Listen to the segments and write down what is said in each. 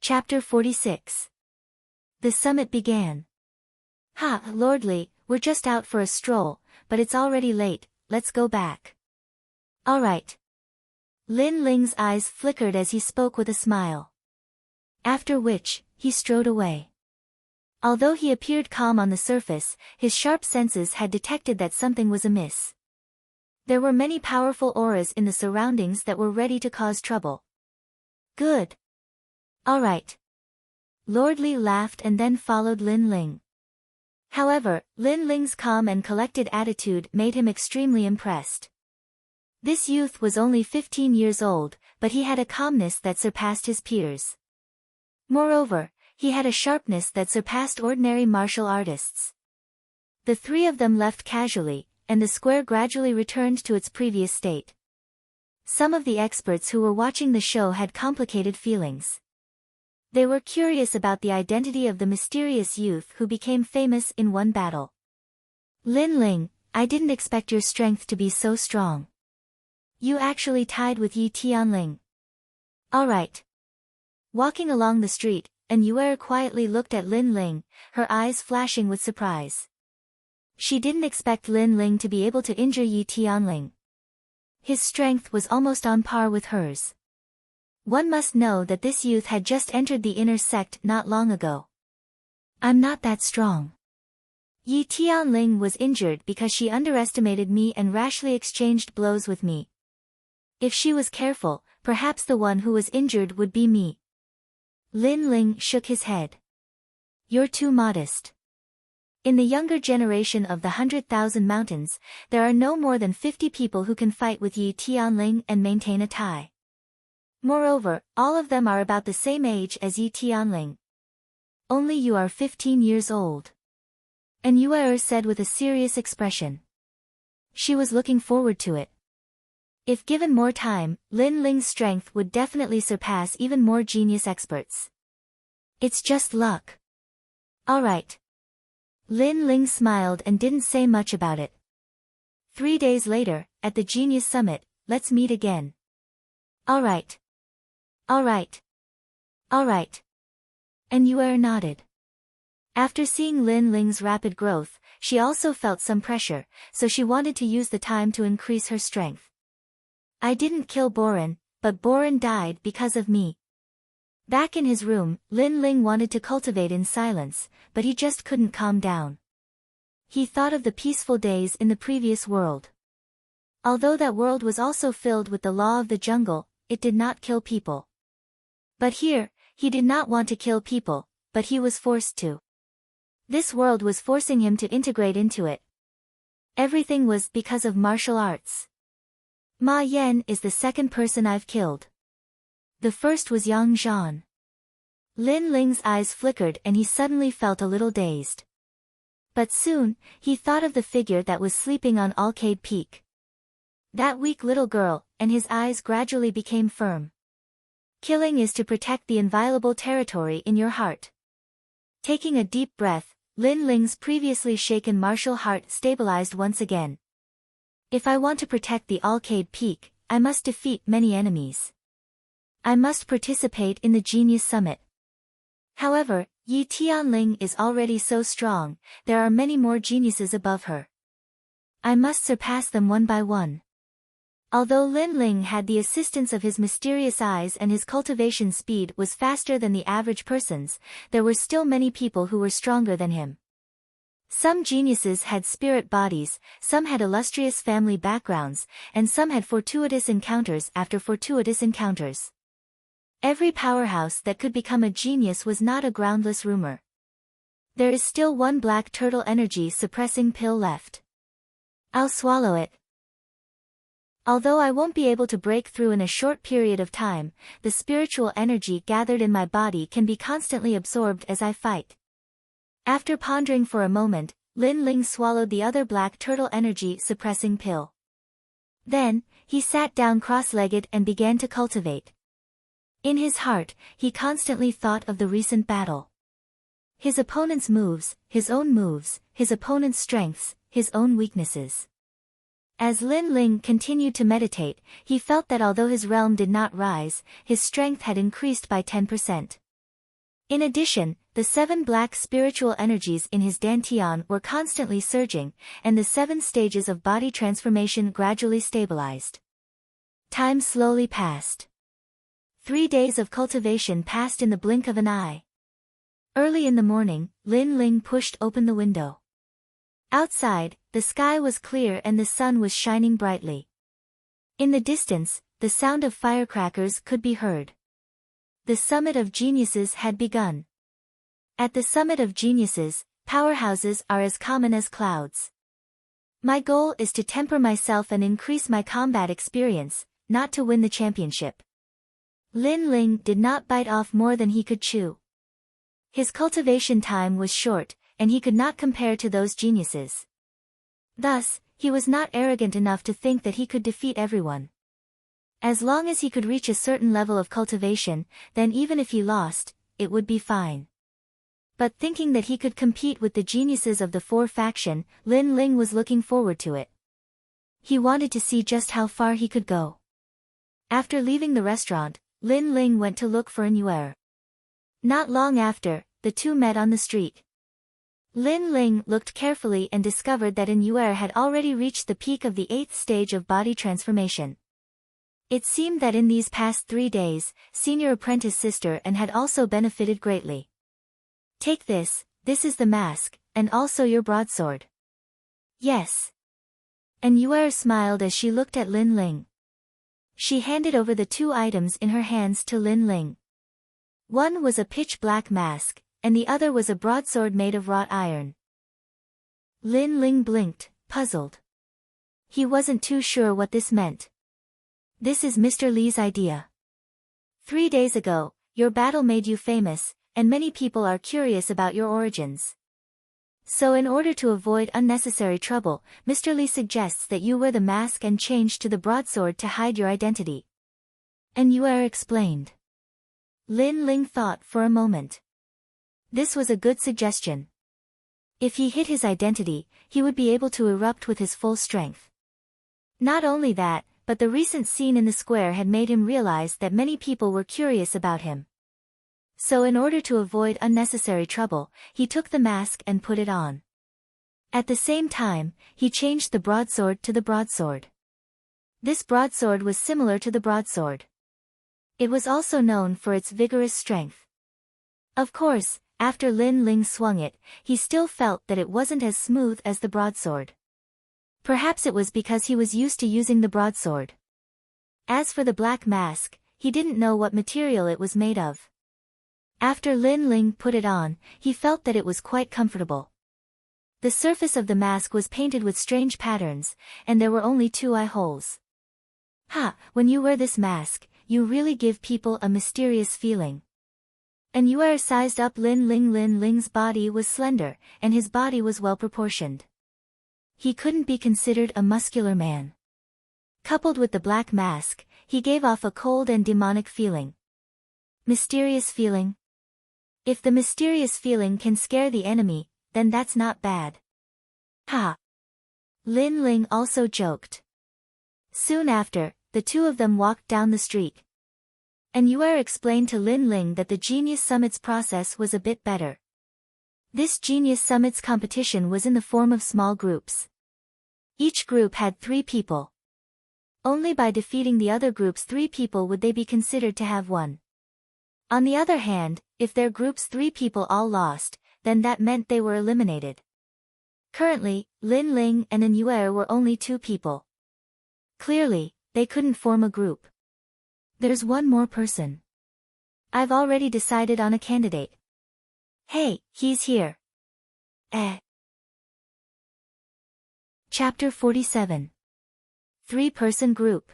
Chapter 46. The summit began. Ha, Lordly, we're just out for a stroll, but it's already late, let's go back. All right. Lin Ling's eyes flickered as he spoke with a smile. After which, he strode away. Although he appeared calm on the surface, his sharp senses had detected that something was amiss. There were many powerful auras in the surroundings that were ready to cause trouble. Good. All right. Lordly laughed and then followed Lin Ling. However, Lin Ling's calm and collected attitude made him extremely impressed. This youth was only 15 years old, but he had a calmness that surpassed his peers. Moreover, he had a sharpness that surpassed ordinary martial artists. The three of them left casually, and the square gradually returned to its previous state. Some of the experts who were watching the show had complicated feelings. They were curious about the identity of the mysterious youth who became famous in one battle. Lin Ling, I didn't expect your strength to be so strong. You actually tied with Yi Tianling. All right. Walking along the street, An Yuer quietly looked at Lin Ling, her eyes flashing with surprise. She didn't expect Lin Ling to be able to injure Yi Tianling. His strength was almost on par with hers. One must know that this youth had just entered the inner sect not long ago. I'm not that strong. Yi Tianling was injured because she underestimated me and rashly exchanged blows with me. If she was careful, perhaps the one who was injured would be me. Lin Ling shook his head. You're too modest. In the younger generation of the 100,000 mountains, there are no more than 50 people who can fight with Yi Tianling and maintain a tie. Moreover, all of them are about the same age as Yi Tianling. Only you are 15 years old. An Yuer said with a serious expression. She was looking forward to it. If given more time, Lin Ling's strength would definitely surpass even more genius experts. It's just luck. All right. Lin Ling smiled and didn't say much about it. 3 days later, at the Genius Summit, let's meet again. All right. All right. All right. An Yuer nodded. After seeing Lin Ling's rapid growth, she also felt some pressure, so she wanted to use the time to increase her strength. I didn't kill Boren, but Boren died because of me. Back in his room, Lin Ling wanted to cultivate in silence, but he just couldn't calm down. He thought of the peaceful days in the previous world. Although that world was also filled with the law of the jungle, it did not kill people. But here, he did not want to kill people, but he was forced to. This world was forcing him to integrate into it. Everything was because of martial arts. Ma Yan is the second person I've killed. The first was Yang Zhan. Lin Ling's eyes flickered and he suddenly felt a little dazed. But soon, he thought of the figure that was sleeping on Alcade Peak. That weak little girl, and his eyes gradually became firm. Killing is to protect the inviolable territory in your heart. Taking a deep breath, Lin Ling's previously shaken martial heart stabilized once again. If I want to protect the Alcade Peak, I must defeat many enemies. I must participate in the Genius Summit. However, Yi Tianling is already so strong, there are many more geniuses above her. I must surpass them one by one. Although Lin Ling had the assistance of his mysterious eyes and his cultivation speed was faster than the average person's, there were still many people who were stronger than him. Some geniuses had spirit bodies, some had illustrious family backgrounds, and some had fortuitous encounters after fortuitous encounters. Every powerhouse that could become a genius was not a groundless rumor. There is still one black turtle energy suppressing pill left. I'll swallow it. Although I won't be able to break through in a short period of time, the spiritual energy gathered in my body can be constantly absorbed as I fight. After pondering for a moment, Lin Ling swallowed the other black turtle energy suppressing pill. Then, he sat down cross-legged and began to cultivate. In his heart, he constantly thought of the recent battle. His opponent's moves, his own moves, his opponent's strengths, his own weaknesses. As Lin Ling continued to meditate, he felt that although his realm did not rise, his strength had increased by 10%. In addition, the 7 black spiritual energies in his dantian were constantly surging, and the 7 stages of body transformation gradually stabilized. Time slowly passed. 3 days of cultivation passed in the blink of an eye. Early in the morning, Lin Ling pushed open the window. Outside, the sky was clear and the sun was shining brightly. In the distance, the sound of firecrackers could be heard. The Summit of Geniuses had begun. At the Summit of Geniuses, powerhouses are as common as clouds. My goal is to temper myself and increase my combat experience, not to win the championship. Lin Ling did not bite off more than he could chew. His cultivation time was short, and he could not compare to those geniuses. Thus, he was not arrogant enough to think that he could defeat everyone. As long as he could reach a certain level of cultivation, then even if he lost, it would be fine. But thinking that he could compete with the geniuses of the 4 faction, Lin Ling was looking forward to it. He wanted to see just how far he could go. After leaving the restaurant, Lin Ling went to look for an Yuer. Not long after, the two met on the street. Lin Ling looked carefully and discovered that an Yuer had already reached the peak of the 8th stage of body transformation. It seemed that in these past 3 days, Senior Apprentice Sister and had also benefited greatly. Take this, this is the mask, and also your broadsword. Yes. And Yuer smiled as she looked at Lin Ling. She handed over the 2 items in her hands to Lin Ling. One was a pitch-black mask, and the other was a broadsword made of wrought iron. Lin Ling blinked, puzzled. He wasn't too sure what this meant. This is Mr. Li's idea. 3 days ago, your battle made you famous, and many people are curious about your origins. So in order to avoid unnecessary trouble, Mr. Li suggests that you wear the mask and change to the broadsword to hide your identity. And Yuer explained. Lin Ling thought for a moment. This was a good suggestion. If he hid his identity, he would be able to erupt with his full strength. Not only that, but the recent scene in the square had made him realize that many people were curious about him. So in order to avoid unnecessary trouble, he took the mask and put it on. At the same time, he changed the broadsword to the broadsword. This broadsword was similar to the broadsword. It was also known for its vigorous strength. Of course, after Lin Ling swung it, he still felt that it wasn't as smooth as the broadsword. Perhaps it was because he was used to using the broadsword. As for the black mask, he didn't know what material it was made of. After Lin Ling put it on, he felt that it was quite comfortable. The surface of the mask was painted with strange patterns, and there were only 2 eye holes. When you wear this mask, you really give people a mysterious feeling. And Yuer sized up Lin Ling. Lin Ling's body was slender, and his body was well proportioned. He couldn't be considered a muscular man. Coupled with the black mask, he gave off a cold and demonic feeling. Mysterious feeling? If the mysterious feeling can scare the enemy, then that's not bad. Lin Ling also joked. Soon after, the 2 of them walked down the street. And Yuer explained to Lin Ling that the Genius Summits process was a bit better. This Genius Summits competition was in the form of small groups. Each group had 3 people. Only by defeating the other group's 3 people would they be considered to have won. On the other hand, if their group's 3 people all lost, then that meant they were eliminated. Currently, Lin Ling and an Yuer were only 2 people. Clearly, they couldn't form a group. There's one more person. I've already decided on a candidate. Hey, he's here. Chapter 47. 3-person group.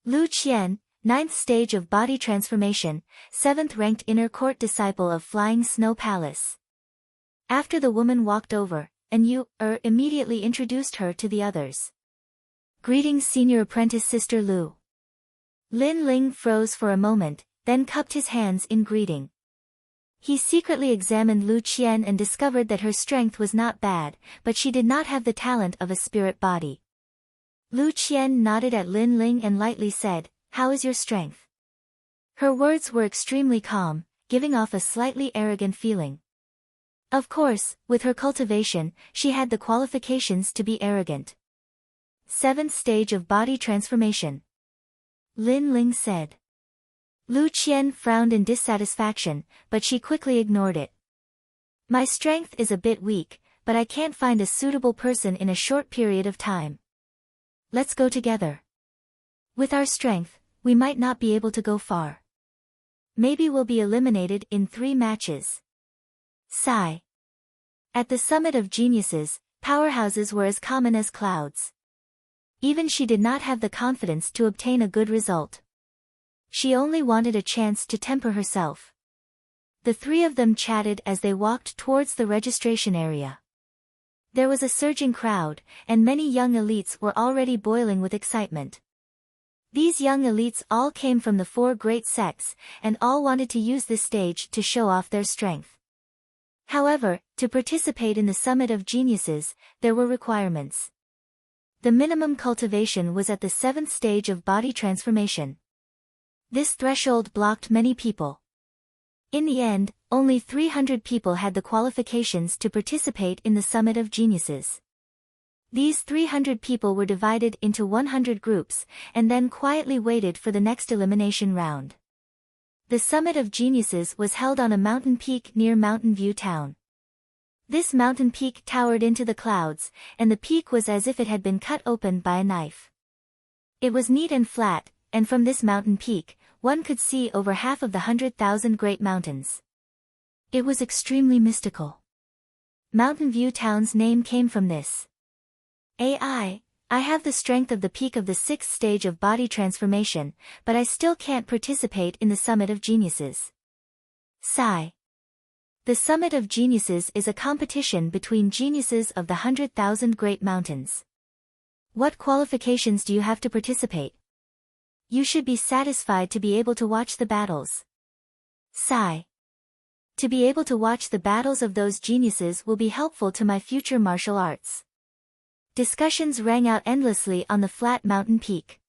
Lu Qian, 9th stage of body transformation, 7th ranked inner court disciple of Flying Snow Palace. After the woman walked over, and Yuer immediately introduced her to the others. Greetings, Senior Apprentice Sister Lu. Lin Ling froze for a moment, then cupped his hands in greeting. He secretly examined Lu Qian and discovered that her strength was not bad, but she did not have the talent of a spirit body. Lu Qian nodded at Lin Ling and lightly said, "How is your strength?" Her words were extremely calm, giving off a slightly arrogant feeling. Of course, with her cultivation, she had the qualifications to be arrogant. 7th stage of body transformation. Lin Ling said. Lu Qian frowned in dissatisfaction, but she quickly ignored it. My strength is a bit weak, but I can't find a suitable person in a short period of time. Let's go together. With our strength, we might not be able to go far. Maybe we'll be eliminated in 3 matches. Sigh. At the summit of geniuses, powerhouses were as common as clouds. Even she did not have the confidence to obtain a good result. She only wanted a chance to temper herself. The 3 of them chatted as they walked towards the registration area. There was a surging crowd, and many young elites were already boiling with excitement. These young elites all came from the 4 great sects, and all wanted to use this stage to show off their strength. However, to participate in the Summit of Geniuses, there were requirements. The minimum cultivation was at the 7th stage of body transformation. This threshold blocked many people. In the end, only 300 people had the qualifications to participate in the Summit of Geniuses. These 300 people were divided into 100 groups, and then quietly waited for the next elimination round. The Summit of Geniuses was held on a mountain peak near Mountain View Town. This mountain peak towered into the clouds, and the peak was as if it had been cut open by a knife. It was neat and flat, and from this mountain peak, one could see over half of the 100,000 great mountains. It was extremely mystical. Mountain View Town's name came from this. I have the strength of the peak of the 6th stage of body transformation, but I still can't participate in the Summit of Geniuses. Sigh. The Summit of Geniuses is a competition between geniuses of the 100,000 great mountains. What qualifications do you have to participate? You should be satisfied to be able to watch the battles. Sigh. To be able to watch the battles of those geniuses will be helpful to my future martial arts. Discussions rang out endlessly on the flat mountain peak.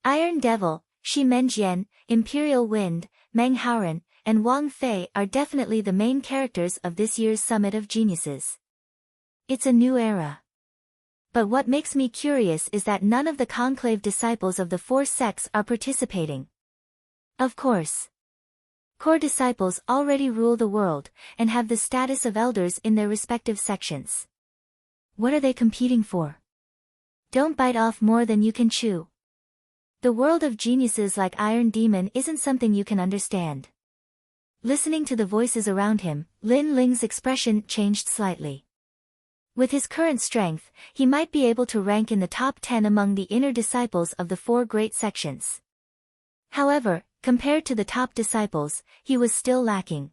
Iron Devil, Shi Menjian, Imperial Wind, Meng Haoran, and Wang Fei are definitely the main characters of this year's Summit of Geniuses. It's a new era. But what makes me curious is that none of the conclave disciples of the 4 sects are participating. Of course. Core disciples already rule the world, and have the status of elders in their respective sections. What are they competing for? Don't bite off more than you can chew. The world of geniuses like Iron Demon isn't something you can understand. Listening to the voices around him, Lin Ling's expression changed slightly. With his current strength, he might be able to rank in the top 10 among the inner disciples of the 4 great sections. However, compared to the top disciples, he was still lacking.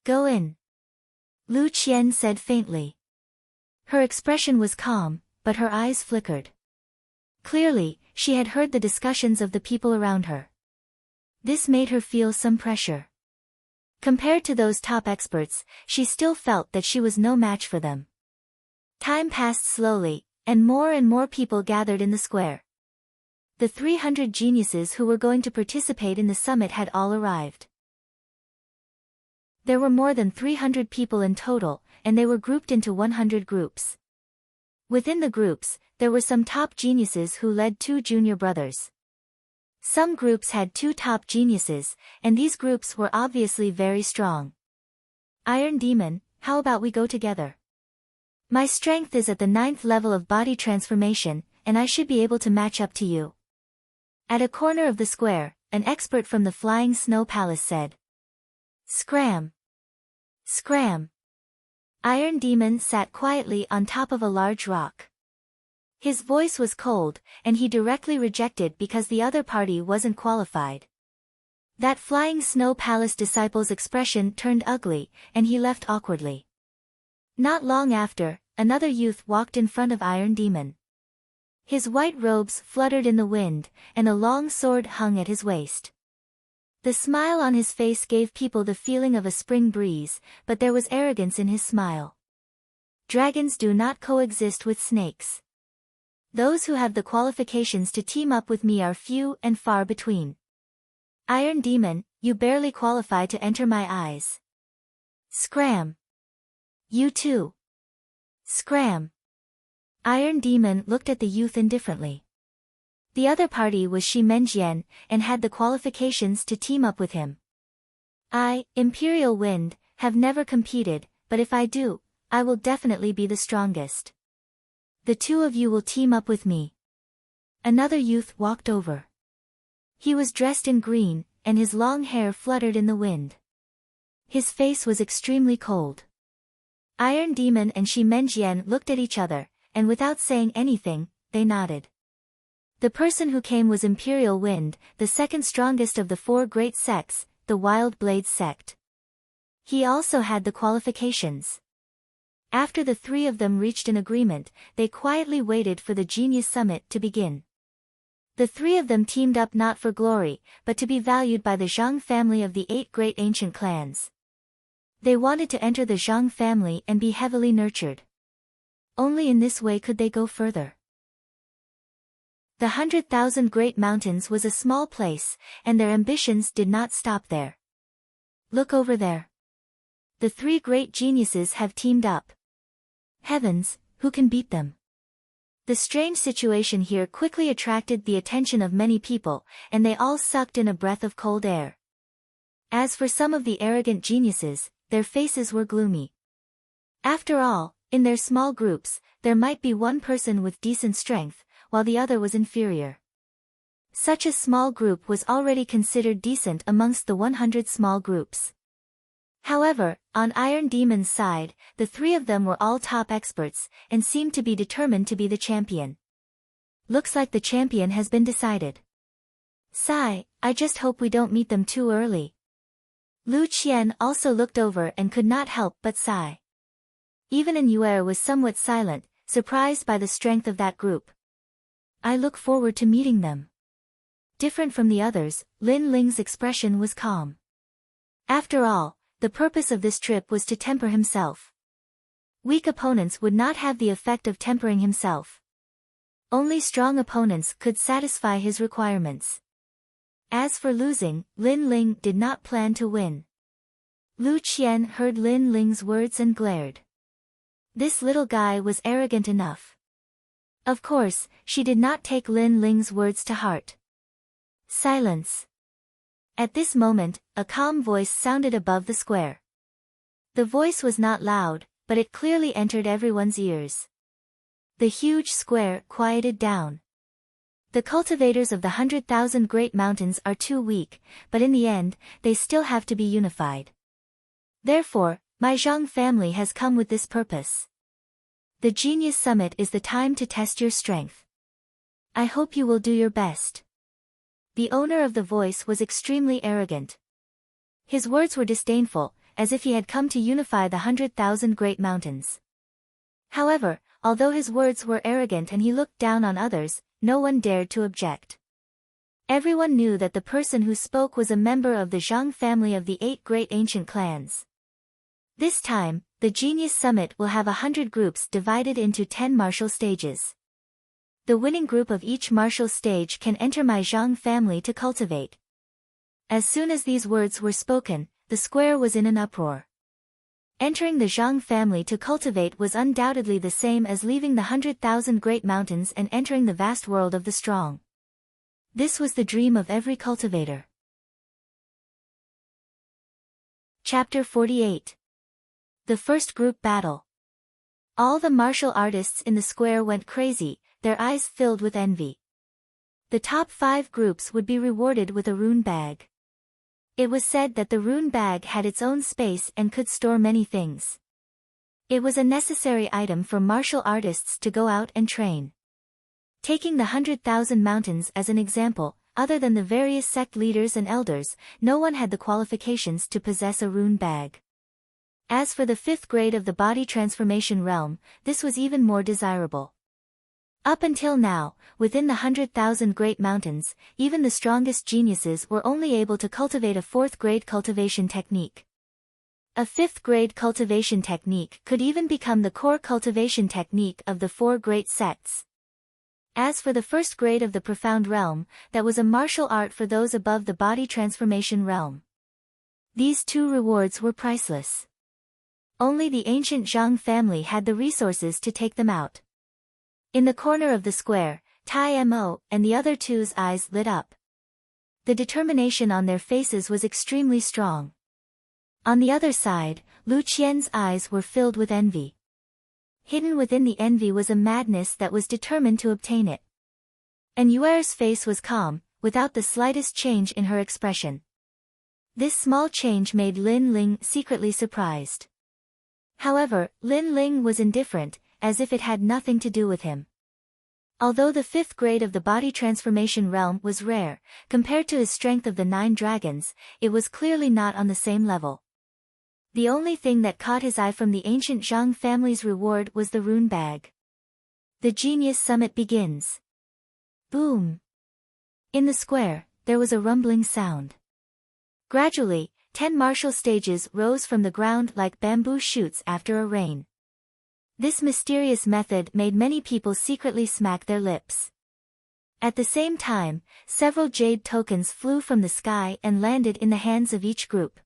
Go in. Lu Qian said faintly. Her expression was calm, but her eyes flickered. Clearly, she had heard the discussions of the people around her. This made her feel some pressure. Compared to those top experts, she still felt that she was no match for them. Time passed slowly, and more people gathered in the square. The 300 geniuses who were going to participate in the summit had all arrived. There were more than 300 people in total, and they were grouped into 100 groups. Within the groups, there were some top geniuses who led 2 junior brothers. Some groups had 2 top geniuses, and these groups were obviously very strong. Iron Demon, how about we go together? My strength is at the 9th level of body transformation, and I should be able to match up to you. At a corner of the square, an expert from the Flying Snow Palace said. Scram! Scram! Iron Demon sat quietly on top of a large rock. His voice was cold, and he directly rejected because the other party wasn't qualified. That Flying Snow Palace disciple's expression turned ugly, and he left awkwardly. Not long after, another youth walked in front of Iron Demon. His white robes fluttered in the wind, and a long sword hung at his waist. The smile on his face gave people the feeling of a spring breeze, but there was arrogance in his smile. Dragons do not coexist with snakes. Those who have the qualifications to team up with me are few and far between. Iron Demon, you barely qualify to enter my eyes. Scram. You too. Scram. Iron Demon looked at the youth indifferently. The other party was Shi Menjian, and had the qualifications to team up with him. I, Imperial Wind, have never competed, but if I do, I will definitely be the strongest. The two of you will team up with me. Another youth walked over. He was dressed in green, and his long hair fluttered in the wind. His face was extremely cold. Iron Demon and Shi Menjian looked at each other, and without saying anything, they nodded. The person who came was Imperial Wind, the second strongest of the four great sects, the Wild Blades sect. He also had the qualifications. After the three of them reached an agreement, they quietly waited for the Genius Summit to begin. The three of them teamed up not for glory, but to be valued by the Zhang family of the 8 great ancient clans. They wanted to enter the Zhang family and be heavily nurtured. Only in this way could they go further. The 100,000 Great Mountains was a small place, and their ambitions did not stop there. Look over there. The 3 great geniuses have teamed up. Heavens, who can beat them? The strange situation here quickly attracted the attention of many people, and they all sucked in a breath of cold air. As for some of the arrogant geniuses, their faces were gloomy. After all, in their small groups, there might be one person with decent strength, while the other was inferior. Such a small group was already considered decent amongst the 100 small groups. However, on Iron Demon's side, the 3 of them were all top experts, and seemed to be determined to be the champion. Looks like the champion has been decided. Sigh, I just hope we don't meet them too early. Lu Qian also looked over and could not help but sigh. Even An Yuer was somewhat silent, surprised by the strength of that group. I look forward to meeting them. Different from the others, Lin Ling's expression was calm. After all, the purpose of this trip was to temper himself. Weak opponents would not have the effect of tempering himself. Only strong opponents could satisfy his requirements. As for losing, Lin Ling did not plan to win. Lu Qian heard Lin Ling's words and glared. This little guy was arrogant enough. Of course, she did not take Lin Ling's words to heart. Silence. At this moment, a calm voice sounded above the square. The voice was not loud, but it clearly entered everyone's ears. The huge square quieted down. The cultivators of the 100,000 Great Mountains are too weak, but in the end, they still have to be unified. Therefore, my Zhang family has come with this purpose. The Genius Summit is the time to test your strength. I hope you will do your best. The owner of the voice was extremely arrogant. His words were disdainful, as if he had come to unify the 100,000 Great Mountains. However, although his words were arrogant and he looked down on others, no one dared to object. Everyone knew that the person who spoke was a member of the Zhang family of the 8 great ancient clans. This time, the Genius Summit will have 100 groups divided into 10 martial stages. The winning group of each martial stage can enter my Zhang family to cultivate. As soon as these words were spoken, the square was in an uproar. Entering the Zhang family to cultivate was undoubtedly the same as leaving the 100,000 Great Mountains and entering the vast world of the strong. This was the dream of every cultivator. Chapter 48. The First Group Battle. All the martial artists in the square went crazy, their eyes filled with envy. The top 5 groups would be rewarded with a rune bag. It was said that the rune bag had its own space and could store many things. It was a necessary item for martial artists to go out and train. Taking the 100,000 mountains as an example, other than the various sect leaders and elders, no one had the qualifications to possess a rune bag. As for the 5th grade of the body transformation realm, this was even more desirable. Up until now, within the 100,000 Great Mountains, even the strongest geniuses were only able to cultivate a 4th grade cultivation technique. A 5th grade cultivation technique could even become the core cultivation technique of the 4 great sects. As for the first grade of the profound realm, that was a martial art for those above the body transformation realm. These two rewards were priceless. Only the ancient Zhang family had the resources to take them out. In the corner of the square, Tai Mo and the other two's eyes lit up. The determination on their faces was extremely strong. On the other side, Lu Qian's eyes were filled with envy. Hidden within the envy was a madness that was determined to obtain it. And Yuer's face was calm, without the slightest change in her expression. This small change made Lin Ling secretly surprised. However, Lin Ling was indifferent, as if it had nothing to do with him. Although the fifth grade of the body transformation realm was rare, compared to his strength of the 9 dragons, it was clearly not on the same level. The only thing that caught his eye from the ancient Zhang family's reward was the rune bag. The genius summit begins. Boom! In the square, there was a rumbling sound. Gradually, 10 martial stages rose from the ground like bamboo shoots after a rain. This mysterious method made many people secretly smack their lips. At the same time, several jade tokens flew from the sky and landed in the hands of each group.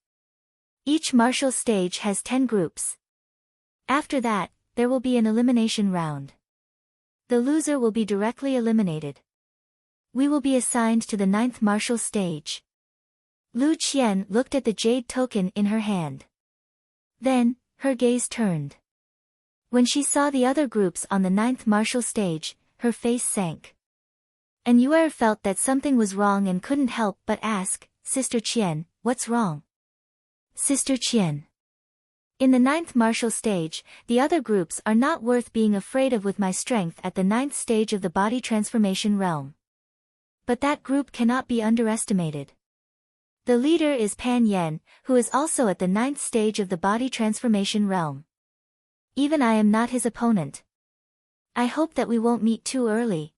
Each martial stage has 10 groups. After that, there will be an elimination round. The loser will be directly eliminated. We will be assigned to the 9th martial stage. Lu Qian looked at the jade token in her hand. Then, her gaze turned. When she saw the other groups on the 9th martial stage, her face sank. And Yuer felt that something was wrong and couldn't help but ask, Sister Qian, what's wrong? Sister Qian. In the 9th martial stage, the other groups are not worth being afraid of with my strength at the 9th stage of the body transformation realm. But that group cannot be underestimated. The leader is Pan Yan, who is also at the 9th stage of the body transformation realm. Even I am not his opponent. I hope that we won't meet too early.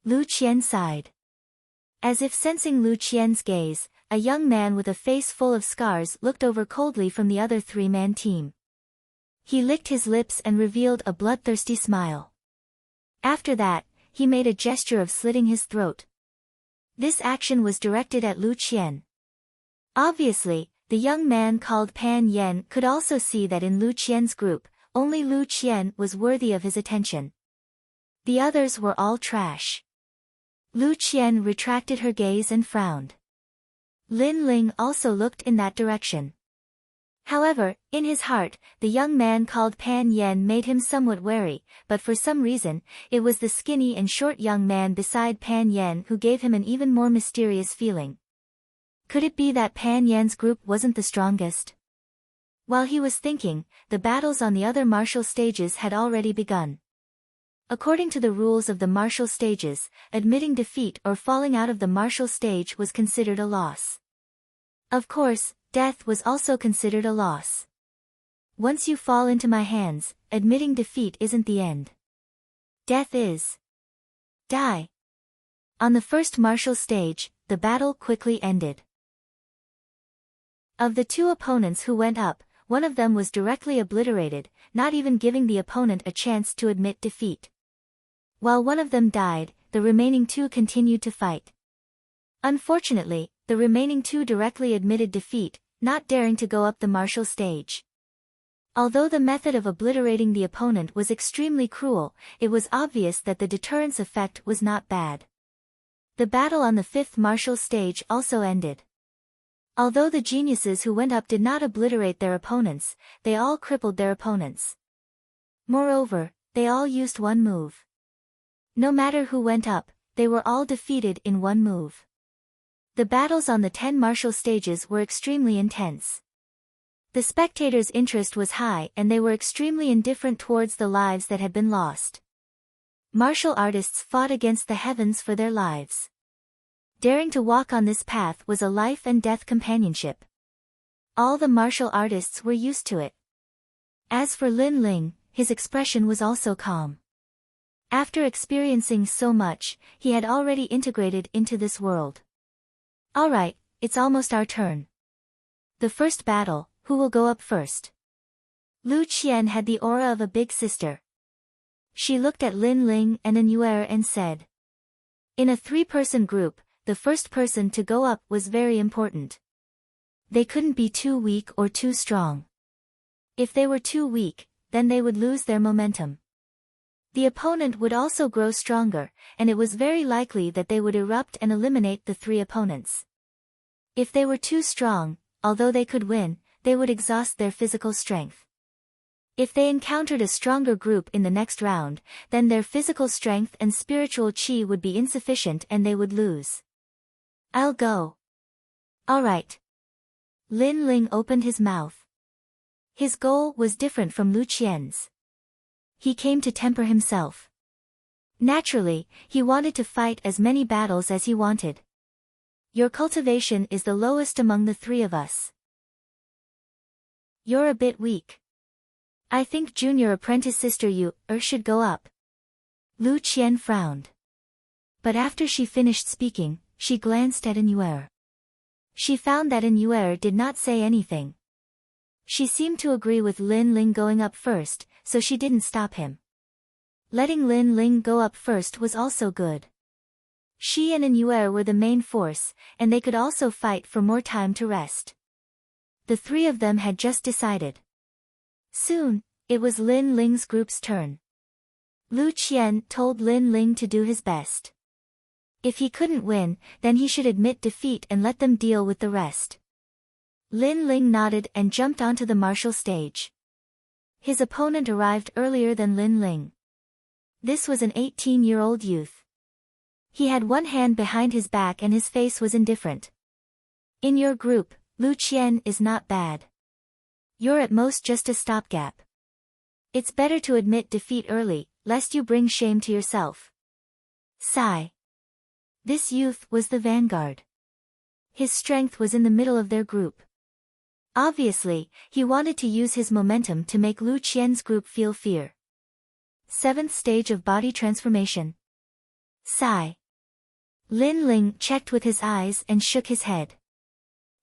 Lu Qian sighed. As if sensing Lu Qian's gaze, a young man with a face full of scars looked over coldly from the other 3-man team. He licked his lips and revealed a bloodthirsty smile. After that, he made a gesture of slitting his throat. This action was directed at Lu Qian. Obviously, the young man called Pan Yan could also see that in Lu Qian's group, only Lu Qian was worthy of his attention. The others were all trash. Lu Qian retracted her gaze and frowned. Lin Ling also looked in that direction. However, in his heart, the young man called Pan Yan made him somewhat wary, but for some reason, it was the skinny and short young man beside Pan Yan who gave him an even more mysterious feeling. Could it be that Pan Yan's group wasn't the strongest? While he was thinking, the battles on the other martial stages had already begun. According to the rules of the martial stages, admitting defeat or falling out of the martial stage was considered a loss. Of course, death was also considered a loss. Once you fall into my hands, admitting defeat isn't the end. Death is. Die. On the first martial stage, the battle quickly ended. Of the 2 opponents who went up, one of them was directly obliterated, not even giving the opponent a chance to admit defeat. While one of them died, the remaining 2 continued to fight. Unfortunately, the remaining 2 directly admitted defeat, not daring to go up the martial stage. Although the method of obliterating the opponent was extremely cruel, it was obvious that the deterrence effect was not bad. The battle on the 5th martial stage also ended. Although the geniuses who went up did not obliterate their opponents, they all crippled their opponents. Moreover, they all used one move. No matter who went up, they were all defeated in one move. The battles on the 10 martial stages were extremely intense. The spectators' interest was high and they were extremely indifferent towards the lives that had been lost. Martial artists fought against the heavens for their lives. Daring to walk on this path was a life and death companionship. All the martial artists were used to it. As for Lin Ling, his expression was also calm. After experiencing so much, he had already integrated into this world. Alright, it's almost our turn. The first battle, who will go up first? Lu Qian had the aura of a big sister. She looked at Lin Ling and Anuer and said. In a 3-person group, the first person to go up was very important. They couldn't be too weak or too strong. If they were too weak, then they would lose their momentum. The opponent would also grow stronger, and it was very likely that they would erupt and eliminate the 3 opponents. If they were too strong, although they could win, they would exhaust their physical strength. If they encountered a stronger group in the next round, then their physical strength and spiritual chi would be insufficient and they would lose. I'll go. All right. Lin Ling opened his mouth. His goal was different from Lu Qian's. He came to temper himself. Naturally, he wanted to fight as many battles as he wanted. Your cultivation is the lowest among the 3 of us. You're a bit weak. I think junior apprentice sister Yu should go up. Lu Qian frowned. But after she finished speaking, she glanced at Anuer. She found that Anuer did not say anything. She seemed to agree with Lin Ling going up first, so she didn't stop him. Letting Lin Ling go up first was also good. She and Anuer were the main force, and they could also fight for more time to rest. The 3 of them had just decided. Soon, it was Lin Ling's group's turn. Lu Qian told Lin Ling to do his best. If he couldn't win, then he should admit defeat and let them deal with the rest. Lin Ling nodded and jumped onto the martial stage. His opponent arrived earlier than Lin Ling. This was an 18-year-old youth. He had one hand behind his back and his face was indifferent. In your group, Lu Qian is not bad. You're at most just a stopgap. It's better to admit defeat early, lest you bring shame to yourself. Sigh. This youth was the vanguard. His strength was in the middle of their group. Obviously, he wanted to use his momentum to make Lu Qian's group feel fear. 7th stage of body transformation. Sigh. Lin Ling checked with his eyes and shook his head.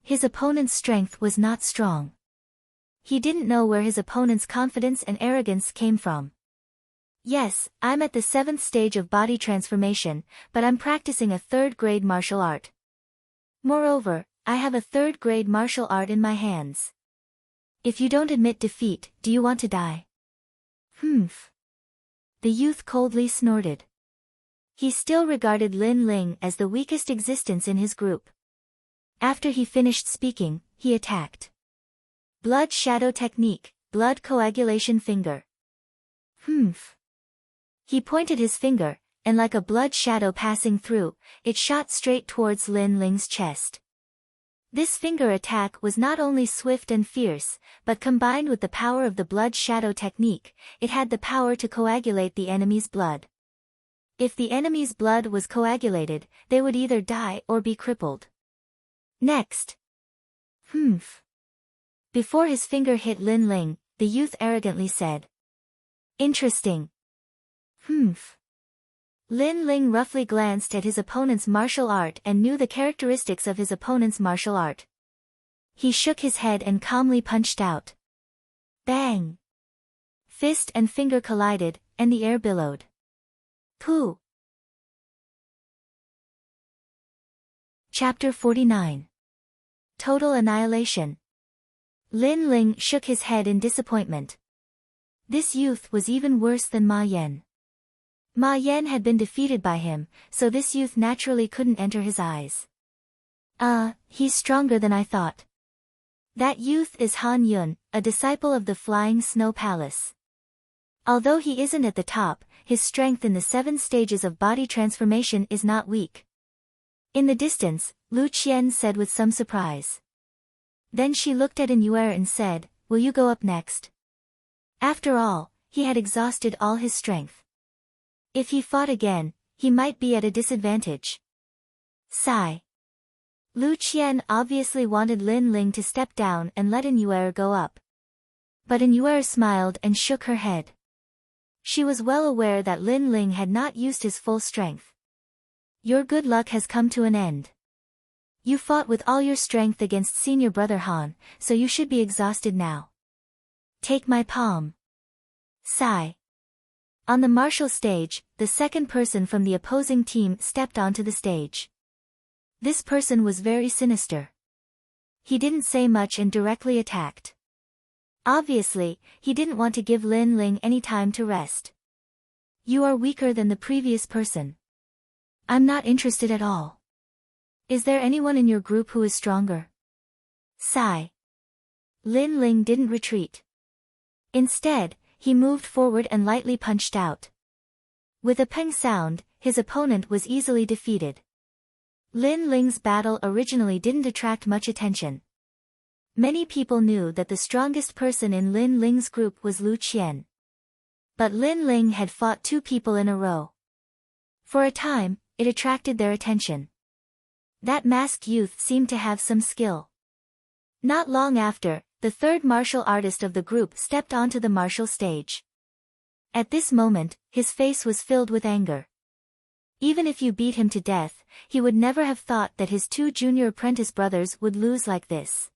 His opponent's strength was not strong. He didn't know where his opponent's confidence and arrogance came from. Yes, I'm at the 7th stage of body transformation, but I'm practicing a 3rd-grade martial art. Moreover, I have a 3rd-grade martial art in my hands. If you don't admit defeat, do you want to die? Humph. The youth coldly snorted. He still regarded Lin Ling as the weakest existence in his group. After he finished speaking, he attacked. Blood shadow technique, blood coagulation finger. Humph. He pointed his finger, and like a blood shadow passing through, it shot straight towards Lin Ling's chest. This finger attack was not only swift and fierce, but combined with the power of the blood shadow technique, it had the power to coagulate the enemy's blood. If the enemy's blood was coagulated, they would either die or be crippled. Next. Humph. Before his finger hit Lin Ling, the youth arrogantly said. Interesting. Humph. Lin Ling roughly glanced at his opponent's martial art and knew the characteristics of his opponent's martial art. He shook his head and calmly punched out. Bang! Fist and finger collided, and the air billowed. Pooh! Chapter 49. Total Annihilation. Lin Ling shook his head in disappointment. This youth was even worse than Ma Yan. Ma Yan had been defeated by him, so this youth naturally couldn't enter his eyes. He's stronger than I thought. That youth is Han Yun, a disciple of the Flying Snow Palace. Although he isn't at the top, his strength in the 7 stages of body transformation is not weak. In the distance, Lu Qian said with some surprise. Then she looked at Anuer and said, "Will you go up next?" After all, he had exhausted all his strength. If he fought again, he might be at a disadvantage. Sigh. Lu Qian obviously wanted Lin Ling to step down and let Anuer go up. But Anuer smiled and shook her head. She was well aware that Lin Ling had not used his full strength. Your good luck has come to an end. You fought with all your strength against senior brother Han, so you should be exhausted now. Take my palm. Sigh. On the martial stage, the second person from the opposing team stepped onto the stage. This person was very sinister. He didn't say much and directly attacked. Obviously, he didn't want to give Lin Ling any time to rest. You are weaker than the previous person. I'm not interested at all. Is there anyone in your group who is stronger? Sigh. Lin Ling didn't retreat. Instead, he moved forward and lightly punched out. With a peng sound, his opponent was easily defeated. Lin Ling's battle originally didn't attract much attention. Many people knew that the strongest person in Lin Ling's group was Lu Qian. But Lin Ling had fought 2 people in a row. For a time, it attracted their attention. That masked youth seemed to have some skill. Not long after, the third martial artist of the group stepped onto the martial stage. At this moment, his face was filled with anger. Even if you beat him to death, he would never have thought that his 2 junior apprentice brothers would lose like this.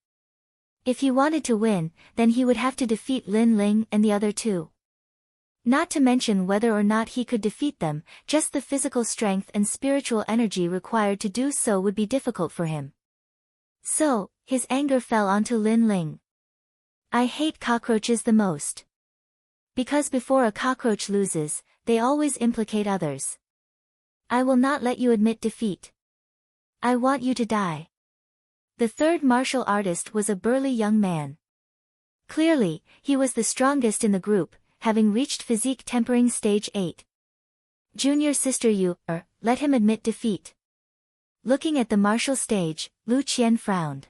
If he wanted to win, then he would have to defeat Lin Ling and the other 2. Not to mention whether or not he could defeat them, just the physical strength and spiritual energy required to do so would be difficult for him. So, his anger fell onto Lin Ling. I hate cockroaches the most. Because before a cockroach loses, they always implicate others. I will not let you admit defeat. I want you to die. The third martial artist was a burly young man. Clearly, he was the strongest in the group, having reached physique tempering stage 8. Junior sister you, let him admit defeat. Looking at the martial stage, Lu Qian frowned.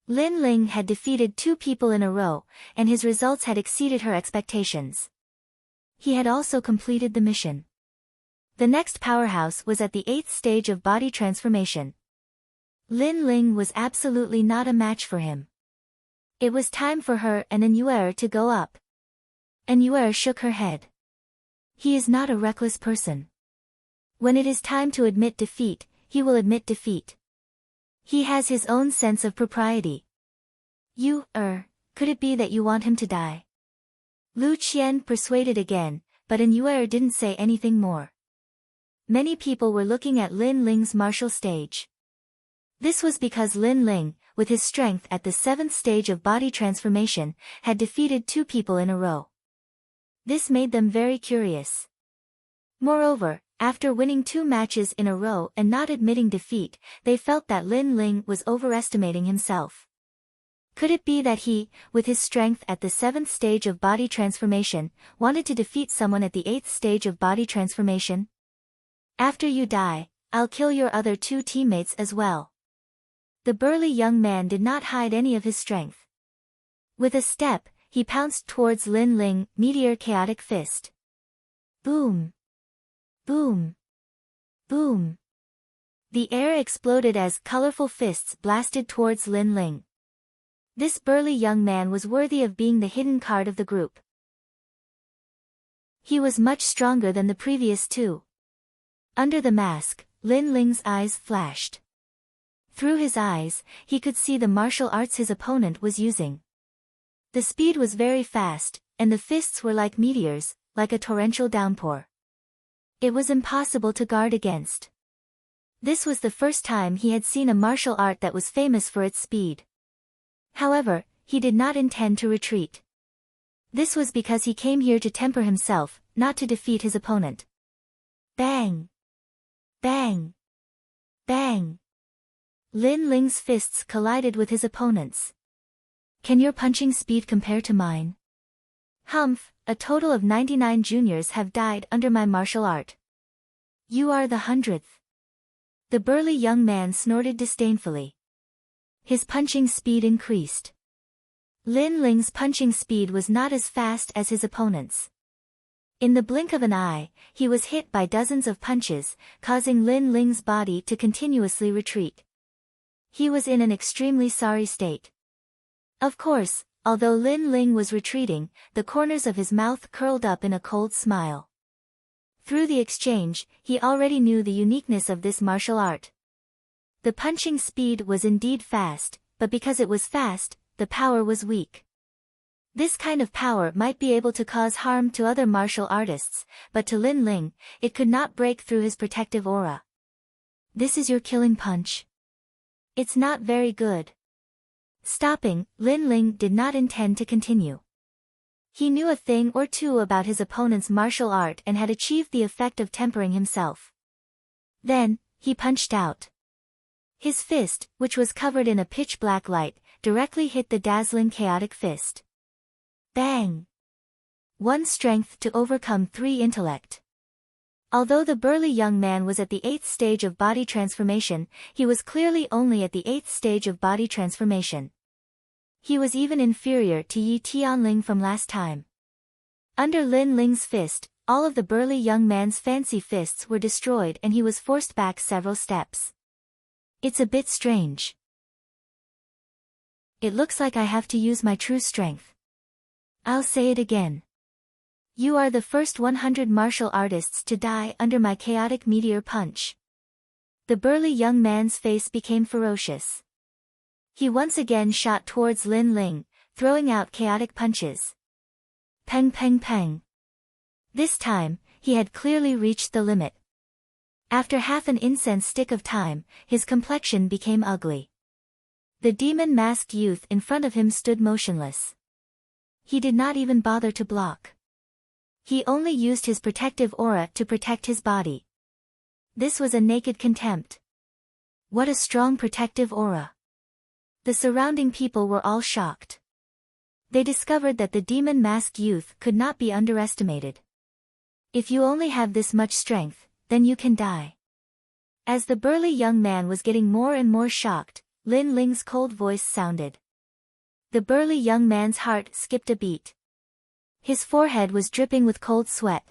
Lin Ling had defeated 2 people in a row, and his results had exceeded her expectations. He had also completed the mission. The next powerhouse was at the 8th stage of body transformation. Lin Ling was absolutely not a match for him. It was time for her and Enuer to go up. Enuer shook her head. He is not a reckless person. When it is time to admit defeat, he will admit defeat. He has his own sense of propriety. Could it be that you want him to die? Lu Qian persuaded again, but Enuer didn't say anything more. Many people were looking at Lin Ling's martial stage. This was because Lin Ling, with his strength at the 7th stage of body transformation, had defeated 2 people in a row. This made them very curious. Moreover, after winning 2 matches in a row and not admitting defeat, they felt that Lin Ling was overestimating himself. Could it be that he, with his strength at the 7th stage of body transformation, wanted to defeat someone at the 8th stage of body transformation? After you die, I'll kill your other 2 teammates as well. The burly young man did not hide any of his strength. With a step, he pounced towards Lin Ling, meteor chaotic fist. Boom! Boom! Boom! The air exploded as colorful fists blasted towards Lin Ling. This burly young man was worthy of being the hidden card of the group. He was much stronger than the previous 2. Under the mask, Lin Ling's eyes flashed. Through his eyes, he could see the martial arts his opponent was using. The speed was very fast, and the fists were like meteors, like a torrential downpour. It was impossible to guard against. This was the first time he had seen a martial art that was famous for its speed. However, he did not intend to retreat. This was because he came here to temper himself, not to defeat his opponent. Bang! Bang! Bang! Lin Ling's fists collided with his opponent's. Can your punching speed compare to mine? Humph, a total of 99 juniors have died under my martial art. You are the 100th. The burly young man snorted disdainfully. His punching speed increased. Lin Ling's punching speed was not as fast as his opponent's. In the blink of an eye, he was hit by dozens of punches, causing Lin Ling's body to continuously retreat. He was in an extremely sorry state. Of course, although Lin Ling was retreating, the corners of his mouth curled up in a cold smile. Through the exchange, he already knew the uniqueness of this martial art. The punching speed was indeed fast, but because it was fast, the power was weak. This kind of power might be able to cause harm to other martial artists, but to Lin Ling, it could not break through his protective aura. This is your killing punch? It's not very good. Stopping, Lin Ling did not intend to continue. He knew a thing or two about his opponent's martial art and had achieved the effect of tempering himself. Then, he punched out. His fist, which was covered in a pitch-black light, directly hit the dazzling chaotic fist. Bang! 1 strength to overcome 3 intellect. Although the burly young man was at the 8th stage of body transformation, he was clearly only at the 8th stage of body transformation. He was even inferior to Yi Tianling from last time. Under Lin Ling's fist, all of the burly young man's fancy fists were destroyed and he was forced back several steps. It's a bit strange. It looks like I have to use my true strength. I'll say it again. You are the first 100 martial artists to die under my chaotic meteor punch. The burly young man's face became ferocious. He once again shot towards Lin Ling, throwing out chaotic punches. Peng peng peng. This time, he had clearly reached the limit. After half an incense stick of time, his complexion became ugly. The demon-masked youth in front of him stood motionless. He did not even bother to block. He only used his protective aura to protect his body. This was a naked contempt. What a strong protective aura. The surrounding people were all shocked. They discovered that the demon-masked youth could not be underestimated. If you only have this much strength, then you can die. As the burly young man was getting more and more shocked, Lin Ling's cold voice sounded. The burly young man's heart skipped a beat. His forehead was dripping with cold sweat.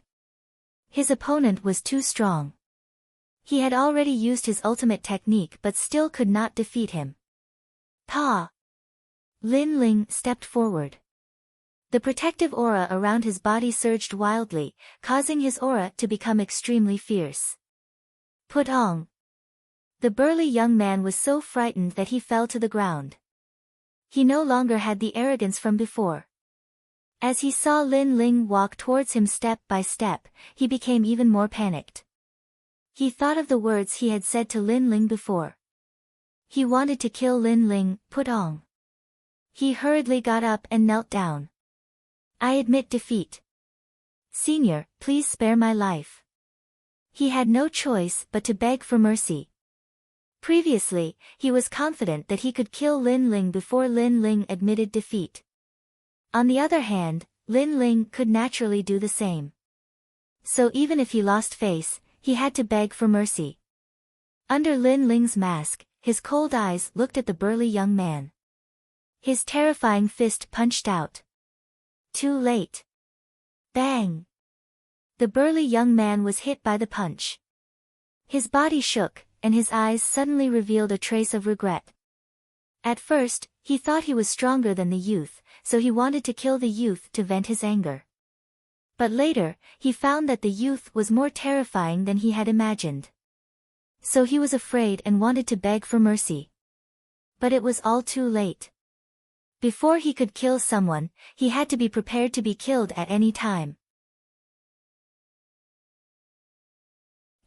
His opponent was too strong. He had already used his ultimate technique but still could not defeat him. Pa! Lin Ling stepped forward. The protective aura around his body surged wildly, causing his aura to become extremely fierce. Put on. The burly young man was so frightened that he fell to the ground. He no longer had the arrogance from before. As he saw Lin Ling walk towards him step by step, he became even more panicked. He thought of the words he had said to Lin Ling before. He wanted to kill Lin Ling, put on. He hurriedly got up and knelt down. I admit defeat. Senior, please spare my life. He had no choice but to beg for mercy. Previously, he was confident that he could kill Lin Ling before Lin Ling admitted defeat. On the other hand, Lin Ling could naturally do the same. So even if he lost face, he had to beg for mercy. Under Lin Ling's mask, his cold eyes looked at the burly young man. His terrifying fist punched out. Too late. Bang! The burly young man was hit by the punch. His body shook, and his eyes suddenly revealed a trace of regret. At first, he thought he was stronger than the youth, so he wanted to kill the youth to vent his anger. But later, he found that the youth was more terrifying than he had imagined. So he was afraid and wanted to beg for mercy. But it was all too late. Before he could kill someone, he had to be prepared to be killed at any time.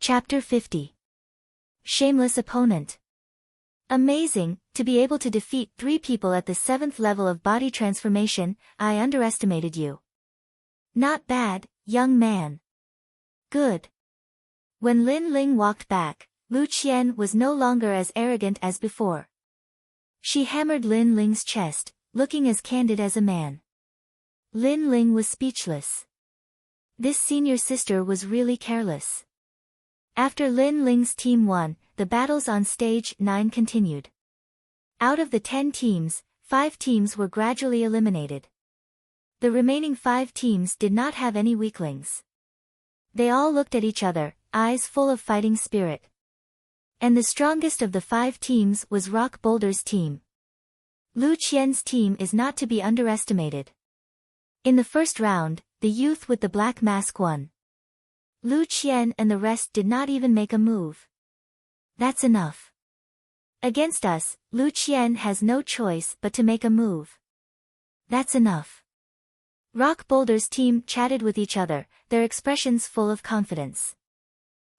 Chapter 50. Shameless Opponent. Amazing, to be able to defeat 3 people at the 7th level of body transformation. I underestimated you. Not bad, young man. Good. When Lin Ling walked back, Lu Qian was no longer as arrogant as before. She hammered Lin Ling's chest, looking as candid as a man. Lin Ling was speechless. This senior sister was really careless. After Lin Ling's team won, the battles on stage 9 continued. Out of the 10 teams, 5 teams were gradually eliminated. The remaining 5 teams did not have any weaklings. They all looked at each other, eyes full of fighting spirit. And the strongest of the 5 teams was Rock Boulder's team. Lu Qian's team is not to be underestimated. In the first round, the youth with the black mask won. Lu Qian and the rest did not even make a move. That's enough. Against us, Lu Qian has no choice but to make a move. That's enough. Rock Boulder's team chatted with each other, their expressions full of confidence.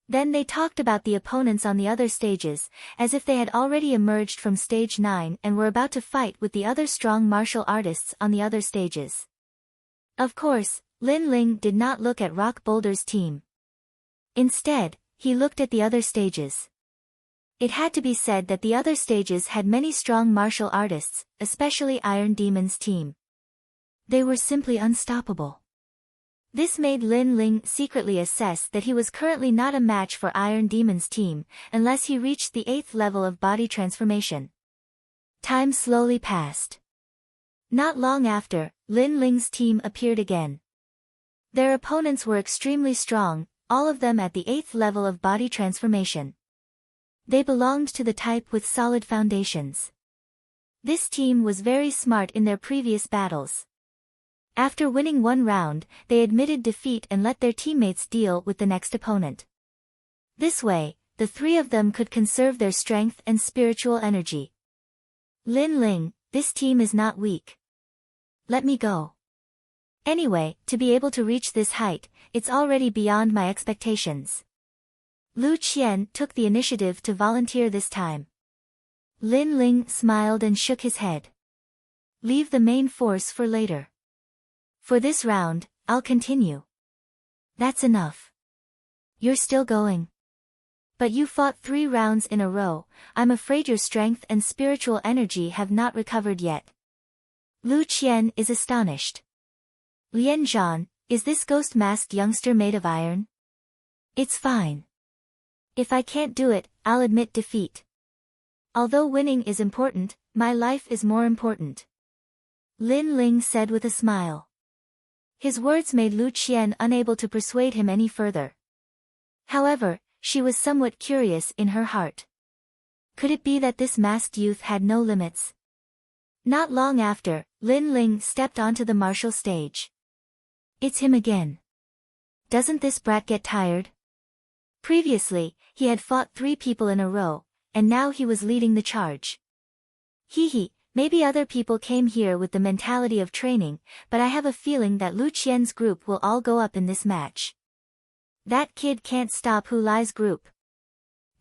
Then they talked about the opponents on the other stages, as if they had already emerged from stage 9 and were about to fight with the other strong martial artists on the other stages. Of course, Lin Ling did not look at Rock Boulder's team. Instead, he looked at the other stages. It had to be said that the other stages had many strong martial artists, especially Iron Demon's team. They were simply unstoppable. This made Lin Ling secretly assess that he was currently not a match for Iron Demon's team, unless he reached the 8th level of body transformation. Time slowly passed. Not long after, Lin Ling's team appeared again. Their opponents were extremely strong, all of them at the 8th level of body transformation. They belonged to the type with solid foundations. This team was very smart in their previous battles. After winning one round, they admitted defeat and let their teammates deal with the next opponent. This way, the three of them could conserve their strength and spiritual energy. Lin Ling, this team is not weak. Let me go. Anyway, to be able to reach this height, it's already beyond my expectations. Lu Qian took the initiative to volunteer this time. Lin Ling smiled and shook his head. Leave the main force for later. For this round, I'll continue. That's enough. You're still going. But you fought 3 rounds in a row, I'm afraid your strength and spiritual energy have not recovered yet. Lu Qian is astonished. Lian Zhan, is this ghost-masked youngster made of iron? It's fine. If I can't do it, I'll admit defeat. Although winning is important, my life is more important. Lin Ling said with a smile. His words made Lu Qian unable to persuade him any further. However, she was somewhat curious in her heart. Could it be that this masked youth had no limits? Not long after, Lin Ling stepped onto the martial stage. It's him again. Doesn't this brat get tired? Previously, he had fought 3 people in a row, and now he was leading the charge. Hee, maybe other people came here with the mentality of training, but I have a feeling that Lu Qian's group will all go up in this match. That kid can't stop Hu Lai's group.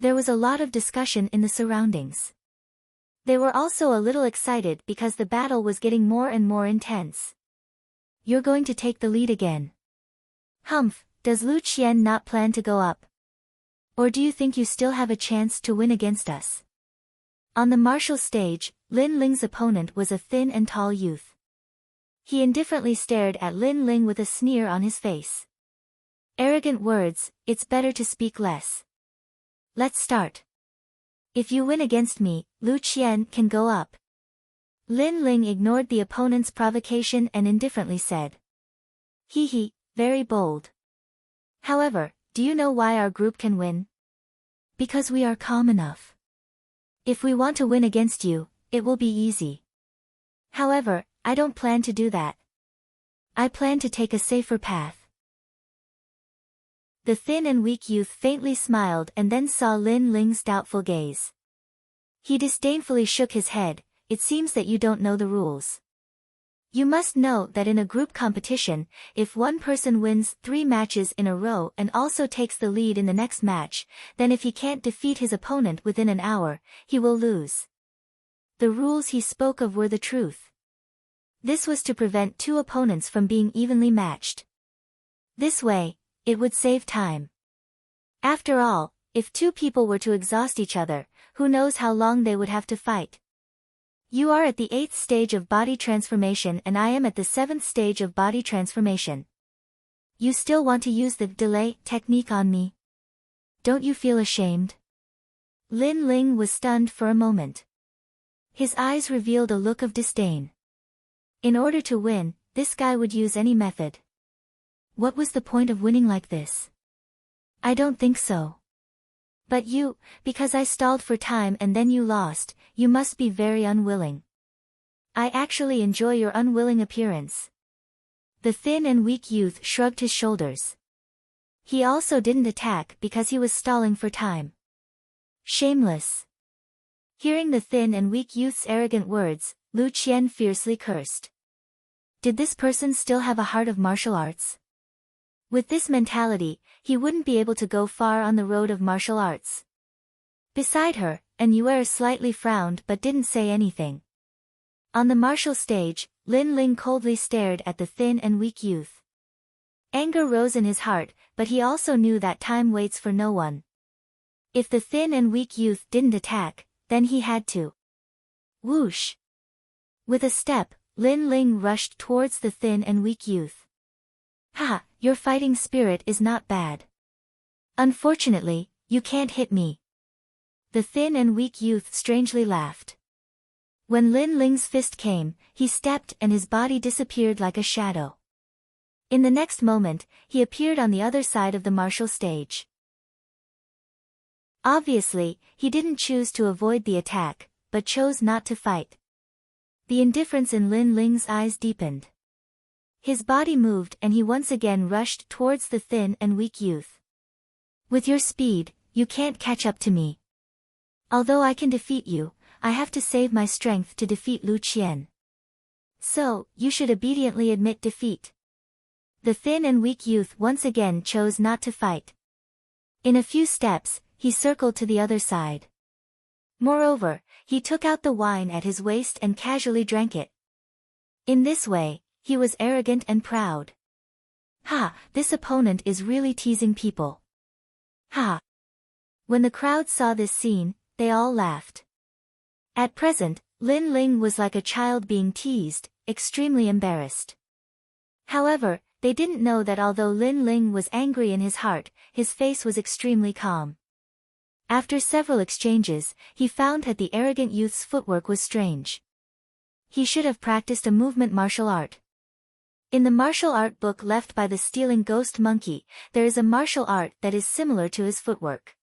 There was a lot of discussion in the surroundings. They were also a little excited because the battle was getting more and more intense. You're going to take the lead again. Humph, does Lu Qian not plan to go up? Or do you think you still have a chance to win against us? On the martial stage, Lin Ling's opponent was a thin and tall youth. He indifferently stared at Lin Ling with a sneer on his face. Arrogant words, it's better to speak less. Let's start. If you win against me, Lu Qian can go up. Lin Ling ignored the opponent's provocation and indifferently said. Hee, very bold. However, do you know why our group can win? Because we are calm enough. If we want to win against you, it will be easy. However, I don't plan to do that. I plan to take a safer path. The thin and weak youth faintly smiled and then saw Lin Ling's doubtful gaze. He disdainfully shook his head, it seems that you don't know the rules. You must know that in a group competition, if one person wins 3 matches in a row and also takes the lead in the next match, then if he can't defeat his opponent within an hour, he will lose. The rules he spoke of were the truth. This was to prevent 2 opponents from being evenly matched. This way, it would save time. After all, if 2 people were to exhaust each other, who knows how long they would have to fight. You are at the 8th stage of body transformation and I am at the 7th stage of body transformation. You still want to use the delay technique on me? Don't you feel ashamed? Lin Ling was stunned for a moment. His eyes revealed a look of disdain. In order to win, this guy would use any method. What was the point of winning like this? I don't think so. But you, because I stalled for time and then you lost, you must be very unwilling. I actually enjoy your unwilling appearance. The thin and weak youth shrugged his shoulders. He also didn't attack because he was stalling for time. Shameless. Hearing the thin and weak youth's arrogant words, Lu Qian fiercely cursed. Did this person still have a heart of martial arts? With this mentality, he wouldn't be able to go far on the road of martial arts. Beside her, An Yuer slightly frowned but didn't say anything. On the martial stage, Lin Ling coldly stared at the thin and weak youth. Anger rose in his heart, but he also knew that time waits for no one. If the thin and weak youth didn't attack, then he had to. Whoosh! With a step, Lin Ling rushed towards the thin and weak youth. Ha, your fighting spirit is not bad. Unfortunately, you can't hit me. The thin and weak youth strangely laughed. When Lin Ling's fist came, he stepped and his body disappeared like a shadow. In the next moment, he appeared on the other side of the martial stage. Obviously, he didn't choose to avoid the attack, but chose not to fight. The indifference in Lin Ling's eyes deepened. His body moved and he once again rushed towards the thin and weak youth. With your speed, you can't catch up to me. Although I can defeat you, I have to save my strength to defeat Lu Qian. So, you should obediently admit defeat. The thin and weak youth once again chose not to fight. In a few steps, he circled to the other side. Moreover, he took out the wine at his waist and casually drank it. In this way, he was arrogant and proud. Ha, this opponent is really teasing people. Ha! When the crowd saw this scene, they all laughed. At present, Lin Ling was like a child being teased, extremely embarrassed. However, they didn't know that although Lin Ling was angry in his heart, his face was extremely calm. After several exchanges, he found that the arrogant youth's footwork was strange. He should have practiced a movement martial art. In the martial art book left by the stealing ghost monkey, there is a martial art that is similar to his footwork.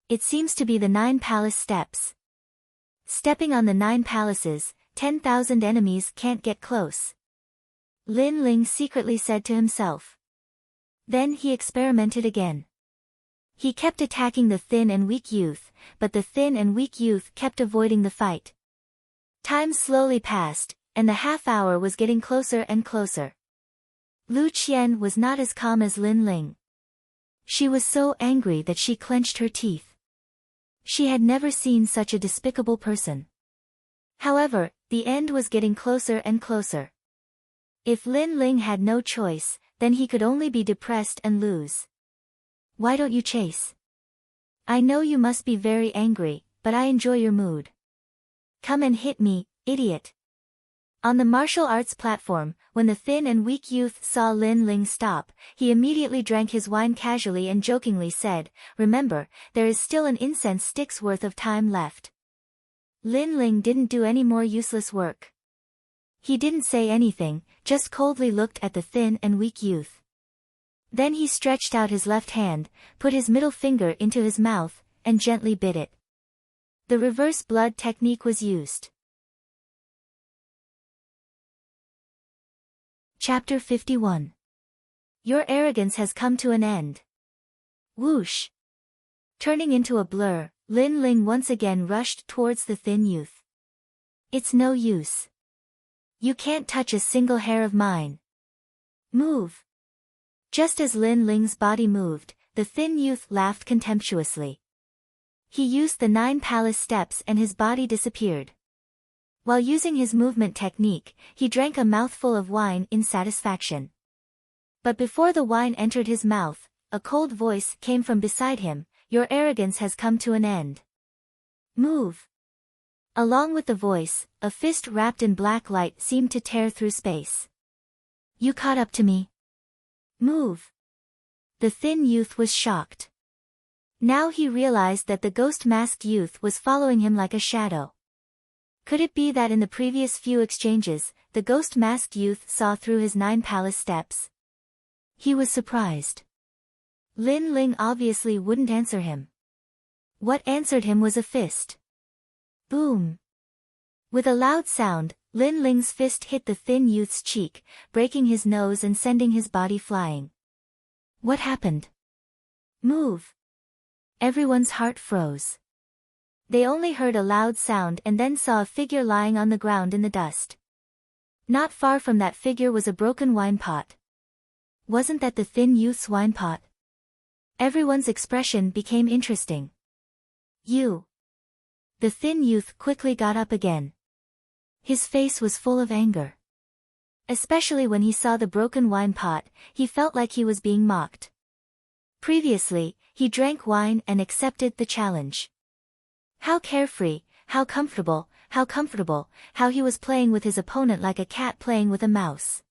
It seems to be the 9 palace steps. Stepping on the 9 palaces, 10,000 enemies can't get close. Lin Ling secretly said to himself. Then he experimented again. He kept attacking the thin and weak youth, but the thin and weak youth kept avoiding the fight. Time slowly passed, and the half-hour was getting closer and closer. Lu Qian was not as calm as Lin Ling. She was so angry that she clenched her teeth. She had never seen such a despicable person. However, the end was getting closer and closer. If Lin Ling had no choice, then he could only be depressed and lose. Why don't you chase? I know you must be very angry, but I enjoy your mood. Come and hit me, idiot. On the martial arts platform, when the thin and weak youth saw Lin Ling stop, he immediately drank his wine casually and jokingly said, "Remember, there is still an incense stick's worth of time left." Lin Ling didn't do any more useless work. He didn't say anything, just coldly looked at the thin and weak youth. Then he stretched out his left hand, put his middle finger into his mouth, and gently bit it. The reverse blood technique was used. Chapter 51. Your arrogance has come to an end. Whoosh! Turning into a blur, Lin Ling once again rushed towards the thin youth. It's no use. You can't touch a single hair of mine. Move! Just as Lin Ling's body moved, the thin youth laughed contemptuously. He used the 9 palace steps and his body disappeared. While using his movement technique, he drank a mouthful of wine in satisfaction. But before the wine entered his mouth, a cold voice came from beside him, "Your arrogance has come to an end. Move!" Along with the voice, a fist wrapped in black light seemed to tear through space. You caught up to me. Move! The thin youth was shocked. Now he realized that the ghost-masked youth was following him like a shadow. Could it be that in the previous few exchanges, the ghost-masked youth saw through his 9 palace steps? He was surprised. Lin Ling obviously wouldn't answer him. What answered him was a fist. Boom! With a loud sound, Lin Ling's fist hit the thin youth's cheek, breaking his nose and sending his body flying. What happened? Move! Everyone's heart froze. They only heard a loud sound and then saw a figure lying on the ground in the dust. Not far from that figure was a broken wine pot. Wasn't that the thin youth's wine pot? Everyone's expression became interesting. You. The thin youth quickly got up again. His face was full of anger. Especially when he saw the broken wine pot, he felt like he was being mocked. Previously, he drank wine and accepted the challenge. How carefree, how comfortable, how he was playing with his opponent like a cat playing with a mouse.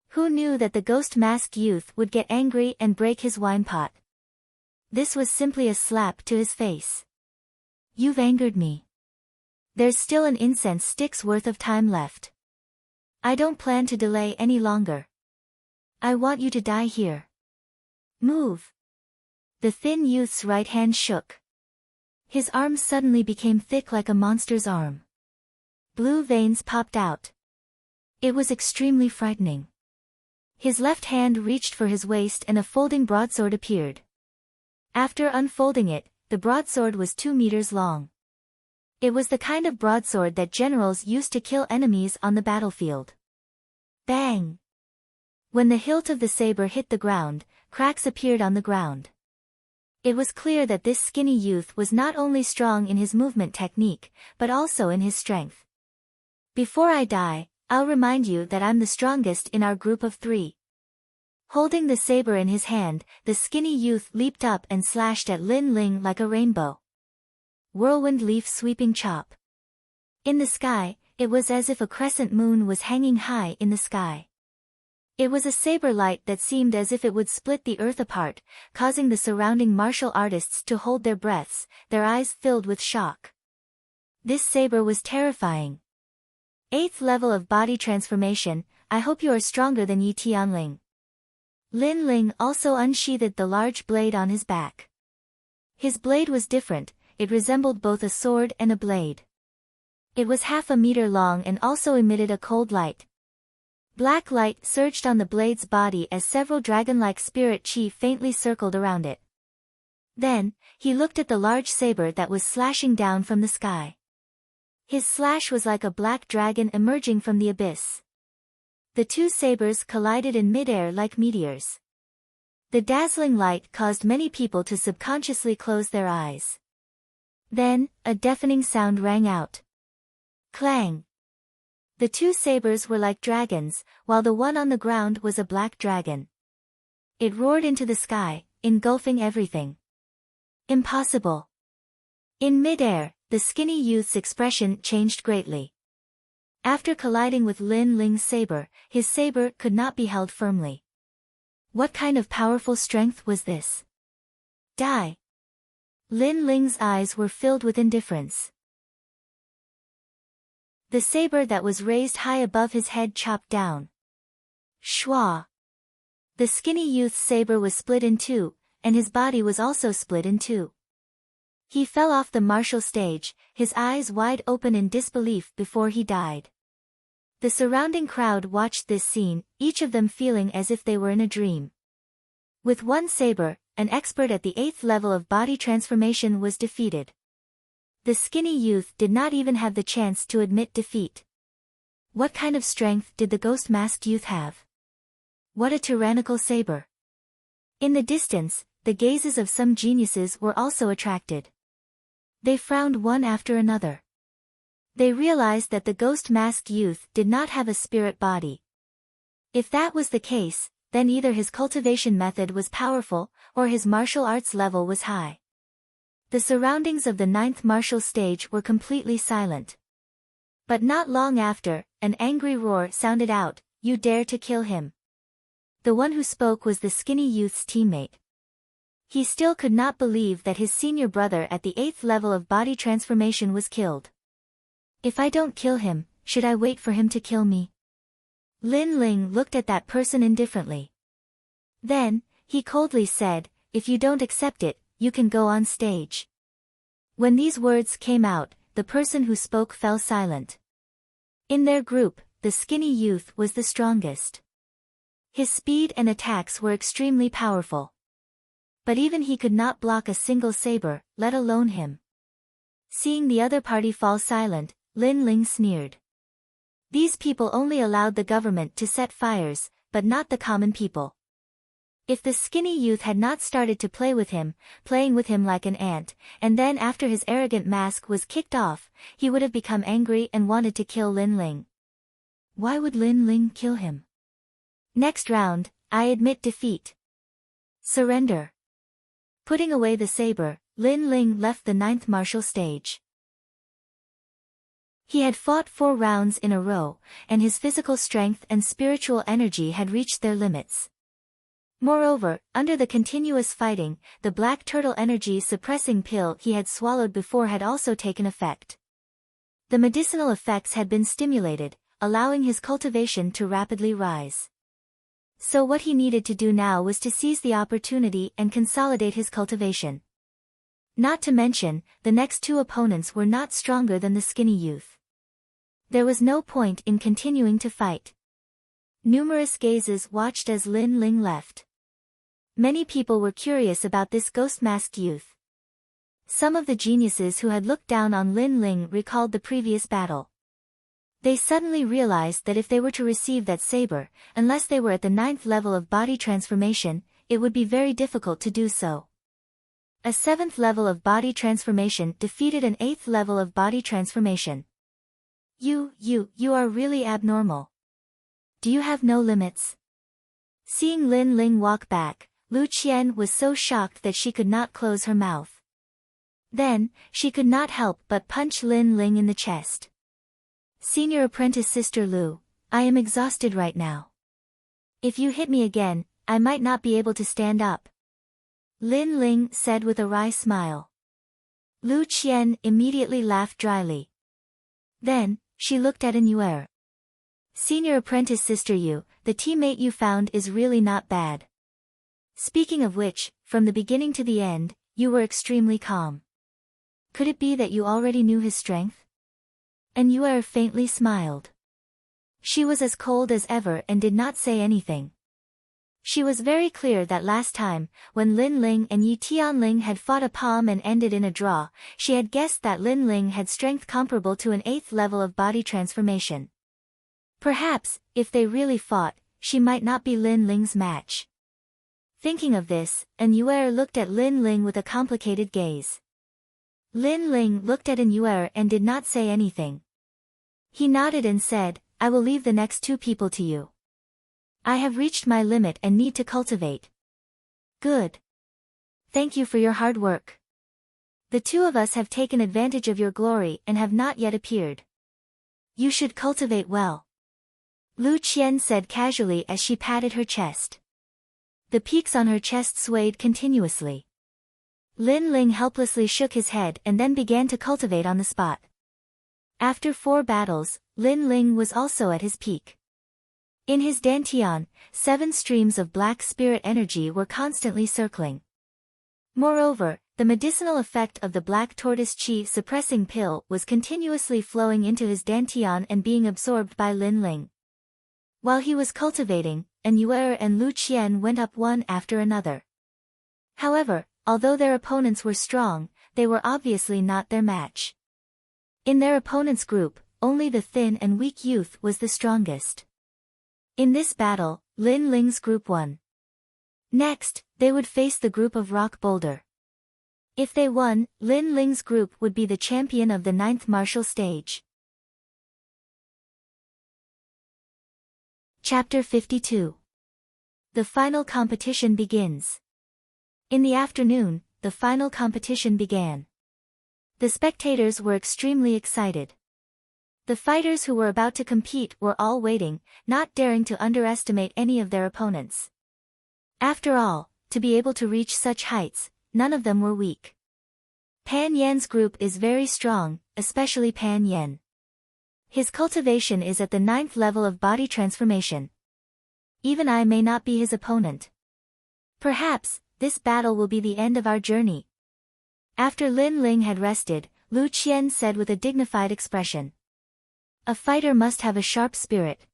Who knew that the ghost-masked youth would get angry and break his wine pot? This was simply a slap to his face. You've angered me. There's still an incense stick's worth of time left. I don't plan to delay any longer. I want you to die here. Move. The thin youth's right hand shook. His arm suddenly became thick like a monster's arm. Blue veins popped out. It was extremely frightening. His left hand reached for his waist and a folding broadsword appeared. After unfolding it, the broadsword was 2 meters long. It was the kind of broadsword that generals used to kill enemies on the battlefield. Bang! When the hilt of the saber hit the ground, cracks appeared on the ground. It was clear that this skinny youth was not only strong in his movement technique, but also in his strength. Before I die, I'll remind you that I'm the strongest in our group of 3. Holding the saber in his hand, the skinny youth leaped up and slashed at Lin Ling like a rainbow. Whirlwind leaf sweeping chop. In the sky, it was as if a crescent moon was hanging high in the sky. It was a saber light that seemed as if it would split the earth apart, causing the surrounding martial artists to hold their breaths, their eyes filled with shock. This saber was terrifying. 8th level of body transformation, I hope you are stronger than Yi Tianling. Lin Ling also unsheathed the large blade on his back. His blade was different, it resembled both a sword and a blade. It was half a meter long and also emitted a cold light. Black light surged on the blade's body as several dragon-like spirit chi faintly circled around it. Then, he looked at the large saber that was slashing down from the sky. His slash was like a black dragon emerging from the abyss. The 2 sabers collided in midair like meteors. The dazzling light caused many people to subconsciously close their eyes. Then, a deafening sound rang out. Clang! The 2 sabers were like dragons, while the one on the ground was a black dragon. It roared into the sky, engulfing everything. Impossible! In midair, the skinny youth's expression changed greatly. After colliding with Lin Ling's saber, his saber could not be held firmly. What kind of powerful strength was this? Die! Lin Ling's eyes were filled with indifference. The saber that was raised high above his head chopped down. Shwa! The skinny youth's saber was split in 2, and his body was also split in 2. He fell off the martial stage, his eyes wide open in disbelief before he died. The surrounding crowd watched this scene, each of them feeling as if they were in a dream. With one saber, an expert at the 8th level of body transformation was defeated. The skinny youth did not even have the chance to admit defeat. What kind of strength did the ghost-masked youth have? What a tyrannical saber! In the distance, the gazes of some geniuses were also attracted. They frowned one after another. They realized that the ghost-masked youth did not have a spirit body. If that was the case, then either his cultivation method was powerful, or his martial arts level was high. The surroundings of the 9th martial stage were completely silent. But not long after, an angry roar sounded out, "You dare to kill him!" The one who spoke was the skinny youth's teammate. He still could not believe that his senior brother at the 8th level of body transformation was killed. If I don't kill him, should I wait for him to kill me? Lin Ling looked at that person indifferently. Then, he coldly said, "If you don't accept it, you can go on stage." When these words came out, the person who spoke fell silent. In their group, the skinny youth was the strongest. His speed and attacks were extremely powerful. But even he could not block a single saber, let alone him. Seeing the other party fall silent, Lin Ling sneered. These people only allowed the government to set fires, but not the common people. If the skinny youth had not started to play with him, playing with him like an ant, and then after his arrogant mask was kicked off, he would have become angry and wanted to kill Lin Ling. Why would Lin Ling kill him? Next round, I admit defeat. Surrender. Putting away the saber, Lin Ling left the 9th martial stage. He had fought 4 rounds in a row, and his physical strength and spiritual energy had reached their limits. Moreover, under the continuous fighting, the black turtle energy suppressing pill he had swallowed before had also taken effect. The medicinal effects had been stimulated, allowing his cultivation to rapidly rise. So what he needed to do now was to seize the opportunity and consolidate his cultivation. Not to mention, the next 2 opponents were not stronger than the skinny youth. There was no point in continuing to fight. Numerous gazes watched as Lin Ling left. Many people were curious about this ghost-masked youth. Some of the geniuses who had looked down on Lin Ling recalled the previous battle. They suddenly realized that if they were to receive that saber, unless they were at the 9th level of body transformation, it would be very difficult to do so. A 7th level of body transformation defeated an 8th level of body transformation. You are really abnormal. Do you have no limits? Seeing Lin Ling walk back, Lu Qian was so shocked that she could not close her mouth. Then, she could not help but punch Lin Ling in the chest. Senior apprentice Sister Lu, I am exhausted right now. If you hit me again, I might not be able to stand up. Lin Ling said with a wry smile. Lu Qian immediately laughed dryly. Then, she looked at An Yuer. Senior apprentice Sister Yu, the teammate you found is really not bad. Speaking of which, from the beginning to the end, you were extremely calm. Could it be that you already knew his strength? An Yuer faintly smiled. She was as cold as ever and did not say anything. She was very clear that last time, when Lin Ling and Yi Tianling had fought a palm and ended in a draw, she had guessed that Lin Ling had strength comparable to an 8th level of body transformation. Perhaps, if they really fought, she might not be Lin Ling's match. Thinking of this, An Yuer looked at Lin Ling with a complicated gaze. Lin Ling looked at An Yuer and did not say anything. He nodded and said, I will leave the next 2 people to you. I have reached my limit and need to cultivate. Good. Thank you for your hard work. The 2 of us have taken advantage of your glory and have not yet appeared. You should cultivate well. Lu Qian said casually as she patted her chest. The peaks on her chest swayed continuously. Lin Ling helplessly shook his head and then began to cultivate on the spot. After 4 battles, Lin Ling was also at his peak. In his dantian, 7 streams of black spirit energy were constantly circling. Moreover, the medicinal effect of the black tortoise qi suppressing pill was continuously flowing into his dantian and being absorbed by Lin Ling. While he was cultivating, An Yuer and Lu Qian went up one after another. However, although their opponents were strong, they were obviously not their match. In their opponent's group, only the thin and weak youth was the strongest. In this battle, Lin Ling's group won. Next, they would face the group of Rock Boulder. If they won, Lin Ling's group would be the champion of the 9th martial stage. Chapter 52. The final competition begins. In the afternoon, the final competition began. The spectators were extremely excited. The fighters who were about to compete were all waiting, not daring to underestimate any of their opponents. After all, to be able to reach such heights, none of them were weak. Pan Yan's group is very strong, especially Pan Yan. His cultivation is at the 9th level of body transformation. Even I may not be his opponent. Perhaps, this battle will be the end of our journey. After Lin Ling had rested, Lu Qian said with a dignified expression. A fighter must have a sharp spirit.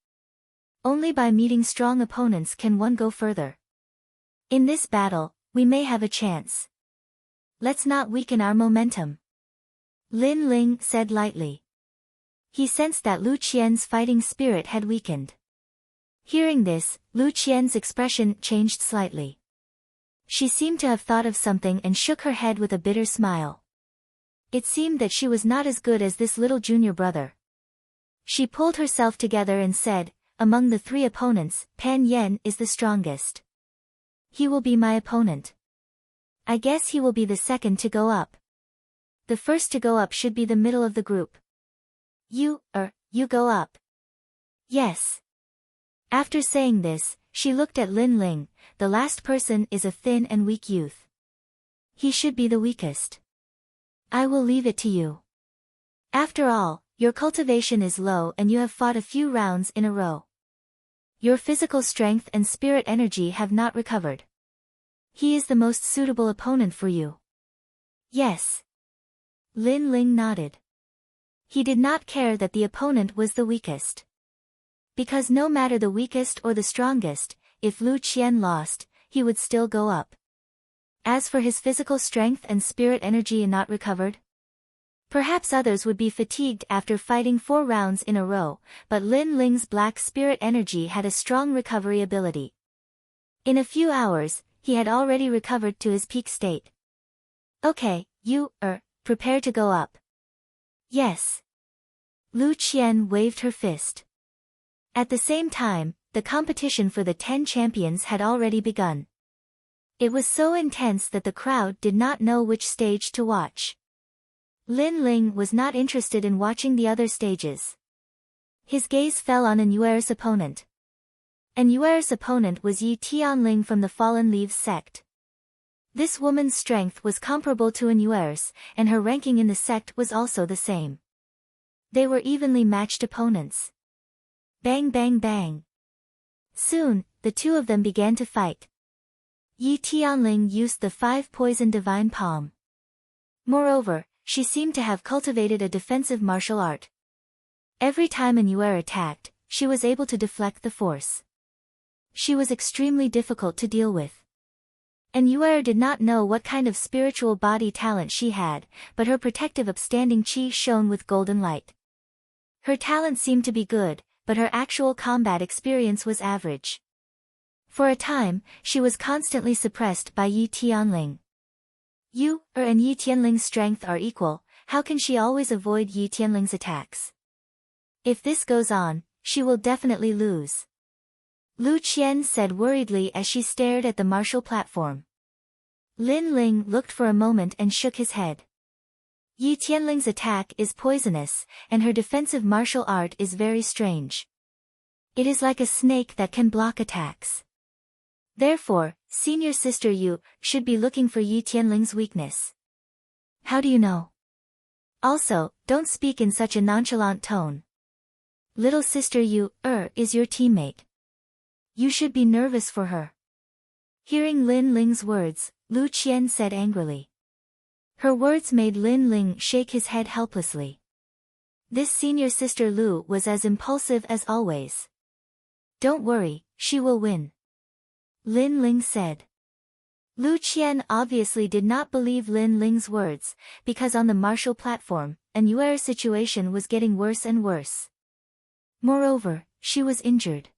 Only by meeting strong opponents can one go further. In this battle, we may have a chance. Let's not weaken our momentum. Lin Ling said lightly. He sensed that Lu Qian's fighting spirit had weakened. Hearing this, Lu Qian's expression changed slightly. She seemed to have thought of something and shook her head with a bitter smile. It seemed that she was not as good as this little junior brother. She pulled herself together and said, "Among the 3 opponents, Pan Yan is the strongest. He will be my opponent. I guess he will be the second to go up. The first to go up should be the middle of the group. You go up." "Yes." After saying this, she looked at Lin Ling. The last person is a thin and weak youth. He should be the weakest. I will leave it to you. After all, your cultivation is low and you have fought a few rounds in a row. Your physical strength and spirit energy have not recovered. He is the most suitable opponent for you. Yes. Lin Ling nodded. He did not care that the opponent was the weakest. Because no matter the weakest or the strongest, if Lu Qian lost, he would still go up. As for his physical strength and spirit energy not recovered, perhaps others would be fatigued after fighting 4 rounds in a row, but Lin Ling's black spirit energy had a strong recovery ability. In a few hours, he had already recovered to his peak state. Okay, prepare to go up. Yes. Lu Qian waved her fist. At the same time, the competition for the 10 champions had already begun. It was so intense that the crowd did not know which stage to watch. Lin Ling was not interested in watching the other stages. His gaze fell on Yuer's opponent. Yuer's opponent was Yi Tianling from the Fallen Leaves sect. This woman's strength was comparable to Yuer's, and her ranking in the sect was also the same. They were evenly matched opponents. Bang bang bang. Soon, the 2 of them began to fight. Yi Tianling used the 5 poison divine palm. Moreover, she seemed to have cultivated a defensive martial art. Every time Yuer attacked, she was able to deflect the force. She was extremely difficult to deal with. Yuer did not know what kind of spiritual body talent she had, but her protective upstanding chi shone with golden light. Her talent seemed to be good, but her actual combat experience was average. For a time, she was constantly suppressed by Yi Tianling. And Yi Tianling's strength are equal, how can she always avoid Yi Tianling's attacks? If this goes on, she will definitely lose. Lu Qian said worriedly as she stared at the martial platform. Lin Ling looked for a moment and shook his head. Yi Tianling's attack is poisonous, and her defensive martial art is very strange. It is like a snake that can block attacks. Therefore, senior sister Yu should be looking for Yi Tianling's weakness. How do you know? Also, don't speak in such a nonchalant tone. Little sister Yu is your teammate. You should be nervous for her. Hearing Lin Ling's words, Lu Qian said angrily. Her words made Lin Ling shake his head helplessly. This senior sister Lu was as impulsive as always. Don't worry, she will win. Lin Ling said. Lu Qian obviously did not believe Lin Ling's words, because on the martial platform, Yuer's situation was getting worse and worse. Moreover, she was injured.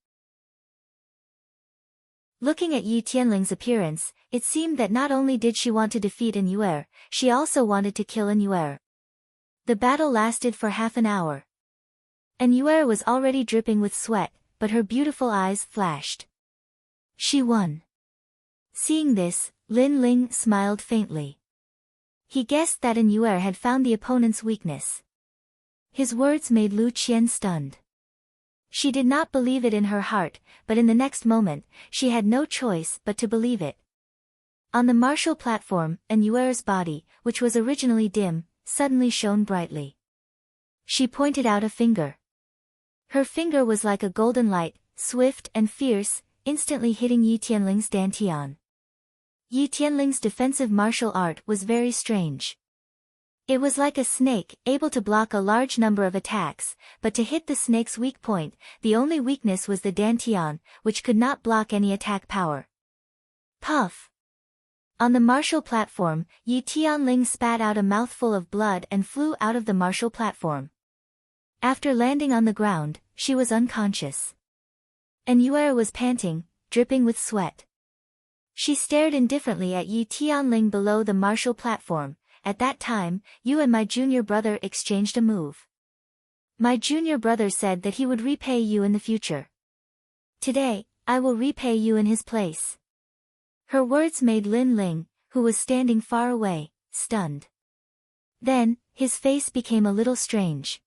Looking at Yi Tianling's appearance, it seemed that not only did she want to defeat Yuer, she also wanted to kill Yuer. The battle lasted for half an hour. Yuer was already dripping with sweat, but her beautiful eyes flashed. She won. Seeing this, Lin Ling smiled faintly. He guessed that Yuer had found the opponent's weakness. His words made Lu Qian stunned. She did not believe it in her heart, but in the next moment, she had no choice but to believe it. On the martial platform, Yuer's body, which was originally dim, suddenly shone brightly. She pointed out a finger. Her finger was like a golden light, swift and fierce, instantly hitting Yi Tianling's dantian. Yi Tianling's defensive martial art was very strange. It was like a snake, able to block a large number of attacks, but to hit the snake's weak point, the only weakness was the dantian, which could not block any attack power. Puff! On the martial platform, Yi Tianling spat out a mouthful of blood and flew out of the martial platform. After landing on the ground, she was unconscious. And Yuer was panting, dripping with sweat. She stared indifferently at Yi Tianling below the martial platform. At that time, you and my junior brother exchanged a move. My junior brother said that he would repay you in the future. Today, I will repay you in his place. Her words made Lin Ling, who was standing far away, stunned. Then, his face became a little strange.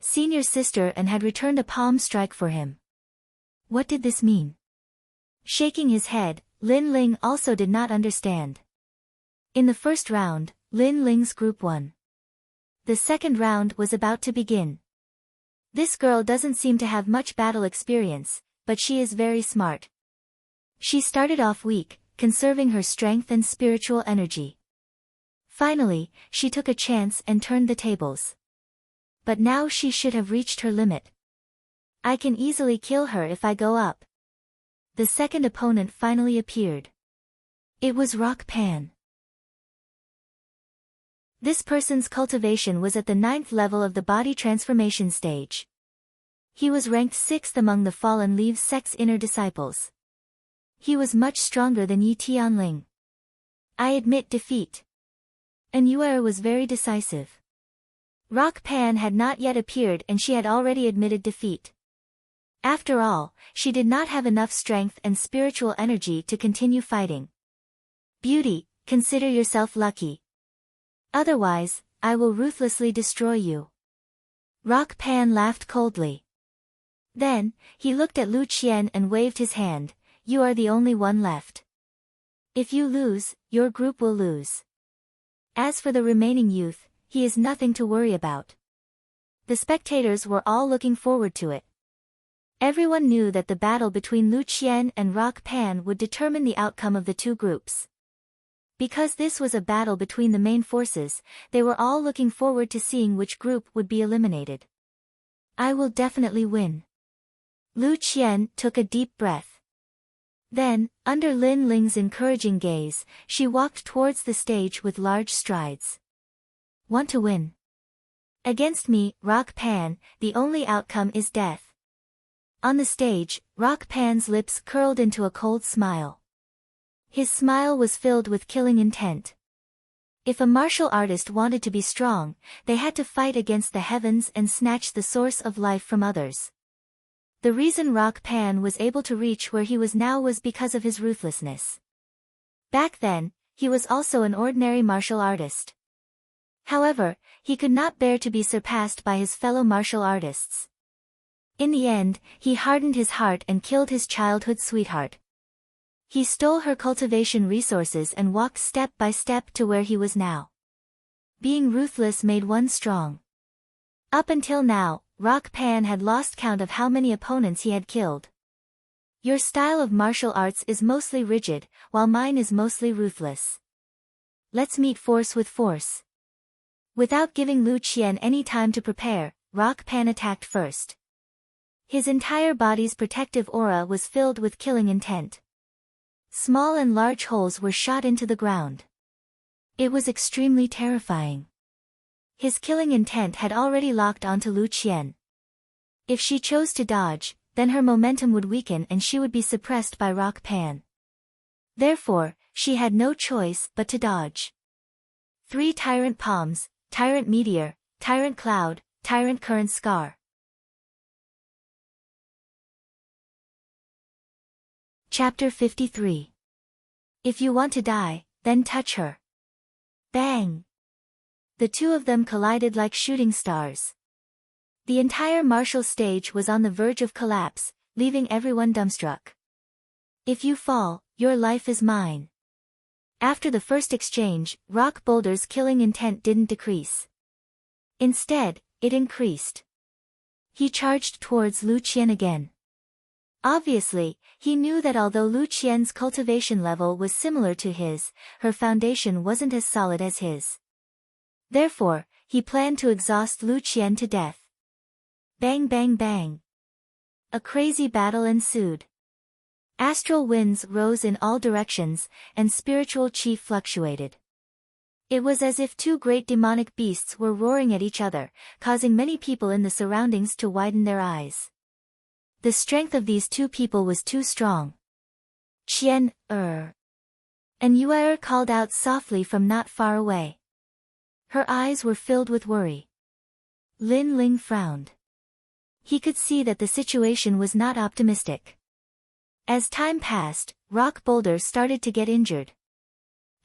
Senior sister and had returned a palm strike for him. What did this mean? Shaking his head, Lin Ling also did not understand. In the first round, Lin Ling's group won. The second round was about to begin. This girl doesn't seem to have much battle experience, but she is very smart. She started off weak, conserving her strength and spiritual energy. Finally, she took a chance and turned the tables. But now she should have reached her limit. I can easily kill her if I go up. The second opponent finally appeared. It was Rock Pan. This person's cultivation was at the 9th level of the body transformation stage. He was ranked 6th among the Fallen Leaves sect's inner disciples. He was much stronger than Yi Tianling. I admit defeat. And Yuer was very decisive. Rock Pan had not yet appeared and she had already admitted defeat. After all, she did not have enough strength and spiritual energy to continue fighting. Beauty, consider yourself lucky. Otherwise, I will ruthlessly destroy you. Rock Pan laughed coldly. Then, he looked at Lu Qian and waved his hand. You are the only one left. If you lose, your group will lose. As for the remaining youth, he is nothing to worry about. The spectators were all looking forward to it. Everyone knew that the battle between Lu Qian and Rock Pan would determine the outcome of the two groups. Because this was a battle between the main forces, they were all looking forward to seeing which group would be eliminated. I will definitely win. Lu Qian took a deep breath. Then, under Lin Ling's encouraging gaze, she walked towards the stage with large strides. Want to win? Against me, Rock Pan, the only outcome is death. On the stage, Rock Pan's lips curled into a cold smile. His smile was filled with killing intent. If a martial artist wanted to be strong, they had to fight against the heavens and snatch the source of life from others. The reason Rock Pan was able to reach where he was now was because of his ruthlessness. Back then, he was also an ordinary martial artist. However, he could not bear to be surpassed by his fellow martial artists. In the end, he hardened his heart and killed his childhood sweetheart. He stole her cultivation resources and walked step by step to where he was now. Being ruthless made one strong. Up until now, Rock Pan had lost count of how many opponents he had killed. Your style of martial arts is mostly rigid, while mine is mostly ruthless. Let's meet force with force. Without giving Lu Qian any time to prepare, Rock Pan attacked first. His entire body's protective aura was filled with killing intent. Small and large holes were shot into the ground. It was extremely terrifying. His killing intent had already locked onto Lu Qian. If she chose to dodge, then her momentum would weaken and she would be suppressed by Rock Pan. Therefore, she had no choice but to dodge. 3 Tyrant Palms, Tyrant Meteor, Tyrant Cloud, Tyrant Current Scar. Chapter 53. If you want to die, then touch her. Bang! The two of them collided like shooting stars. The entire martial stage was on the verge of collapse, leaving everyone dumbstruck. If you fall, your life is mine. After the first exchange, Rock Boulder's killing intent didn't decrease. Instead, it increased. He charged towards Lu Qian again. Obviously, he knew that although Lu Qian's cultivation level was similar to his, her foundation wasn't as solid as his. Therefore, he planned to exhaust Lu Qian to death. Bang bang bang. A crazy battle ensued. Astral winds rose in all directions, and spiritual chi fluctuated. It was as if two great demonic beasts were roaring at each other, causing many people in the surroundings to widen their eyes. The strength of these two people was too strong. Qian, and Yuer called out softly from not far away. Her eyes were filled with worry. Lin Ling frowned. He could see that the situation was not optimistic. As time passed, Rock Boulder started to get injured.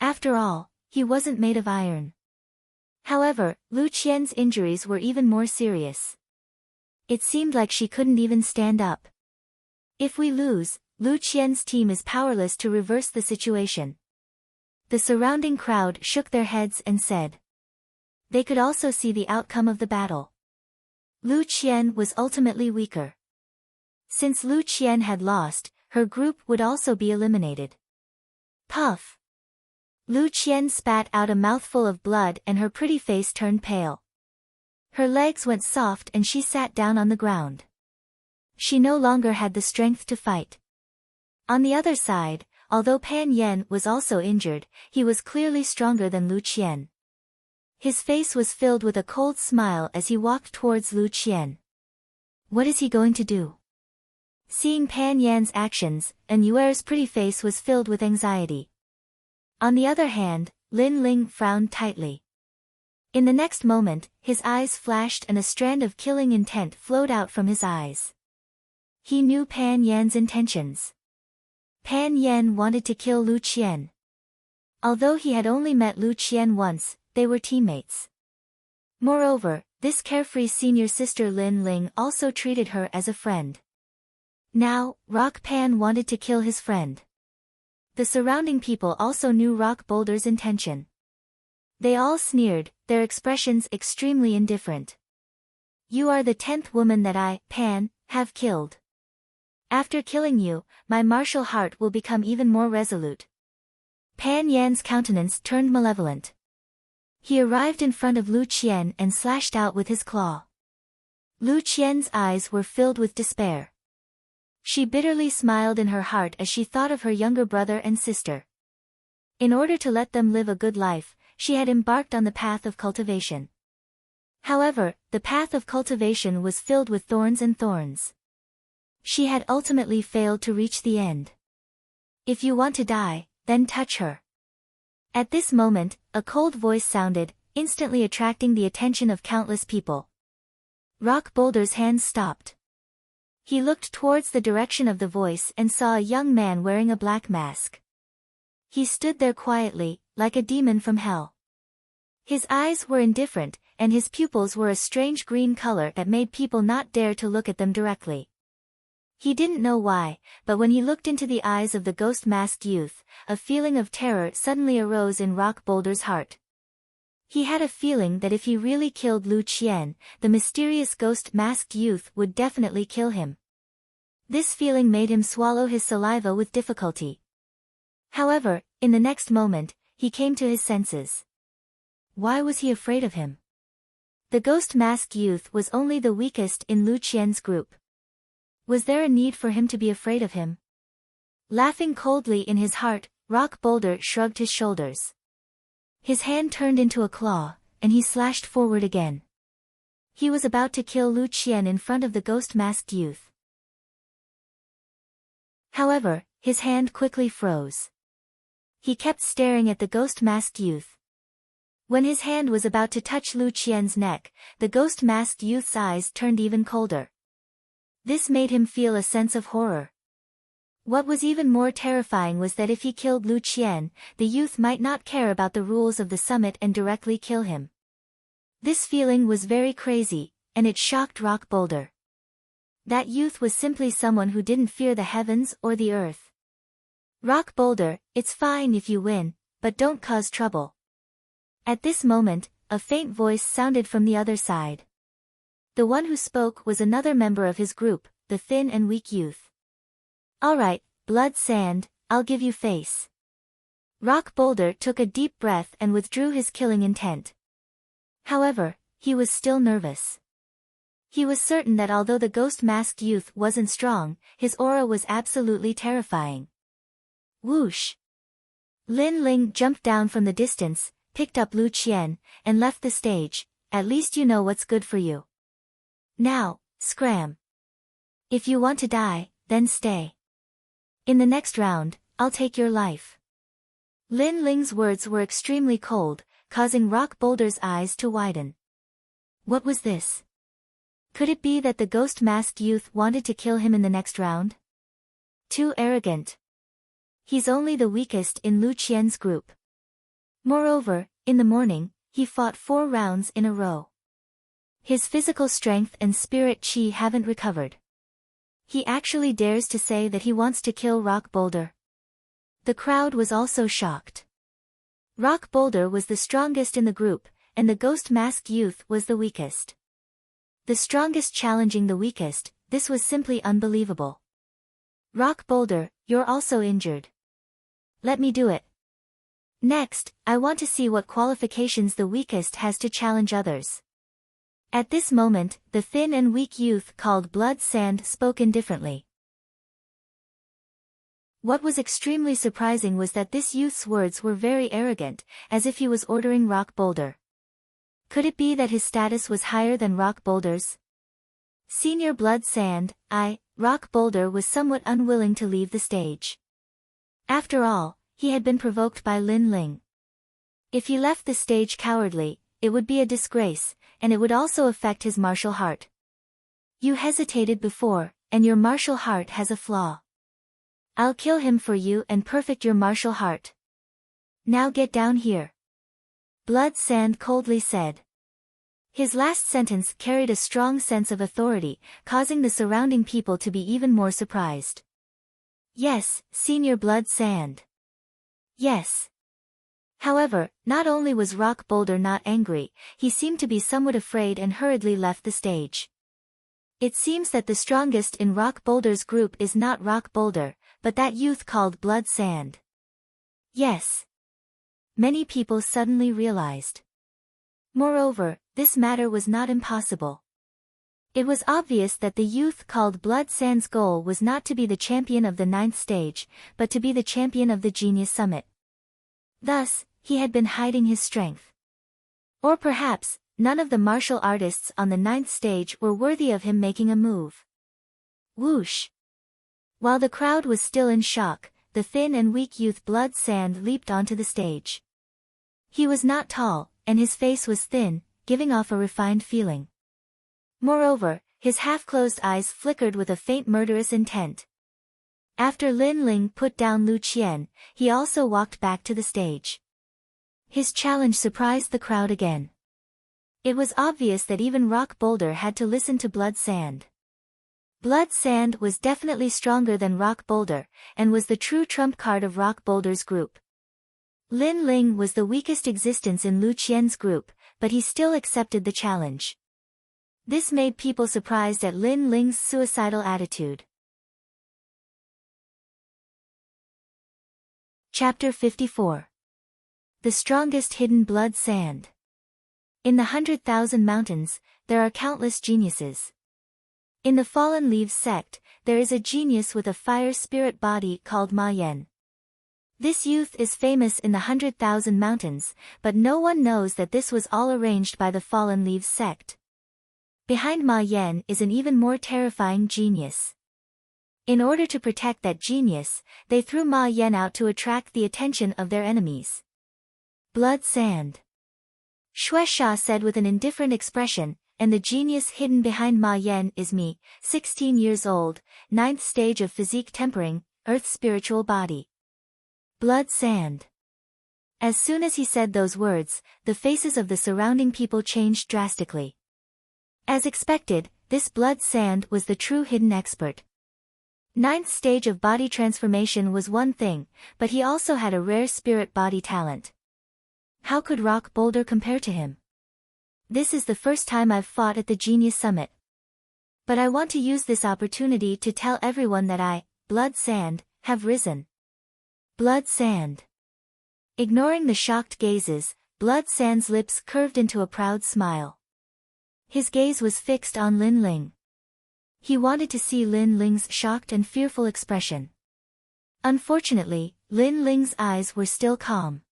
After all, he wasn't made of iron. However, Lu Qian's injuries were even more serious. It seemed like she couldn't even stand up. If we lose, Lu Qian's team is powerless to reverse the situation. The surrounding crowd shook their heads and said. They could also see the outcome of the battle. Lu Qian was ultimately weaker. Since Lu Qian had lost, her group would also be eliminated. Puff! Lu Qian spat out a mouthful of blood and her pretty face turned pale. Her legs went soft and she sat down on the ground. She no longer had the strength to fight. On the other side, although Pan Yan was also injured, he was clearly stronger than Lu Qian. His face was filled with a cold smile as he walked towards Lu Qian. What is he going to do? Seeing Pan Yan's actions, Yuer's pretty face was filled with anxiety. On the other hand, Lin Ling frowned tightly. In the next moment, his eyes flashed and a strand of killing intent flowed out from his eyes. He knew Pan Yan's intentions. Pan Yan wanted to kill Lu Qian. Although he had only met Lu Qian once, they were teammates. Moreover, this carefree senior sister Lin Ling also treated her as a friend. Now, Rock Pan wanted to kill his friend. The surrounding people also knew Rock Boulder's intention. They all sneered, their expressions extremely indifferent. You are the 10th woman that I, Pan, have killed. After killing you, my martial heart will become even more resolute. Pan Yan's countenance turned malevolent. He arrived in front of Lu Qian and slashed out with his claw. Lu Qian's eyes were filled with despair. She bitterly smiled in her heart as she thought of her younger brother and sister. In order to let them live a good life, she had embarked on the path of cultivation. However, the path of cultivation was filled with thorns and thorns. She had ultimately failed to reach the end. If you want to die, then touch her. At this moment, a cold voice sounded, instantly attracting the attention of countless people. Rock Boulder's hands stopped. He looked towards the direction of the voice and saw a young man wearing a black mask. He stood there quietly, like a demon from hell. His eyes were indifferent, and his pupils were a strange green color that made people not dare to look at them directly. He didn't know why, but when he looked into the eyes of the ghost-masked youth, a feeling of terror suddenly arose in Rock Boulder's heart. He had a feeling that if he really killed Lu Qian, the mysterious ghost-masked youth would definitely kill him. This feeling made him swallow his saliva with difficulty. However, in the next moment, he came to his senses. Why was he afraid of him? The ghost-masked youth was only the weakest in Lu Qian's group. Was there a need for him to be afraid of him? Laughing coldly in his heart, Rock Boulder shrugged his shoulders. His hand turned into a claw, and he slashed forward again. He was about to kill Lu Qian in front of the ghost-masked youth. However, his hand quickly froze. He kept staring at the ghost-masked youth. When his hand was about to touch Lu Qian's neck, the ghost-masked youth's eyes turned even colder. This made him feel a sense of horror. What was even more terrifying was that if he killed Lu Qian, the youth might not care about the rules of the summit and directly kill him. This feeling was very crazy, and it shocked Rock Boulder. That youth was simply someone who didn't fear the heavens or the earth. Rock Boulder, it's fine if you win, but don't cause trouble. At this moment, a faint voice sounded from the other side. The one who spoke was another member of his group, the thin and weak youth. Alright, Blood Sand, I'll give you face. Rock Boulder took a deep breath and withdrew his killing intent. However, he was still nervous. He was certain that although the ghost-masked youth wasn't strong, his aura was absolutely terrifying. Whoosh! Lin Ling jumped down from the distance, picked up Lu Qian, and left the stage. At least you know what's good for you. Now, scram. If you want to die, then stay. In the next round, I'll take your life. Lin Ling's words were extremely cold, causing Rock Boulder's eyes to widen. What was this? Could it be that the ghost-masked youth wanted to kill him in the next round? Too arrogant. He's only the weakest in Lu Qian's group. Moreover, in the morning, he fought 4 rounds in a row. His physical strength and spirit chi haven't recovered. He actually dares to say that he wants to kill Rock Boulder. The crowd was also shocked. Rock Boulder was the strongest in the group, and the ghost-masked youth was the weakest. The strongest challenging the weakest, this was simply unbelievable. Rock Boulder, you're also injured. Let me do it. Next, I want to see what qualifications the weakest has to challenge others. At this moment, the thin and weak youth called Blood Sand spoke indifferently. What was extremely surprising was that this youth's words were very arrogant, as if he was ordering Rock Boulder. Could it be that his status was higher than Rock Boulder's? Senior Blood Sand, Rock Boulder was somewhat unwilling to leave the stage. After all, he had been provoked by Lin Ling. If he left the stage cowardly, it would be a disgrace, and it would also affect his martial heart. You hesitated before, and your martial heart has a flaw. I'll kill him for you and perfect your martial heart. Now get down here. Blood Sand coldly said. His last sentence carried a strong sense of authority, causing the surrounding people to be even more surprised. Yes, Senior Blood Sand. Yes. However, not only was Rock Boulder not angry, he seemed to be somewhat afraid and hurriedly left the stage. It seems that the strongest in Rock Boulder's group is not Rock Boulder, but that youth called Blood Sand. Yes. Many people suddenly realized. Moreover, this matter was not impossible. It was obvious that the youth called Blood Sand's goal was not to be the champion of the 9th stage, but to be the champion of the Genius Summit. Thus, he had been hiding his strength. Or perhaps, none of the martial artists on the 9th stage were worthy of him making a move. Whoosh! While the crowd was still in shock, the thin and weak youth Blood Sand leaped onto the stage. He was not tall, and his face was thin, giving off a refined feeling. Moreover, his half-closed eyes flickered with a faint murderous intent. After Lin Ling put down Lu Qian, he also walked back to the stage. His challenge surprised the crowd again. It was obvious that even Rock Boulder had to listen to Blood Sand. Blood Sand was definitely stronger than Rock Boulder, and was the true trump card of Rock Boulder's group. Lin Ling was the weakest existence in Lu Qian's group, but he still accepted the challenge. This made people surprised at Lin Ling's suicidal attitude. Chapter 54. The strongest hidden Blood Sand. In the 100,000 mountains, there are countless geniuses. In the Fallen Leaves sect, there is a genius with a fire spirit body called Ma Yan. This youth is famous in the 100,000 mountains, but no one knows that this was all arranged by the Fallen Leaves sect. Behind Ma Yan is an even more terrifying genius. In order to protect that genius, they threw Ma Yan out to attract the attention of their enemies. Blood Sand. Shueisha said with an indifferent expression, and the genius hidden behind Ma Yan is me, 16 years old, 9th stage of physique tempering, earth spiritual body. Blood Sand. As soon as he said those words, the faces of the surrounding people changed drastically. As expected, this Blood Sand was the true hidden expert. 9th stage of body transformation was one thing, but he also had a rare spirit body talent. How could Rock Boulder compare to him? This is the first time I've fought at the Genius Summit. But I want to use this opportunity to tell everyone that I, Blood Sand, have risen. Blood Sand. Ignoring the shocked gazes, Blood Sand's lips curved into a proud smile. His gaze was fixed on Lin Ling. He wanted to see Lin Ling's shocked and fearful expression. Unfortunately, Lin Ling's eyes were still calm.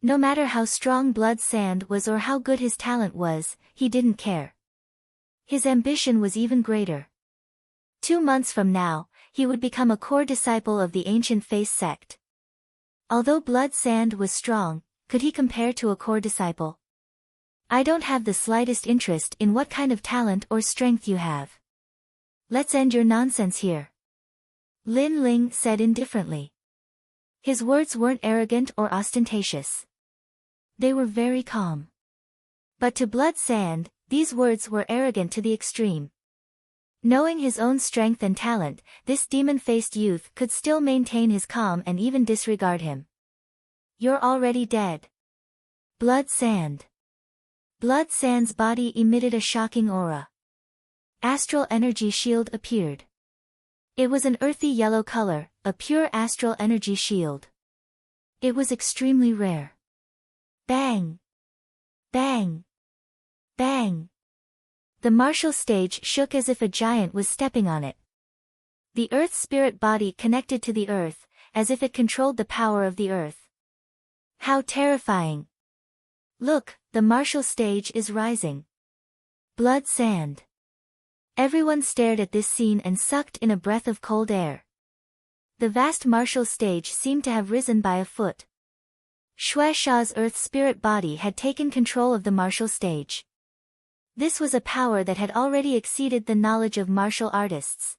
No matter how strong Blood Sand was or how good his talent was, he didn't care. His ambition was even greater. 2 months from now, he would become a core disciple of the ancient Face sect. Although Blood Sand was strong, could he compare to a core disciple? I don't have the slightest interest in what kind of talent or strength you have. Let's end your nonsense here. Lin Ling said indifferently. His words weren't arrogant or ostentatious. They were very calm. But to Blood Sand, these words were arrogant to the extreme. Knowing his own strength and talent, this demon-faced youth could still maintain his calm and even disregard him. You're already dead. Blood Sand. Blood Sand's body emitted a shocking aura. Astral energy shield appeared. It was an earthy yellow color, a pure astral energy shield. It was extremely rare. Bang! Bang! Bang! The martial stage shook as if a giant was stepping on it. The earth spirit body connected to the earth, as if it controlled the power of the earth. How terrifying! Look, the martial stage is rising. Blood Sand. Everyone stared at this scene and sucked in a breath of cold air. The vast martial stage seemed to have risen by a foot. Shui Sha's earth spirit body had taken control of the martial stage. This was a power that had already exceeded the knowledge of martial artists.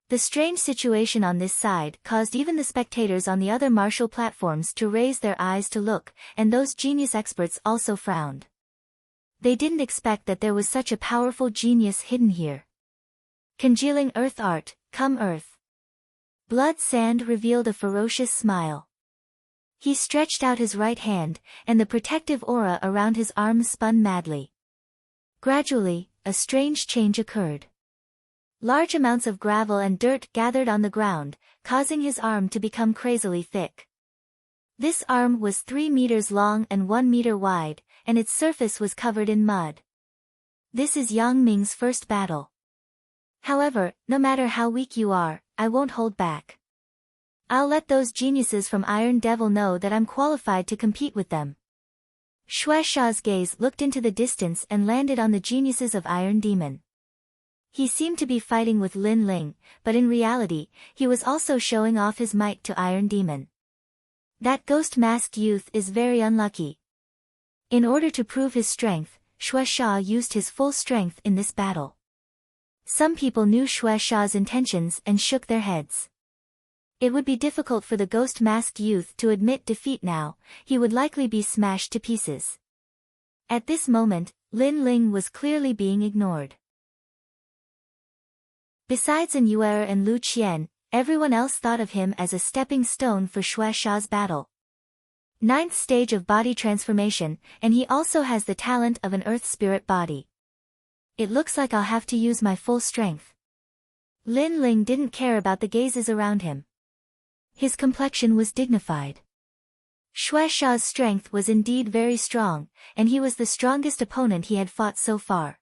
The strange situation on this side caused even the spectators on the other martial platforms to raise their eyes to look, and those genius experts also frowned. They didn't expect that there was such a powerful genius hidden here. Congealing earth art, come earth. Blood Sand revealed a ferocious smile. He stretched out his right hand, and the protective aura around his arms spun madly. Gradually, a strange change occurred. Large amounts of gravel and dirt gathered on the ground, causing his arm to become crazily thick. This arm was 3 meters long and 1 meter wide, and its surface was covered in mud. This is Yang Ming's first battle. However, no matter how weak you are, I won't hold back. I'll let those geniuses from Iron Devil know that I'm qualified to compete with them. Shui Sha's gaze looked into the distance and landed on the geniuses of Iron Demon. He seemed to be fighting with Lin Ling, but in reality, he was also showing off his might to Iron Demon. That ghost-masked youth is very unlucky. In order to prove his strength, Shui Sha used his full strength in this battle. Some people knew Shui Sha's intentions and shook their heads. It would be difficult for the ghost-masked youth to admit defeat now, he would likely be smashed to pieces. At this moment, Lin Ling was clearly being ignored. Besides An Yuer and Lu Qian, everyone else thought of him as a stepping stone for Shui Sha's battle. 9th stage of body transformation, and he also has the talent of an earth spirit body. It looks like I'll have to use my full strength. Lin Ling didn't care about the gazes around him. His complexion was dignified. Shui Sha's strength was indeed very strong, and he was the strongest opponent he had fought so far.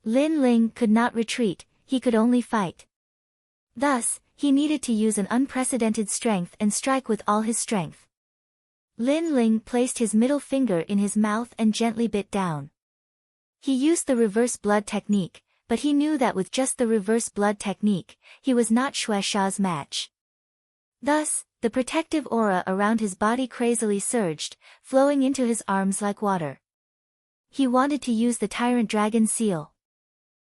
Lin Ling could not retreat, he could only fight. Thus, he needed to use an unprecedented strength and strike with all his strength. Lin Ling placed his middle finger in his mouth and gently bit down. He used the reverse blood technique, but he knew that with just the reverse blood technique, he was not Shui Sha's match. Thus, the protective aura around his body crazily surged, flowing into his arms like water. He wanted to use the Tyrant Dragon Seal.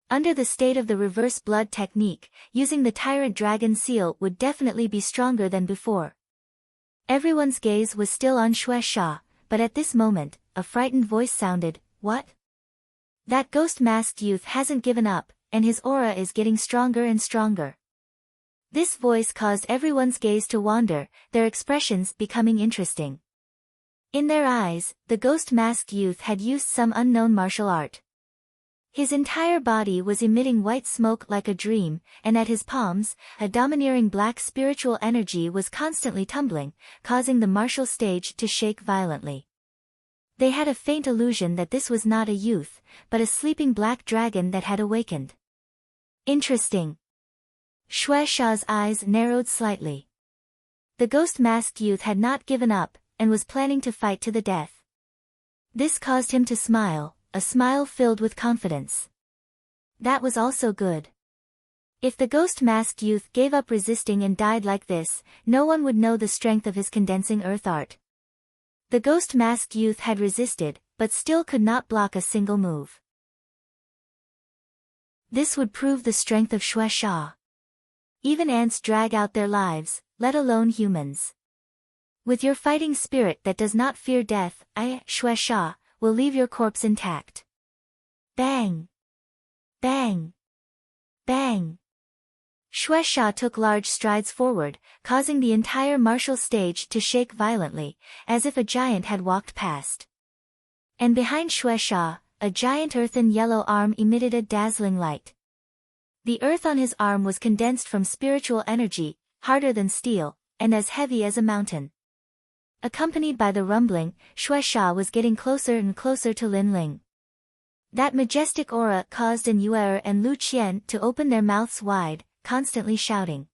Under the state of the reverse blood technique, using the Tyrant Dragon Seal would definitely be stronger than before. Everyone's gaze was still on Shui Sha, but at this moment, a frightened voice sounded, "What? That ghost-masked youth hasn't given up, and his aura is getting stronger and stronger." This voice caused everyone's gaze to wander, their expressions becoming interesting. In their eyes, the ghost-masked youth had used some unknown martial art. His entire body was emitting white smoke like a dream, and at his palms, a domineering black spiritual energy was constantly tumbling, causing the martial stage to shake violently. They had a faint illusion that this was not a youth, but a sleeping black dragon that had awakened. Interesting. Shui Sha's eyes narrowed slightly. The ghost-masked youth had not given up, and was planning to fight to the death. This caused him to smile, a smile filled with confidence. That was also good. If the ghost-masked youth gave up resisting and died like this, no one would know the strength of his condensing earth art. The ghost-masked youth had resisted, but still could not block a single move. This would prove the strength of Shui Sha. Even ants drag out their lives, let alone humans. With your fighting spirit that does not fear death, I, Shui Sha, will leave your corpse intact. Bang! Bang! Bang! Shui Sha took large strides forward, causing the entire martial stage to shake violently, as if a giant had walked past. And behind Shui Sha, a giant earthen yellow arm emitted a dazzling light. The earth on his arm was condensed from spiritual energy, harder than steel, and as heavy as a mountain. Accompanied by the rumbling, Shui Sha was getting closer and closer to Lin Ling. That majestic aura caused An Yuer and Lu Qian to open their mouths wide, constantly shouting.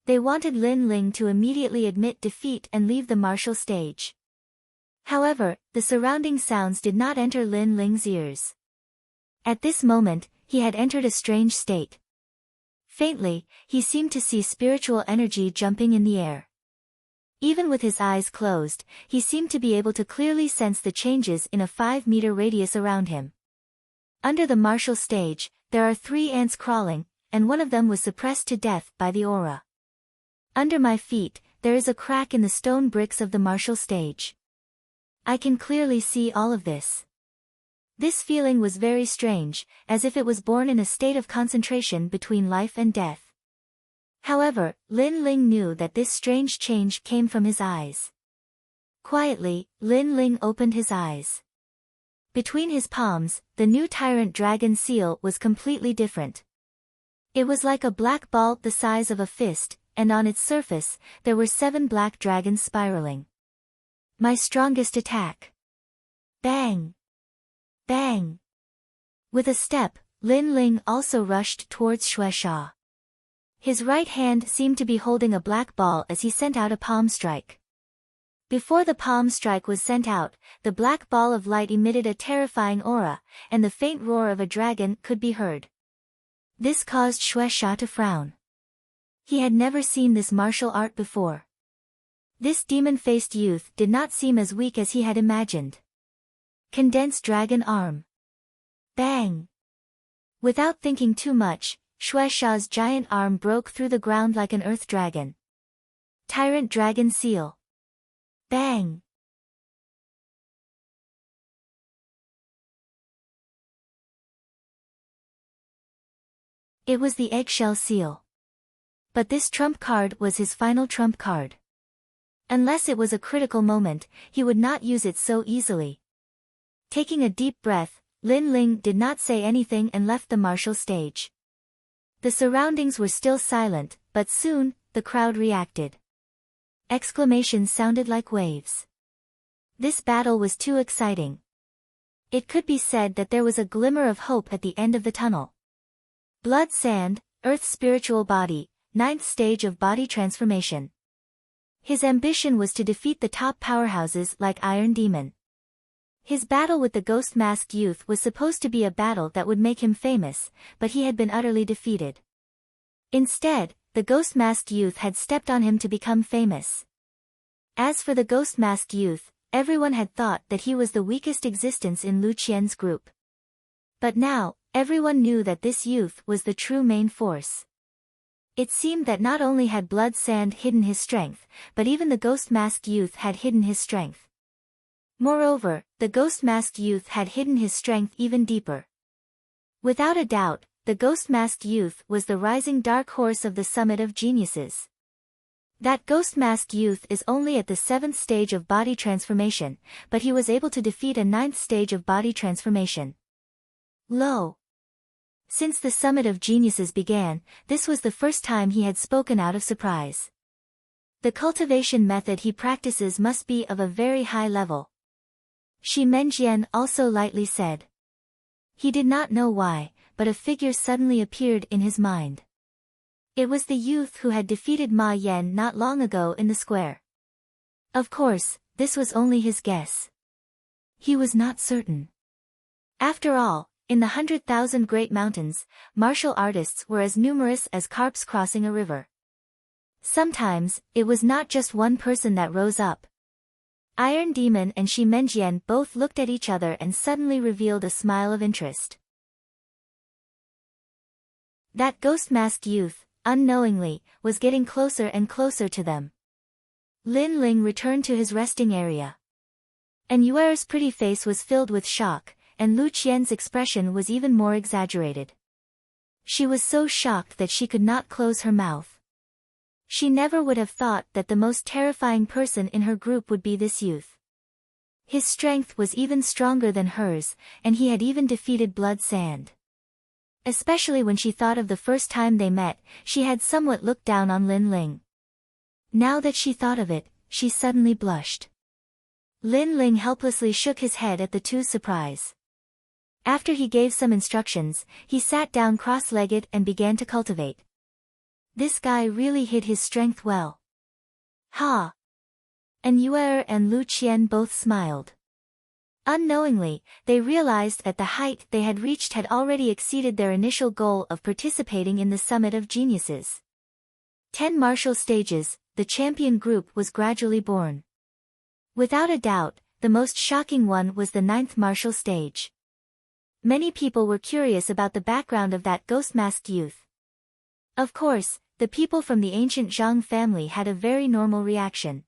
They wanted Lin Ling to immediately admit defeat and leave the martial stage. However, the surrounding sounds did not enter Lin Ling's ears. At this moment, he had entered a strange state. Faintly, he seemed to see spiritual energy jumping in the air. Even with his eyes closed, he seemed to be able to clearly sense the changes in a 5-meter radius around him. Under the martial stage, there are 3 ants crawling, and one of them was suppressed to death by the aura. Under my feet, there is a crack in the stone bricks of the martial stage. I can clearly see all of this. This feeling was very strange, as if it was born in a state of concentration between life and death. However, Lin Ling knew that this strange change came from his eyes. Quietly, Lin Ling opened his eyes. Between his palms, the new tyrant dragon seal was completely different. It was like a black ball the size of a fist, and on its surface, there were 7 black dragons spiraling. My strongest attack. Bang! Bang! With a step, Lin Ling also rushed towards Shui Sha. His right hand seemed to be holding a black ball as he sent out a palm strike. Before the palm strike was sent out, the black ball of light emitted a terrifying aura, and the faint roar of a dragon could be heard. This caused Shui Sha to frown. He had never seen this martial art before. This demon-faced youth did not seem as weak as he had imagined. Condensed dragon arm. Bang! Without thinking too much, Shui Sha's giant arm broke through the ground like an earth dragon. Tyrant dragon seal. Bang! It was the eggshell seal. But this trump card was his final trump card. Unless it was a critical moment, he would not use it so easily. Taking a deep breath, Lin Ling did not say anything and left the martial stage. The surroundings were still silent, but soon, the crowd reacted. Exclamations sounded like waves. This battle was too exciting. It could be said that there was a glimmer of hope at the end of the tunnel. Blood Sand, Earth's spiritual body, 9th stage of body transformation. His ambition was to defeat the top powerhouses like Iron Demon. His battle with the ghost-masked youth was supposed to be a battle that would make him famous, but he had been utterly defeated. Instead, the ghost-masked youth had stepped on him to become famous. As for the ghost-masked youth, everyone had thought that he was the weakest existence in Lu Qian's group. But now, everyone knew that this youth was the true main force. It seemed that not only had Blood Sand hidden his strength, but even the ghost-masked youth had hidden his strength. Moreover, the ghost-masked youth had hidden his strength even deeper. Without a doubt, the ghost-masked youth was the rising dark horse of the summit of geniuses. That ghost-masked youth is only at the 7th stage of body transformation, but he was able to defeat a 9th stage of body transformation. Lo! Since the summit of geniuses began, this was the first time he had spoken out of surprise. The cultivation method he practices must be of a very high level. Shi Menjian also lightly said. He did not know why, but a figure suddenly appeared in his mind. It was the youth who had defeated Ma Yan not long ago in the square. Of course, this was only his guess. He was not certain. After all, in the 100,000 great mountains, martial artists were as numerous as carps crossing a river. Sometimes, it was not just one person that rose up. Iron Demon and Shi Menjian both looked at each other and suddenly revealed a smile of interest. That ghost-masked youth, unknowingly, was getting closer and closer to them. Lin Ling returned to his resting area. And Yuer's pretty face was filled with shock, and Lu Qian's expression was even more exaggerated. She was so shocked that she could not close her mouth. She never would have thought that the most terrifying person in her group would be this youth. His strength was even stronger than hers, and he had even defeated Blood Sand. Especially when she thought of the first time they met, she had somewhat looked down on Lin Ling. Now that she thought of it, she suddenly blushed. Lin Ling helplessly shook his head at the two's surprise. After he gave some instructions, he sat down cross-legged and began to cultivate. This guy really hid his strength well. Ha! And Yuer and Lu Qian both smiled. Unknowingly, they realized that the height they had reached had already exceeded their initial goal of participating in the Summit of Geniuses. 10 martial stages, the champion group was gradually born. Without a doubt, the most shocking one was the 9th martial stage. Many people were curious about the background of that ghost-masked youth. Of course, the people from the ancient Zhang family had a very normal reaction.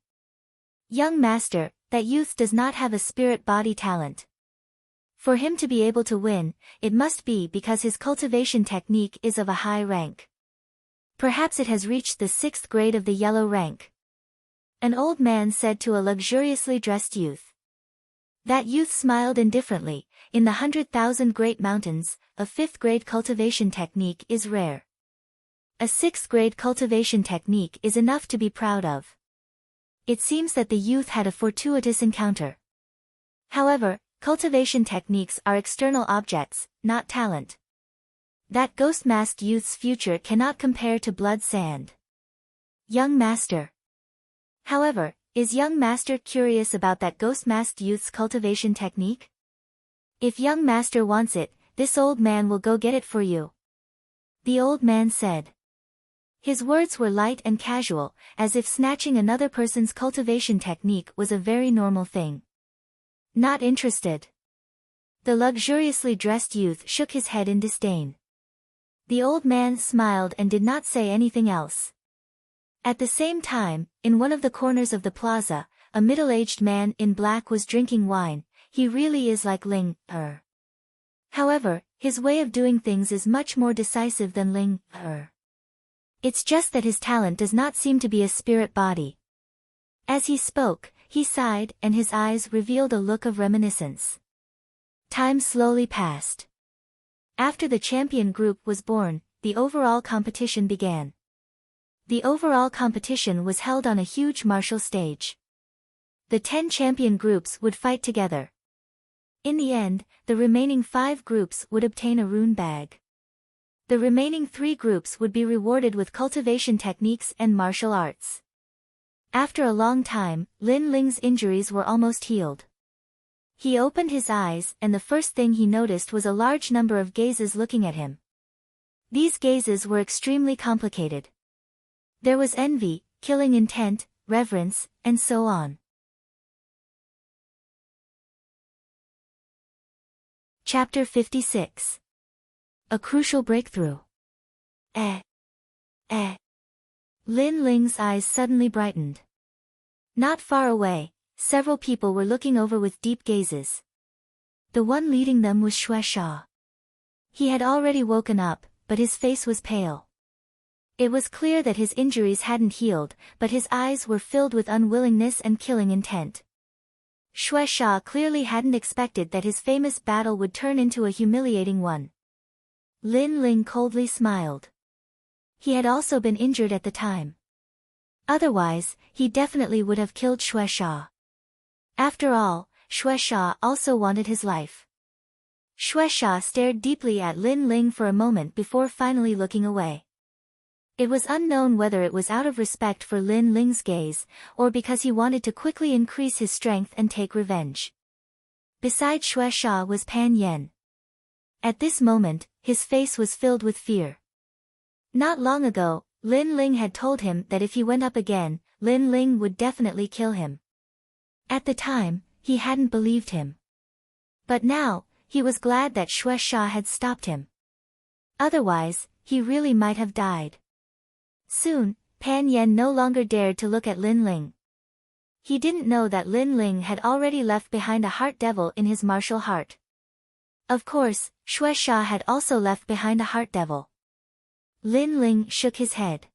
Young master, that youth does not have a spirit-body talent. For him to be able to win, it must be because his cultivation technique is of a high rank. Perhaps it has reached the 6th grade of the yellow rank. An old man said to a luxuriously dressed youth. That youth smiled indifferently. In the 100,000 great mountains, a 5th grade cultivation technique is rare. A 6th grade cultivation technique is enough to be proud of. It seems that the youth had a fortuitous encounter. However, cultivation techniques are external objects, not talent. That ghost-masked youth's future cannot compare to Blood Sand. Young master. However, is young master curious about that ghost-masked youth's cultivation technique? If young master wants it, this old man will go get it for you. The old man said. His words were light and casual, as if snatching another person's cultivation technique was a very normal thing. Not interested. The luxuriously dressed youth shook his head in disdain. The old man smiled and did not say anything else. At the same time, in one of the corners of the plaza, a middle-aged man in black was drinking wine. He really is like Ling Er. However, his way of doing things is much more decisive than Ling Er. It's just that his talent does not seem to be a spirit body. As he spoke, he sighed and his eyes revealed a look of reminiscence. Time slowly passed. After the champion group was born, the overall competition began. The overall competition was held on a huge martial stage. The 10 champion groups would fight together. In the end, the remaining 5 groups would obtain a rune bag. The remaining 3 groups would be rewarded with cultivation techniques and martial arts. After a long time, Lin Ling's injuries were almost healed. He opened his eyes and the first thing he noticed was a large number of gazes looking at him. These gazes were extremely complicated. There was envy, killing intent, reverence, and so on. Chapter 56. A crucial breakthrough. Lin Ling's eyes suddenly brightened. Not far away, several people were looking over with deep gazes. The one leading them was Xue Sha. He had already woken up, but his face was pale. It was clear that his injuries hadn't healed, but his eyes were filled with unwillingness and killing intent. Xue Sha clearly hadn't expected that his famous battle would turn into a humiliating one. Lin Ling coldly smiled. He had also been injured at the time. Otherwise, he definitely would have killed Xue Sha. After all, Xue Sha also wanted his life. Xue Sha stared deeply at Lin Ling for a moment before finally looking away. It was unknown whether it was out of respect for Lin Ling's gaze, or because he wanted to quickly increase his strength and take revenge. Beside Xue Sha was Pan Yen. At this moment, his face was filled with fear. Not long ago, Lin Ling had told him that if he went up again, Lin Ling would definitely kill him. At the time, he hadn't believed him. But now, he was glad that Xue Sha had stopped him. Otherwise, he really might have died. Soon, Pan Yen no longer dared to look at Lin Ling. He didn't know that Lin Ling had already left behind a heart devil in his martial heart. Of course, Xue Sha had also left behind a heart devil. Lin Ling shook his head.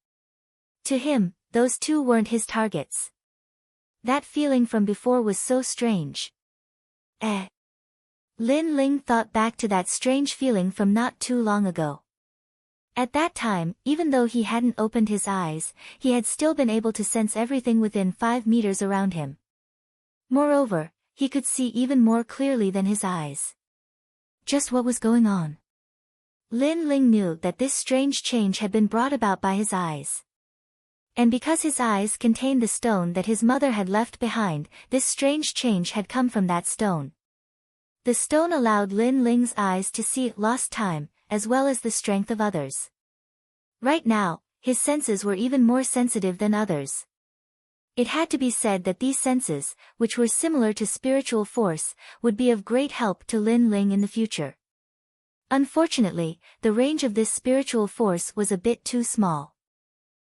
To him, those two weren't his targets. That feeling from before was so strange. Lin Ling thought back to that strange feeling from not too long ago. At that time, even though he hadn't opened his eyes, he had still been able to sense everything within 5 meters around him. Moreover, he could see even more clearly than his eyes. Just what was going on? Lin Ling knew that this strange change had been brought about by his eyes. And because his eyes contained the stone that his mother had left behind, this strange change had come from that stone. The stone allowed Lin Ling's eyes to see lost time, as well as the strength of others. Right now, his senses were even more sensitive than others. It had to be said that these senses, which were similar to spiritual force, would be of great help to Lin Ling in the future. Unfortunately, the range of this spiritual force was a bit too small.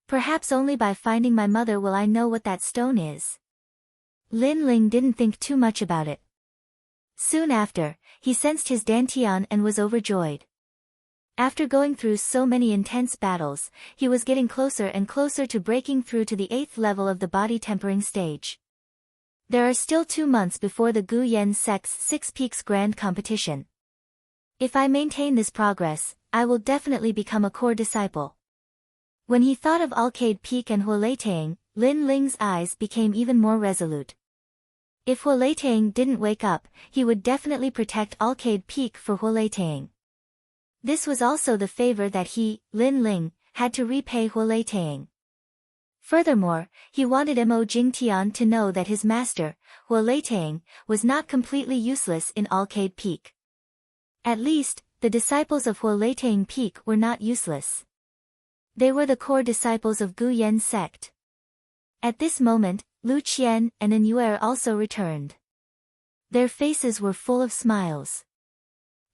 Perhaps only by finding my mother will I know what that stone is. Lin Ling didn't think too much about it. Soon after, he sensed his dantian and was overjoyed. After going through so many intense battles, he was getting closer and closer to breaking through to the 8th level of the body tempering stage. There are still 2 months before the Gu Yen Sect's 6 Peaks Grand Competition. If I maintain this progress, I will definitely become a core disciple. When he thought of Alcade Peak and Huoleitang, Lin Ling's eyes became even more resolute. If Huoleitang didn't wake up, he would definitely protect Alcade Peak for Huoleitang. This was also the favor that he, Lin Ling, had to repay Huoleitang. Furthermore, he wanted Mo Jingtian to know that his master, Huoleitang, was not completely useless in Alcade Peak. At least, the disciples of Huoleitang Peak were not useless. They were the core disciples of Gu Yen sect. At this moment, Lu Qian and An Yuer also returned. Their faces were full of smiles.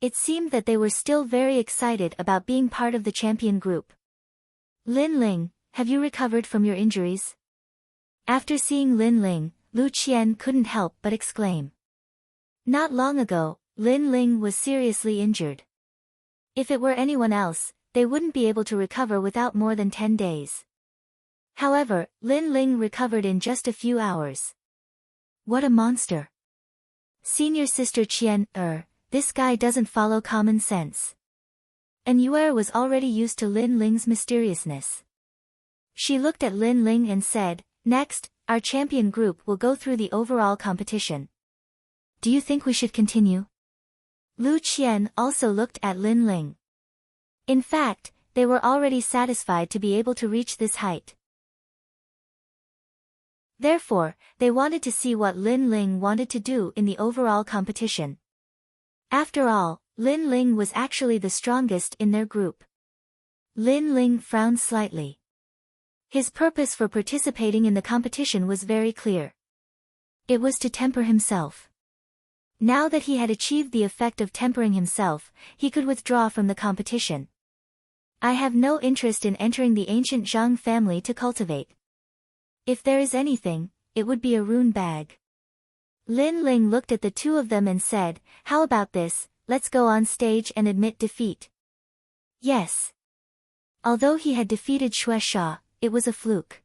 It seemed that they were still very excited about being part of the champion group. Lin Ling, have you recovered from your injuries? After seeing Lin Ling, Lu Qian couldn't help but exclaim. Not long ago, Lin Ling was seriously injured. If it were anyone else, they wouldn't be able to recover without more than 10 days. However, Lin Ling recovered in just a few hours. What a monster! Senior Sister Qian, this guy doesn't follow common sense. An Yuer was already used to Lin Ling's mysteriousness. She looked at Lin Ling and said, "Next, our champion group will go through the overall competition. Do you think we should continue?" Lu Qian also looked at Lin Ling. In fact, they were already satisfied to be able to reach this height. Therefore, they wanted to see what Lin Ling wanted to do in the overall competition. After all, Lin Ling was actually the strongest in their group. Lin Ling frowned slightly. His purpose for participating in the competition was very clear. It was to temper himself. Now that he had achieved the effect of tempering himself, he could withdraw from the competition. I have no interest in entering the ancient Zhang family to cultivate. If there is anything, it would be a rune bag. Lin Ling looked at the two of them and said, "How about this, let's go on stage and admit defeat." Yes. Although he had defeated Xue Sha, it was a fluke.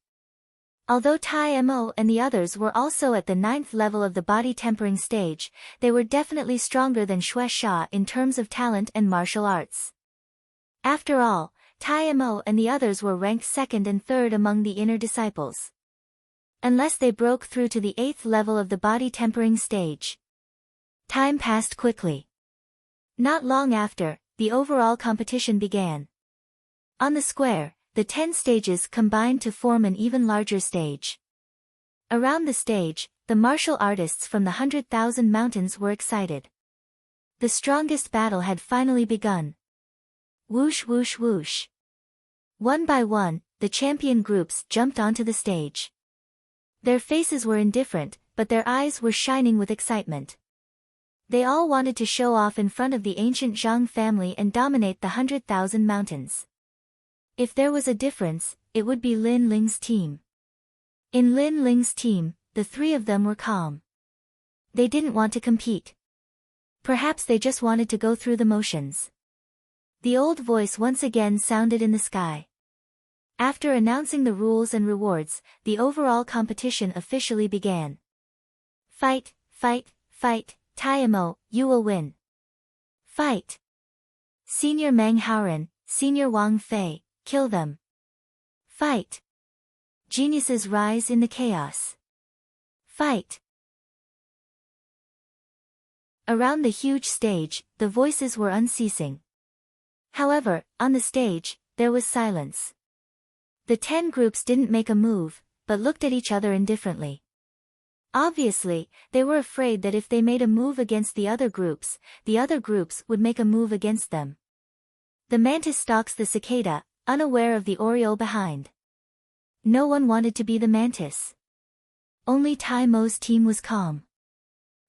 Although Tai Mo and the others were also at the 9th level of the body tempering stage, they were definitely stronger than Xue Sha in terms of talent and martial arts. After all, Tai Mo and the others were ranked 2nd and 3rd among the inner disciples. Unless they broke through to the 8th level of the body tempering stage. Time passed quickly. Not long after, the overall competition began. On the square, the 10 stages combined to form an even larger stage. Around the stage, the martial artists from the 100,000 mountains were excited. The strongest battle had finally begun. Whoosh whoosh whoosh. One by one, the champion groups jumped onto the stage. Their faces were indifferent, but their eyes were shining with excitement. They all wanted to show off in front of the ancient Zhang family and dominate the 100,000 mountains. If there was a difference, it would be Lin Ling's team. In Lin Ling's team, the three of them were calm. They didn't want to compete. Perhaps they just wanted to go through the motions. The old voice once again sounded in the sky. After announcing the rules and rewards, the overall competition officially began. Fight, fight, fight, Taimo, you will win. Fight. Senior Meng Haoren, Senior Wang Fei, kill them. Fight. Geniuses rise in the chaos. Fight. Around the huge stage, the voices were unceasing. However, on the stage, there was silence. The 10 groups didn't make a move, but looked at each other indifferently. Obviously, they were afraid that if they made a move against the other groups would make a move against them. The mantis stalks the cicada, unaware of the oriole behind. No one wanted to be the mantis. Only Tai Mo's team was calm.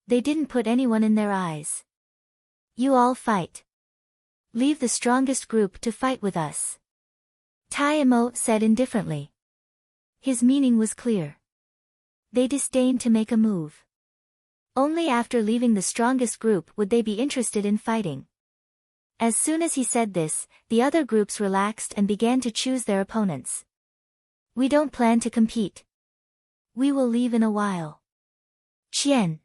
They didn't put anyone in their eyes. You all fight. Leave the strongest group to fight with us. Tai Mo said indifferently. His meaning was clear. They disdained to make a move. Only after leaving the strongest group would they be interested in fighting. As soon as he said this, the other groups relaxed and began to choose their opponents. We don't plan to compete. We will leave in a while. Qian.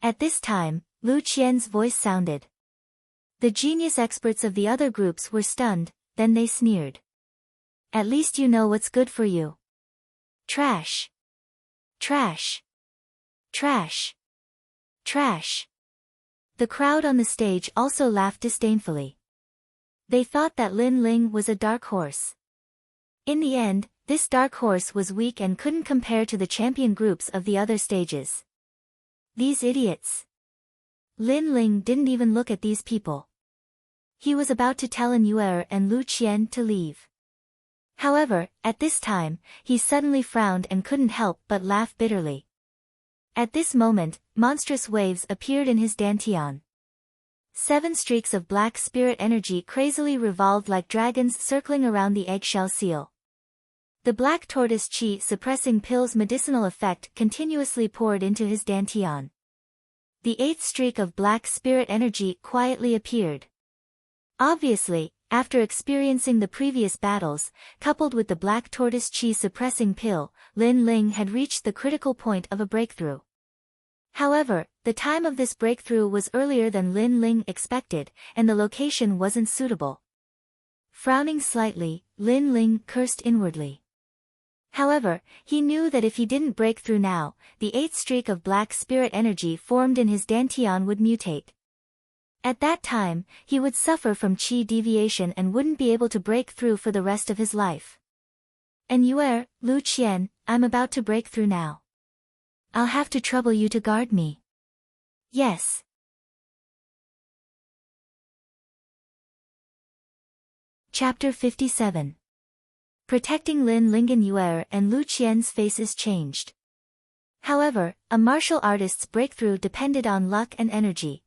At this time, Lu Qian's voice sounded. The genius experts of the other groups were stunned, then they sneered. At least you know what's good for you. Trash. Trash. Trash. Trash. The crowd on the stage also laughed disdainfully. They thought that Lin Ling was a dark horse. In the end, this dark horse was weak and couldn't compare to the champion groups of the other stages. These idiots. Lin Ling didn't even look at these people. He was about to tell An and Lu Qian to leave. However, at this time, he suddenly frowned and couldn't help but laugh bitterly. At this moment, monstrous waves appeared in his dantian. 7 streaks of black spirit energy crazily revolved like dragons circling around the eggshell seal. The black tortoise chi suppressing pill's medicinal effect continuously poured into his dantian. The 8th streak of black spirit energy quietly appeared. Obviously, after experiencing the previous battles, coupled with the black tortoise chi suppressing pill, Lin Ling had reached the critical point of a breakthrough. However, the time of this breakthrough was earlier than Lin Ling expected, and the location wasn't suitable. Frowning slightly, Lin Ling cursed inwardly. However, he knew that if he didn't break through now, the 8th streak of black spirit energy formed in his dantian would mutate. At that time, he would suffer from chi deviation and wouldn't be able to break through for the rest of his life. And Lu Qian, I'm about to break through now. I'll have to trouble you to guard me. Yes. Chapter 57. Protecting Lin Lingen and Lu Qian's faces changed. However, a martial artist's breakthrough depended on luck and energy.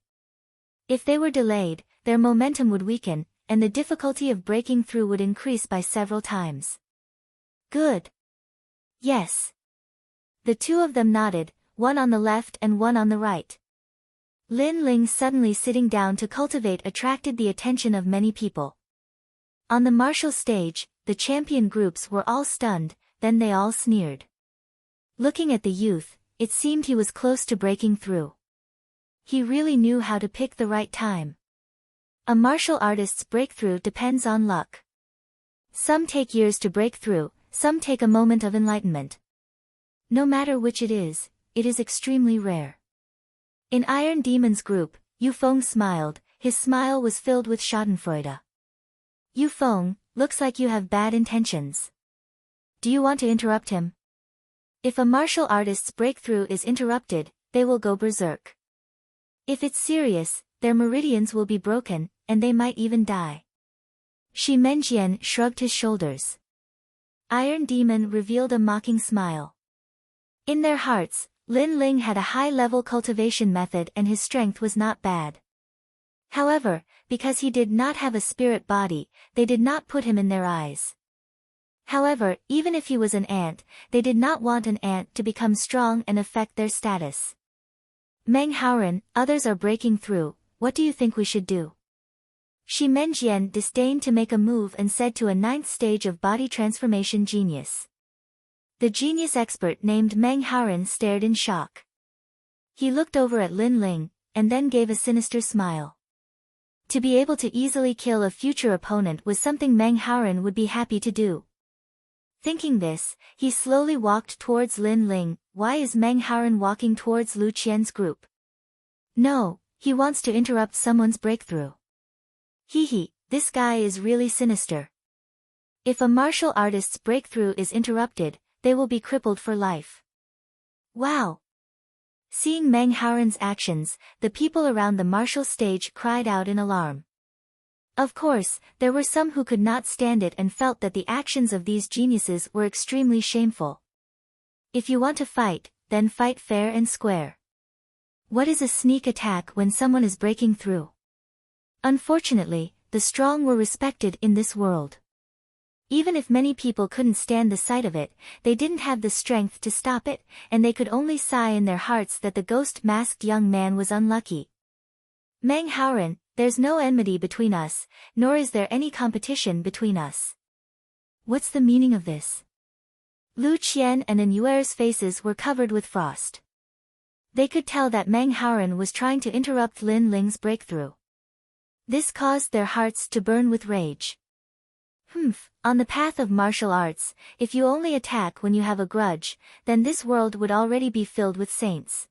If they were delayed, their momentum would weaken, and the difficulty of breaking through would increase by several times. Good. Yes. The two of them nodded, one on the left and one on the right. Lin Ling suddenly sitting down to cultivate attracted the attention of many people. On the martial stage, the champion groups were all stunned, then they all sneered. Looking at the youth, it seemed he was close to breaking through. He really knew how to pick the right time. A martial artist's breakthrough depends on luck. Some take years to break through, some take a moment of enlightenment. No matter which it is extremely rare. In Iron Demon's group, Yu Feng smiled, his smile was filled with schadenfreude. Yu Feng, looks like you have bad intentions. Do you want to interrupt him? If a martial artist's breakthrough is interrupted, they will go berserk. If it's serious, their meridians will be broken, and they might even die. Shi Menjian shrugged his shoulders. Iron Demon revealed a mocking smile. In their hearts, Lin Ling had a high-level cultivation method and his strength was not bad. However, because he did not have a spirit body, they did not put him in their eyes. However, even if he was an ant, they did not want an ant to become strong and affect their status. Meng Haoren, others are breaking through, what do you think we should do? Shi Menjian disdained to make a move and said to a 9th stage of body transformation genius. The genius expert named Meng Haoren stared in shock. He looked over at Lin Ling, and then gave a sinister smile. To be able to easily kill a future opponent was something Meng Haoren would be happy to do. Thinking this, he slowly walked towards Lin Ling. Why is Meng Haoren walking towards Lu Qian's group? No, he wants to interrupt someone's breakthrough. Hee, this guy is really sinister. If a martial artist's breakthrough is interrupted, they will be crippled for life. Wow! Seeing Meng Haoren's actions, the people around the martial stage cried out in alarm. Of course, there were some who could not stand it and felt that the actions of these geniuses were extremely shameful. If you want to fight, then fight fair and square. What is a sneak attack when someone is breaking through? Unfortunately, the strong were respected in this world. Even if many people couldn't stand the sight of it, they didn't have the strength to stop it, and they could only sigh in their hearts that the ghost-masked young man was unlucky. Meng Haoren, there's no enmity between us, nor is there any competition between us. What's the meaning of this? Lu Qian and An Yuer's faces were covered with frost. They could tell that Meng Haoren was trying to interrupt Lin Ling's breakthrough. This caused their hearts to burn with rage. On the path of martial arts, if you only attack when you have a grudge, then this world would already be filled with saints.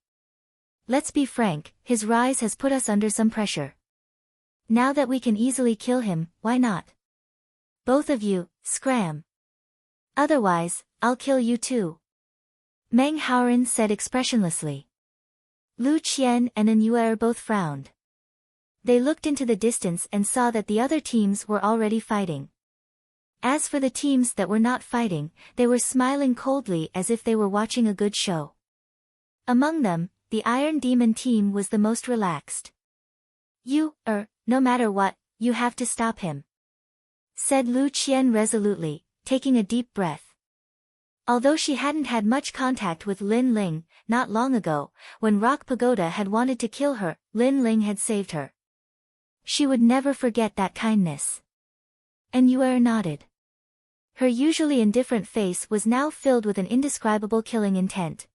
Let's be frank, his rise has put us under some pressure. Now that we can easily kill him, why not? Both of you, scram. Otherwise, I'll kill you too. Meng Haoren said expressionlessly. Lu Qian and An Yuer both frowned. They looked into the distance and saw that the other teams were already fighting. As for the teams that were not fighting, they were smiling coldly as if they were watching a good show. Among them, the Iron Demon team was the most relaxed. No matter what, you have to stop him, said Lu Qian resolutely, taking a deep breath. Although she hadn't had much contact with Lin Ling, not long ago, when Rock Pagoda had wanted to kill her, Lin Ling had saved her. She would never forget that kindness. An Yuer nodded. Her usually indifferent face was now filled with an indescribable killing intent.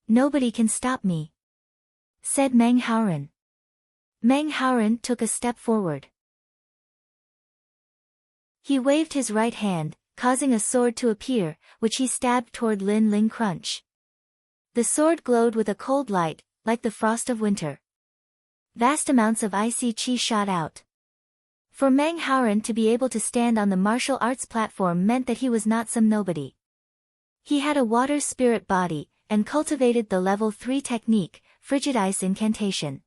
Nobody can stop me, said Meng Haoren. Meng Haoren took a step forward. He waved his right hand, causing a sword to appear, which he stabbed toward Lin Ling Crunch. The sword glowed with a cold light, like the frost of winter. Vast amounts of icy chi shot out. For Meng Haoren to be able to stand on the martial arts platform meant that he was not some nobody. He had a water spirit body, and cultivated the level 3 technique, frigid ice incantation.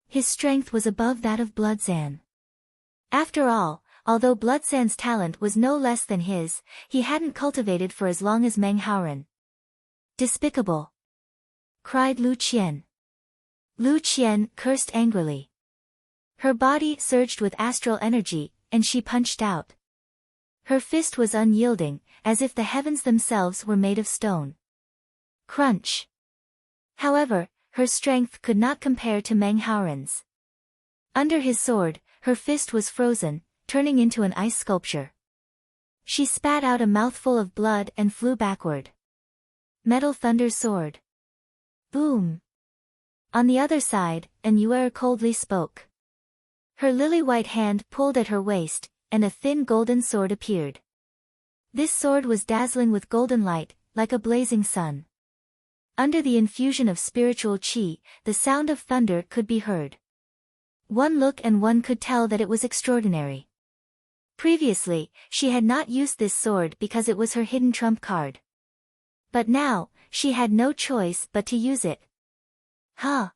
His strength was above that of Bloodzan. After all, although Bloodzan's talent was no less than his, he hadn't cultivated for as long as Meng Haoren. Despicable! Cried Lu Qian. Lu Qian cursed angrily. Her body surged with astral energy, and she punched out. Her fist was unyielding, as if the heavens themselves were made of stone. Crunch! However, her strength could not compare to Meng Haoren's. Under his sword, her fist was frozen, turning into an ice sculpture. She spat out a mouthful of blood and flew backward. Metal Thunder Sword. Boom! On the other side, An Yuer coldly spoke. Her lily-white hand pulled at her waist, and a thin golden sword appeared. This sword was dazzling with golden light, like a blazing sun. Under the infusion of spiritual chi, the sound of thunder could be heard. One look and one could tell that it was extraordinary. Previously, she had not used this sword because it was her hidden trump card. But now, she had no choice but to use it. Huh?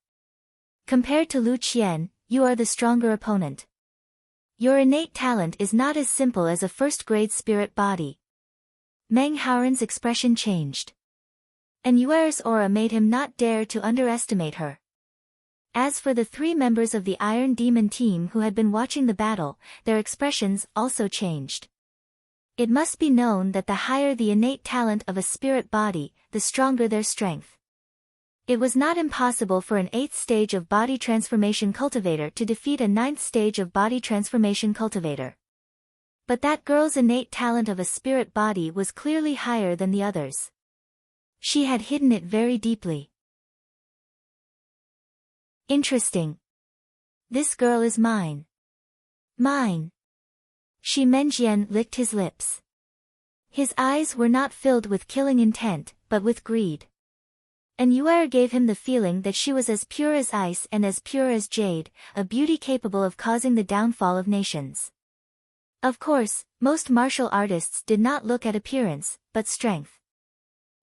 Compared to Lu Qian, you are the stronger opponent. Your innate talent is not as simple as a first-grade spirit body. Meng Haoren's expression changed. And Yuer's aura made him not dare to underestimate her. As for the 3 members of the Iron Demon team who had been watching the battle, their expressions also changed. It must be known that the higher the innate talent of a spirit body, the stronger their strength. It was not impossible for an 8th stage of body transformation cultivator to defeat a 9th stage of body transformation cultivator. But that girl's innate talent of a spirit body was clearly higher than the others. She had hidden it very deeply. Interesting. This girl is mine. Mine. Shi Menjian licked his lips. His eyes were not filled with killing intent, but with greed. And Yuer gave him the feeling that she was as pure as ice and as pure as jade, a beauty capable of causing the downfall of nations. Of course, most martial artists did not look at appearance, but strength.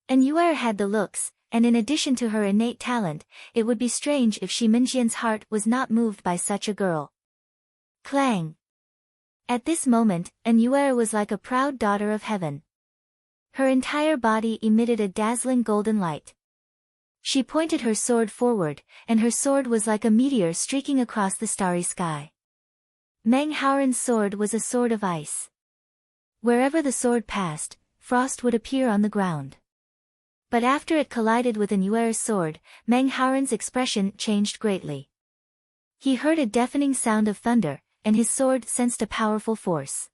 And Yuer had the looks, and in addition to her innate talent, it would be strange if Shi Menjian's heart was not moved by such a girl. Clang! At this moment, An Yuer was like a proud daughter of heaven. Her entire body emitted a dazzling golden light. She pointed her sword forward, and her sword was like a meteor streaking across the starry sky. Meng Haoren's sword was a sword of ice. Wherever the sword passed, frost would appear on the ground. But after it collided with An Yuer's sword, Meng Haoren's expression changed greatly. He heard a deafening sound of thunder, and his sword sensed a powerful force.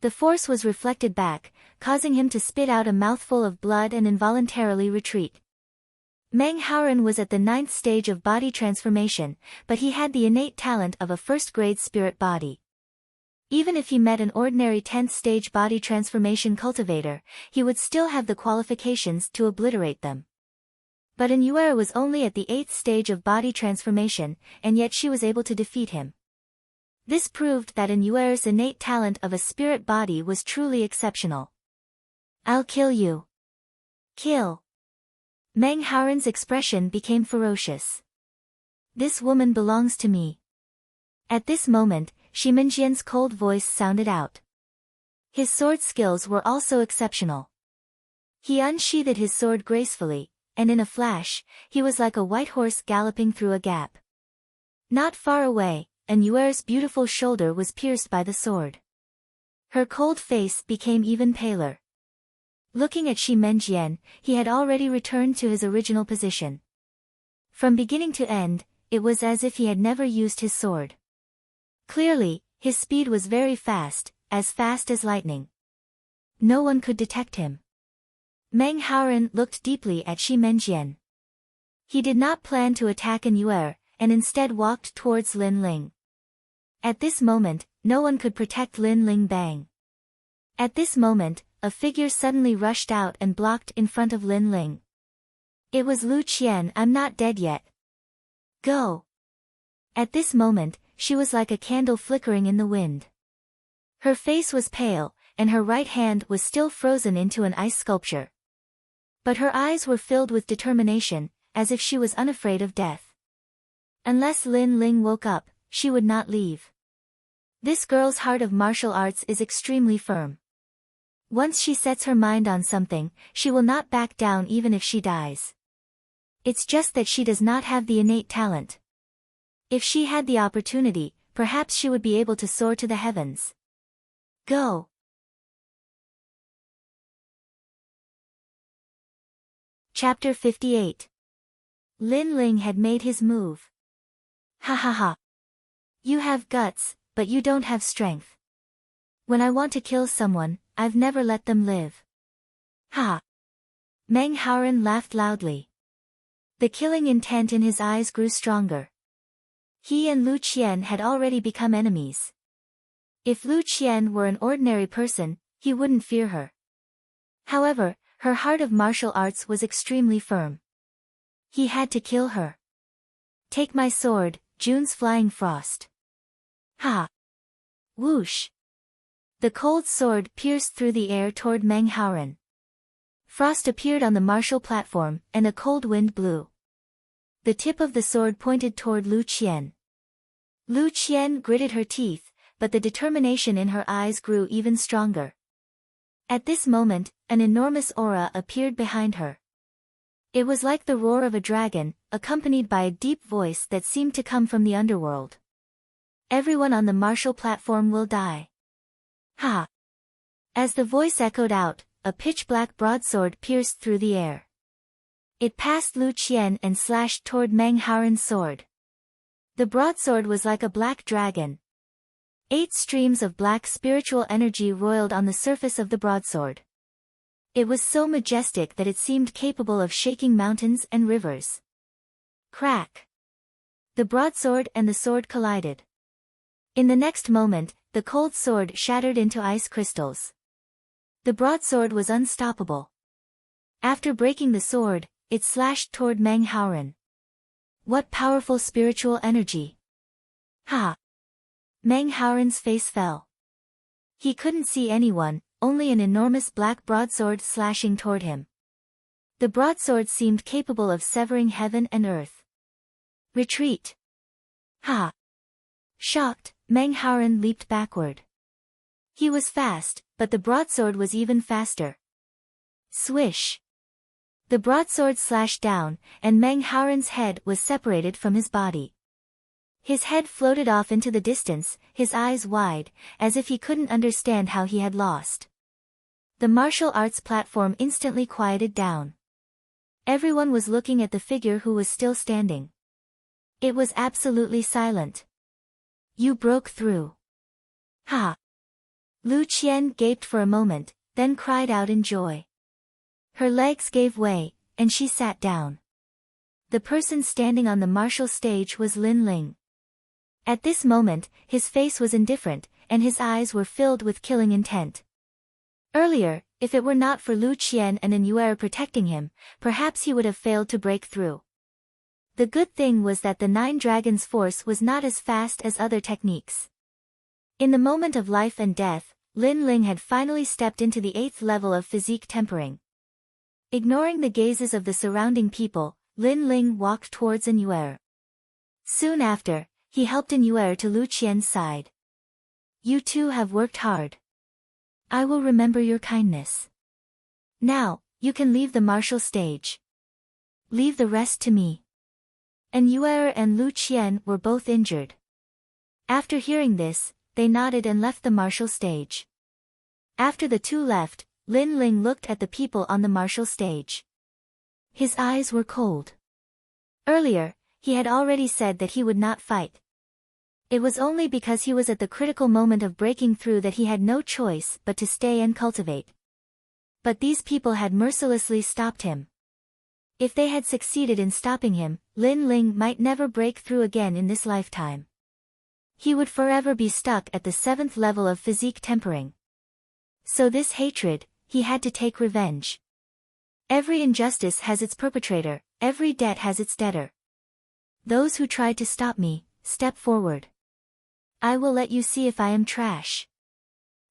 The force was reflected back, causing him to spit out a mouthful of blood and involuntarily retreat. Meng Haoren was at the 9th stage of body transformation, but he had the innate talent of a first-grade spirit body. Even if he met an ordinary 10th stage body transformation cultivator, he would still have the qualifications to obliterate them. But An Yuer was only at the 8th stage of body transformation, and yet she was able to defeat him. This proved that An Yuer's innate talent of a spirit body was truly exceptional. I'll kill you. Kill. Meng Haoren's expression became ferocious. This woman belongs to me. At this moment, Shi Menjian's cold voice sounded out. His sword skills were also exceptional. He unsheathed his sword gracefully, and in a flash, he was like a white horse galloping through a gap. Not far away, An Yuer's beautiful shoulder was pierced by the sword. Her cold face became even paler. Looking at Shi Menjian, he had already returned to his original position. From beginning to end, it was as if he had never used his sword. Clearly, his speed was very fast as lightning. No one could detect him. Meng Haoren looked deeply at Shi Menjian. He did not plan to attack An Yuer, and instead walked towards Lin Ling. At this moment, no one could protect Lin Ling Bang. At this moment, a figure suddenly rushed out and blocked in front of Lin Ling. It was Lu Qian. I'm not dead yet. Go. At this moment, she was like a candle flickering in the wind. Her face was pale, and her right hand was still frozen into an ice sculpture. But her eyes were filled with determination, as if she was unafraid of death. Unless Lin Ling woke up, she would not leave. This girl's heart of martial arts is extremely firm. Once she sets her mind on something, she will not back down even if she dies. It's just that she does not have the innate talent. If she had the opportunity, perhaps she would be able to soar to the heavens. Go. Chapter 58. Lin Ling had made his move. Ha ha ha. You have guts, but you don't have strength. When I want to kill someone, I've never let them live. Ha. Meng Haoren laughed loudly. The killing intent in his eyes grew stronger. He and Lu Qian had already become enemies. If Lu Qian were an ordinary person, he wouldn't fear her. However, her heart of martial arts was extremely firm. He had to kill her. Take my sword, June's flying frost. Ha! Whoosh! The cold sword pierced through the air toward Meng Haoren. Frost appeared on the martial platform, and a cold wind blew. The tip of the sword pointed toward Lu Qian. Lu Qian gritted her teeth, but the determination in her eyes grew even stronger. At this moment, an enormous aura appeared behind her. It was like the roar of a dragon, accompanied by a deep voice that seemed to come from the underworld. Everyone on the martial platform will die. Ha! As the voice echoed out, a pitch-black broadsword pierced through the air. It passed Lu Qian and slashed toward Meng Haoren's sword. The broadsword was like a black dragon. 8 streams of black spiritual energy roiled on the surface of the broadsword. It was so majestic that it seemed capable of shaking mountains and rivers. Crack! The broadsword and the sword collided. In the next moment, the cold sword shattered into ice crystals. The broadsword was unstoppable. After breaking the sword, it slashed toward Meng Haoren. What powerful spiritual energy! Ha! Meng Haoren's face fell. He couldn't see anyone, only an enormous black broadsword slashing toward him. The broadsword seemed capable of severing heaven and earth. Retreat! Ha! Shocked, Meng Haoren leaped backward. He was fast, but the broadsword was even faster. Swish! The broadsword slashed down, and Meng Haoren's head was separated from his body. His head floated off into the distance, his eyes wide, as if he couldn't understand how he had lost. The martial arts platform instantly quieted down. Everyone was looking at the figure who was still standing. It was absolutely silent. You broke through. Ha! Lu Qian gaped for a moment, then cried out in joy. Her legs gave way, and she sat down. The person standing on the martial stage was Lin Ling. At this moment, his face was indifferent, and his eyes were filled with killing intent. Earlier, if it were not for Lu Qian and an Yuer protecting him, perhaps he would have failed to break through. The good thing was that the 9 dragons' force was not as fast as other techniques. In the moment of life and death, Lin Ling had finally stepped into the 8th level of physique tempering. Ignoring the gazes of the surrounding people, Lin Ling walked towards an Yuer. Soon after, he helped an Yuer to Lu Qian's side. You two have worked hard. I will remember your kindness. Now, you can leave the martial stage. Leave the rest to me. An Yuer and Lu Qian were both injured. After hearing this, they nodded and left the martial stage. After the two left, Lin Ling looked at the people on the martial stage. His eyes were cold. Earlier, he had already said that he would not fight. It was only because he was at the critical moment of breaking through that he had no choice but to stay and cultivate. But these people had mercilessly stopped him. If they had succeeded in stopping him, Lin Ling might never break through again in this lifetime. He would forever be stuck at the 7th level of physique tempering. So this hatred, he had to take revenge. Every injustice has its perpetrator, every debt has its debtor. Those who tried to stop me, step forward. I will let you see if I am trash.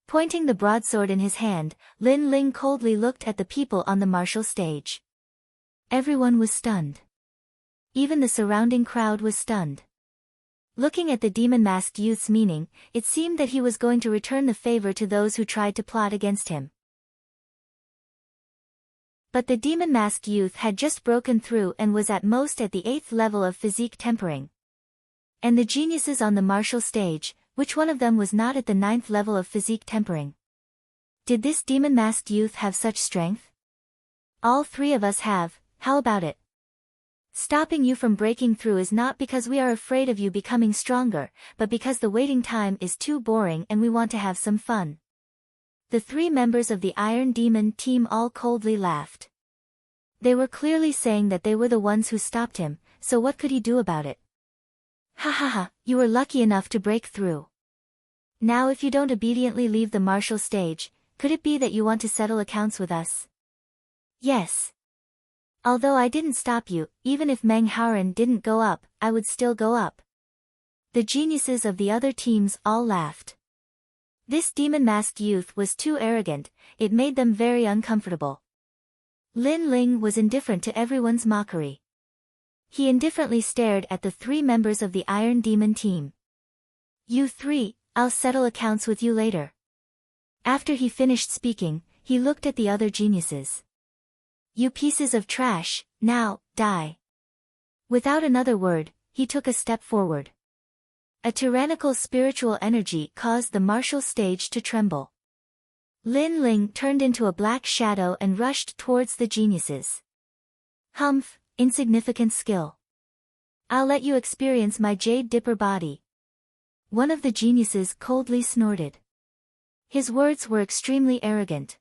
Pointing the broadsword in his hand, Lin Ling coldly looked at the people on the martial stage. Everyone was stunned. Even the surrounding crowd was stunned. Looking at the demon-masked youth's meaning, it seemed that he was going to return the favor to those who tried to plot against him. But the demon-masked youth had just broken through and was at most at the 8th level of physique tempering. And the geniuses on the martial stage, which one of them was not at the 9th level of physique tempering? Did this demon-masked youth have such strength? All 3 of us have, how about it? Stopping you from breaking through is not because we are afraid of you becoming stronger, but because the waiting time is too boring and we want to have some fun. The 3 members of the Iron Demon team all coldly laughed. They were clearly saying that they were the ones who stopped him, so what could he do about it? Ha ha ha, you were lucky enough to break through. Now if you don't obediently leave the martial stage, could it be that you want to settle accounts with us? Yes. Although I didn't stop you, even if Meng Haoren didn't go up, I would still go up. The geniuses of the other teams all laughed. This demon-masked youth was too arrogant, it made them very uncomfortable. Lin Ling was indifferent to everyone's mockery. He indifferently stared at the 3 members of the Iron Demon team. "You 3, I'll settle accounts with you later." After he finished speaking, he looked at the other geniuses. "You pieces of trash, now, die." Without another word, he took a step forward. A tyrannical spiritual energy caused the martial stage to tremble. Lin Ling turned into a black shadow and rushed towards the geniuses. "Humph, insignificant skill. I'll let you experience my Jade Dipper body." One of the geniuses coldly snorted. His words were extremely arrogant.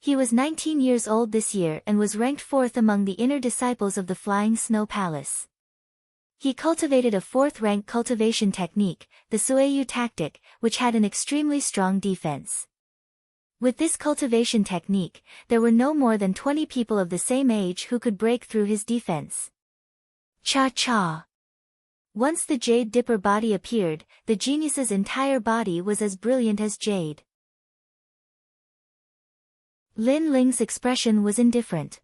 He was 19 years old this year and was ranked 4th among the inner disciples of the Flying Snow Palace. He cultivated a 4th-rank cultivation technique, the Sueyu tactic, which had an extremely strong defense. With this cultivation technique, there were no more than 20 people of the same age who could break through his defense. Cha-cha! Once the Jade Dipper body appeared, the genius's entire body was as brilliant as jade. Lin Ling's expression was indifferent.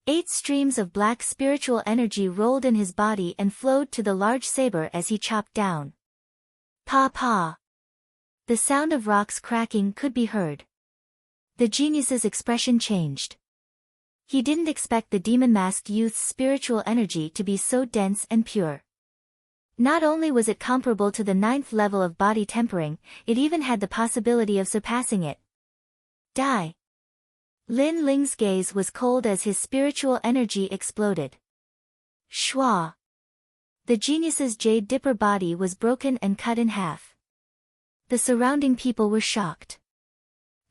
8 streams of black spiritual energy rolled in his body and flowed to the large saber as he chopped down. Pa-pa! The sound of rocks cracking could be heard. The genius's expression changed. He didn't expect the demon-masked youth's spiritual energy to be so dense and pure. Not only was it comparable to the 9th level of body tempering, it even had the possibility of surpassing it. Die! Lin Ling's gaze was cold as his spiritual energy exploded. Shwa! The genius's Jade Dipper body was broken and cut in half. The surrounding people were shocked.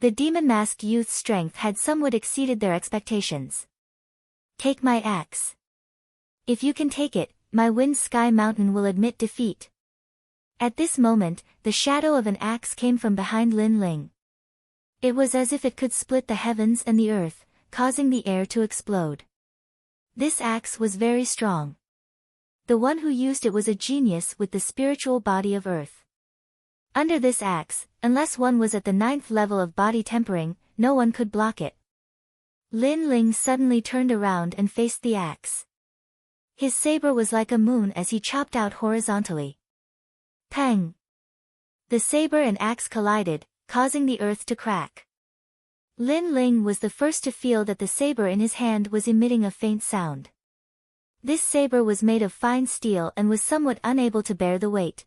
The demon-masked youth's strength had somewhat exceeded their expectations. "Take my axe. If you can take it, my Wind Sky Mountain will admit defeat." At this moment, the shadow of an axe came from behind Lin Ling. It was as if it could split the heavens and the earth, causing the air to explode. This axe was very strong. The one who used it was a genius with the spiritual body of earth. Under this axe, unless one was at the 9th level of body tempering, no one could block it. Lin Ling suddenly turned around and faced the axe. His saber was like a moon as he chopped out horizontally. Pang! The saber and axe collided, causing the earth to crack. Lin Ling was the first to feel that the saber in his hand was emitting a faint sound. This saber was made of fine steel and was somewhat unable to bear the weight.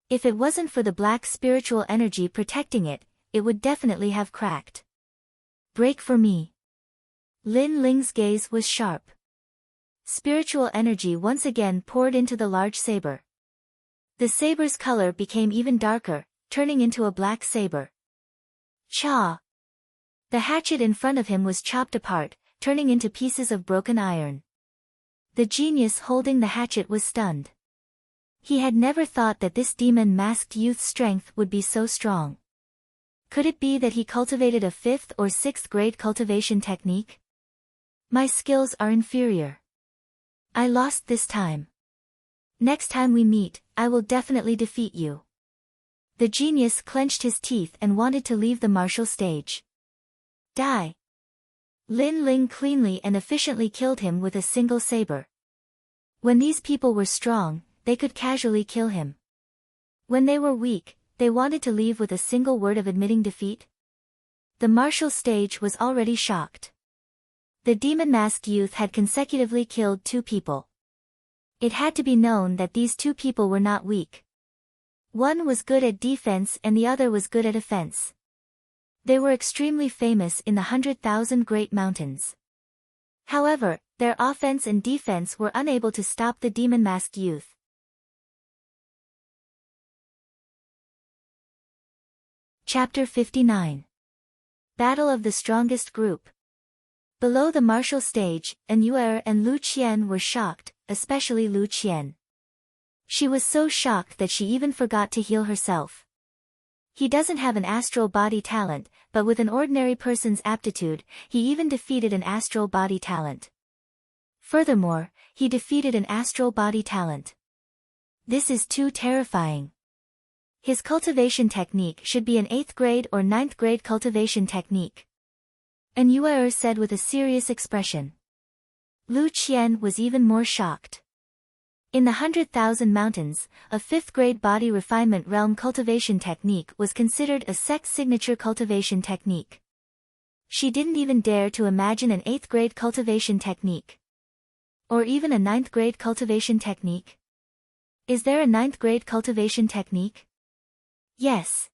If it wasn't for the black spiritual energy protecting it, it would definitely have cracked. "Break for me." Lin Ling's gaze was sharp. Spiritual energy once again poured into the large saber. The saber's color became even darker, turning into a black saber. Cha! The hatchet in front of him was chopped apart, turning into pieces of broken iron. The genius holding the hatchet was stunned. He had never thought that this demon-masked youth's strength would be so strong. Could it be that he cultivated a 5th or 6th grade cultivation technique? "My skills are inferior. I lost this time. Next time we meet, I will definitely defeat you." The genius clenched his teeth and wanted to leave the martial stage. Die! Lin Ling cleanly and efficiently killed him with a single saber. When these people were strong, they could casually kill him. When they were weak, they wanted to leave with a single word of admitting defeat. The martial stage was already shocked. The demon-masked youth had consecutively killed 2 people. It had to be known that these 2 people were not weak. One was good at defense and the other was good at offense. They were extremely famous in the 100,000 Great Mountains. However, their offense and defense were unable to stop the demon-masked youth. Chapter 59. Battle of the Strongest Group. Below the martial stage, Anyuer and Lu Qian were shocked, especially Lu Qian. She was so shocked that she even forgot to heal herself. He doesn't have an astral body talent, but with an ordinary person's aptitude, he even defeated an astral body talent. Furthermore, he defeated an astral body talent. This is too terrifying. His cultivation technique should be an 8th grade or 9th grade cultivation technique. An Yuer said with a serious expression. Lu Qian was even more shocked. In the 100,000 Mountains, a 5th grade body refinement realm cultivation technique was considered a sect signature cultivation technique. She didn't even dare to imagine an 8th grade cultivation technique. Or even a 9th grade cultivation technique. Is there a 9th grade cultivation technique? Yes.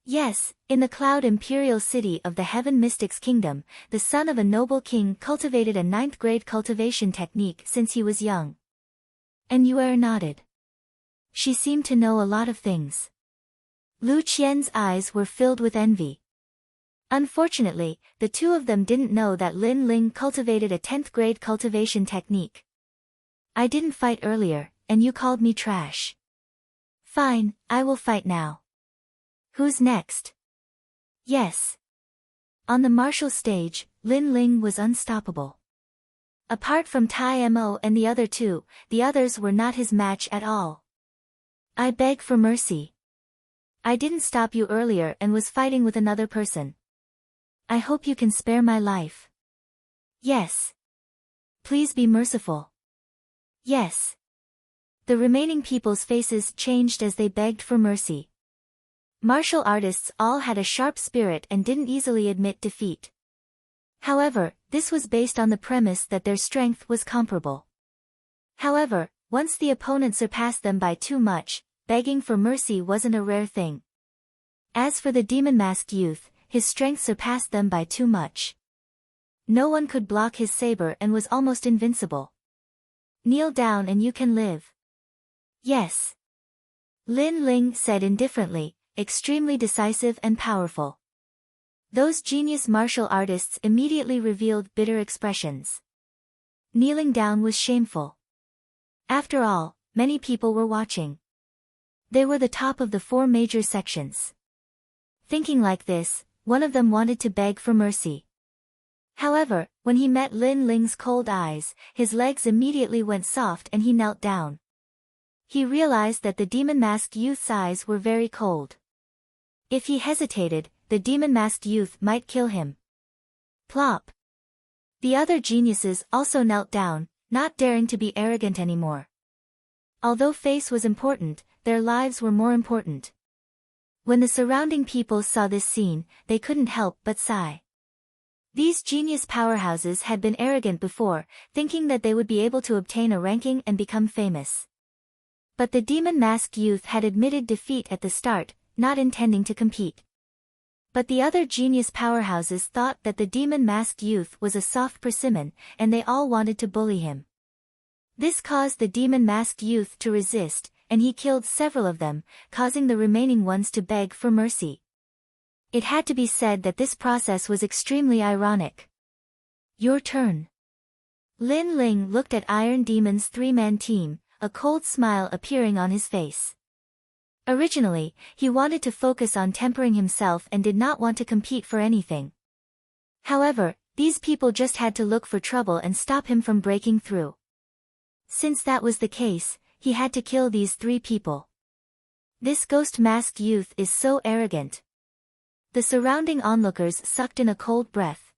Yes, in the Cloud Imperial City of the Heaven Mystics Kingdom, the son of a noble king cultivated a 9th grade cultivation technique since he was young. And Yuer nodded. She seemed to know a lot of things. Lu Qian's eyes were filled with envy. Unfortunately, the two of them didn't know that Lin Ling cultivated a 10th grade cultivation technique. I didn't fight earlier, and you called me trash. Fine, I will fight now. Who's next? Yes. On the martial stage, Lin Ling was unstoppable. Apart from Tai Mo and the other two, the others were not his match at all. I beg for mercy. I didn't stop you earlier and was fighting with another person. I hope you can spare my life. Yes. Please be merciful. Yes. The remaining people's faces changed as they begged for mercy. Martial artists all had a sharp spirit and didn't easily admit defeat. However, this was based on the premise that their strength was comparable. However, once the opponent surpassed them by too much, begging for mercy wasn't a rare thing. As for the demon-masked youth, his strength surpassed them by too much. No one could block his saber and was almost invincible. Kneel down and you can live. Yes. Lin Ling said indifferently, extremely decisive and powerful. Those genius martial artists immediately revealed bitter expressions. Kneeling down was shameful. After all, many people were watching. They were the top of the 4 major sections. Thinking like this, one of them wanted to beg for mercy. However, when he met Lin Ling's cold eyes, his legs immediately went soft and he knelt down. He realized that the demon-masked youth's eyes were very cold. If he hesitated, the demon-masked youth might kill him. Plop. The other geniuses also knelt down, not daring to be arrogant anymore. Although face was important, their lives were more important. When the surrounding people saw this scene, they couldn't help but sigh. These genius powerhouses had been arrogant before, thinking that they would be able to obtain a ranking and become famous. But the demon-masked youth had admitted defeat at the start, not intending to compete. But the other genius powerhouses thought that the demon-masked youth was a soft persimmon, and they all wanted to bully him. This caused the demon-masked youth to resist, and he killed several of them, causing the remaining ones to beg for mercy. It had to be said that this process was extremely ironic. Your turn. Lin Ling looked at Iron Demon's 3-man team, a cold smile appearing on his face. Originally, he wanted to focus on tempering himself and did not want to compete for anything. However, these people just had to look for trouble and stop him from breaking through. Since that was the case, he had to kill these 3 people. This ghost-masked youth is so arrogant. The surrounding onlookers sucked in a cold breath.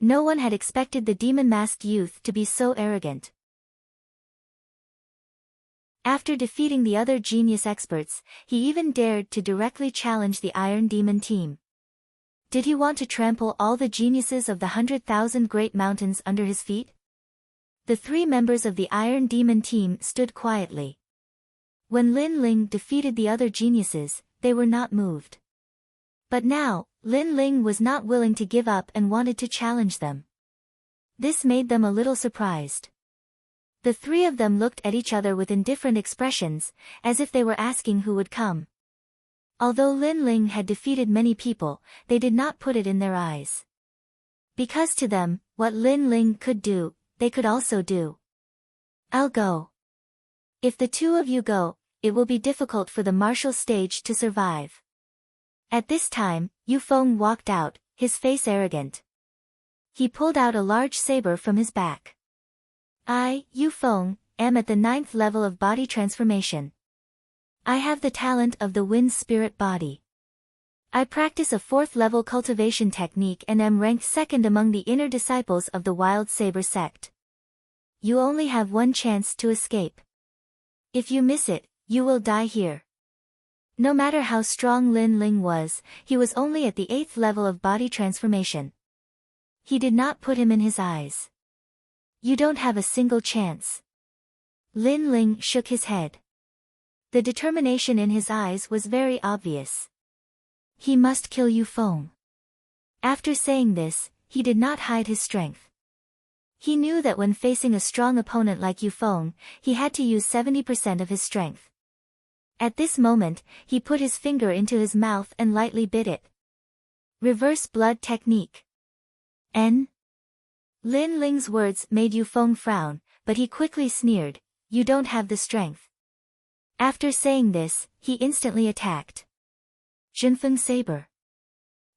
No one had expected the demon-masked youth to be so arrogant. After defeating the other genius experts, he even dared to directly challenge the Iron Demon team. Did he want to trample all the geniuses of the 100,000 great mountains under his feet? The 3 members of the Iron Demon team stood quietly. When Lin Ling defeated the other geniuses, they were not moved. But now, Lin Ling was not willing to give up and wanted to challenge them. This made them a little surprised. The 3 of them looked at each other with indifferent expressions, as if they were asking who would come. Although Lin Ling had defeated many people, they did not put it in their eyes. Because to them, what Lin Ling could do, they could also do. I'll go. If the 2 of you go, it will be difficult for the martial stage to survive. At this time, Yu Feng walked out, his face arrogant. He pulled out a large saber from his back. I, Yu Feng, am at the 9th level of body transformation. I have the talent of the wind spirit body. I practice a 4th level cultivation technique and am ranked 2nd among the inner disciples of the Wild Saber sect. You only have one chance to escape. If you miss it, you will die here. No matter how strong Lin Ling was, he was only at the 8th level of body transformation. He did not put him in his eyes. You don't have a single chance. Lin Ling shook his head. The determination in his eyes was very obvious. He must kill Yu Feng. After saying this, he did not hide his strength. He knew that when facing a strong opponent like Yu Feng, he had to use 70% of his strength. At this moment, he put his finger into his mouth and lightly bit it. Reverse blood technique. N. Lin Ling's words made Yu Feng frown, but he quickly sneered, "You don't have the strength." After saying this, he instantly attacked. Jinfeng Saber.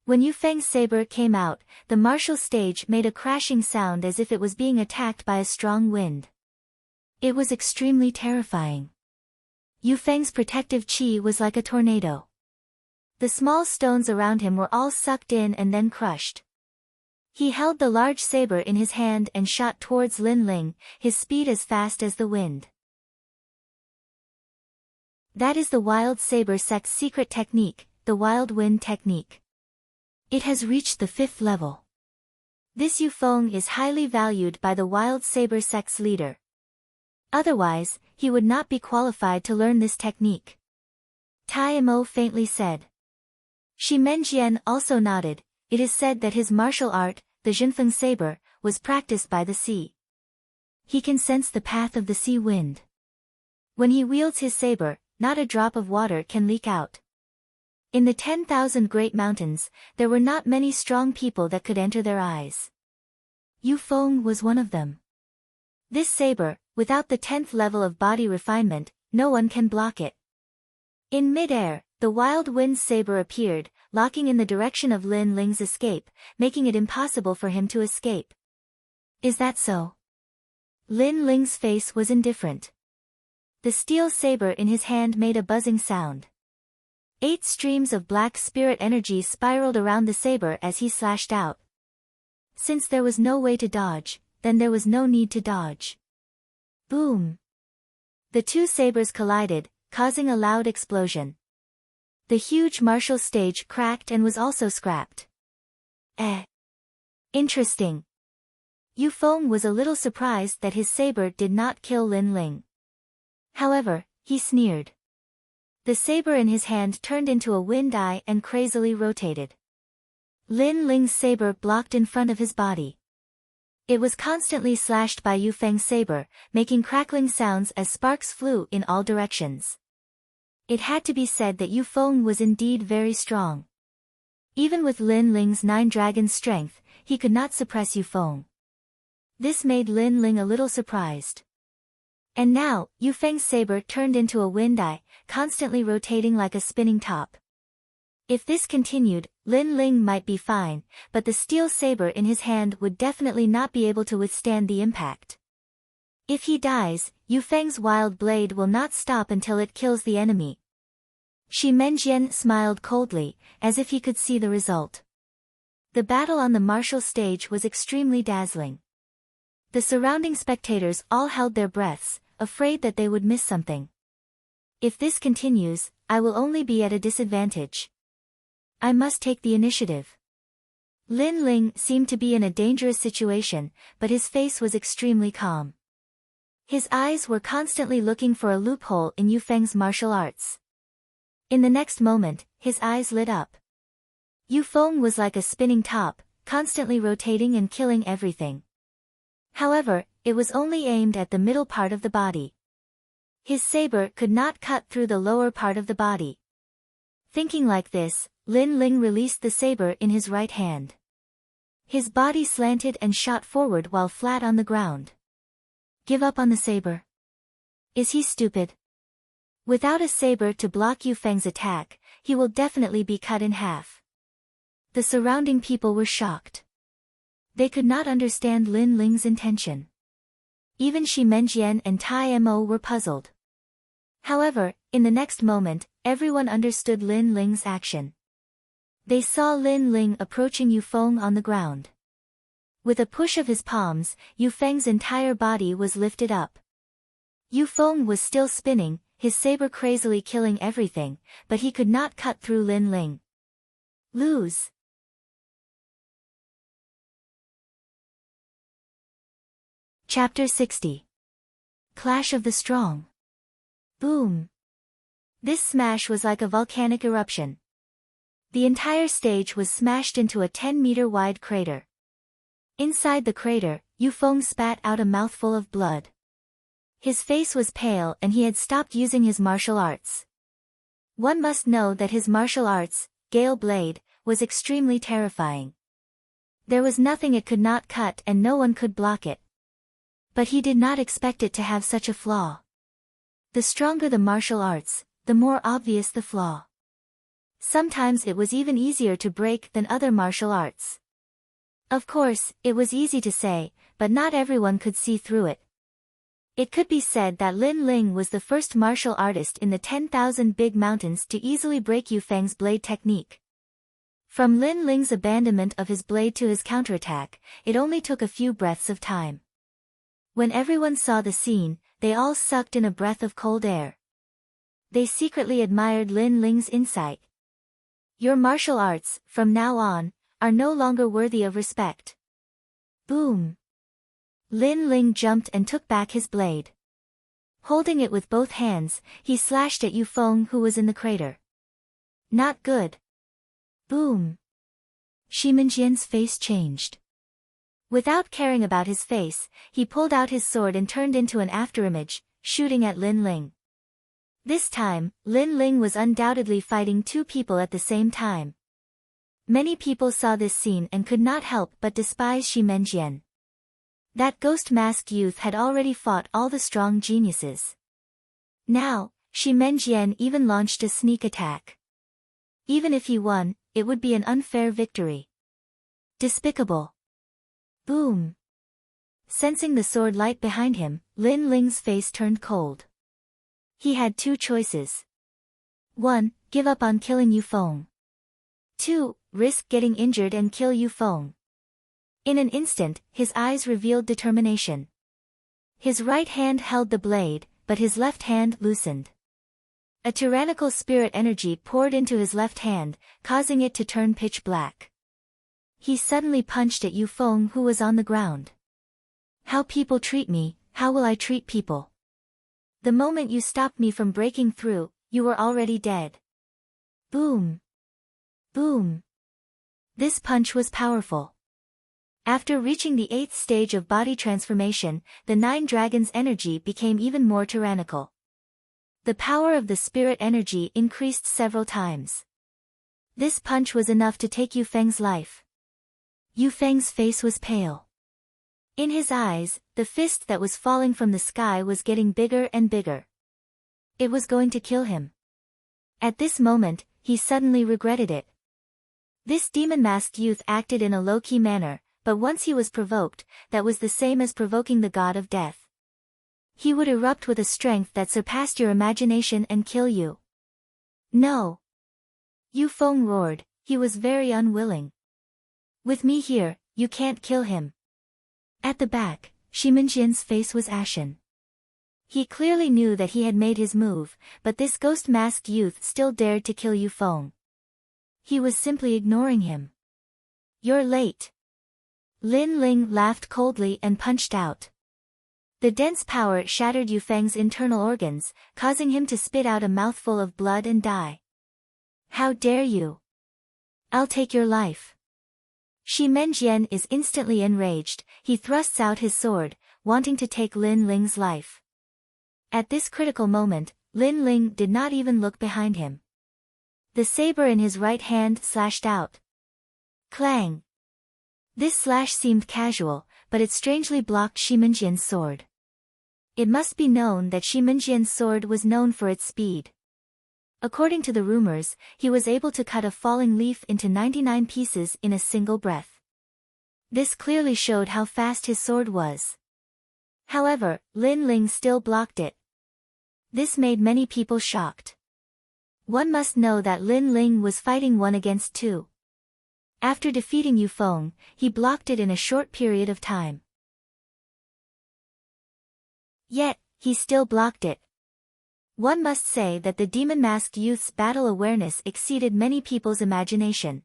When Yu Feng's saber came out, the martial stage made a crashing sound as if it was being attacked by a strong wind. It was extremely terrifying. Yu Feng's protective chi was like a tornado. The small stones around him were all sucked in and then crushed. He held the large saber in his hand and shot towards Lin Ling, his speed as fast as the wind. That is the Wild Saber sect's secret technique, the Wild Wind technique. It has reached the 5th level. This Yu Feng is highly valued by the Wild Saber sect's leader. Otherwise, he would not be qualified to learn this technique. Tai Mo faintly said. Shi Menjian also nodded. It is said that his martial art, the Jinfeng saber, was practiced by the sea. He can sense the path of the sea wind. When he wields his saber, not a drop of water can leak out. In the 10,000 great mountains, there were not many strong people that could enter their eyes. Yu Feng was one of them. This saber, without the 10th level of body refinement, no one can block it. In mid-air, the Wild Wind's saber appeared, locking in the direction of Lin Ling's escape, making it impossible for him to escape. Is that so? Lin Ling's face was indifferent. The steel saber in his hand made a buzzing sound. 8 streams of black spirit energy spiraled around the saber as he slashed out. Since there was no way to dodge, then there was no need to dodge. Boom! The two sabers collided, causing a loud explosion. The huge martial stage cracked and was also scrapped. Interesting. Yu Feng was a little surprised that his saber did not kill Lin Ling. However, he sneered. The saber in his hand turned into a wind eye and crazily rotated. Lin Ling's saber blocked in front of his body. It was constantly slashed by Yu Feng's saber, making crackling sounds as sparks flew in all directions. It had to be said that Yu Feng was indeed very strong. Even with Lin Ling's 9 dragons' strength, he could not suppress Yu Feng. This made Lin Ling a little surprised. And now, Yu Feng's saber turned into a wind eye, constantly rotating like a spinning top. If this continued, Lin Ling might be fine, but the steel saber in his hand would definitely not be able to withstand the impact. If he dies, Yu Feng's wild blade will not stop until it kills the enemy. Shi Menjian smiled coldly, as if he could see the result. The battle on the martial stage was extremely dazzling. The surrounding spectators all held their breaths, afraid that they would miss something. If this continues, I will only be at a disadvantage. I must take the initiative. Lin Ling seemed to be in a dangerous situation, but his face was extremely calm. His eyes were constantly looking for a loophole in Yu Feng's martial arts. In the next moment, his eyes lit up. Yu Feng was like a spinning top, constantly rotating and killing everything. However, it was only aimed at the middle part of the body. His saber could not cut through the lower part of the body. Thinking like this, Lin Ling released the saber in his right hand. His body slanted and shot forward while flat on the ground. Give up on the saber? Is he stupid? Without a saber to block Yu Feng's attack, he will definitely be cut in half. The surrounding people were shocked. They could not understand Lin Ling's intention. Even Shi Menjian and Tai Mo were puzzled. However, in the next moment, everyone understood Lin Ling's action. They saw Lin Ling approaching Yu Feng on the ground. With a push of his palms, Yu Feng's entire body was lifted up. Yu Feng was still spinning, his saber crazily killing everything, but he could not cut through Lin Ling. Lose. Chapter 60. Clash of the Strong. Boom. This smash was like a volcanic eruption. The entire stage was smashed into a 10-meter-wide crater. Inside the crater, Yu Feng spat out a mouthful of blood. His face was pale and he had stopped using his martial arts. One must know that his martial arts, Gale Blade, was extremely terrifying. There was nothing it could not cut and no one could block it. But he did not expect it to have such a flaw. The stronger the martial arts, the more obvious the flaw. Sometimes it was even easier to break than other martial arts. Of course, it was easy to say, but not everyone could see through it. It could be said that Lin Ling was the first martial artist in the 10,000 big mountains to easily break Yu Feng's blade technique. From Lin Ling's abandonment of his blade to his counterattack, it only took a few breaths of time. When everyone saw the scene, they all sucked in a breath of cold air. They secretly admired Lin Ling's insight. Your martial arts, from now on, are no longer worthy of respect. Boom. Lin Ling jumped and took back his blade. Holding it with both hands, he slashed at Yu Feng who was in the crater. Not good. Boom. Shimenjian's face changed. Without caring about his face, he pulled out his sword and turned into an afterimage, shooting at Lin Ling. This time, Lin Ling was undoubtedly fighting two people at the same time. Many people saw this scene and could not help but despise Shimenjian. That ghost-masked youth had already fought all the strong geniuses. Now, Shimenjian even launched a sneak attack. Even if he won, it would be an unfair victory. Despicable. Boom. Sensing the sword light behind him, Lin Ling's face turned cold. He had two choices. 1. Give up on killing Yu Feng. 2. Risk getting injured and kill Yu Feng. In an instant, his eyes revealed determination. His right hand held the blade, but his left hand loosened. A tyrannical spirit energy poured into his left hand, causing it to turn pitch black. He suddenly punched at Yu Feng who was on the ground. How people treat me, how will I treat people? The moment you stopped me from breaking through, you were already dead. Boom. Boom. This punch was powerful. After reaching the 8th stage of body transformation, the 9 dragons' energy became even more tyrannical. The power of the spirit energy increased several times. This punch was enough to take Yu Feng's life. Yu Feng's face was pale. In his eyes, the fist that was falling from the sky was getting bigger and bigger. It was going to kill him. At this moment, he suddenly regretted it. This demon-masked youth acted in a low-key manner, but once he was provoked, that was the same as provoking the god of death. He would erupt with a strength that surpassed your imagination and kill you. No. Yu Feng roared, he was very unwilling. With me here, you can't kill him. At the back, Shimenjian's face was ashen. He clearly knew that he had made his move, but this ghost-masked youth still dared to kill Yu Feng. He was simply ignoring him. You're late. Lin Ling laughed coldly and punched out. The dense power shattered Yu Feng's internal organs, causing him to spit out a mouthful of blood and die. How dare you? I'll take your life. Shimenjian is instantly enraged, he thrusts out his sword, wanting to take Lin Ling's life. At this critical moment, Lin Ling did not even look behind him. The saber in his right hand slashed out. Clang! This slash seemed casual, but it strangely blocked Shimenjian's sword. It must be known that Shimenjian's sword was known for its speed. According to the rumors, he was able to cut a falling leaf into 99 pieces in a single breath. This clearly showed how fast his sword was. However, Lin Ling still blocked it. This made many people shocked. One must know that Lin Ling was fighting 1 against 2. After defeating Yufeng, he blocked it in a short period of time. Yet, he still blocked it. One must say that the demon-masked youth's battle awareness exceeded many people's imagination.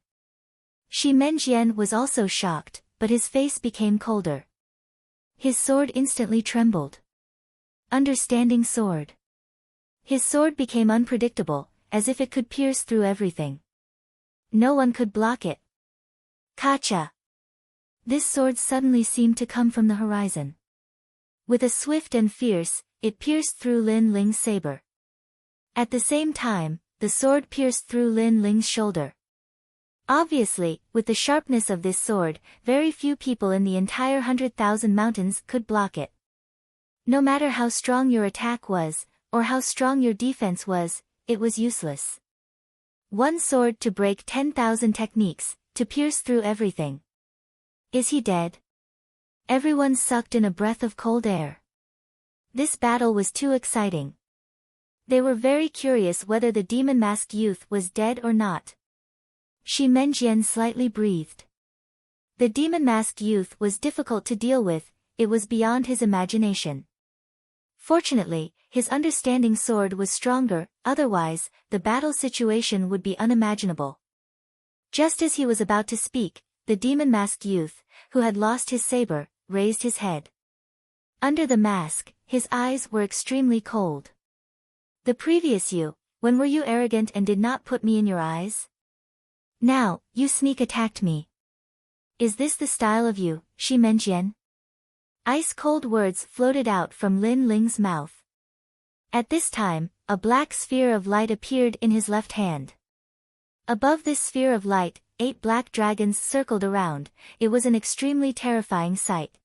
Shi Menjian was also shocked, but his face became colder. His sword instantly trembled. Understanding sword. His sword became unpredictable, as if it could pierce through everything. No one could block it. Kacha! This sword suddenly seemed to come from the horizon. With a swift and fierce, it pierced through Lin Ling's saber. At the same time, the sword pierced through Lin Ling's shoulder. Obviously, with the sharpness of this sword, very few people in the entire 100,000 mountains could block it. No matter how strong your attack was, or how strong your defense was, it was useless. One sword to break 10,000 techniques, to pierce through everything. Is he dead? Everyone sucked in a breath of cold air. This battle was too exciting. They were very curious whether the demon-masked youth was dead or not. Shi Menjian slightly breathed. The demon-masked youth was difficult to deal with, it was beyond his imagination. Fortunately, his understanding sword was stronger, otherwise, the battle situation would be unimaginable. Just as he was about to speak, the demon-masked youth, who had lost his saber, raised his head. Under the mask, his eyes were extremely cold. The previous you, when were you arrogant and did not put me in your eyes? Now, you sneak attacked me. Is this the style of you, Shi Menjian? Ice-cold words floated out from Lin Ling's mouth. At this time, a black sphere of light appeared in his left hand. Above this sphere of light, 8 black dragons circled around. It was an extremely terrifying sight.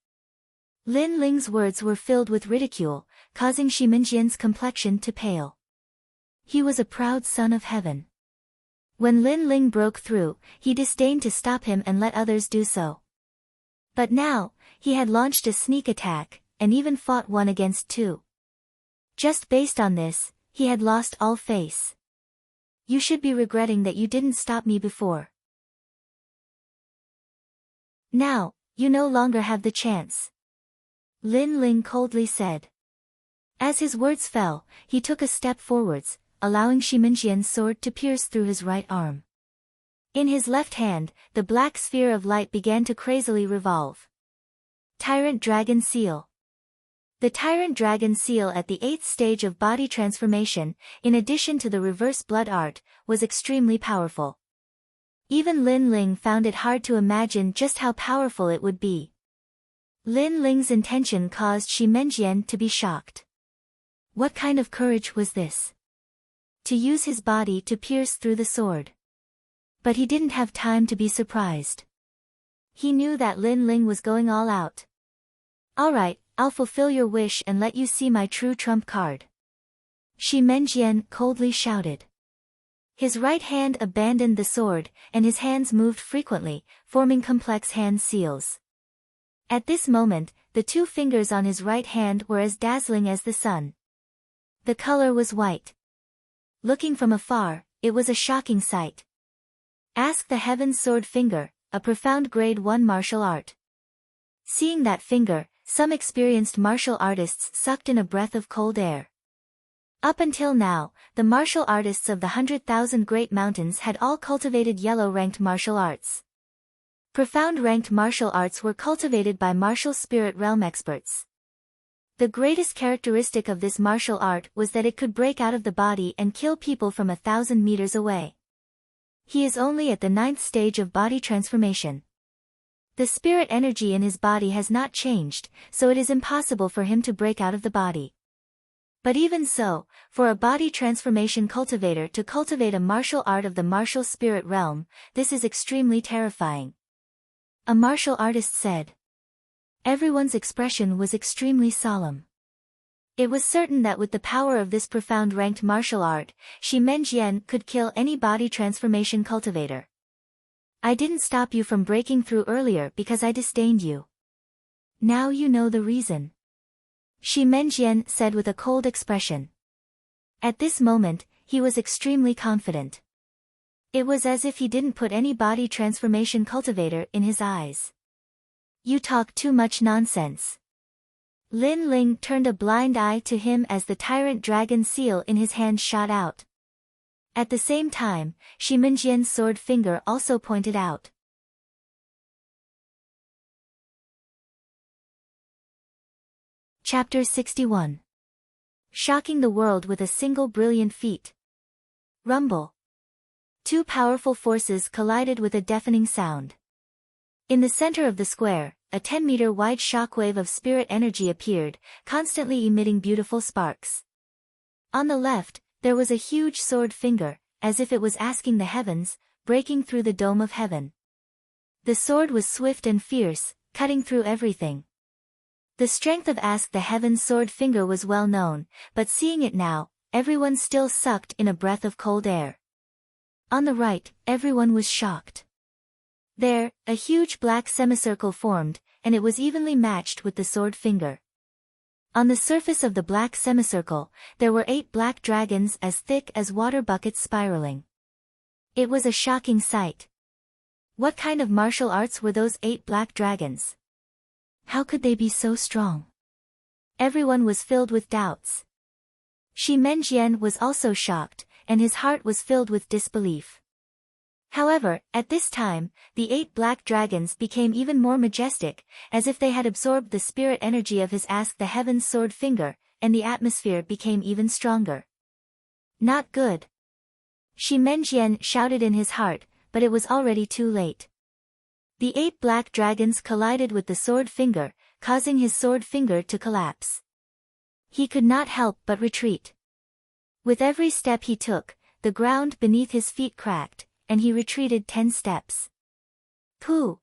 Lin Ling's words were filled with ridicule, causing Shi Menjian's complexion to pale. He was a proud son of heaven. When Lin Ling broke through, he disdained to stop him and let others do so. But now, he had launched a sneak attack, and even fought 1 against 2. Just based on this, he had lost all face. You should be regretting that you didn't stop me before. Now, you no longer have the chance. Lin Ling coldly said. As his words fell, he took a step forwards, allowing Shi Menjian's sword to pierce through his right arm. In his left hand, the black sphere of light began to crazily revolve. Tyrant Dragon Seal. The Tyrant Dragon Seal at the 8th stage of body transformation, in addition to the reverse blood art, was extremely powerful. Even Lin Ling found it hard to imagine just how powerful it would be. Lin Ling's intention caused Shi Menjian to be shocked. What kind of courage was this? To use his body to pierce through the sword. But he didn't have time to be surprised. He knew that Lin Ling was going all out. Alright, I'll fulfill your wish and let you see my true trump card. Shi Menjian coldly shouted. His right hand abandoned the sword, and his hands moved frequently, forming complex hand seals. At this moment, the 2 fingers on his right hand were as dazzling as the sun. The color was white. Looking from afar, it was a shocking sight. Ask the Heaven Sword Finger, a profound grade 1 martial art. Seeing that finger, some experienced martial artists sucked in a breath of cold air. Up until now, the martial artists of the 100,000 Great Mountains had all cultivated yellow-ranked martial arts. Profound ranked martial arts were cultivated by martial spirit realm experts. The greatest characteristic of this martial art was that it could break out of the body and kill people from 1,000 meters away. He is only at the 9th stage of body transformation. The spirit energy in his body has not changed, so it is impossible for him to break out of the body. But even so, for a body transformation cultivator to cultivate a martial art of the martial spirit realm, this is extremely terrifying. A martial artist said. Everyone's expression was extremely solemn. It was certain that with the power of this profound ranked martial art, Shi Menjian could kill any body transformation cultivator. I didn't stop you from breaking through earlier because I disdained you. Now you know the reason. Shi Menjian said with a cold expression. At this moment, he was extremely confident. It was as if he didn't put any body transformation cultivator in his eyes. You talk too much nonsense. Lin Ling turned a blind eye to him as the tyrant dragon seal in his hand shot out. At the same time, Shi Minjian's sword finger also pointed out. Chapter 61. Shocking the world with a single brilliant feat. Rumble. Two powerful forces collided with a deafening sound. In the center of the square, a 10-meter wide shockwave of spirit energy appeared, constantly emitting beautiful sparks. On the left, there was a huge sword finger, as if it was asking the heavens, breaking through the dome of heaven. The sword was swift and fierce, cutting through everything. The strength of Ask the Heaven's sword finger was well known, but seeing it now, everyone still sucked in a breath of cold air. On the right, everyone was shocked. There, a huge black semicircle formed, and it was evenly matched with the sword finger. On the surface of the black semicircle, there were 8 black dragons as thick as water buckets spiraling. It was a shocking sight. What kind of martial arts were those 8 black dragons? How could they be so strong? Everyone was filled with doubts. Shi Menjian was also shocked, and his heart was filled with disbelief. However, at this time, the 8 black dragons became even more majestic, as if they had absorbed the spirit energy of his Ask the Heaven's sword finger, and the atmosphere became even stronger. Not good. Shi Menjian shouted in his heart, but it was already too late. The 8 black dragons collided with the sword finger, causing his sword finger to collapse. He could not help but retreat. With every step he took, the ground beneath his feet cracked, and he retreated 10 steps. Pooh!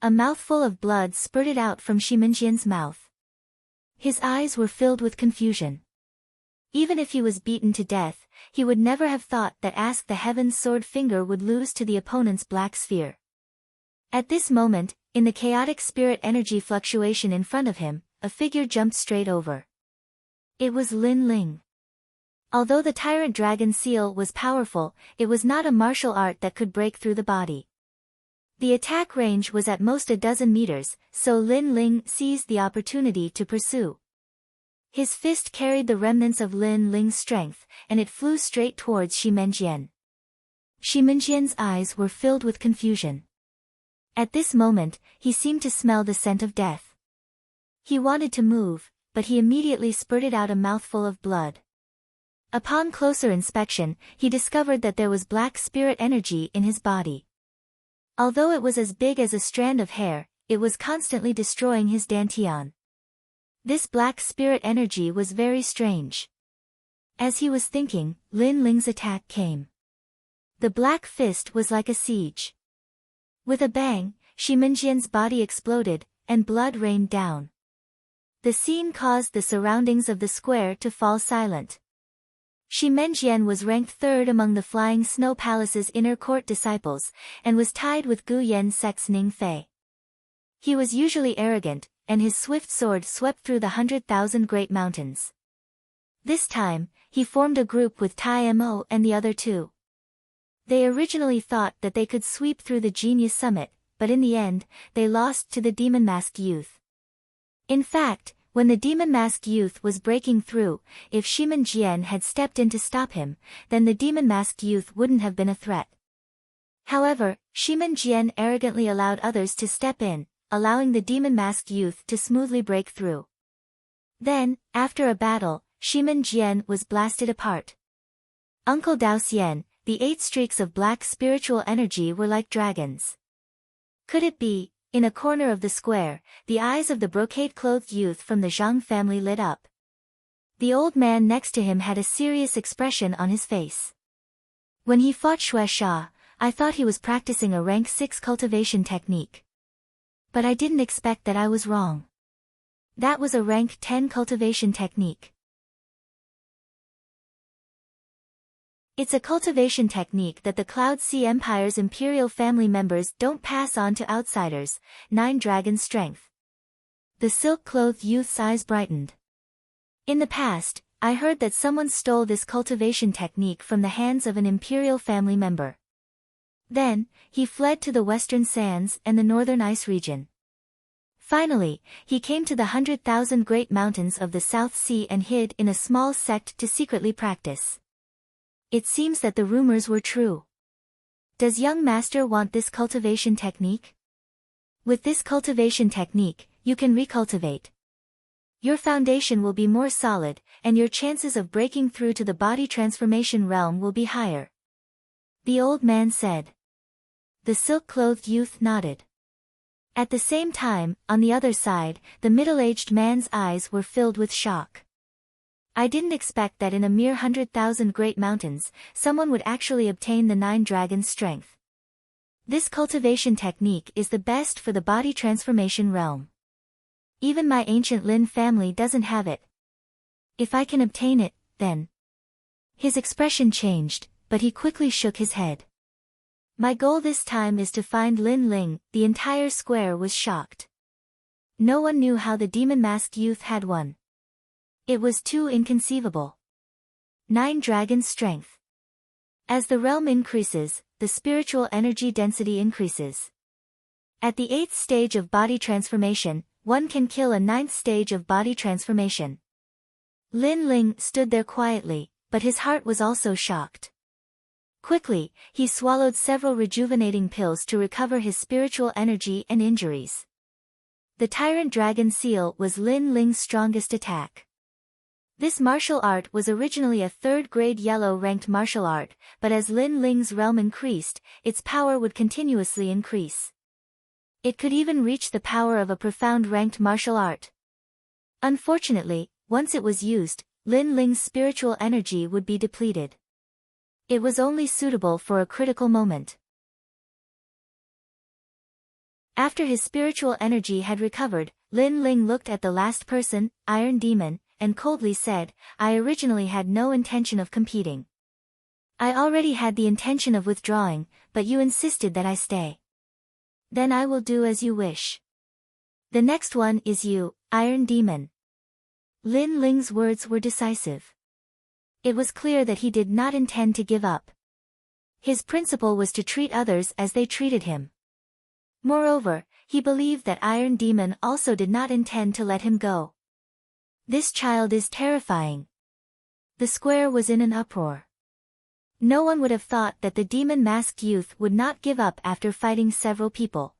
A mouthful of blood spurted out from Shi Minjian's mouth. His eyes were filled with confusion. Even if he was beaten to death, he would never have thought that Ask the Heaven's sword finger would lose to the opponent's black sphere. At this moment, in the chaotic spirit energy fluctuation in front of him, a figure jumped straight over. It was Lin Ling. Although the tyrant dragon seal was powerful, it was not a martial art that could break through the body. The attack range was at most a dozen meters, so Lin Ling seized the opportunity to pursue. His fist carried the remnants of Lin Ling's strength, and it flew straight towards Shi Menjian. Shi Menjian's eyes were filled with confusion. At this moment, he seemed to smell the scent of death. He wanted to move, but he immediately spurted out a mouthful of blood. Upon closer inspection, he discovered that there was black spirit energy in his body. Although it was as big as a strand of hair, it was constantly destroying his dantian. This black spirit energy was very strange. As he was thinking, Lin Ling's attack came. The black fist was like a siege. With a bang, Shi Minjian's body exploded, and blood rained down. The scene caused the surroundings of the square to fall silent. Shi Menjian was ranked 3rd among the Flying Snow Palace's inner court disciples, and was tied with Gu Yan Sek's Ning Fei. He was usually arrogant, and his swift sword swept through the 100,000 great mountains. This time, he formed a group with Tai Mo and the other 2. They originally thought that they could sweep through the Genius Summit, but in the end, they lost to the demon-masked youth. In fact, when the demon-masked youth was breaking through, if Shi Menjian had stepped in to stop him, then the demon-masked youth wouldn't have been a threat. However, Shi Menjian arrogantly allowed others to step in, allowing the demon-masked youth to smoothly break through. Then, after a battle, Shi Menjian was blasted apart. Uncle Dao Xian, the 8 streaks of black spiritual energy were like dragons. Could it be? In a corner of the square, the eyes of the brocade-clothed youth from the Zhang family lit up. The old man next to him had a serious expression on his face. When he fought Xue Sha, I thought he was practicing a rank 6 cultivation technique. But I didn't expect that I was wrong. That was a rank 10 cultivation technique. It's a cultivation technique that the Cloud Sea Empire's imperial family members don't pass on to outsiders. 9 Dragon Strength. The silk-clothed youth's eyes brightened. In the past, I heard that someone stole this cultivation technique from the hands of an imperial family member. Then, he fled to the western sands and the northern ice region. Finally, he came to the 100,000 great mountains of the South Sea and hid in a small sect to secretly practice. It seems that the rumors were true. Does young master want this cultivation technique? With this cultivation technique, you can recultivate. Your foundation will be more solid, and your chances of breaking through to the body transformation realm will be higher. The old man said. The silk-clothed youth nodded. At the same time, on the other side, the middle-aged man's eyes were filled with shock. I didn't expect that in a mere 100,000 great mountains, someone would actually obtain the 9 dragons' strength. This cultivation technique is the best for the body transformation realm. Even my ancient Lin family doesn't have it. If I can obtain it, then... His expression changed, but he quickly shook his head. My goal this time is to find Lin Ling. The entire square was shocked. No one knew how the demon-masked youth had won. It was too inconceivable. 9 dragons' strength. As the realm increases, the spiritual energy density increases. At the 8th stage of body transformation, one can kill a 9th stage of body transformation. Lin Ling stood there quietly, but his heart was also shocked. Quickly, he swallowed several rejuvenating pills to recover his spiritual energy and injuries. The Tyrant Dragon Seal was Lin Ling's strongest attack. This martial art was originally a 3rd-grade yellow-ranked martial art, but as Lin Ling's realm increased, its power would continuously increase. It could even reach the power of a profound-ranked martial art. Unfortunately, once it was used, Lin Ling's spiritual energy would be depleted. It was only suitable for a critical moment. After his spiritual energy had recovered, Lin Ling looked at the last person, Iron Demon, and coldly said, I originally had no intention of competing. I already had the intention of withdrawing, but you insisted that I stay. Then I will do as you wish. The next one is you, Iron Demon. Lin Ling's words were decisive. It was clear that he did not intend to give up. His principle was to treat others as they treated him. Moreover, he believed that Iron Demon also did not intend to let him go. This child is terrifying. The square was in an uproar. No one would have thought that the demon-masked youth would not give up after fighting several people.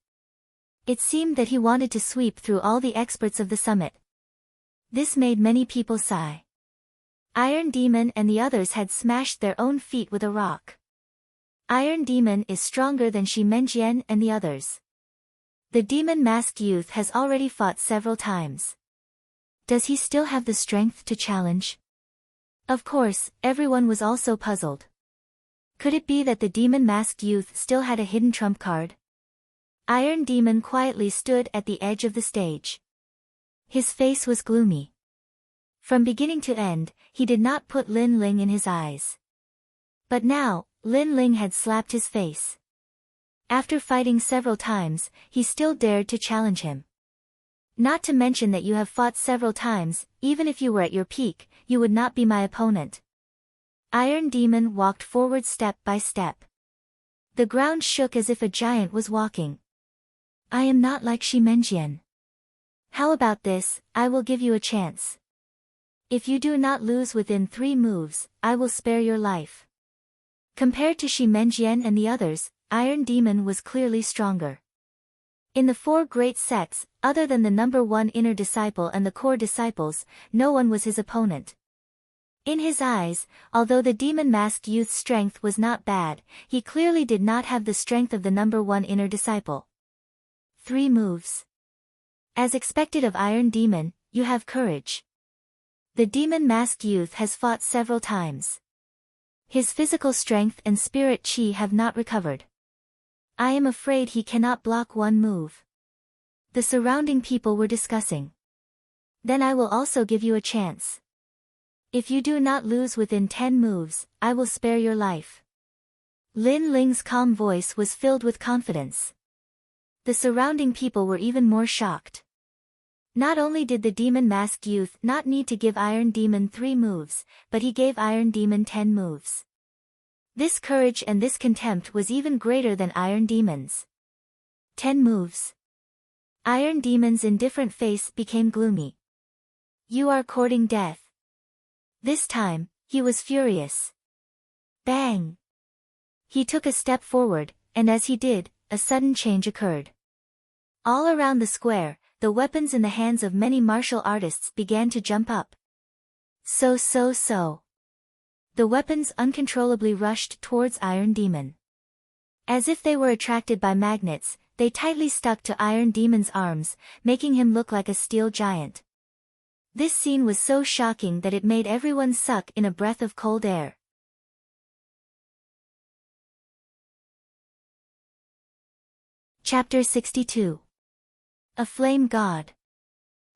It seemed that he wanted to sweep through all the experts of the summit. This made many people sigh. Iron Demon and the others had smashed their own feet with a rock. Iron Demon is stronger than Shi Menjian and the others. The demon-masked youth has already fought several times. Does he still have the strength to challenge? Of course, everyone was also puzzled. Could it be that the demon-masked youth still had a hidden trump card? Iron Demon quietly stood at the edge of the stage. His face was gloomy. From beginning to end, he did not put Lin Ling in his eyes. But now, Lin Ling had slapped his face. After fighting several times, he still dared to challenge him. Not to mention that you have fought several times, even if you were at your peak, you would not be my opponent. Iron Demon walked forward step by step. The ground shook as if a giant was walking. I am not like Shi Menjian. How about this, I will give you a chance. If you do not lose within 3 moves, I will spare your life. Compared to Shi Menjian and the others, Iron Demon was clearly stronger. In the 4 great sets, other than the number 1 inner disciple and the core disciples, no one was his opponent. In his eyes, although the demon-masked youth's strength was not bad, he clearly did not have the strength of the number 1 inner disciple. 3 moves. As expected of Iron Demon, you have courage. The demon-masked youth has fought several times. His physical strength and spirit chi have not recovered. I am afraid he cannot block 1 move. The surrounding people were discussing. Then I will also give you a chance. If you do not lose within 10 moves, I will spare your life. Lin Ling's calm voice was filled with confidence. The surrounding people were even more shocked. Not only did the demon-masked youth not need to give Iron Demon 3 moves, but he gave Iron Demon 10 moves. This courage and this contempt was even greater than Iron Demon's. 10 moves. Iron Demon's indifferent face became gloomy. You are courting death. This time, he was furious. Bang! He took a step forward, and as he did, a sudden change occurred. All around the square, the weapons in the hands of many martial artists began to jump up. So. The weapons uncontrollably rushed towards Iron Demon. As if they were attracted by magnets, they tightly stuck to Iron Demon's arms, making him look like a steel giant. This scene was so shocking that it made everyone suck in a breath of cold air. Chapter 62. A Flame God.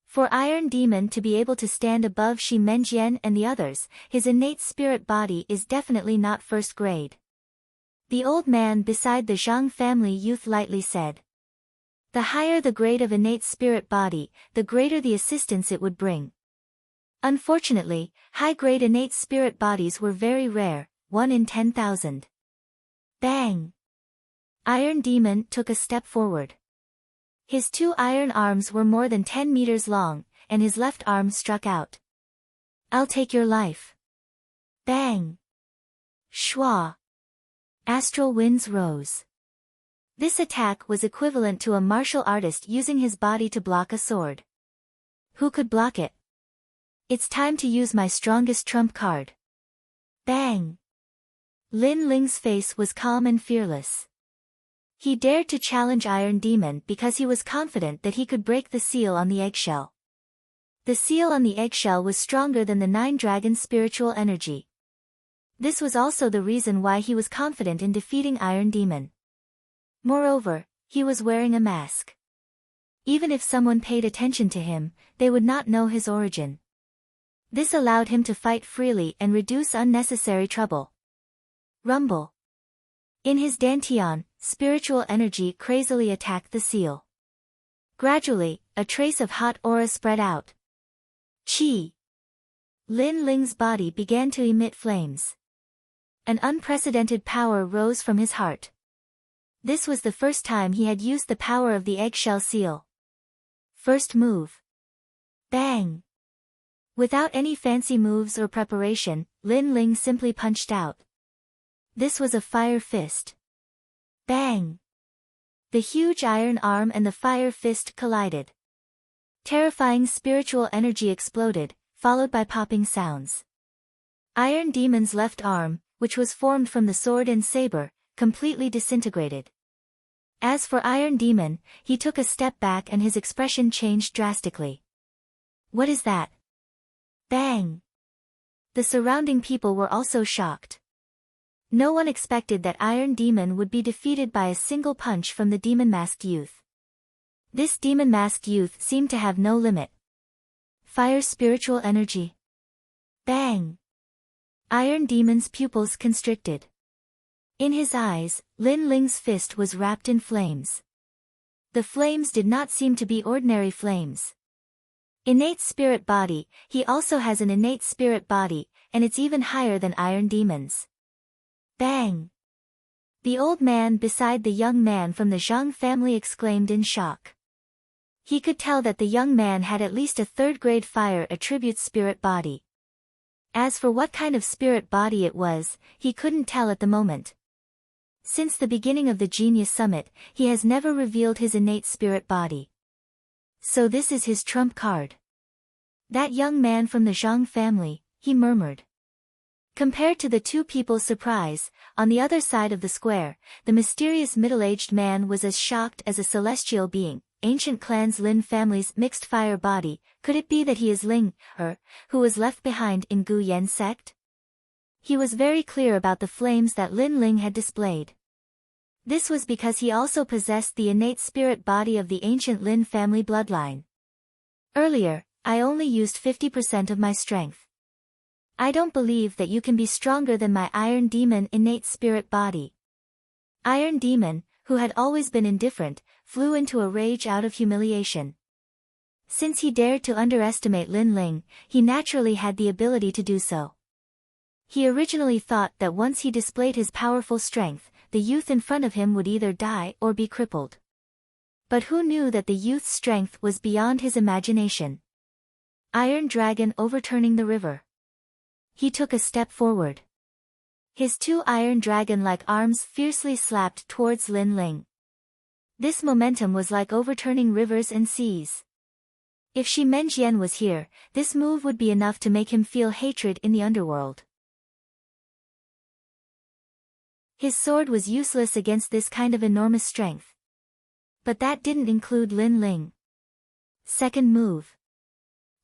For Iron Demon to be able to stand above Shi Menjian and the others, his innate spirit body is definitely not first grade. The old man beside the Zhang family youth lightly said. The higher the grade of innate spirit body, the greater the assistance it would bring. Unfortunately, high-grade innate spirit bodies were very rare, 1 in 10,000. Bang! Iron Demon took a step forward. His 2 iron arms were more than 10 meters long, and his left arm struck out. I'll take your life. Bang! Shwa! Astral winds rose. This attack was equivalent to a martial artist using his body to block a sword. Who could block it? It's time to use my strongest trump card. Bang! Lin Ling's face was calm and fearless. He dared to challenge Iron Demon because he was confident that he could break the seal on the eggshell. The seal on the eggshell was stronger than the 9 dragons' spiritual energy. This was also the reason why he was confident in defeating Iron Demon. Moreover, he was wearing a mask. Even if someone paid attention to him, they would not know his origin. This allowed him to fight freely and reduce unnecessary trouble. Rumble. In his dantian, spiritual energy crazily attacked the seal. Gradually, a trace of hot aura spread out. Qi. Lin Ling's body began to emit flames. An unprecedented power rose from his heart. This was the first time he had used the power of the eggshell seal. First move. Bang! Without any fancy moves or preparation, Lin Ling simply punched out. This was a fire fist. Bang! The huge iron arm and the fire fist collided. Terrifying spiritual energy exploded, followed by popping sounds. Iron Demon's left arm, which was formed from the sword and saber, completely disintegrated. As for Iron Demon, he took a step back and his expression changed drastically. What is that? Bang! The surrounding people were also shocked. No one expected that Iron Demon would be defeated by a single punch from the demon-masked youth. This demon-masked youth seemed to have no limit. Fire spiritual energy. Bang! Iron Demon's pupils constricted. In his eyes, Lin Ling's fist was wrapped in flames. The flames did not seem to be ordinary flames. Innate spirit body, he also has an innate spirit body, and it's even higher than Iron Demon's. Bang! The old man beside the young man from the Zhang family exclaimed in shock. He could tell that the young man had at least a 3rd-grade fire attribute spirit body. As for what kind of spirit body it was, he couldn't tell at the moment. Since the beginning of the Genius Summit, he has never revealed his innate spirit body. So this is his trump card. That young man from the Zhang family, he murmured. Compared to the 2 people's surprise, on the other side of the square, the mysterious middle-aged man was as shocked as a celestial being. Ancient clan's Lin family's mixed fire body, could it be that he is Ling, who was left behind in Gu Yan sect? He was very clear about the flames that Lin Ling had displayed. This was because he also possessed the innate spirit body of the ancient Lin family bloodline. Earlier, I only used 50% of my strength. I don't believe that you can be stronger than my Iron Demon innate spirit body. Iron Demon, who had always been indifferent, flew into a rage out of humiliation. Since he dared to underestimate Lin Ling, he naturally had the ability to do so. He originally thought that once he displayed his powerful strength, the youth in front of him would either die or be crippled. But who knew that the youth's strength was beyond his imagination? Iron Dragon overturning the river. He took a step forward. His two iron dragon-like arms fiercely slapped towards Lin Ling. This momentum was like overturning rivers and seas. If Shi Menjian was here, this move would be enough to make him feel hatred in the underworld. His sword was useless against this kind of enormous strength. But that didn't include Lin Ling. Second move.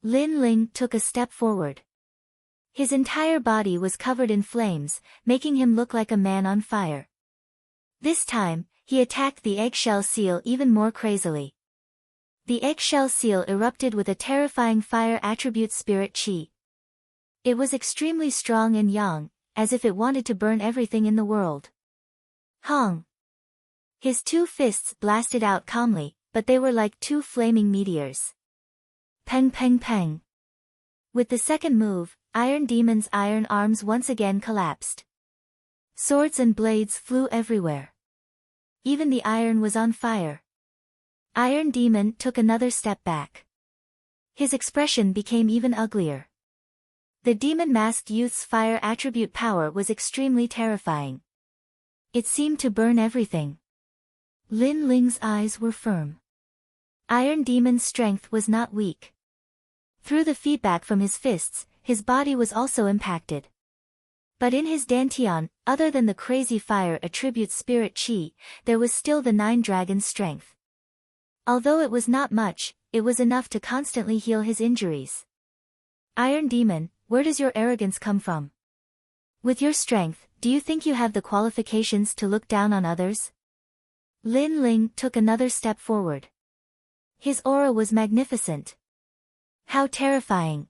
Lin Ling took a step forward. His entire body was covered in flames, making him look like a man on fire. This time, he attacked the eggshell seal even more crazily. The eggshell seal erupted with a terrifying fire attribute spirit chi. It was extremely strong and yang, as if it wanted to burn everything in the world. Hong! His two fists blasted out calmly, but they were like two flaming meteors. Peng peng peng. With the second move, Iron Demon's iron arms once again collapsed. Swords and blades flew everywhere. Even the iron was on fire. Iron Demon took another step back. His expression became even uglier. The demon-masked youth's fire attribute power was extremely terrifying. It seemed to burn everything. Lin Ling's eyes were firm. Iron Demon's strength was not weak. Through the feedback from his fists, his body was also impacted. But in his dantian, other than the crazy fire attribute spirit chi, there was still the 9 dragon's strength. Although it was not much, it was enough to constantly heal his injuries. Iron Demon, where does your arrogance come from? With your strength, do you think you have the qualifications to look down on others? Lin Ling took another step forward. His aura was magnificent. How terrifying!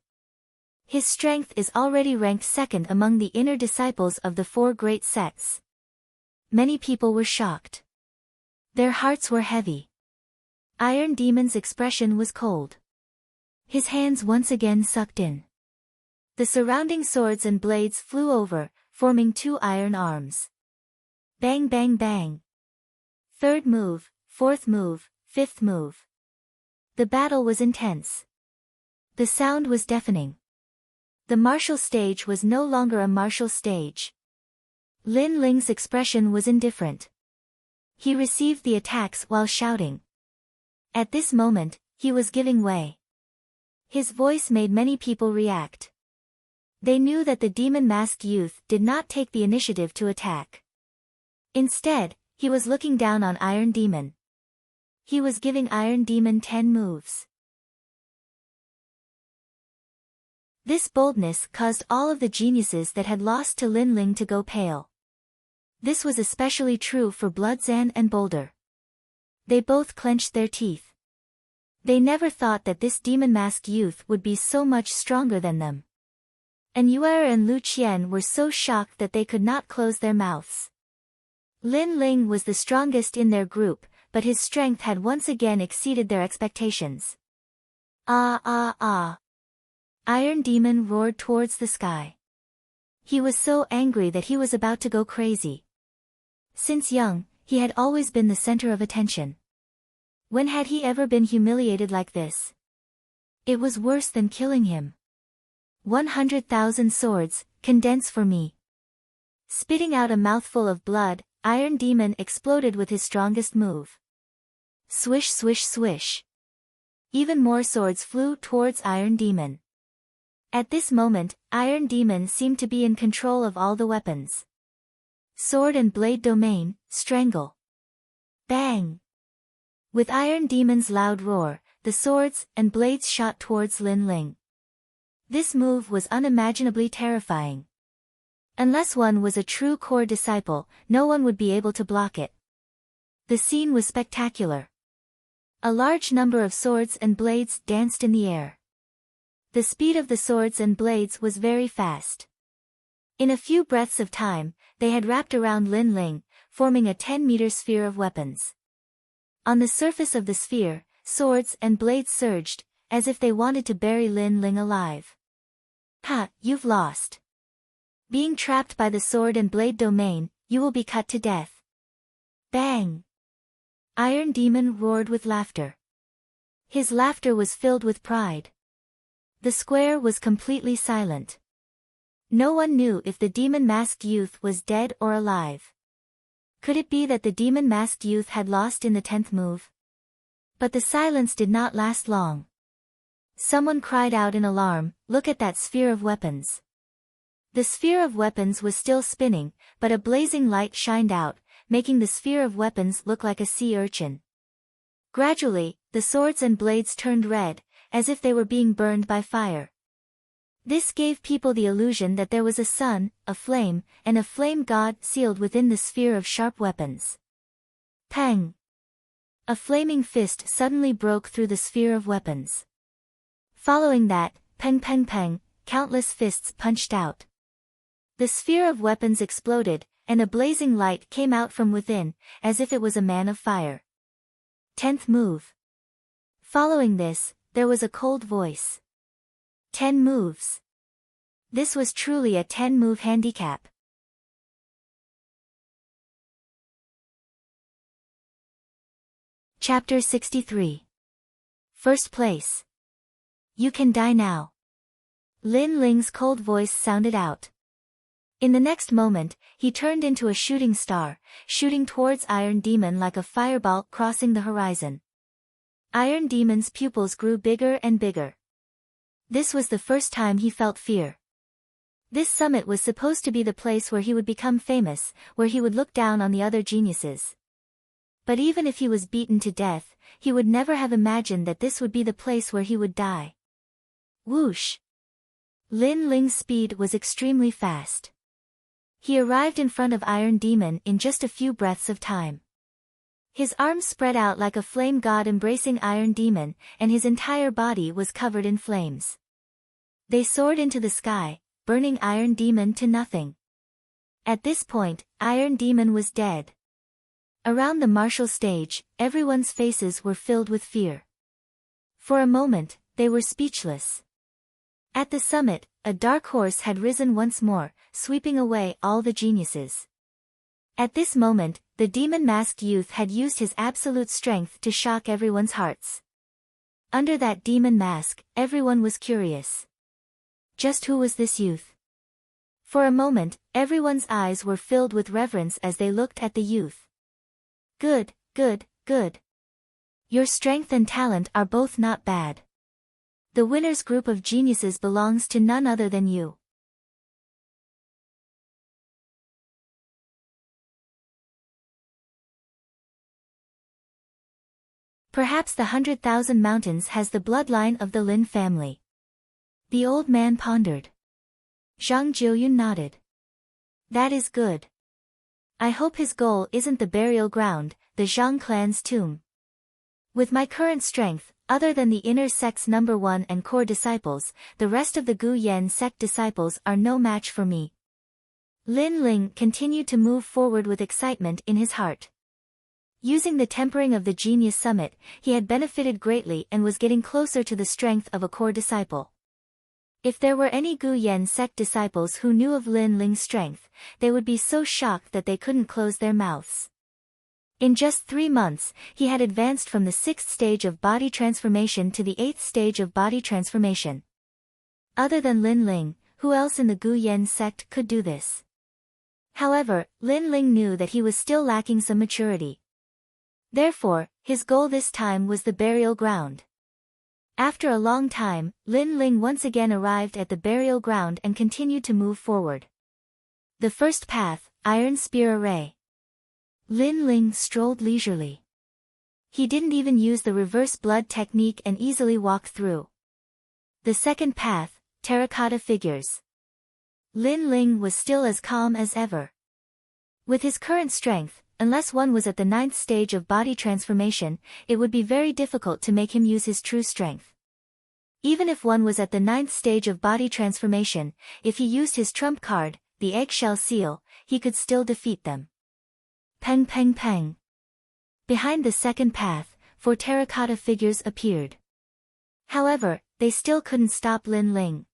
His strength is already ranked second among the inner disciples of the 4 great sects. Many people were shocked. Their hearts were heavy. Iron Demon's expression was cold. His hands once again sucked in. The surrounding swords and blades flew over, forming 2 iron arms. Bang bang bang. Third move, fourth move, fifth move. The battle was intense. The sound was deafening. The martial stage was no longer a martial stage. Lin Ling's expression was indifferent. He received the attacks while shouting. At this moment, he was giving way. His voice made many people react. They knew that the demon-masked youth did not take the initiative to attack. Instead, he was looking down on Iron Demon. He was giving Iron Demon 10 moves. This boldness caused all of the geniuses that had lost to Lin Ling to go pale. This was especially true for Bloodzan and Boulder. They both clenched their teeth. They never thought that this demon-masked youth would be so much stronger than them. And Yuer and Lu Qian were so shocked that they could not close their mouths. Lin Ling was the strongest in their group, but his strength had once again exceeded their expectations. Ah ah ah! Iron Demon roared towards the sky. He was so angry that he was about to go crazy. Since young, he had always been the center of attention. When had he ever been humiliated like this? It was worse than killing him. 100,000 swords, condense for me. Spitting out a mouthful of blood, Iron Demon exploded with his strongest move. Swish swish swish. Even more swords flew towards Iron Demon. At this moment, Iron Demon seemed to be in control of all the weapons. Sword and blade domain, strangle. Bang! With Iron Demon's loud roar, the swords and blades shot towards Lin Ling. This move was unimaginably terrifying. Unless one was a true core disciple, no one would be able to block it. The scene was spectacular. A large number of swords and blades danced in the air. The speed of the swords and blades was very fast. In a few breaths of time, they had wrapped around Lin Ling, forming a 10-meter sphere of weapons. On the surface of the sphere, swords and blades surged, as if they wanted to bury Lin Ling alive. Ha, you've lost. Being trapped by the sword and blade domain, you will be cut to death. Bang! Iron Demon roared with laughter. His laughter was filled with pride. The square was completely silent. No one knew if the demon-masked youth was dead or alive. Could it be that the demon-masked youth had lost in the 10th move? But the silence did not last long. Someone cried out in alarm, "Look at that sphere of weapons." The sphere of weapons was still spinning, but a blazing light shined out, making the sphere of weapons look like a sea urchin. Gradually, the swords and blades turned red, as if they were being burned by fire. This gave people the illusion that there was a sun, a flame, and a flame god sealed within the sphere of sharp weapons. Pang! A flaming fist suddenly broke through the sphere of weapons. Following that, peng peng peng, countless fists punched out. The sphere of weapons exploded, and a blazing light came out from within, as if it was a man of fire. 10th move. Following this, there was a cold voice. 10 moves. This was truly a 10-move handicap. Chapter 63. First place. You can die now. Lin Ling's cold voice sounded out. In the next moment, he turned into a shooting star, shooting towards Iron Demon like a fireball crossing the horizon. Iron Demon's pupils grew bigger and bigger. This was the first time he felt fear. This summit was supposed to be the place where he would become famous, where he would look down on the other geniuses. But even if he was beaten to death, he would never have imagined that this would be the place where he would die. Whoosh! Lin Ling's speed was extremely fast. He arrived in front of Iron Demon in just a few breaths of time. His arms spread out like a flame god embracing Iron Demon, and his entire body was covered in flames. They soared into the sky, burning Iron Demon to nothing. At this point, Iron Demon was dead. Around the martial stage, everyone's faces were filled with fear. For a moment, they were speechless. At the summit, a dark horse had risen once more, sweeping away all the geniuses. At this moment, the demon-masked youth had used his absolute strength to shock everyone's hearts. Under that demon mask, everyone was curious. Just who was this youth? For a moment, everyone's eyes were filled with reverence as they looked at the youth. Good, good, good. Your strength and talent are both not bad. The winner's group of geniuses belongs to none other than you. Perhaps the 100,000 Mountains has the bloodline of the Lin family. The old man pondered. Zhang Jiuyun nodded. That is good. I hope his goal isn't the burial ground, the Zhang clan's tomb. With my current strength, other than the inner sect's number 1 and core disciples, the rest of the Gu Yen sect disciples are no match for me. Lin Ling continued to move forward with excitement in his heart. Using the tempering of the Genius Summit, he had benefited greatly and was getting closer to the strength of a core disciple. If there were any Gu Yen sect disciples who knew of Lin Ling's strength, they would be so shocked that they couldn't close their mouths. In just 3 months, he had advanced from the 6th stage of body transformation to the 8th stage of body transformation. Other than Lin Ling, who else in the Gu Yen sect could do this? However, Lin Ling knew that he was still lacking some maturity. Therefore, his goal this time was the burial ground. After a long time, Lin Ling once again arrived at the burial ground and continued to move forward. The first path, Iron Spear Array. Lin Ling strolled leisurely. He didn't even use the reverse blood technique and easily walked through. The second path, Terracotta Figures. Lin Ling was still as calm as ever. With his current strength, unless one was at the 9th stage of body transformation, it would be very difficult to make him use his true strength. Even if one was at the 9th stage of body transformation, if he used his trump card, the eggshell seal, he could still defeat them. Peng peng peng. Behind the second path, 4 terracotta figures appeared. However, they still couldn't stop Lin Ling.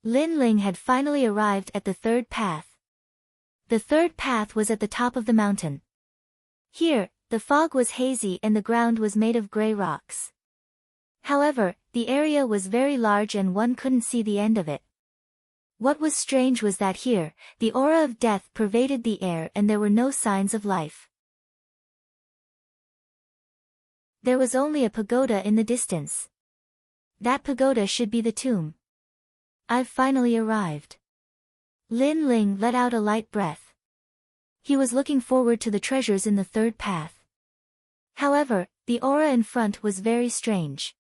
Lin Ling had finally arrived at the third path. The third path was at the top of the mountain. Here, the fog was hazy and the ground was made of gray rocks. However, the area was very large and one couldn't see the end of it. What was strange was that here, the aura of death pervaded the air and there were no signs of life. There was only a pagoda in the distance. That pagoda should be the tomb. I've finally arrived. Lin Ling let out a light breath. He was looking forward to the treasures in the third path. However, the aura in front was very strange.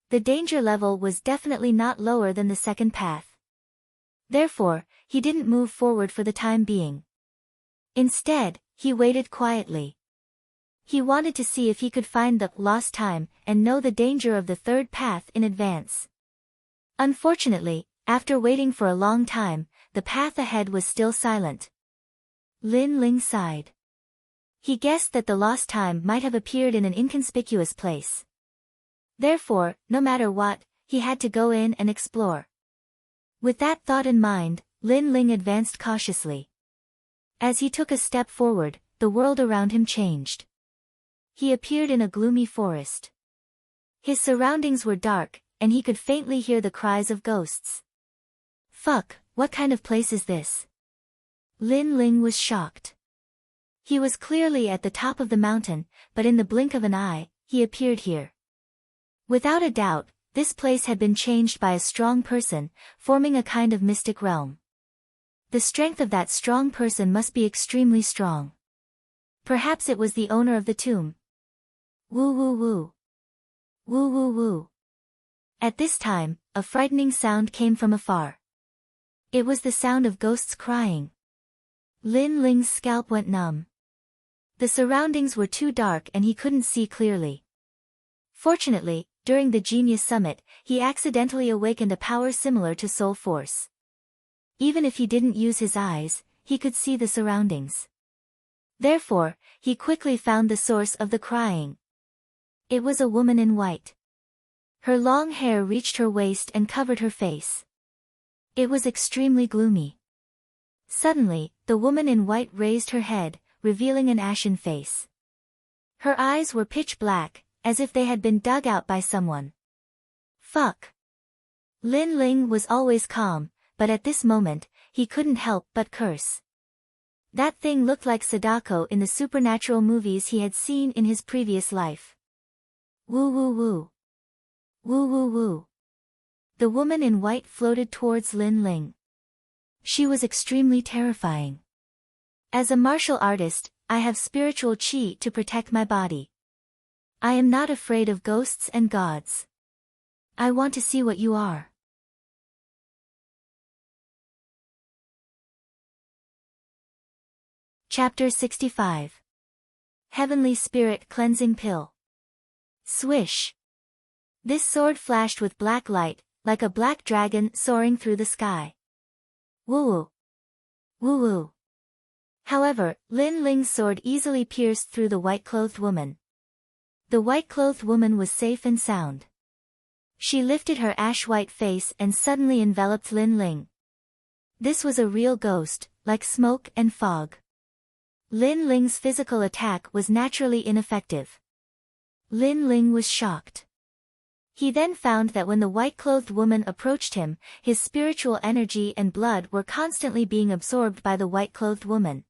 The danger level was definitely not lower than the second path. Therefore, he didn't move forward for the time being. Instead, he waited quietly. He wanted to see if he could find the lost time and know the danger of the third path in advance. Unfortunately, after waiting for a long time, the path ahead was still silent. Lin Ling sighed. He guessed that the lost time might have appeared in an inconspicuous place. Therefore, no matter what, he had to go in and explore. With that thought in mind, Lin Ling advanced cautiously. As he took a step forward, the world around him changed. He appeared in a gloomy forest. His surroundings were dark, and he could faintly hear the cries of ghosts. Fuck, what kind of place is this? Lin Ling was shocked. He was clearly at the top of the mountain, but in the blink of an eye, he appeared here. Without a doubt, this place had been changed by a strong person, forming a kind of mystic realm. The strength of that strong person must be extremely strong. Perhaps it was the owner of the tomb. Woo woo woo. Woo woo woo. At this time, a frightening sound came from afar. It was the sound of ghosts crying. Lin Ling's scalp went numb. The surroundings were too dark and he couldn't see clearly. Fortunately, during the Genius Summit, he accidentally awakened a power similar to Soul Force. Even if he didn't use his eyes, he could see the surroundings. Therefore, he quickly found the source of the crying. It was a woman in white. Her long hair reached her waist and covered her face. It was extremely gloomy. Suddenly, the woman in white raised her head, revealing an ashen face. Her eyes were pitch black, as if they had been dug out by someone. Fuck. Lin Ling was always calm, but at this moment, he couldn't help but curse. That thing looked like Sadako in the supernatural movies he had seen in his previous life. Woo woo woo. Woo woo woo. The woman in white floated towards Lin Ling. She was extremely terrifying. As a martial artist, I have spiritual chi to protect my body. I am not afraid of ghosts and gods. I want to see what you are. Chapter 65. Heavenly Spirit Cleansing Pill. Swish. This sword flashed with black light, like a black dragon soaring through the sky. Woo-woo. Woo-woo. However, Lin Ling's sword easily pierced through the white-clothed woman. The white-clothed woman was safe and sound. She lifted her ash-white face and suddenly enveloped Lin Ling. This was a real ghost, like smoke and fog. Lin Ling's physical attack was naturally ineffective. Lin Ling was shocked. He then found that when the white-clothed woman approached him, his spiritual energy and blood were constantly being absorbed by the white-clothed woman.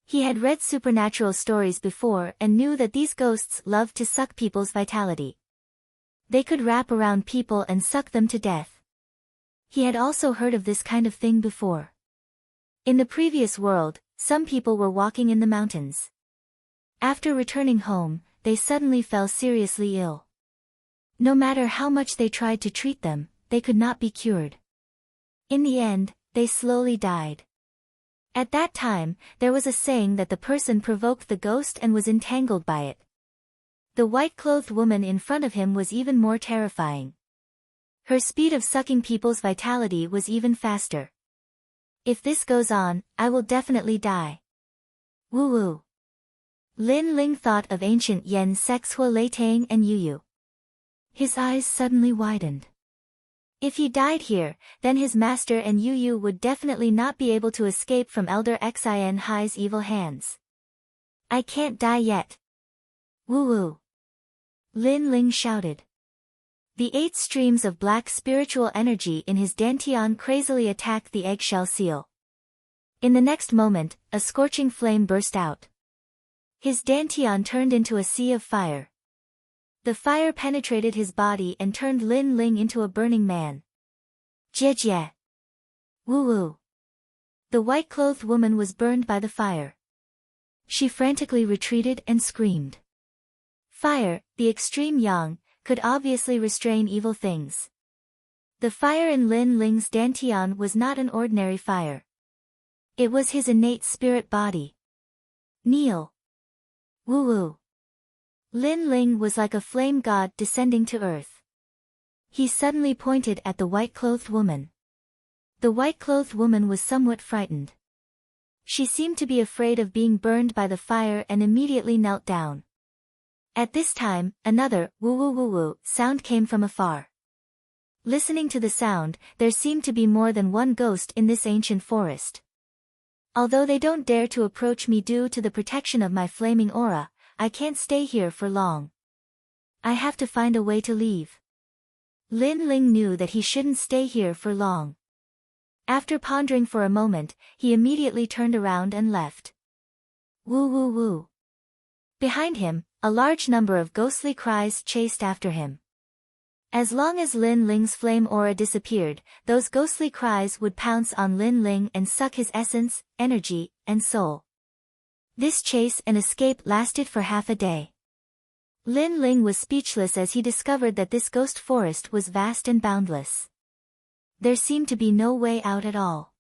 He had read supernatural stories before and knew that these ghosts loved to suck people's vitality. They could wrap around people and suck them to death. He had also heard of this kind of thing before. In the previous world, some people were walking in the mountains. After returning home, they suddenly fell seriously ill. No matter how much they tried to treat them, they could not be cured. In the end, they slowly died. At that time, there was a saying that the person provoked the ghost and was entangled by it. The white-clothed woman in front of him was even more terrifying. Her speed of sucking people's vitality was even faster. If this goes on, I will definitely die. Woo-woo. Lin Ling thought of ancient Yen Sex Hua Lei Tang and Yu Yu. His eyes suddenly widened. If he died here, then his master and Yu Yu would definitely not be able to escape from Elder Xin Hai's evil hands. I can't die yet. Woo woo. Lin Ling shouted. The 8 streams of black spiritual energy in his dantian crazily attacked the eggshell seal. In the next moment, a scorching flame burst out. His dantian turned into a sea of fire. The fire penetrated his body and turned Lin Ling into a burning man. Jie. Woo woo. The white-clothed woman was burned by the fire. She frantically retreated and screamed. Fire, the extreme yang, could obviously restrain evil things. The fire in Lin Ling's dantian was not an ordinary fire. It was his innate spirit body. Kneel. Woo woo. Lin Ling was like a flame god descending to earth. He suddenly pointed at the white-clothed woman. The white-clothed woman was somewhat frightened. She seemed to be afraid of being burned by the fire and immediately knelt down. At this time, another woo-woo-woo-woo sound came from afar. Listening to the sound, there seemed to be more than one ghost in this ancient forest. Although they don't dare to approach me due to the protection of my flaming aura, I can't stay here for long. I have to find a way to leave. Lin Ling knew that he shouldn't stay here for long. After pondering for a moment, he immediately turned around and left. Woo woo woo. Behind him, a large number of ghostly cries chased after him. As long as Lin Ling's flame aura disappeared, those ghostly cries would pounce on Lin Ling and suck his essence, energy, and soul. This chase and escape lasted for half a day. Lin Ling was speechless as he discovered that this ghost forest was vast and boundless. There seemed to be no way out at all.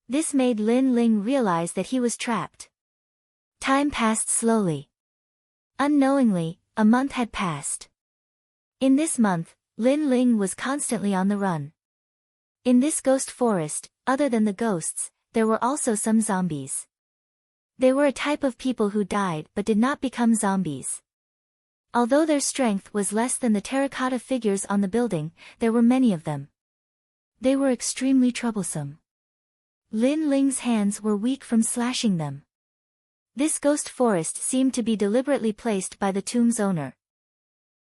This made Lin Ling realize that he was trapped. Time passed slowly. Unknowingly, a month had passed. In this month, Lin Ling was constantly on the run. In this ghost forest, other than the ghosts, there were also some zombies. They were a type of people who died but did not become zombies. Although their strength was less than the terracotta figures on the building, there were many of them. They were extremely troublesome. Lin Ling's hands were weak from slashing them. This ghost forest seemed to be deliberately placed by the tomb's owner.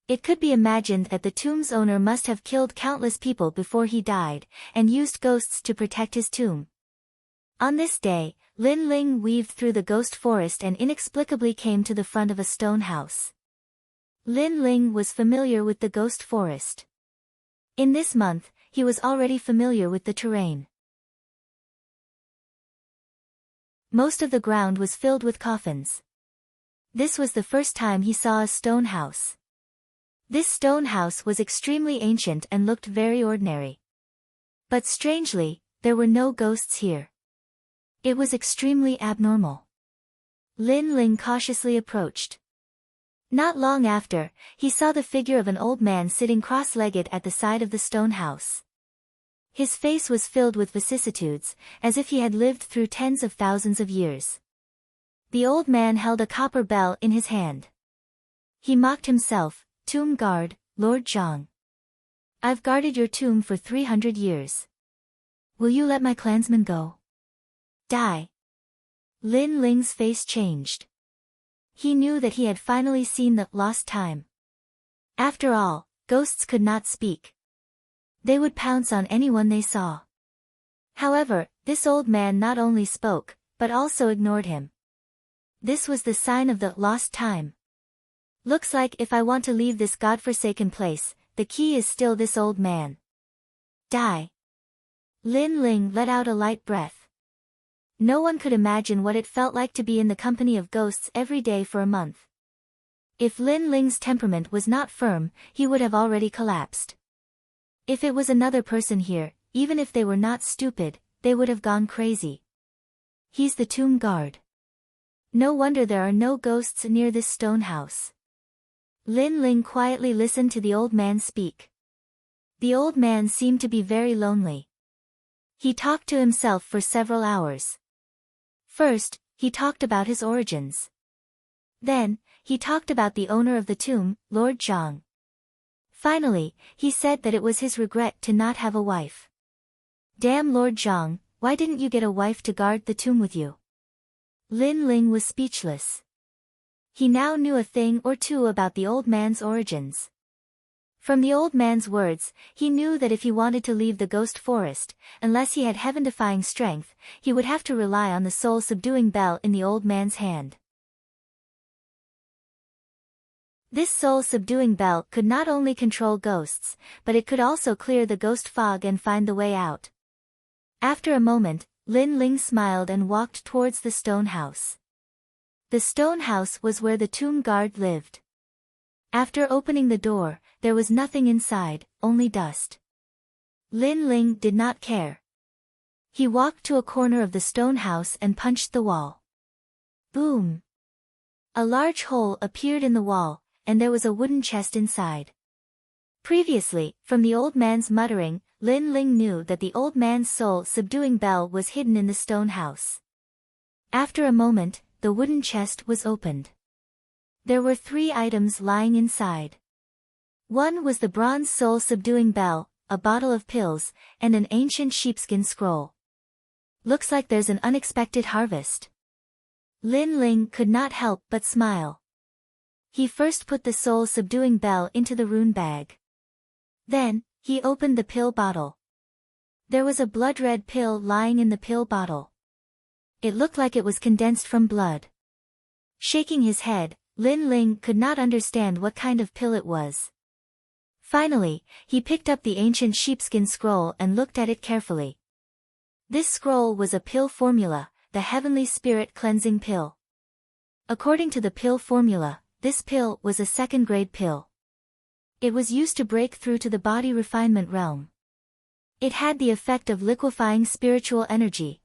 It could be imagined that the tomb's owner must have killed countless people before he died, and used ghosts to protect his tomb. On this day, Lin Ling weaved through the ghost forest and inexplicably came to the front of a stone house. Lin Ling was familiar with the ghost forest. In this month, he was already familiar with the terrain. Most of the ground was filled with coffins. This was the first time he saw a stone house. This stone house was extremely ancient and looked very ordinary. But strangely, there were no ghosts here. It was extremely abnormal. Lin Ling cautiously approached. Not long after, he saw the figure of an old man sitting cross-legged at the side of the stone house. His face was filled with vicissitudes, as if he had lived through tens of thousands of years. The old man held a copper bell in his hand. He mocked himself, "Tomb guard, Lord Zhang. I've guarded your tomb for 300 years. Will you let my clansmen go? Die." Lin Ling's face changed. He knew that he had finally seen the lost time. After all, ghosts could not speak. They would pounce on anyone they saw. However, this old man not only spoke, but also ignored him. This was the sign of the lost time. Looks like if I want to leave this godforsaken place, the key is still this old man. Die. Lin Ling let out a light breath. No one could imagine what it felt like to be in the company of ghosts every day for a month. If Lin Ling's temperament was not firm, he would have already collapsed. If it was another person here, even if they were not stupid, they would have gone crazy. He's the tomb guard. No wonder there are no ghosts near this stone house. Lin Ling quietly listened to the old man speak. The old man seemed to be very lonely. He talked to himself for several hours. First, he talked about his origins. Then, he talked about the owner of the tomb, Lord Zhang. Finally, he said that it was his regret to not have a wife. Damn Lord Zhang, why didn't you get a wife to guard the tomb with you? Lin Ling was speechless. He now knew a thing or two about the old man's origins. From the old man's words, he knew that if he wanted to leave the ghost forest, unless he had heaven-defying strength, he would have to rely on the soul-subduing bell in the old man's hand. This soul-subduing bell could not only control ghosts, but it could also clear the ghost fog and find the way out. After a moment, Lin Ling smiled and walked towards the stone house. The stone house was where the tomb guard lived. After opening the door, there was nothing inside, only dust. Lin Ling did not care. He walked to a corner of the stone house and punched the wall. Boom! A large hole appeared in the wall, and there was a wooden chest inside. Previously, from the old man's muttering, Lin Ling knew that the old man's soul-subduing bell was hidden in the stone house. After a moment, the wooden chest was opened. There were 3 items lying inside. One was the bronze soul-subduing bell, a bottle of pills, and an ancient sheepskin scroll. Looks like there's an unexpected harvest. Lin Ling could not help but smile. He first put the soul-subduing bell into the rune bag. Then, he opened the pill bottle. There was a blood-red pill lying in the pill bottle. It looked like it was condensed from blood. Shaking his head, Lin Ling could not understand what kind of pill it was. Finally, he picked up the ancient sheepskin scroll and looked at it carefully. This scroll was a pill formula, the heavenly spirit cleansing pill. According to the pill formula, this pill was a second-grade pill. It was used to break through to the body refinement realm. It had the effect of liquefying spiritual energy.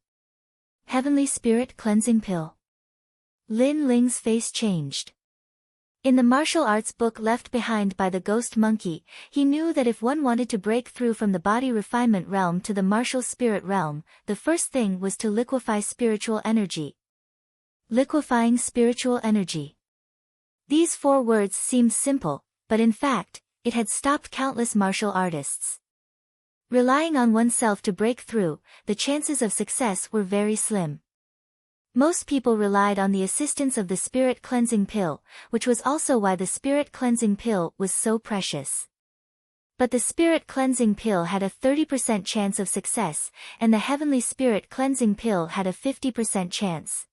Heavenly spirit cleansing pill. Lin Ling's face changed. In the martial arts book left behind by the ghost monkey, he knew that if one wanted to break through from the body refinement realm to the martial spirit realm, the first thing was to liquefy spiritual energy. Liquefying spiritual energy. These 4 words seemed simple, but in fact, it had stopped countless martial artists. Relying on oneself to break through, the chances of success were very slim. Most people relied on the assistance of the spirit cleansing pill, which was also why the spirit cleansing pill was so precious. But the spirit cleansing pill had a 30% chance of success, and the heavenly spirit cleansing pill had a 50% chance.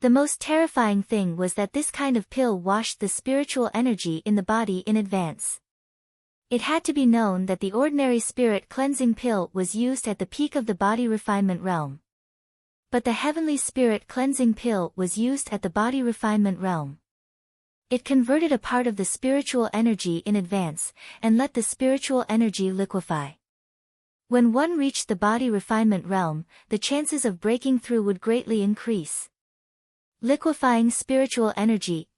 The most terrifying thing was that this kind of pill washed the spiritual energy in the body in advance. It had to be known that the ordinary spirit cleansing pill was used at the peak of the body refinement realm. But the heavenly spirit cleansing pill was used at the body refinement realm. It converted a part of the spiritual energy in advance, and let the spiritual energy liquefy. When one reached the body refinement realm, the chances of breaking through would greatly increase. Liquefying spiritual energy,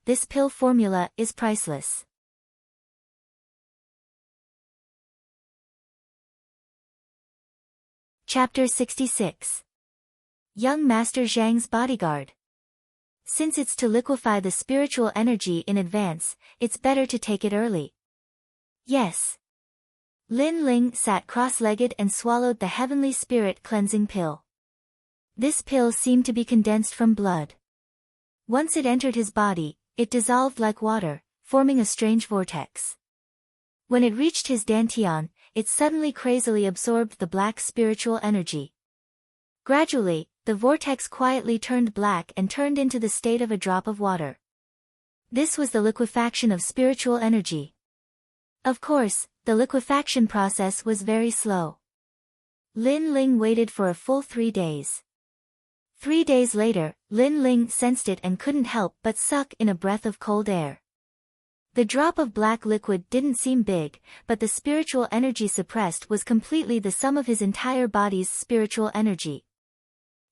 this pill formula is priceless. Chapter 66. Young Master Zhang's Bodyguard. Since it's to liquefy the spiritual energy in advance, it's better to take it early. Yes. Lin Ling sat cross-legged and swallowed the heavenly spirit cleansing pill. This pill seemed to be condensed from blood. Once it entered his body, it dissolved like water, forming a strange vortex. When it reached his dantian, it suddenly crazily absorbed the black spiritual energy. Gradually, the vortex quietly turned black and turned into the state of a drop of water. This was the liquefaction of spiritual energy. Of course, the liquefaction process was very slow. Lin Ling waited for a full 3 days. 3 days later, Lin Ling sensed it and couldn't help but suck in a breath of cold air. The drop of black liquid didn't seem big, but the spiritual energy suppressed was completely the sum of his entire body's spiritual energy.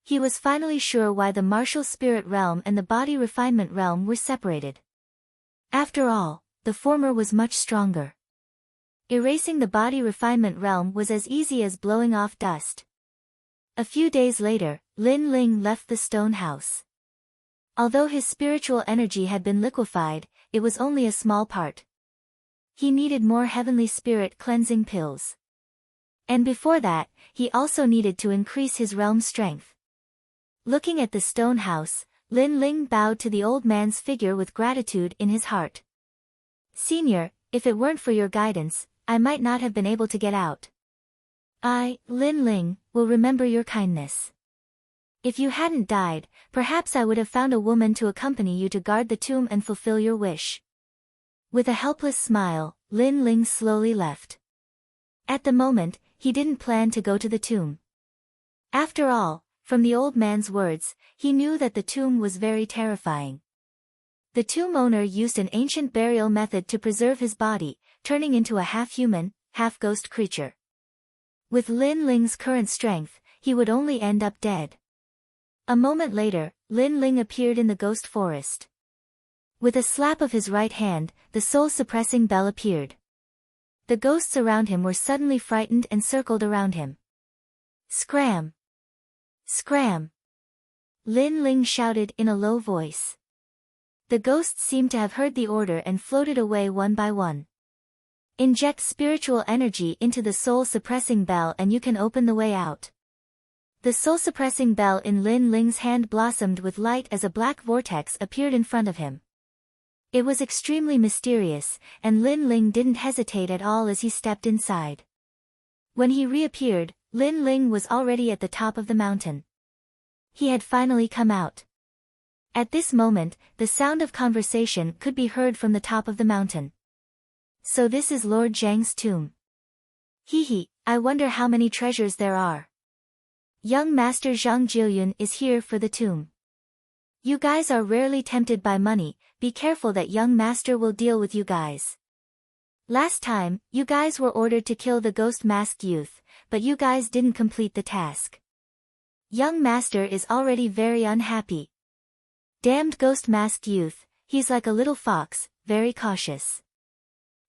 He was finally sure why the martial spirit realm and the body refinement realm were separated. After all, the former was much stronger. Erasing the body refinement realm was as easy as blowing off dust. A few days later, Lin Ling left the stone house. Although his spiritual energy had been liquefied, it was only a small part. He needed more heavenly spirit cleansing pills. And before that, he also needed to increase his realm strength. Looking at the stone house, Lin Ling bowed to the old man's figure with gratitude in his heart. Senior, if it weren't for your guidance, I might not have been able to get out. I, Lin Ling, will remember your kindness. If you hadn't died, perhaps I would have found a woman to accompany you to guard the tomb and fulfill your wish. With a helpless smile, Lin Ling slowly left. At the moment, he didn't plan to go to the tomb. After all, from the old man's words, he knew that the tomb was very terrifying. The tomb owner used an ancient burial method to preserve his body, turning into a half-human, half-ghost creature. With Lin Ling's current strength, he would only end up dead. A moment later, Lin Ling appeared in the ghost forest. With a slap of his right hand, the soul-suppressing bell appeared. The ghosts around him were suddenly frightened and circled around him. Scram! Scram! Lin Ling shouted in a low voice. The ghosts seemed to have heard the order and floated away one by one. Inject spiritual energy into the soul-suppressing bell and you can open the way out. The soul-suppressing bell in Lin Ling's hand blossomed with light as a black vortex appeared in front of him. It was extremely mysterious, and Lin Ling didn't hesitate at all as he stepped inside. When he reappeared, Lin Ling was already at the top of the mountain. He had finally come out. At this moment, the sound of conversation could be heard from the top of the mountain. So this is Lord Zhang's tomb. Hee, I wonder how many treasures there are. Young Master Zhang Jiuyun is here for the tomb. You guys are rarely tempted by money, be careful that young master will deal with you guys. Last time, you guys were ordered to kill the ghost-masked youth, but you guys didn't complete the task. Young master is already very unhappy. Damned ghost-masked youth, he's like a little fox, very cautious.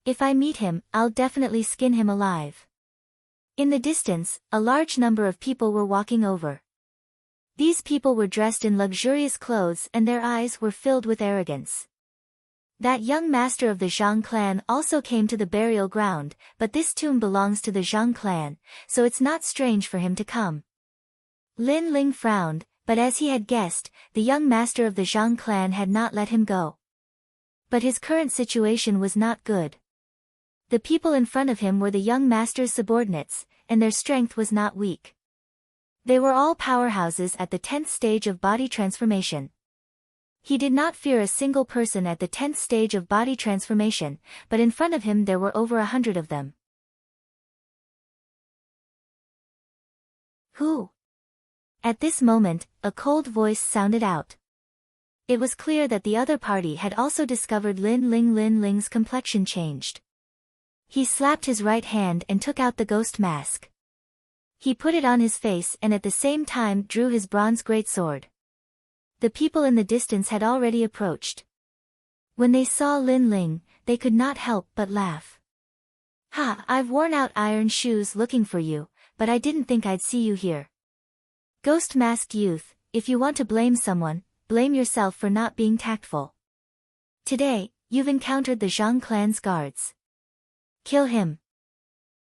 If I meet him, I'll definitely skin him alive. In the distance, a large number of people were walking over. These people were dressed in luxurious clothes and their eyes were filled with arrogance. That young master of the Zhang clan also came to the burial ground, but this tomb belongs to the Zhang clan, so it's not strange for him to come. Lin Ling frowned, but as he had guessed, the young master of the Zhang clan had not let him go. But his current situation was not good. The people in front of him were the young master's subordinates, and their strength was not weak. They were all powerhouses at the 10th stage of body transformation. He did not fear a single person at the 10th stage of body transformation, but in front of him there were over 100 of them. Who? At this moment, a cold voice sounded out. It was clear that the other party had also discovered Lin Ling's complexion changed. He slapped his right hand and took out the ghost mask. He put it on his face and at the same time drew his bronze greatsword. The people in the distance had already approached. When they saw Lin Ling, they could not help but laugh. Ha, I've worn out iron shoes looking for you, but I didn't think I'd see you here. Ghost masked youth, if you want to blame someone, blame yourself for not being tactful. Today, you've encountered the Zhang clan's guards. Kill him.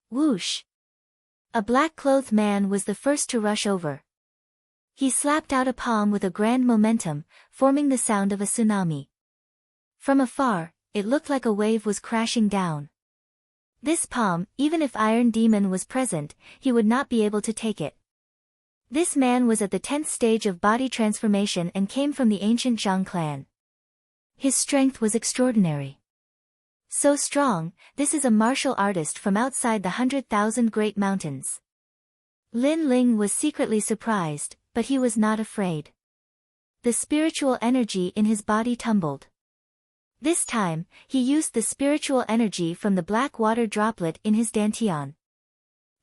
Whoosh. A black-clothed man was the first to rush over. He slapped out a palm with a grand momentum, forming the sound of a tsunami. From afar, it looked like a wave was crashing down. This palm, even if Iron Demon was present, he would not be able to take it. This man was at the 10th stage of body transformation and came from the ancient Zhang clan. His strength was extraordinary. So strong, this is a martial artist from outside the 100,000 Great Mountains. Lin Ling was secretly surprised, but he was not afraid. The spiritual energy in his body tumbled. This time, he used the spiritual energy from the black water droplet in his dantian.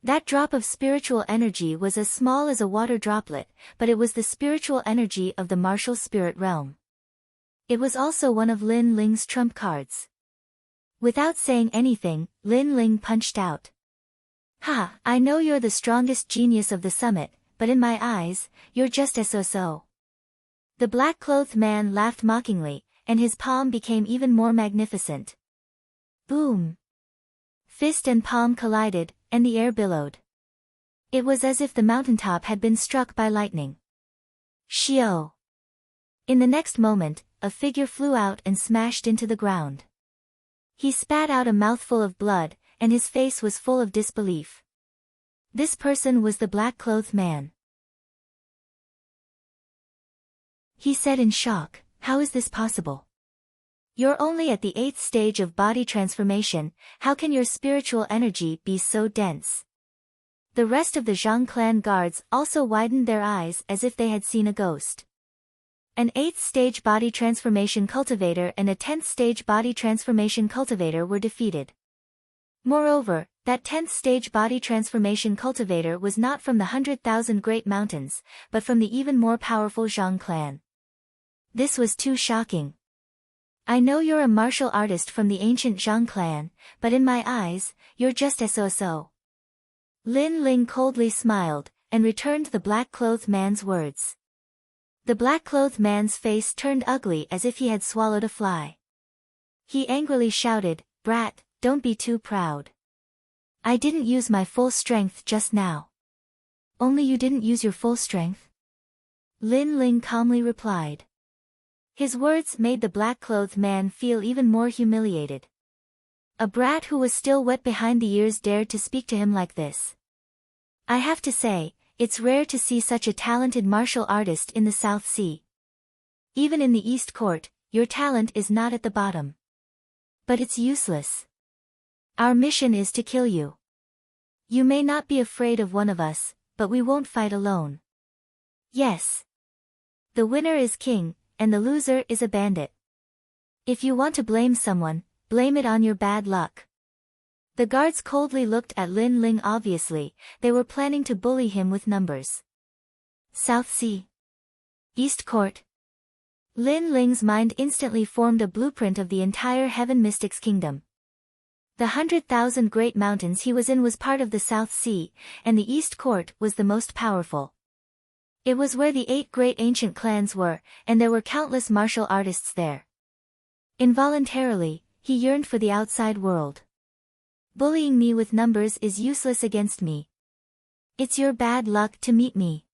That drop of spiritual energy was as small as a water droplet, but it was the spiritual energy of the martial spirit realm. It was also one of Lin Ling's trump cards. Without saying anything, Lin Ling punched out. Ha, I know you're the strongest genius of the summit, but in my eyes, you're just so. The black-clothed man laughed mockingly, and his palm became even more magnificent. Boom! Fist and palm collided, and the air billowed. It was as if the mountaintop had been struck by lightning. Shio! In the next moment, a figure flew out and smashed into the ground. He spat out a mouthful of blood, and his face was full of disbelief. This person was the black-clothed man. He said in shock, "How is this possible? You're only at the 8th stage of body transformation, how can your spiritual energy be so dense?" The rest of the Zhang clan guards also widened their eyes as if they had seen a ghost. An 8th stage body transformation cultivator and a 10th stage body transformation cultivator were defeated. Moreover, that 10th stage body transformation cultivator was not from the 100,000 Great Mountains, but from the even more powerful Zhang clan. This was too shocking. I know you're a martial artist from the ancient Zhang clan, but in my eyes, you're just so. Lin Ling coldly smiled, and returned the black-clothed man's words. The black-clothed man's face turned ugly as if he had swallowed a fly. He angrily shouted, "Brat, don't be too proud. I didn't use my full strength just now." "Only you didn't use your full strength?" Lin Ling calmly replied. His words made the black-clothed man feel even more humiliated. A brat who was still wet behind the ears dared to speak to him like this. I have to say, it's rare to see such a talented martial artist in the South Sea. Even in the East Court, your talent is not at the bottom. But it's useless. Our mission is to kill you. You may not be afraid of one of us, but we won't fight alone. Yes. The winner is king, and the loser is a bandit. If you want to blame someone, blame it on your bad luck. The guards coldly looked at Lin Ling. Obviously, they were planning to bully him with numbers. South Sea. East Court. Lin Ling's mind instantly formed a blueprint of the entire Heaven Mystics Kingdom. The 100,000 Great Mountains he was in was part of the South Sea, and the East Court was the most powerful. It was where the 8 great ancient clans were, and there were countless martial artists there. Involuntarily, he yearned for the outside world. Bullying me with numbers is useless against me. It's your bad luck to meet me.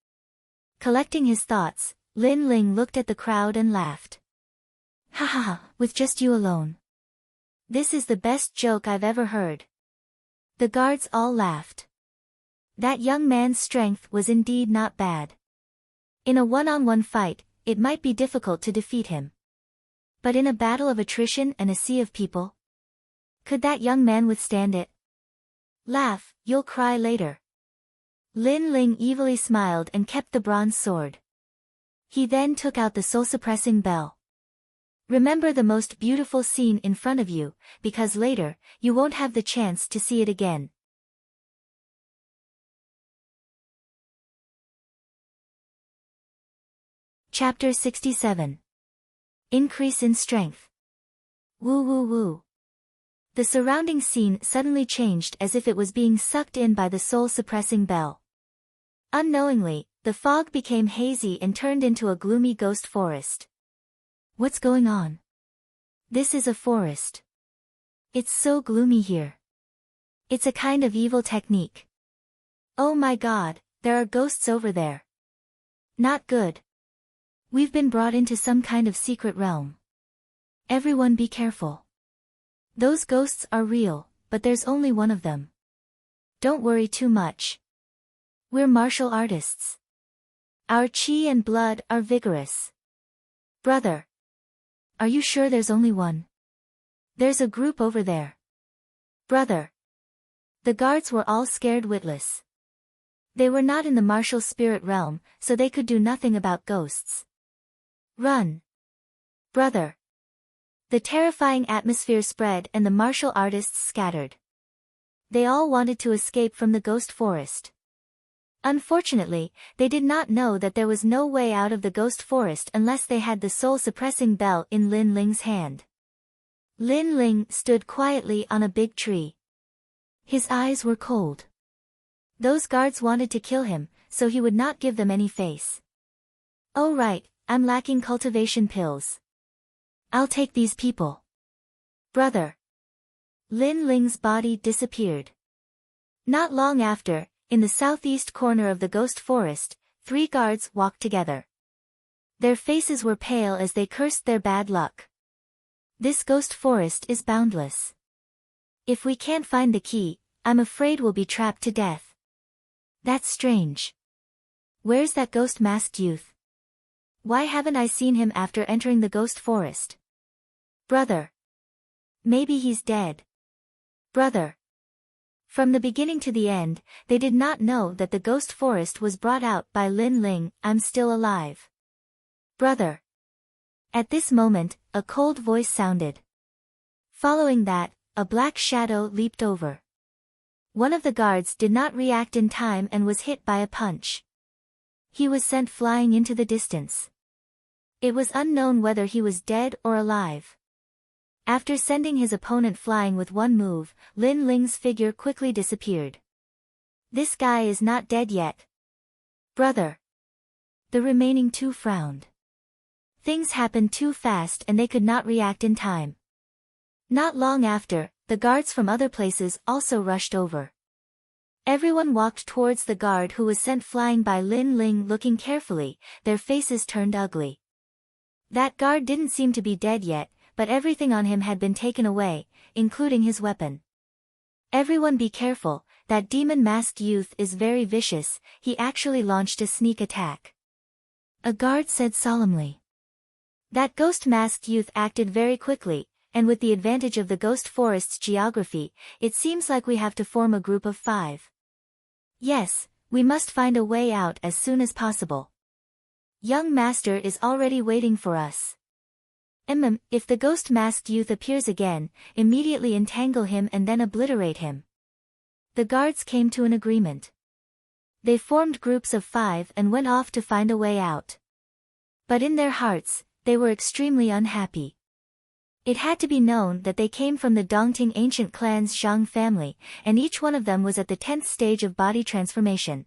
Collecting his thoughts, Lin Ling looked at the crowd and laughed. Ha ha ha, with just you alone. This is the best joke I've ever heard. The guards all laughed. That young man's strength was indeed not bad. In a one-on-one fight, it might be difficult to defeat him. But in a battle of attrition and a sea of people? Could that young man withstand it? Laugh, you'll cry later. Lin Ling evilly smiled and kept the bronze sword. He then took out the soul-suppressing bell. Remember the most beautiful scene in front of you, because later, you won't have the chance to see it again. Chapter 67. Increase in Strength. Woo woo woo. The surrounding scene suddenly changed as if it was being sucked in by the soul-suppressing bell. Unknowingly, the fog became hazy and turned into a gloomy ghost forest. What's going on? This is a forest. It's so gloomy here. It's a kind of evil technique. Oh my God, there are ghosts over there. Not good. We've been brought into some kind of secret realm. Everyone be careful. Those ghosts are real, but there's only one of them. Don't worry too much. We're martial artists. Our chi and blood are vigorous. Brother. Are you sure there's only one? There's a group over there. Brother. The guards were all scared witless. They were not in the martial spirit realm, so they could do nothing about ghosts. Run. Brother. The terrifying atmosphere spread and the martial artists scattered. They all wanted to escape from the ghost forest. Unfortunately, they did not know that there was no way out of the ghost forest unless they had the soul-suppressing bell in Lin Ling's hand. Lin Ling stood quietly on a big tree. His eyes were cold. Those guards wanted to kill him, so he would not give them any face. Oh right, I'm lacking cultivation pills. I'll take these people. Brother. Lin Ling's body disappeared. Not long after, in the southeast corner of the ghost forest, 3 guards walked together. Their faces were pale as they cursed their bad luck. This ghost forest is boundless. If we can't find the key, I'm afraid we'll be trapped to death. That's strange. Where's that ghost-masked youth? Why haven't I seen him after entering the ghost forest? Brother. Maybe he's dead. Brother. From the beginning to the end, they did not know that the ghost forest was brought out by Lin Ling. I'm still alive. Brother. At this moment, a cold voice sounded. Following that, a black shadow leaped over. One of the guards did not react in time and was hit by a punch. He was sent flying into the distance. It was unknown whether he was dead or alive. After sending his opponent flying with one move, Lin Ling's figure quickly disappeared. This guy is not dead yet. Brother. The remaining 2 frowned. Things happened too fast and they could not react in time. Not long after, the guards from other places also rushed over. Everyone walked towards the guard who was sent flying by Lin Ling, looking carefully, their faces turned ugly. That guard didn't seem to be dead yet, but everything on him had been taken away, including his weapon. Everyone be careful, that demon-masked youth is very vicious, he actually launched a sneak attack. A guard said solemnly. That ghost-masked youth acted very quickly, and with the advantage of the ghost forest's geography, it seems like we have to form a group of 5. Yes, we must find a way out as soon as possible. Young master is already waiting for us. If the ghost-masked youth appears again, immediately entangle him and then obliterate him. The guards came to an agreement. They formed groups of 5 and went off to find a way out. But in their hearts, they were extremely unhappy. It had to be known that they came from the Dongting ancient clan's Zhang family, and each one of them was at the 10th stage of body transformation.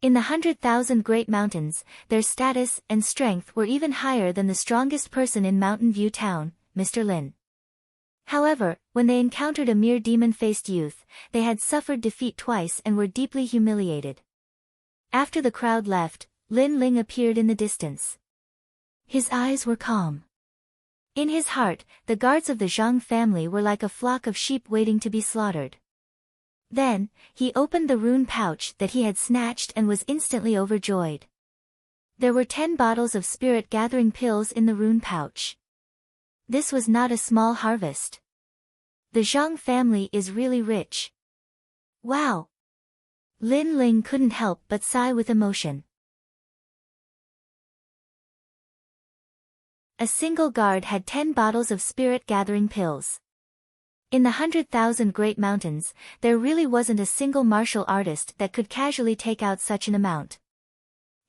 In the 100,000 Great Mountains, their status and strength were even higher than the strongest person in Mountain View Town, Mr. Lin. However, when they encountered a mere demon-faced youth, they had suffered defeat twice and were deeply humiliated. After the crowd left, Lin Ling appeared in the distance. His eyes were calm. In his heart, the guards of the Zhang family were like a flock of sheep waiting to be slaughtered. Then, he opened the rune pouch that he had snatched and was instantly overjoyed. There were 10 bottles of spirit-gathering pills in the rune pouch. This was not a small harvest. The Zhang family is really rich. Wow! Lin Ling couldn't help but sigh with emotion. A single guard had 10 bottles of spirit-gathering pills. In the 100,000 Great Mountains, there really wasn't a single martial artist that could casually take out such an amount.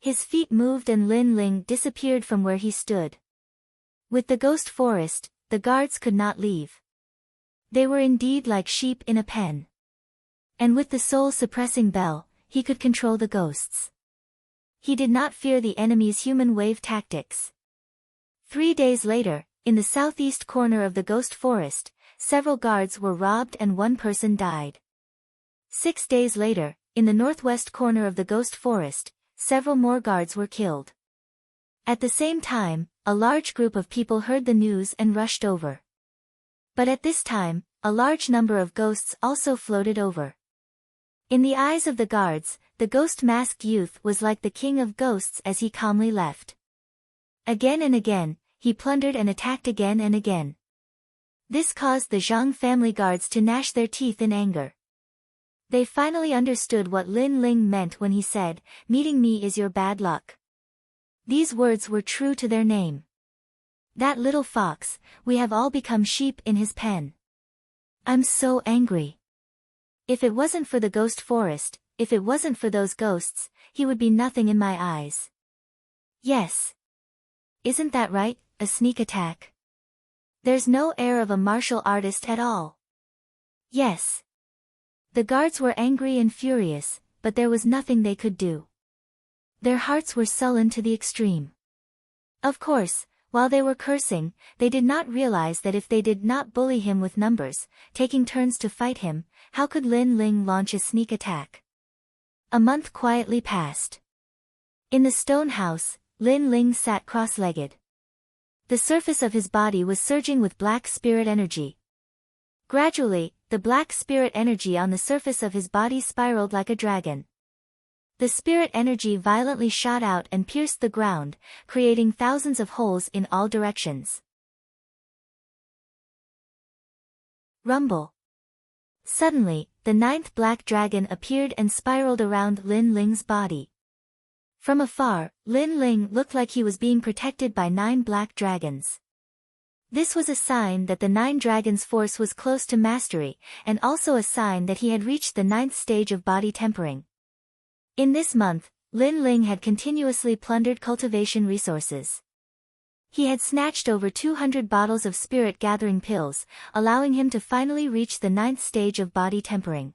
His feet moved and Lin Ling disappeared from where he stood. With the ghost forest, the guards could not leave. They were indeed like sheep in a pen. And with the soul-suppressing bell, he could control the ghosts. He did not fear the enemy's human wave tactics. 3 days later, in the southeast corner of the ghost forest, several guards were robbed and 1 person died. 6 days later, in the northwest corner of the ghost forest, several more guards were killed. At the same time, a large group of people heard the news and rushed over. But at this time, a large number of ghosts also floated over. In the eyes of the guards, the ghost-masked youth was like the king of ghosts as he calmly left. Again and again, he plundered and attacked again and again. This caused the Zhang family guards to gnash their teeth in anger. They finally understood what Lin Ling meant when he said, "Meeting me is your bad luck." These words were true to their name. That little fox, we have all become sheep in his pen. I'm so angry. If it wasn't for the ghost forest, if it wasn't for those ghosts, he would be nothing in my eyes. Yes. Isn't that right, a sneak attack? There's no air of a martial artist at all. Yes. The guards were angry and furious, but there was nothing they could do. Their hearts were sullen to the extreme. Of course, While they were cursing, they did not realize that if they did not bully him with numbers, taking turns to fight him, how could Lin Ling launch a sneak attack? A month quietly passed. In the stone house, Lin Ling sat cross-legged. The surface of his body was surging with black spirit energy. Gradually, the black spirit energy on the surface of his body spiraled like a dragon. The spirit energy violently shot out and pierced the ground, creating thousands of holes in all directions. Rumble. Suddenly, the ninth black dragon appeared and spiraled around Lin Ling's body. From afar, Lin Ling looked like he was being protected by 9 black dragons. This was a sign that the 9 dragons' force was close to mastery, and also a sign that he had reached the 9th stage of body tempering. In this month, Lin Ling had continuously plundered cultivation resources. He had snatched over 200 bottles of spirit-gathering pills, allowing him to finally reach the 9th stage of body tempering.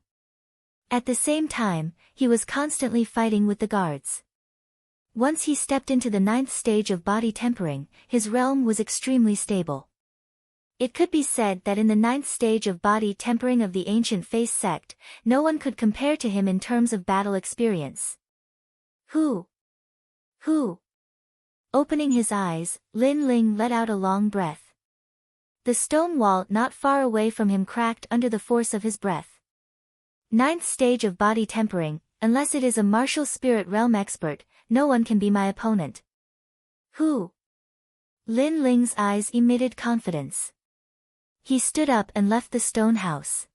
At the same time, he was constantly fighting with the guards. Once he stepped into the 9th stage of body tempering, his realm was extremely stable. It could be said that in the 9th stage of body tempering of the ancient face sect, no one could compare to him in terms of battle experience. Who? Opening his eyes, Lin Ling let out a long breath. The stone wall not far away from him cracked under the force of his breath. 9th stage of body tempering, unless it is a martial spirit realm expert, no one can be my opponent. Who? Lin Ling's eyes emitted confidence. He stood up and left the stone house.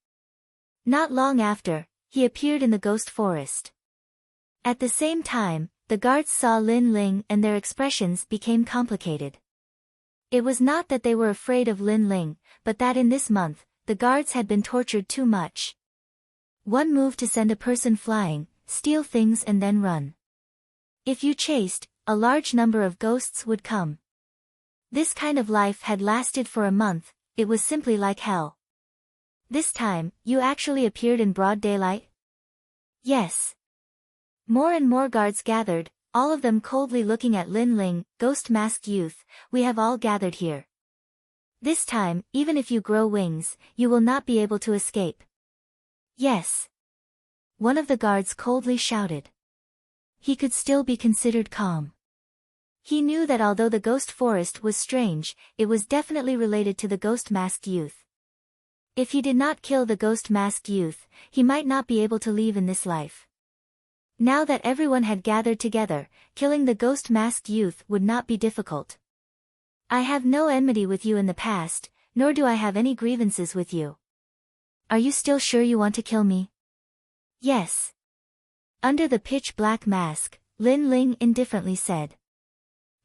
Not long after, he appeared in the ghost forest. At the same time, the guards saw Lin Ling and their expressions became complicated. It was not that they were afraid of Lin Ling, but that in this month, the guards had been tortured too much. One move to send a person flying, steal things and then run. If you chased, a large number of ghosts would come. This kind of life had lasted for a month, it was simply like hell. This time, you actually appeared in broad daylight? Yes. More and more guards gathered, all of them coldly looking at Lin Ling, ghost-masked youth, we have all gathered here. This time, even if you grow wings, you will not be able to escape. Yes. One of the guards coldly shouted. He could still be considered calm. He knew that although the ghost forest was strange, it was definitely related to the ghost-masked youth. If he did not kill the ghost-masked youth, he might not be able to leave in this life. Now that everyone had gathered together, killing the ghost-masked youth would not be difficult. I have no enmity with you in the past, nor do I have any grievances with you. Are you still sure you want to kill me? Yes. Under the pitch-black mask, Lin Ling indifferently said.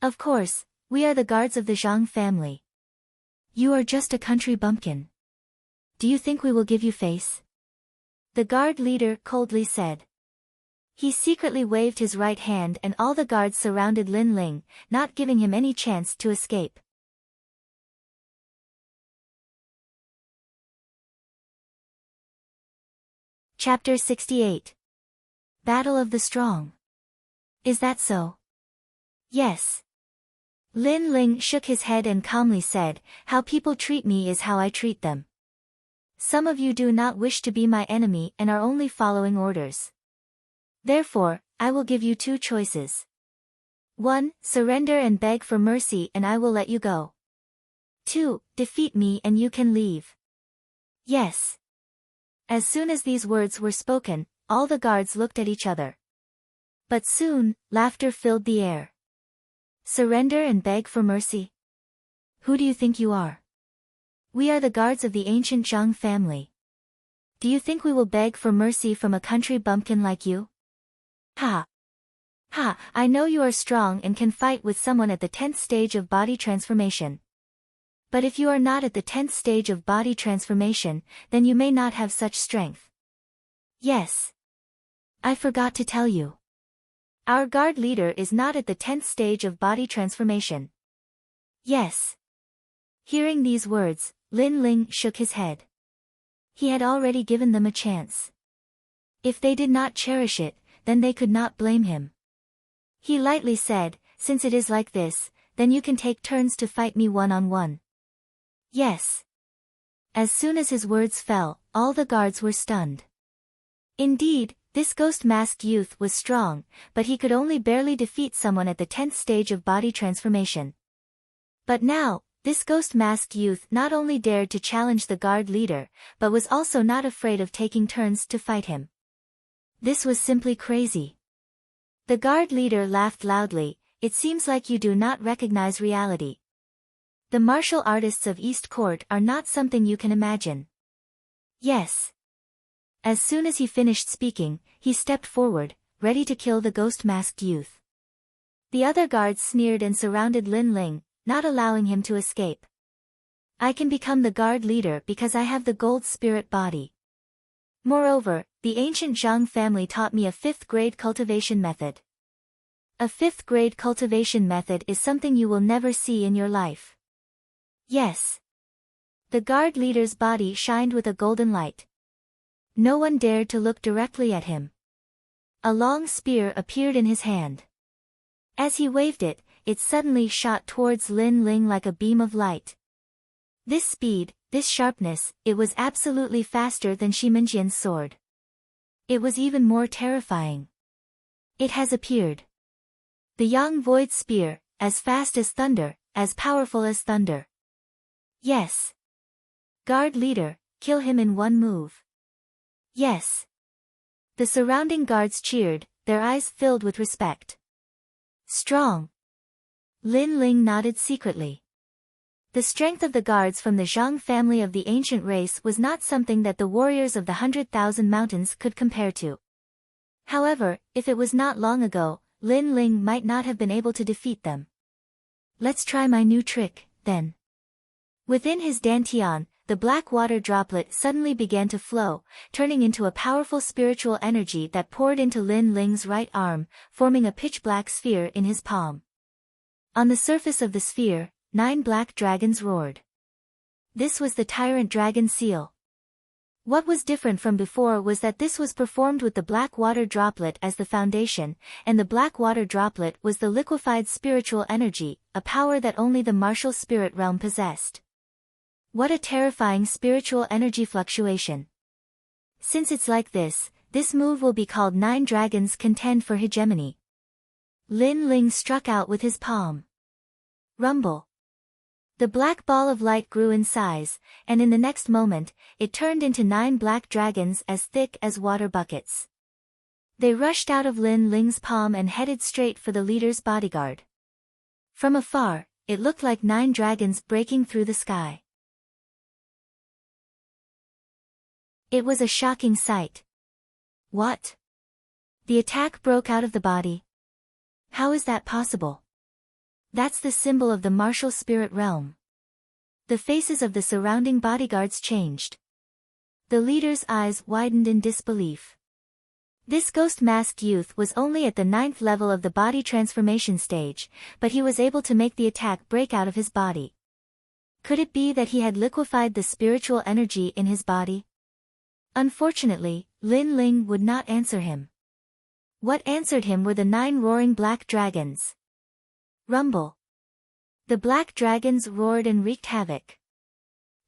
Of course, we are the guards of the Zhang family. You are just a country bumpkin. Do you think we will give you face? The guard leader coldly said. He secretly waved his right hand and all the guards surrounded Lin Ling, not giving him any chance to escape. Chapter 68. Battle of the Strong. Is that so? Yes. Lin Ling shook his head and calmly said, how people treat me is how I treat them. Some of you do not wish to be my enemy and are only following orders. Therefore, I will give you 2 choices. 1. Surrender and beg for mercy and I will let you go. 2. Defeat me and you can leave. Yes. As soon as these words were spoken, all the guards looked at each other. But soon, laughter filled the air. Surrender and beg for mercy? Who do you think you are? We are the guards of the ancient Zhang family. Do you think we will beg for mercy from a country bumpkin like you? Ha! Ha! I know you are strong and can fight with someone at the 10th stage of body transformation. But if you are not at the 10th stage of body transformation, then you may not have such strength. Yes. I forgot to tell you. Our guard leader is not at the 10th stage of body transformation. Yes. Hearing these words, Lin Ling shook his head. He had already given them a chance. If they did not cherish it, then they could not blame him. He lightly said, since it is like this, then you can take turns to fight me one-on-one. Yes. As soon as his words fell, all the guards were stunned. Indeed, this ghost-masked youth was strong, but he could only barely defeat someone at the 10th stage of body transformation. But now, this ghost-masked youth not only dared to challenge the guard leader, but was also not afraid of taking turns to fight him. This was simply crazy. The guard leader laughed loudly. It seems like you do not recognize reality. The martial artists of East Court are not something you can imagine. Yes. As soon as he finished speaking, he stepped forward, ready to kill the ghost-masked youth. The other guards sneered and surrounded Lin Ling, not allowing him to escape. I can become the guard leader because I have the gold spirit body. Moreover, the ancient Zhang family taught me a 5th-grade cultivation method. A 5th-grade cultivation method is something you will never see in your life. Yes. The guard leader's body shined with a golden light. No one dared to look directly at him. A long spear appeared in his hand. As he waved it, it suddenly shot towards Lin Ling like a beam of light. This speed, this sharpness, it was absolutely faster than Shi Minjian's sword. It was even more terrifying. It has appeared. The Yang Void Spear, as fast as thunder, as powerful as thunder. Yes. Guard leader, kill him in one move. Yes. The surrounding guards cheered, their eyes filled with respect. Strong. Lin Ling nodded secretly. The strength of the guards from the Zhang family of the ancient race was not something that the warriors of the 100,000 mountains could compare to. However, if it was not long ago, Lin Ling might not have been able to defeat them. Let's try my new trick, then. Within his dantian, the black water droplet suddenly began to flow, turning into a powerful spiritual energy that poured into Lin Ling's right arm, forming a pitch-black sphere in his palm. On the surface of the sphere, 9 black dragons roared. This was the tyrant dragon seal. What was different from before was that this was performed with the black water droplet as the foundation, and the black water droplet was the liquefied spiritual energy, a power that only the martial spirit realm possessed. What a terrifying spiritual energy fluctuation. Since it's like this move will be called 9 dragons contend for hegemony. Lin Ling struck out with his palm. Rumble. The black ball of light grew in size, and in the next moment, it turned into 9 black dragons as thick as water buckets. They rushed out of Lin Ling's palm and headed straight for the leader's bodyguard. From afar, it looked like 9 dragons breaking through the sky. It was a shocking sight. What? The attack broke out of the body. How is that possible? That's the symbol of the martial spirit realm. The faces of the surrounding bodyguards changed. The leader's eyes widened in disbelief. This ghost-masked youth was only at the 9th level of the body transformation stage, but he was able to make the attack break out of his body. Could it be that he had liquefied the spiritual energy in his body? Unfortunately, Lin Ling would not answer him. What answered him were the 9 roaring black dragons. Rumble. The black dragons roared and wreaked havoc.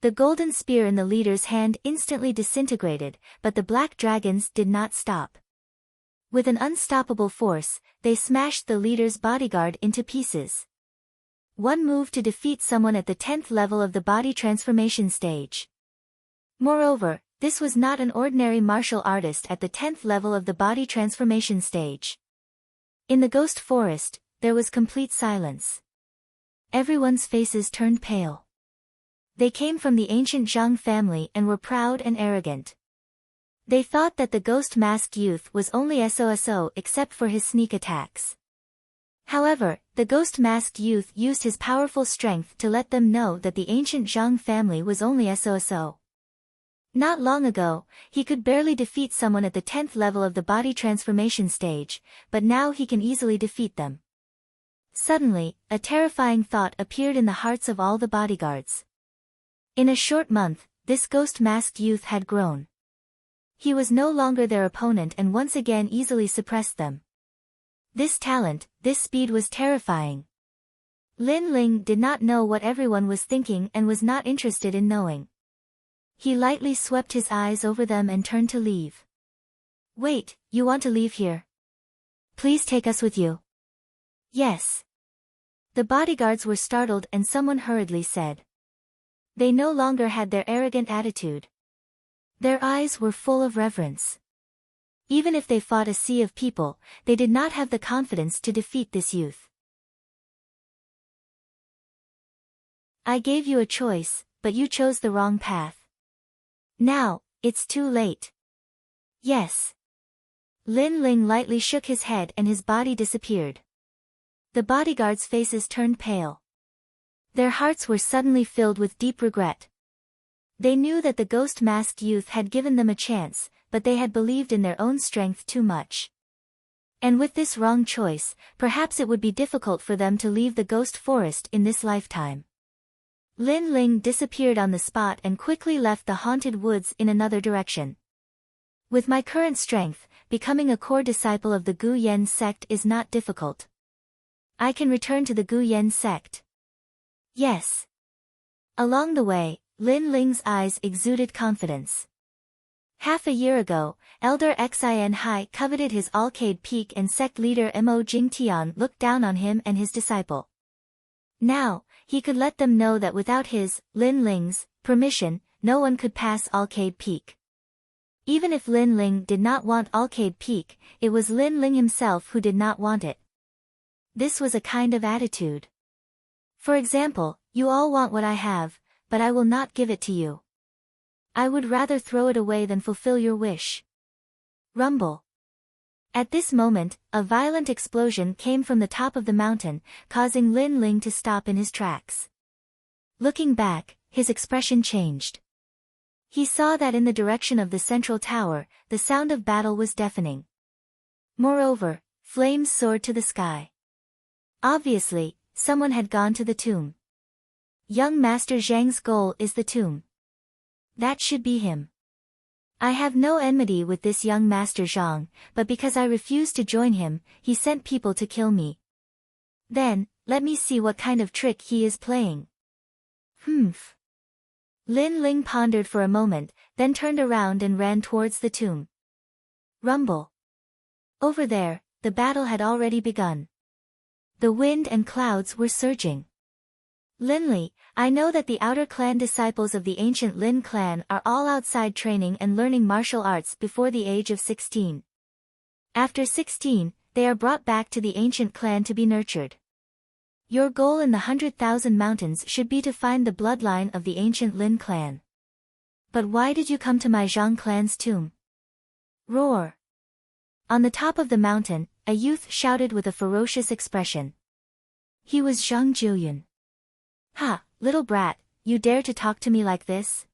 The golden spear in the leader's hand instantly disintegrated, but the black dragons did not stop. With an unstoppable force, they smashed the leader's bodyguard into pieces. One move to defeat someone at the 10th level of the body transformation stage. Moreover, this was not an ordinary martial artist at the 10th level of the body transformation stage. In the ghost forest, there was complete silence. Everyone's faces turned pale. They came from the ancient Zhang family and were proud and arrogant. They thought that the ghost-masked youth was only SOSO except for his sneak attacks. However, the ghost-masked youth used his powerful strength to let them know that the ancient Zhang family was only SOSO. Not long ago, he could barely defeat someone at the 10th level of the body transformation stage, but now he can easily defeat them. Suddenly, a terrifying thought appeared in the hearts of all the bodyguards. In a short month, this ghost-masked youth had grown. He was no longer their opponent and once again easily suppressed them. This talent, this speed was terrifying. Lin Ling did not know what everyone was thinking and was not interested in knowing. He lightly swept his eyes over them and turned to leave. Wait, you want to leave here? Please take us with you. Yes. The bodyguards were startled and someone hurriedly said. They no longer had their arrogant attitude. Their eyes were full of reverence. Even if they fought a sea of people, they did not have the confidence to defeat this youth. I gave you a choice, but you chose the wrong path. Now, it's too late. Yes. Lin Ling lightly shook his head and his body disappeared. The bodyguards' faces turned pale. Their hearts were suddenly filled with deep regret. They knew that the ghost-masked youth had given them a chance, but they had believed in their own strength too much. And with this wrong choice, perhaps it would be difficult for them to leave the ghost forest in this lifetime. Lin Ling disappeared on the spot and quickly left the haunted woods in another direction. With my current strength, becoming a core disciple of the Gu Yen sect is not difficult. I can return to the Gu Yen sect. Yes. Along the way, Lin Ling's eyes exuded confidence. Half a year ago, Elder Xin Hai coveted his Alcade Peak and sect leader Mo Jingtian looked down on him and his disciple. Now, he could let them know that without his, Lin Ling's, permission, no one could pass Alcade Peak. Even if Lin Ling did not want Alcade Peak, it was Lin Ling himself who did not want it. This was a kind of attitude. For example, you all want what I have, but I will not give it to you. I would rather throw it away than fulfill your wish. Rumble. At this moment, a violent explosion came from the top of the mountain, causing Lin Ling to stop in his tracks. Looking back, his expression changed. He saw that in the direction of the central tower, the sound of battle was deafening. Moreover, flames soared to the sky. Obviously, someone had gone to the tomb. Young Master Zhang's goal is the tomb. That should be him. I have no enmity with this young Master Zhang, but because I refused to join him, he sent people to kill me. Then, let me see what kind of trick he is playing. Humph. Lin Ling pondered for a moment, then turned around and ran towards the tomb. Rumble. Over there, the battle had already begun. The wind and clouds were surging. Linli, I know that the outer clan disciples of the ancient Lin clan are all outside training and learning martial arts before the age of 16. After 16, they are brought back to the ancient clan to be nurtured. Your goal in the 100,000 mountains should be to find the bloodline of the ancient Lin clan. But why did you come to my Zhang clan's tomb? Roar. On the top of the mountain, a youth shouted with a ferocious expression. He was Zhang Jiyun. Ha, little brat, you dare to talk to me like this?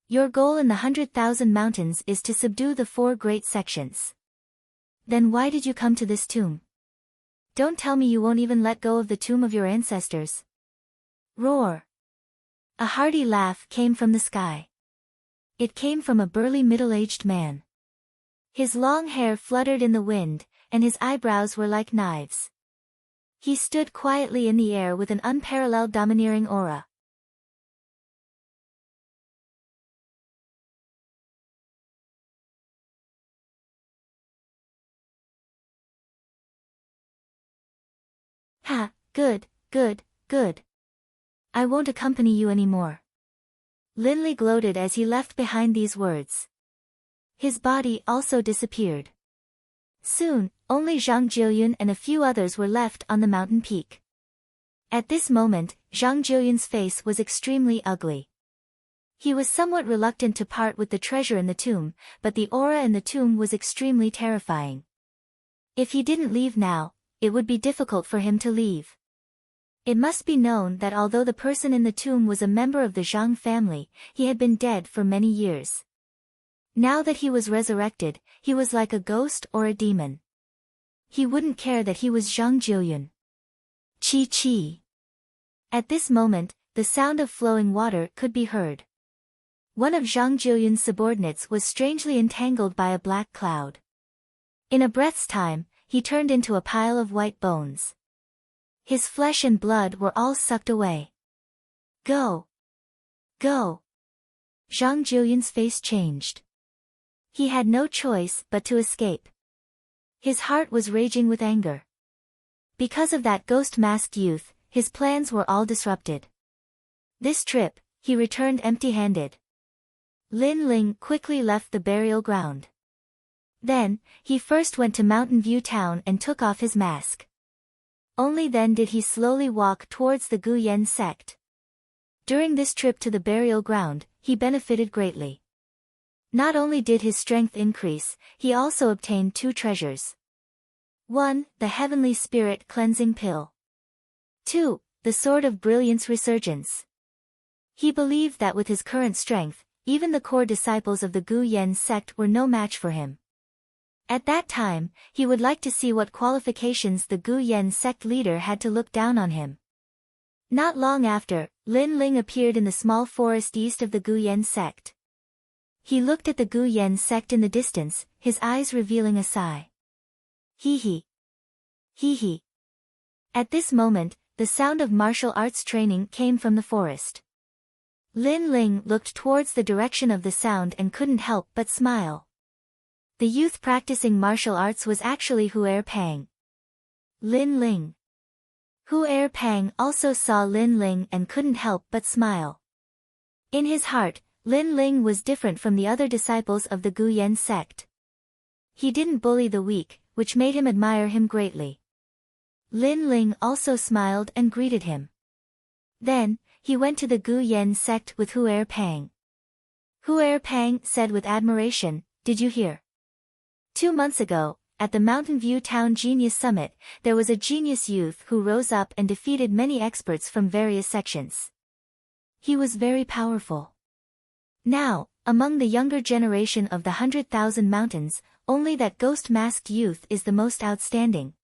Your goal in the 100,000 mountains is to subdue the 4 great sections. Then why did you come to this tomb? Don't tell me you won't even let go of the tomb of your ancestors. Roar. A hearty laugh came from the sky. It came from a burly middle-aged man. His long hair fluttered in the wind, and his eyebrows were like knives. He stood quietly in the air with an unparalleled domineering aura. Ha, good, good, good. I won't accompany you anymore. Linley gloated as he left behind these words. His body also disappeared. Soon, only Zhang Jiyun and a few others were left on the mountain peak. At this moment, Zhang Jiyun's face was extremely ugly. He was somewhat reluctant to part with the treasure in the tomb, but the aura in the tomb was extremely terrifying. If he didn't leave now, it would be difficult for him to leave. It must be known that although the person in the tomb was a member of the Zhang family, he had been dead for many years. Now that he was resurrected, he was like a ghost or a demon. He wouldn't care that he was Zhang Jiyun. Chi-chi. At this moment, the sound of flowing water could be heard. One of Zhang Jiyun's subordinates was strangely entangled by a black cloud. In a breath's time, he turned into a pile of white bones. His flesh and blood were all sucked away. Go! Go! Zhang Jiuyan's face changed. He had no choice but to escape. His heart was raging with anger. Because of that ghost-masked youth, his plans were all disrupted. This trip, he returned empty-handed. Lin Ling quickly left the burial ground. Then, he first went to Mountain View Town and took off his mask. Only then did he slowly walk towards the Guyan sect. During this trip to the burial ground, he benefited greatly. Not only did his strength increase, he also obtained 2 treasures. 1. The Heavenly Spirit Cleansing Pill. 2. The Sword of Brilliance Resurgence. He believed that with his current strength, even the core disciples of the Guyan sect were no match for him. At that time, he would like to see what qualifications the Guyan sect leader had to look down on him. Not long after, Lin Ling appeared in the small forest east of the Guyan sect. He looked at the Guyan sect in the distance, his eyes revealing a sigh. Hee hee. Hee hee. At this moment, the sound of martial arts training came from the forest. Lin Ling looked towards the direction of the sound and couldn't help but smile. The youth practicing martial arts was actually Hu'er Pang. Lin Ling. Hu'er Pang also saw Lin Ling and couldn't help but smile. In his heart, Lin Ling was different from the other disciples of the Guyan sect. He didn't bully the weak, which made him admire him greatly. Lin Ling also smiled and greeted him. Then, he went to the Guyan sect with Hu'er Pang. Hu'er Pang said with admiration, "Did you hear? 2 months ago, at the Mountain View Town Genius Summit, there was a genius youth who rose up and defeated many experts from various sections. He was very powerful. Now, among the younger generation of the 100,000 mountains, only that ghost-masked youth is the most outstanding."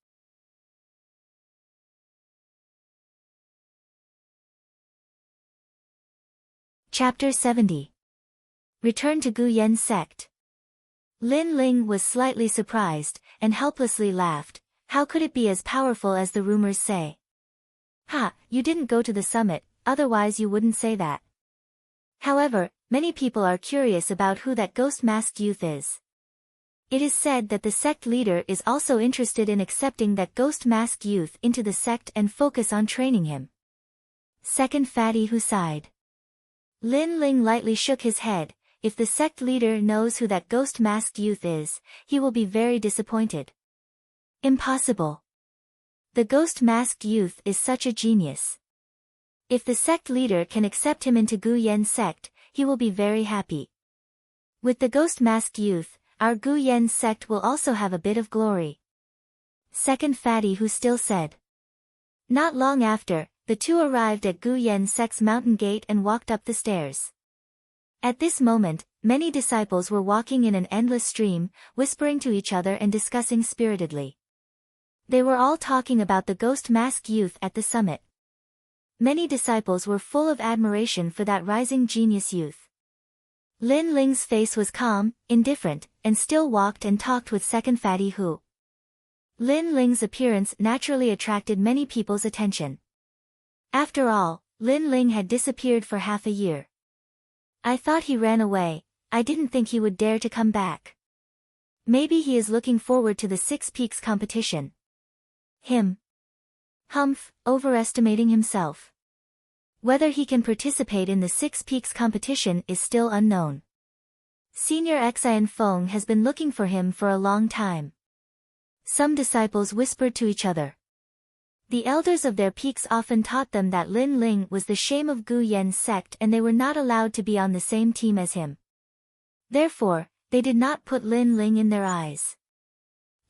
Chapter 70. Return to Guyan sect. Lin Ling was slightly surprised, and helplessly laughed. How could it be as powerful as the rumors say? Ha, you didn't go to the summit, otherwise you wouldn't say that. However, many people are curious about who that ghost-masked youth is. It is said that the sect leader is also interested in accepting that ghost-masked youth into the sect and focus on training him. Second fatty who sighed. Lin Ling lightly shook his head. If the sect leader knows who that ghost-masked youth is, he will be very disappointed. Impossible. The ghost-masked youth is such a genius. If the sect leader can accept him into Guyan sect, he will be very happy. With the ghost-masked youth, our Guyan sect will also have a bit of glory. Second fatty who still said. Not long after, the two arrived at Guyan sect's mountain gate and walked up the stairs. At this moment, many disciples were walking in an endless stream, whispering to each other and discussing spiritedly. They were all talking about the ghost-masked youth at the summit. Many disciples were full of admiration for that rising genius youth. Lin Ling's face was calm, indifferent, and still walked and talked with second fatty Hu. Lin Ling's appearance naturally attracted many people's attention. After all, Lin Ling had disappeared for half a year. I thought he ran away. I didn't think he would dare to come back. Maybe he is looking forward to the 6 Peaks competition. Humph, overestimating himself. Whether he can participate in the 6 Peaks competition is still unknown. Senior Xian Feng has been looking for him for a long time. Some disciples whispered to each other. The elders of their peaks often taught them that Lin Ling was the shame of Guyan sect and they were not allowed to be on the same team as him. Therefore, they did not put Lin Ling in their eyes.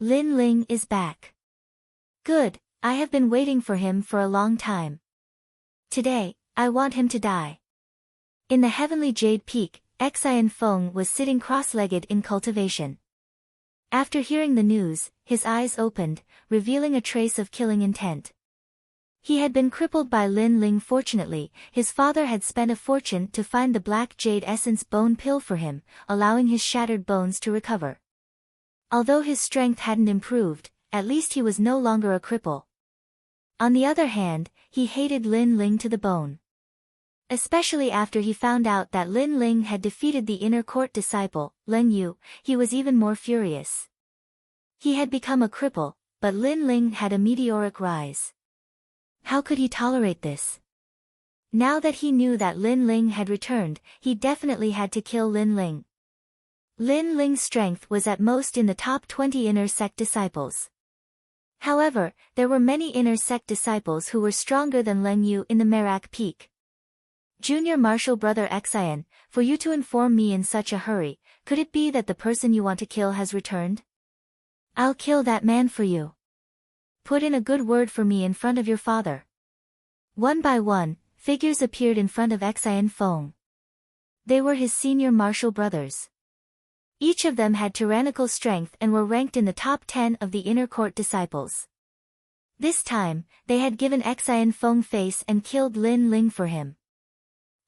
Lin Ling is back. Good, I have been waiting for him for a long time. Today, I want him to die. In the heavenly jade peak, Xian Feng was sitting cross-legged in cultivation. After hearing the news, his eyes opened, revealing a trace of killing intent. He had been crippled by Lin Ling. Fortunately, his father had spent a fortune to find the black jade essence bone pill for him, allowing his shattered bones to recover. Although his strength hadn't improved, at least he was no longer a cripple. On the other hand, he hated Lin Ling to the bone. Especially after he found out that Lin Ling had defeated the inner court disciple, Leng Yu, he was even more furious. He had become a cripple, but Lin Ling had a meteoric rise. How could he tolerate this? Now that he knew that Lin Ling had returned, he definitely had to kill Lin Ling. Lin Ling's strength was at most in the top 20 inner sect disciples. However, there were many inner sect disciples who were stronger than Leng Yu in the Merak Peak. Junior Martial Brother Xian, for you to inform me in such a hurry, could it be that the person you want to kill has returned? I'll kill that man for you. Put in a good word for me in front of your father. One by one, figures appeared in front of Xian Feng. They were his senior martial brothers. Each of them had tyrannical strength and were ranked in the top 10 of the inner court disciples. This time, they had given Xian Feng face and killed Lin Ling for him.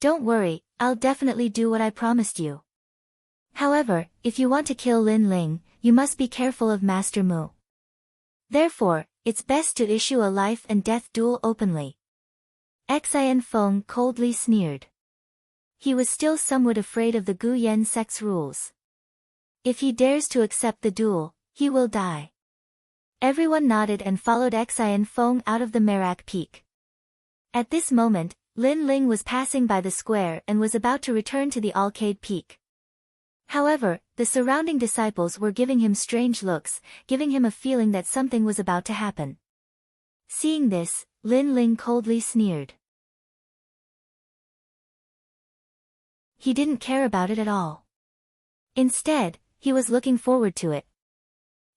Don't worry, I'll definitely do what I promised you. However, if you want to kill Lin Ling, you must be careful of Master Mu. Therefore, it's best to issue a life and death duel openly. Xian Feng coldly sneered. He was still somewhat afraid of the Gu Yan sect's rules. If he dares to accept the duel, he will die. Everyone nodded and followed Xian Feng out of the Merak Peak. At this moment, Lin Ling was passing by the square and was about to return to the Alcade Peak. However, the surrounding disciples were giving him strange looks, giving him a feeling that something was about to happen. Seeing this, Lin Ling coldly sneered. He didn't care about it at all. Instead, he was looking forward to it.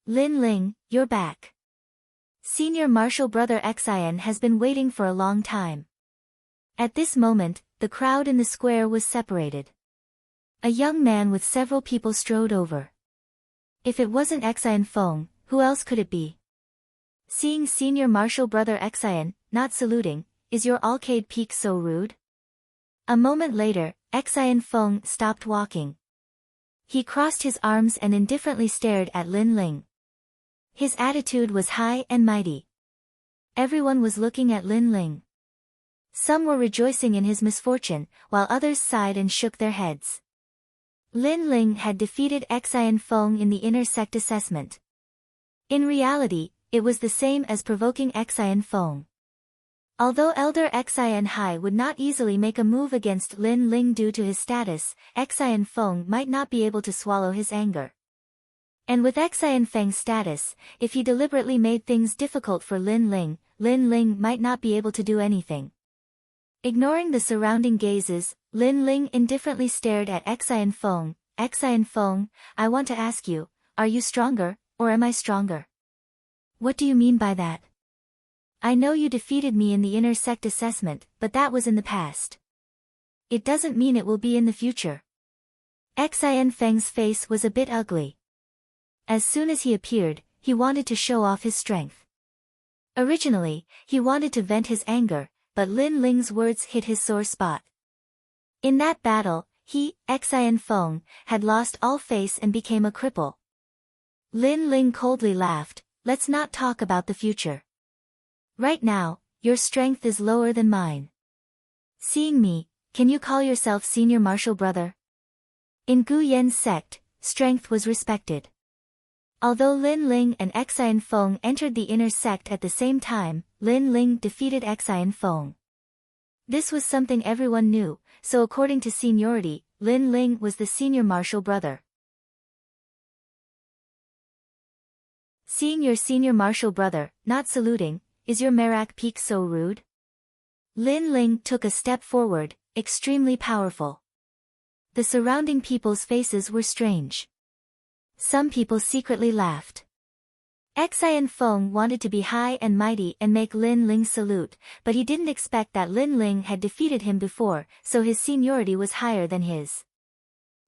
Lin Ling, you're back. Senior Martial Brother Xian has been waiting for a long time. At this moment, the crowd in the square was separated. A young man with several people strode over. If it wasn't Xian Feng, who else could it be? Seeing Senior Martial Brother Xian, not saluting, is your Alcade Peak so rude? A moment later, Xian Feng stopped walking. He crossed his arms and indifferently stared at Lin Ling. His attitude was high and mighty. Everyone was looking at Lin Ling. Some were rejoicing in his misfortune, while others sighed and shook their heads. Lin Ling had defeated Xian Feng in the inner sect assessment. In reality, it was the same as provoking Xian Feng. Although Elder Xian Hai would not easily make a move against Lin Ling due to his status, Xian Feng might not be able to swallow his anger. And with Xian Feng's status, if he deliberately made things difficult for Lin Ling might not be able to do anything. Ignoring the surrounding gazes, Lin Ling indifferently stared at Xian Feng. Xian Feng, I want to ask you, are you stronger, or am I stronger? What do you mean by that? I know you defeated me in the inner sect assessment, but that was in the past. It doesn't mean it will be in the future. Xian Feng's face was a bit ugly. As soon as he appeared, he wanted to show off his strength. Originally, he wanted to vent his anger, but Lin Ling's words hit his sore spot. In that battle, he, Xian Feng, had lost all face and became a cripple. Lin Ling coldly laughed, let's not talk about the future. Right now, your strength is lower than mine. Seeing me, can you call yourself Senior Martial Brother? In Gu Yan's sect, strength was respected. Although Lin Ling and Xian Feng entered the inner sect at the same time, Lin Ling defeated Xian Feng. This was something everyone knew, so according to seniority, Lin Ling was the senior martial brother. Seeing your senior martial brother, not saluting, is your Merak Peak so rude? Lin Ling took a step forward, extremely powerful. The surrounding people's faces were strange. Some people secretly laughed. Xian Feng wanted to be high and mighty and make Lin Ling salute, but he didn't expect that Lin Ling had defeated him before, so his seniority was higher than his.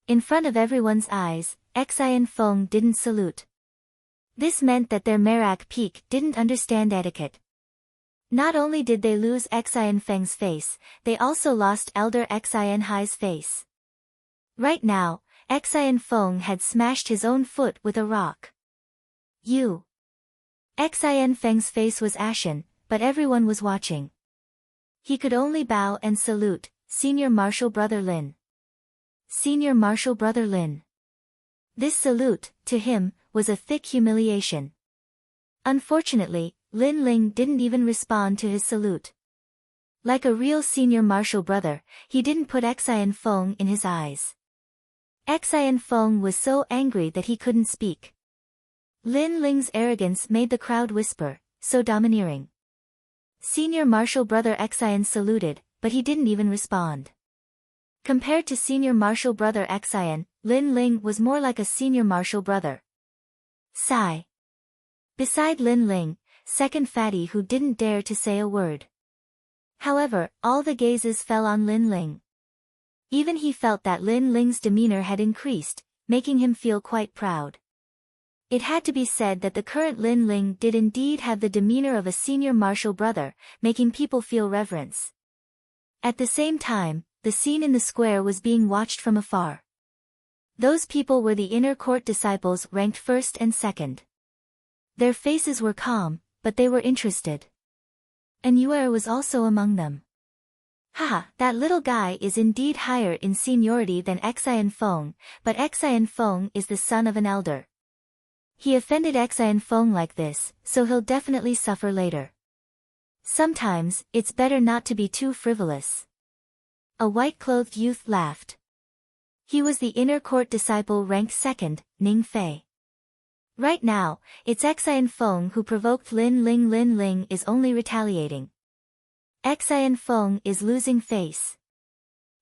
In front of everyone's eyes, Xian Feng didn't salute. This meant that their Merak Peak didn't understand etiquette. Not only did they lose Xian Feng's face, they also lost Elder Xian Hai's face. Right now, Xian Feng had smashed his own foot with a rock. You. Xian Feng's face was ashen, but everyone was watching. He could only bow and salute, Senior Marshal Brother Lin. Senior Marshal Brother Lin. This salute, to him, was a thick humiliation. Unfortunately, Lin Ling didn't even respond to his salute. Like a real senior marshal brother, he didn't put Xian Feng in his eyes. Xian Feng was so angry that he couldn't speak. Lin Ling's arrogance made the crowd whisper, so domineering. Senior marshal brother Xian saluted, but he didn't even respond. Compared to senior marshal brother Xian, Lin Ling was more like a senior marshal brother. Sigh. Beside Lin Ling, second fatty who didn't dare to say a word. However, all the gazes fell on Lin Ling. Even he felt that Lin Ling's demeanor had increased, making him feel quite proud. It had to be said that the current Lin Ling did indeed have the demeanor of a senior marshal brother, making people feel reverence. At the same time, the scene in the square was being watched from afar. Those people were the inner court disciples ranked first and second. Their faces were calm, but they were interested. And Yuer was also among them. Haha, that little guy is indeed higher in seniority than Xian Feng, but Xian Feng is the son of an elder. He offended Xian Feng like this, so he'll definitely suffer later. Sometimes, it's better not to be too frivolous. A white-clothed youth laughed. He was the inner court disciple ranked second, Ning Fei. Right now, it's Xian Feng who provoked Lin Ling. Lin Ling is only retaliating. Xian Feng is losing face.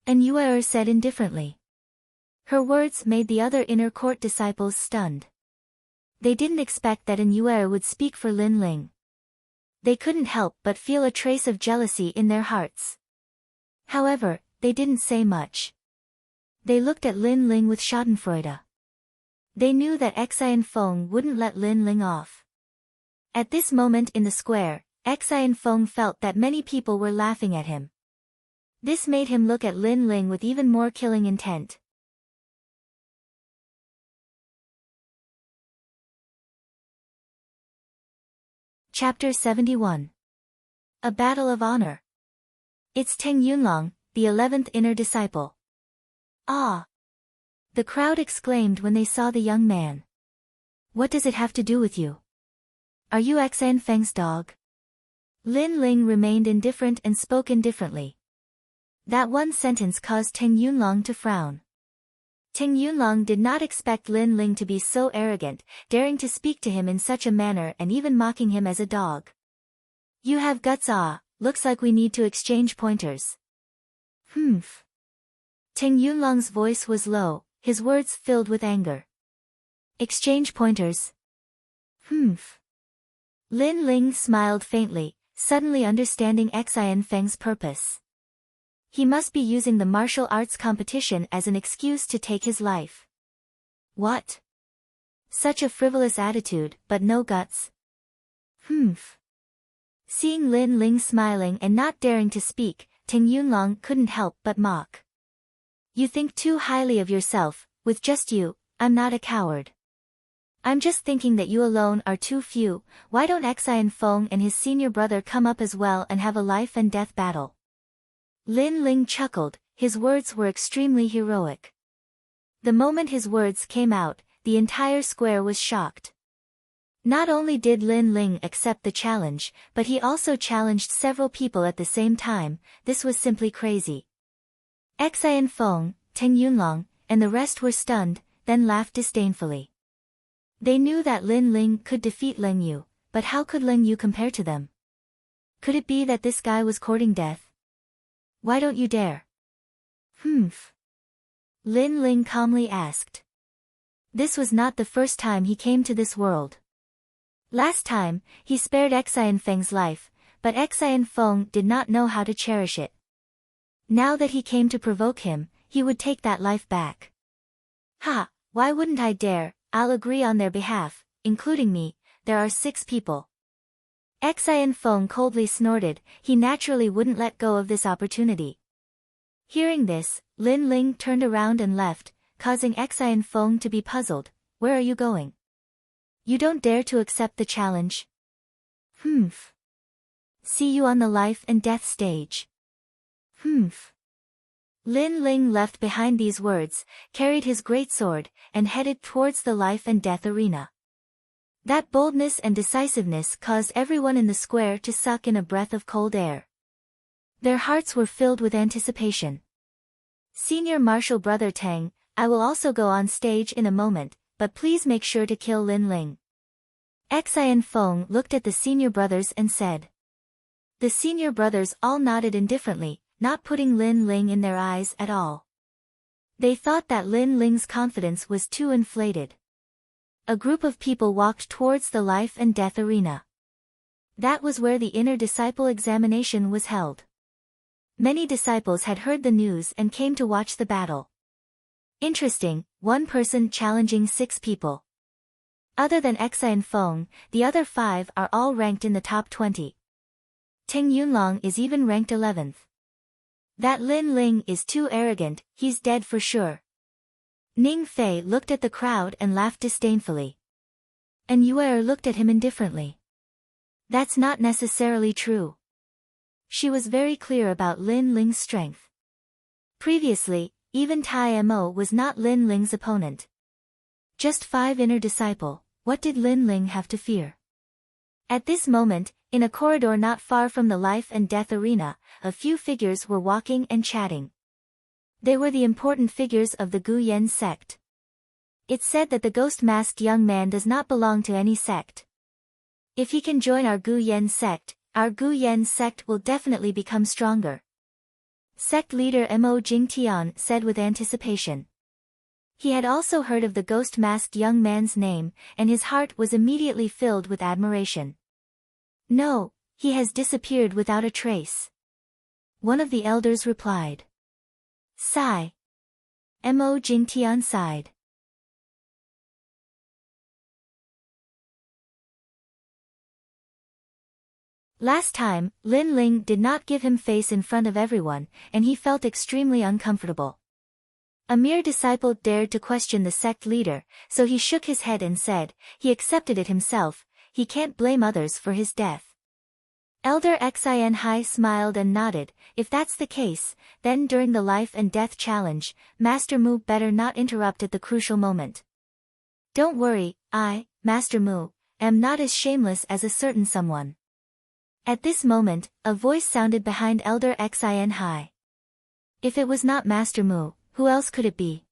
And Yuer said indifferently. Her words made the other inner court disciples stunned. They didn't expect that an Yuer would speak for Lin Ling. They couldn't help but feel a trace of jealousy in their hearts. However, they didn't say much. They looked at Lin Ling with schadenfreude. They knew that Xian Feng wouldn't let Lin Ling off. At this moment in the square, Xian Feng felt that many people were laughing at him. This made him look at Lin Ling with even more killing intent. Chapter 71. A Battle of Honor. It's Teng Yunlong, the 11th inner disciple. Ah! The crowd exclaimed when they saw the young man. What does it have to do with you? Are you Xian Feng's dog? Lin Ling remained indifferent and spoke indifferently. That one sentence caused Teng Yunlong to frown. Teng Yunlong did not expect Lin Ling to be so arrogant, daring to speak to him in such a manner and even mocking him as a dog. You have guts. Looks like we need to exchange pointers. Humph. Teng Yunlong's voice was low, his words filled with anger. Exchange pointers. Humph. Lin Ling smiled faintly, suddenly understanding Xian Feng's purpose. He must be using the martial arts competition as an excuse to take his life. What? Such a frivolous attitude, but no guts. Humph. Seeing Lin Ling smiling and not daring to speak, Teng Yunlong couldn't help but mock. You think too highly of yourself. With just you, I'm not a coward. I'm just thinking that you alone are too few. Why don't Xian Feng and his senior brother come up as well and have a life and death battle? Lin Ling chuckled, his words were extremely heroic. The moment his words came out, the entire square was shocked. Not only did Lin Ling accept the challenge, but he also challenged several people at the same time. This was simply crazy. Xian Feng, Teng Yunlong, and the rest were stunned, then laughed disdainfully. They knew that Lin Ling could defeat Leng Yu, but how could Leng Yu compare to them? Could it be that this guy was courting death? Why don't you dare? Humph. Lin Ling calmly asked. This was not the first time he came to this world. Last time, he spared Xian Feng's life, but Xian Feng did not know how to cherish it. Now that he came to provoke him, he would take that life back. Ha, why wouldn't I dare? I'll agree on their behalf, including me. There are 6 people. Xian Feng coldly snorted, he naturally wouldn't let go of this opportunity. Hearing this, Lin Ling turned around and left, causing Xian Feng to be puzzled. Where are you going? You don't dare to accept the challenge? Humph. See you on the life and death stage. Humph. Lin Ling left behind these words, carried his great sword, and headed towards the life and death arena. That boldness and decisiveness caused everyone in the square to suck in a breath of cold air. Their hearts were filled with anticipation. Senior Marshal Brother Tang, I will also go on stage in a moment, but please make sure to kill Lin Ling. Xian Feng looked at the senior brothers and said. The senior brothers all nodded indifferently, not putting Lin Ling in their eyes at all. They thought that Lin Ling's confidence was too inflated. A group of people walked towards the life and death arena. That was where the inner disciple examination was held. Many disciples had heard the news and came to watch the battle. Interesting, one person challenging 6 people. Other than Xian Feng, the other 5 are all ranked in the top 20. Teng Yunlong is even ranked 11th. That Lin Ling is too arrogant, he's dead for sure. Ning Fei looked at the crowd and laughed disdainfully. And Yuer looked at him indifferently. That's not necessarily true. She was very clear about Lin Ling's strength. Previously, even Tai Mo was not Lin Ling's opponent. Just 5 inner disciple, what did Lin Ling have to fear? At this moment, in a corridor not far from the life and death arena, a few figures were walking and chatting. They were the important figures of the Gu Yen sect. It's said that the ghost-masked young man does not belong to any sect. If he can join our Gu Yen sect will definitely become stronger. Sect leader Mo Jingtian said with anticipation. He had also heard of the ghost-masked young man's name, and his heart was immediately filled with admiration. No, he has disappeared without a trace. One of the elders replied. Sigh. Mo Jingtian sighed. Last time, Lin Ling did not give him face in front of everyone, and he felt extremely uncomfortable. A mere disciple dared to question the sect leader, so he shook his head and said, he accepted it himself, he can't blame others for his death. Elder Xian Hai smiled and nodded. If that's the case, then during the life and death challenge, Master Mu better not interrupt at the crucial moment. Don't worry, I, Master Mu, am not as shameless as a certain someone. At this moment, a voice sounded behind Elder Xian Hai. If it was not Master Mu, who else could it be?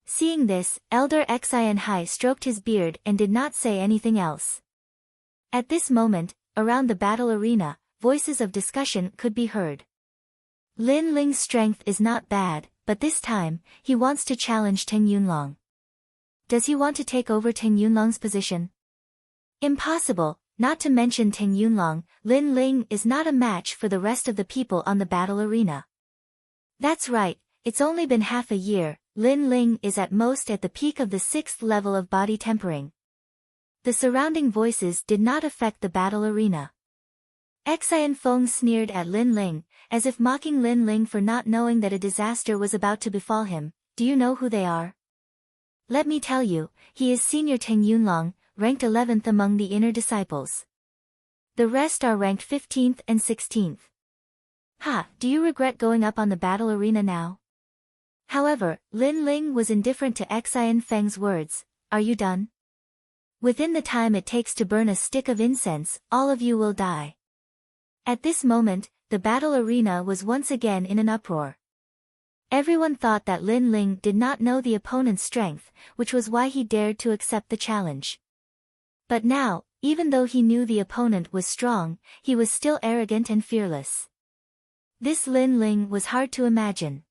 Seeing this, Elder Xian Hai stroked his beard and did not say anything else. At this moment, around the battle arena, voices of discussion could be heard. Lin Ling's strength is not bad, but this time, he wants to challenge Teng Yunlong. Does he want to take over Teng Yunlong's position? Impossible, not to mention Teng Yunlong, Lin Ling is not a match for the rest of the people on the battle arena. That's right, it's only been half a year, Lin Ling is at most at the peak of the 6th level of body tempering. The surrounding voices did not affect the battle arena. Xian Feng sneered at Lin Ling, as if mocking Lin Ling for not knowing that a disaster was about to befall him. Do you know who they are? Let me tell you, he is Senior Teng Yunlong, ranked 11th among the inner disciples. The rest are ranked 15th and 16th. Ha, do you regret going up on the battle arena now? However, Lin Ling was indifferent to Xian Feng's words. Are you done? Within the time it takes to burn a stick of incense, all of you will die. At this moment, the battle arena was once again in an uproar. Everyone thought that Lin Ling did not know the opponent's strength, which was why he dared to accept the challenge. But now, even though he knew the opponent was strong, he was still arrogant and fearless. This Lin Ling was hard to imagine.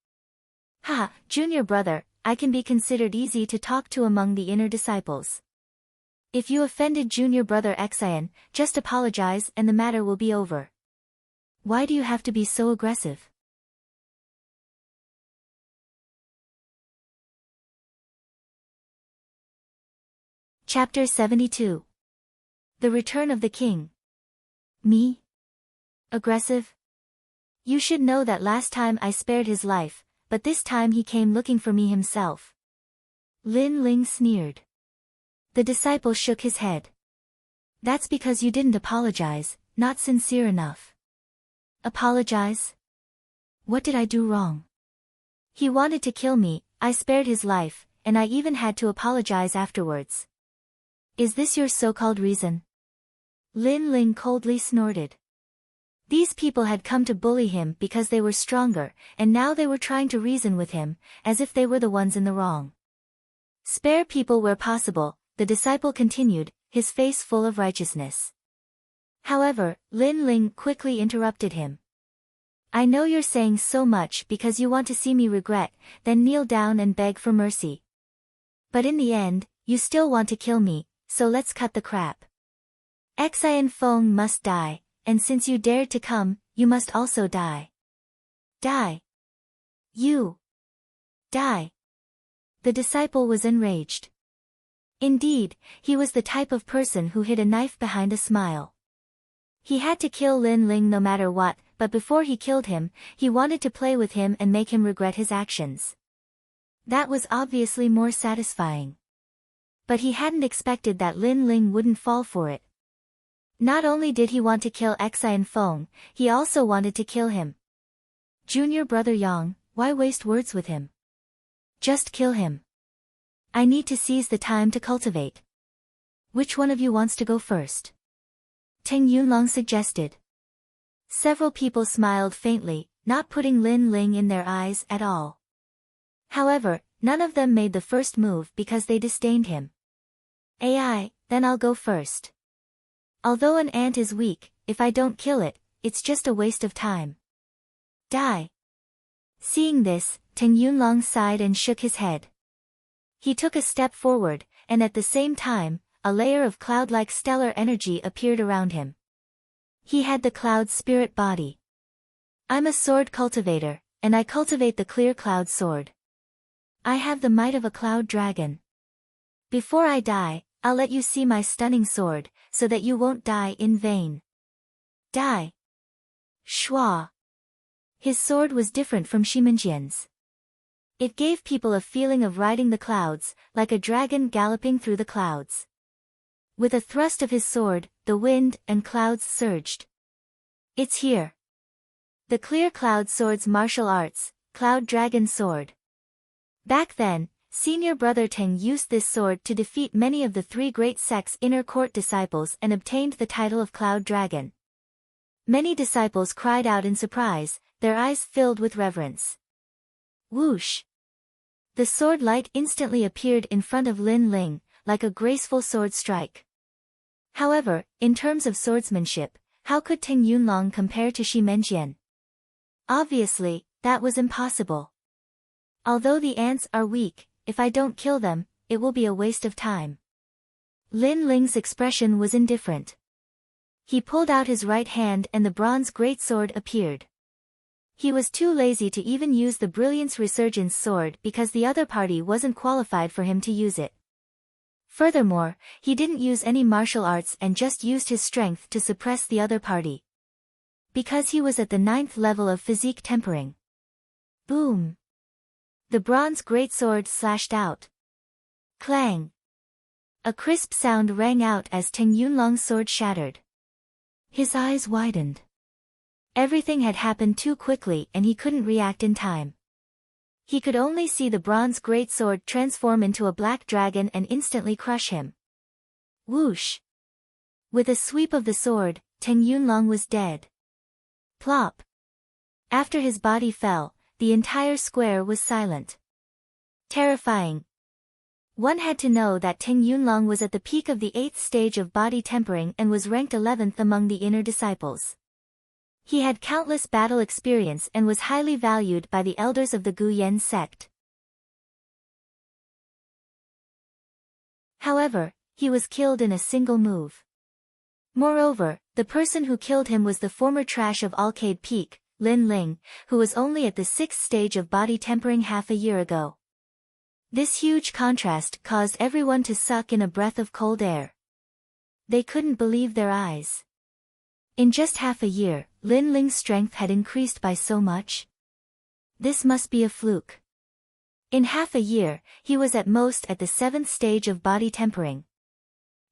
Ha, junior brother, I can be considered easy to talk to among the inner disciples. If you offended junior brother Xian, just apologize and the matter will be over. Why do you have to be so aggressive? Chapter 72. The Return of the King. Me? Aggressive? You should know that last time I spared his life, but this time he came looking for me himself. Lin Ling sneered. The disciple shook his head. That's because you didn't apologize, not sincere enough. Apologize? What did I do wrong? He wanted to kill me, I spared his life, and I even had to apologize afterwards. Is this your so-called reason? Lin Ling coldly snorted. These people had come to bully him because they were stronger, and now they were trying to reason with him, as if they were the ones in the wrong. Spare people where possible, the disciple continued, his face full of righteousness. However, Lin Ling quickly interrupted him. I know you're saying so much because you want to see me regret, then kneel down and beg for mercy. But in the end, you still want to kill me, so let's cut the crap. Xian Feng must die, and since you dared to come, you must also die. Die. You. Die. The disciple was enraged. Indeed, he was the type of person who hid a knife behind a smile. He had to kill Lin Ling no matter what, but before he killed him, he wanted to play with him and make him regret his actions. That was obviously more satisfying. But he hadn't expected that Lin Ling wouldn't fall for it. Not only did he want to kill Xian Feng, he also wanted to kill him. Junior brother Yang, why waste words with him? Just kill him. I need to seize the time to cultivate. Which one of you wants to go first? Teng Yunlong suggested. Several people smiled faintly, not putting Lin Ling in their eyes at all. However, none of them made the first move because they disdained him. AI, then I'll go first. Although an ant is weak, if I don't kill it, it's just a waste of time. Die. Seeing this, Teng Yunlong sighed and shook his head. He took a step forward, and at the same time, a layer of cloud-like stellar energy appeared around him. He had the cloud spirit body. I'm a sword cultivator, and I cultivate the clear cloud sword. I have the might of a cloud dragon. Before I die, I'll let you see my stunning sword, so that you won't die in vain. Die. Shua. His sword was different from Shimenjian's. It gave people a feeling of riding the clouds, like a dragon galloping through the clouds. With a thrust of his sword, the wind and clouds surged. It's here. The clear cloud sword's martial arts, Cloud Dragon Sword. Back then, senior brother Teng used this sword to defeat many of the three great sects' inner court disciples and obtained the title of Cloud Dragon. Many disciples cried out in surprise, their eyes filled with reverence. Whoosh! The sword light instantly appeared in front of Lin Ling, like a graceful sword strike. However, in terms of swordsmanship, how could Teng Yunlong compare to Shi Menjian? Obviously, that was impossible. Although the ants are weak, if I don't kill them, it will be a waste of time. Lin Ling's expression was indifferent. He pulled out his right hand and the bronze greatsword appeared. He was too lazy to even use the Brilliance Resurgence sword because the other party wasn't qualified for him to use it. Furthermore, he didn't use any martial arts and just used his strength to suppress the other party. Because he was at the 9th level of physique tempering. Boom! The bronze greatsword slashed out. Clang! A crisp sound rang out as Teng Yunlong's sword shattered. His eyes widened. Everything had happened too quickly and he couldn't react in time. He could only see the bronze greatsword transform into a black dragon and instantly crush him. Whoosh! With a sweep of the sword, Teng Yunlong was dead. Plop! After his body fell, the entire square was silent. Terrifying. One had to know that Teng Yunlong was at the peak of the 8th stage of body tempering and was ranked 11th among the inner disciples. He had countless battle experience and was highly valued by the elders of the Guyan sect. However, he was killed in a single move. Moreover, the person who killed him was the former trash of Alcade Peak, Lin Ling, who was only at the 6th stage of body tempering half a year ago. This huge contrast caused everyone to suck in a breath of cold air. They couldn't believe their eyes. In just half a year, Lin Ling's strength had increased by so much. This must be a fluke. In half a year, he was at most at the 7th stage of body tempering.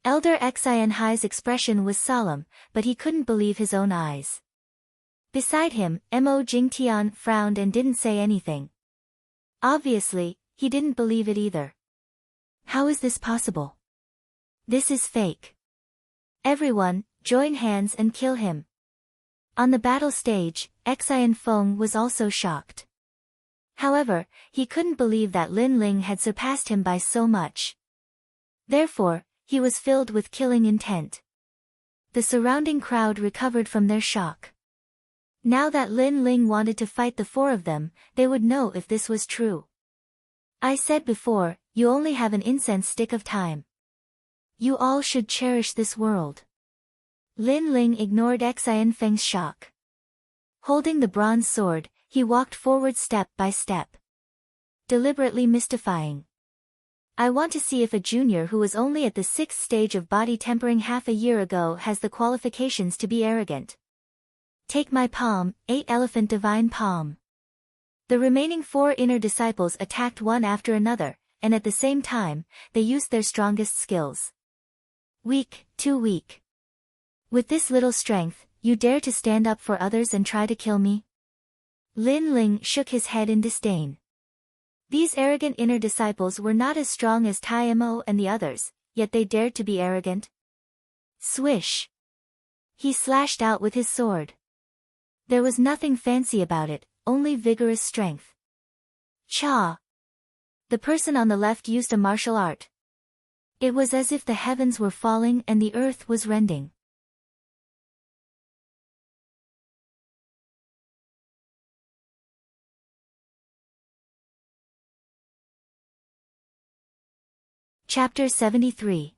Elder Xian Hai's expression was solemn, but he couldn't believe his own eyes. Beside him, Mo Jingtian frowned and didn't say anything. Obviously, he didn't believe it either. How is this possible? This is fake. Everyone, join hands and kill him. On the battle stage, Xian Feng was also shocked. However, he couldn't believe that Lin Ling had surpassed him by so much. Therefore, he was filled with killing intent. The surrounding crowd recovered from their shock. Now that Lin Ling wanted to fight the four of them, they would know if this was true. I said before, you only have an incense stick of time. You all should cherish this world. Lin Ling ignored Xian Feng's shock. Holding the bronze sword, he walked forward step by step. Deliberately mystifying. I want to see if a junior who was only at the 6th stage of body tempering half a year ago has the qualifications to be arrogant. Take my palm, 8 Elephant Divine Palm. The remaining 4 inner disciples attacked one after another, and at the same time, they used their strongest skills. Weak, too weak. With this little strength, you dare to stand up for others and try to kill me? Lin Ling shook his head in disdain. These arrogant inner disciples were not as strong as Tai Mo and the others, yet they dared to be arrogant. Swish! He slashed out with his sword. There was nothing fancy about it, only vigorous strength. Cha! The person on the left used a martial art. It was as if the heavens were falling and the earth was rending. Chapter 73.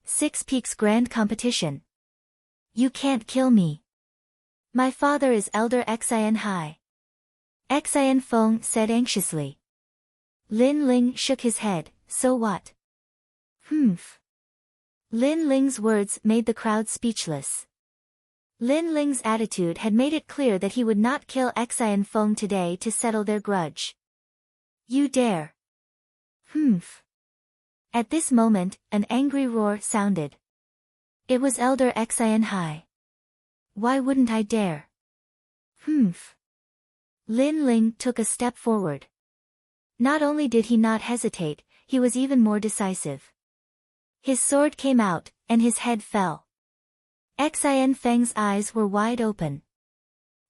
Six Peaks Grand Competition. You can't kill me. My father is Elder Xian Hai. Xian Feng said anxiously. Lin Ling shook his head, so what? Humph. Lin Ling's words made the crowd speechless. Lin Ling's attitude had made it clear that he would not kill Xian Feng today to settle their grudge. You dare. Humph. At this moment, an angry roar sounded. It was Elder Xian Hai. Why wouldn't I dare? Humph. Lin Ling took a step forward. Not only did he not hesitate, he was even more decisive. His sword came out, and his head fell. Xian Feng's eyes were wide open.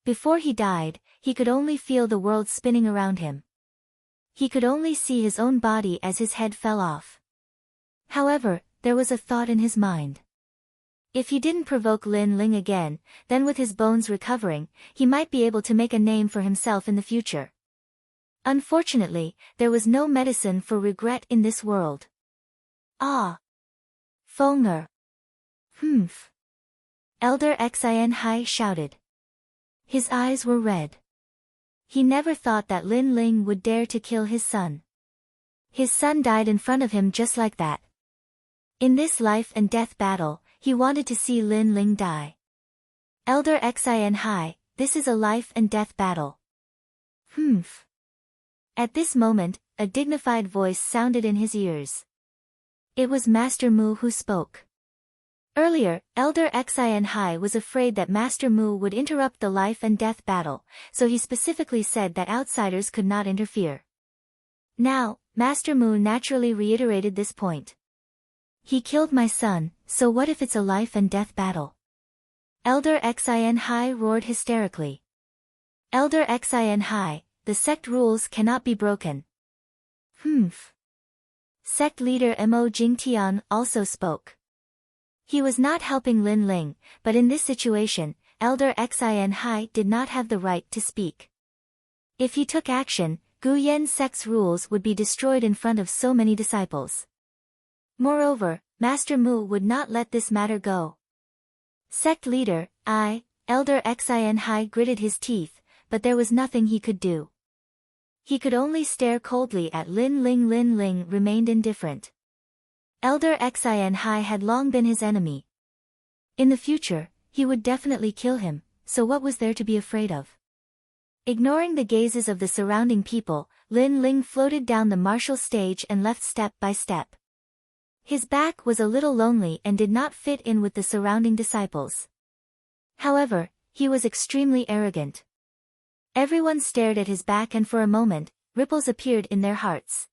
Before he died, he could only feel the world spinning around him. He could only see his own body as his head fell off. However, there was a thought in his mind. If he didn't provoke Lin Ling again, then with his bones recovering, he might be able to make a name for himself in the future. Unfortunately, there was no medicine for regret in this world. Ah! Fenger! Humph! Elder Xian Hai shouted. His eyes were red. He never thought that Lin Ling would dare to kill his son. His son died in front of him just like that. In this life and death battle, he wanted to see Lin Ling die. Elder Xian Hai, this is a life and death battle. Humph. At this moment, a dignified voice sounded in his ears. It was Master Mu who spoke. Earlier, Elder Xian Hai was afraid that Master Mu would interrupt the life and death battle, so he specifically said that outsiders could not interfere. Now, Master Mu naturally reiterated this point. He killed my son, so what if it's a life and death battle? Elder Xian Hai roared hysterically. Elder Xian Hai, the sect rules cannot be broken. Humph. Sect leader Mo Jingtian also spoke. He was not helping Lin Ling, but in this situation, Elder Xian Hai did not have the right to speak. If he took action, Guyan sect's rules would be destroyed in front of so many disciples. Moreover, Master Mu would not let this matter go. Sect leader, Elder Xian Hai gritted his teeth, but there was nothing he could do. He could only stare coldly at Lin Ling. Lin Ling remained indifferent. Elder Xian Hai had long been his enemy. In the future, he would definitely kill him, so what was there to be afraid of? Ignoring the gazes of the surrounding people, Lin Ling floated down the martial stage and left step by step. His back was a little lonely and did not fit in with the surrounding disciples. However, he was extremely arrogant. Everyone stared at his back and for a moment, ripples appeared in their hearts.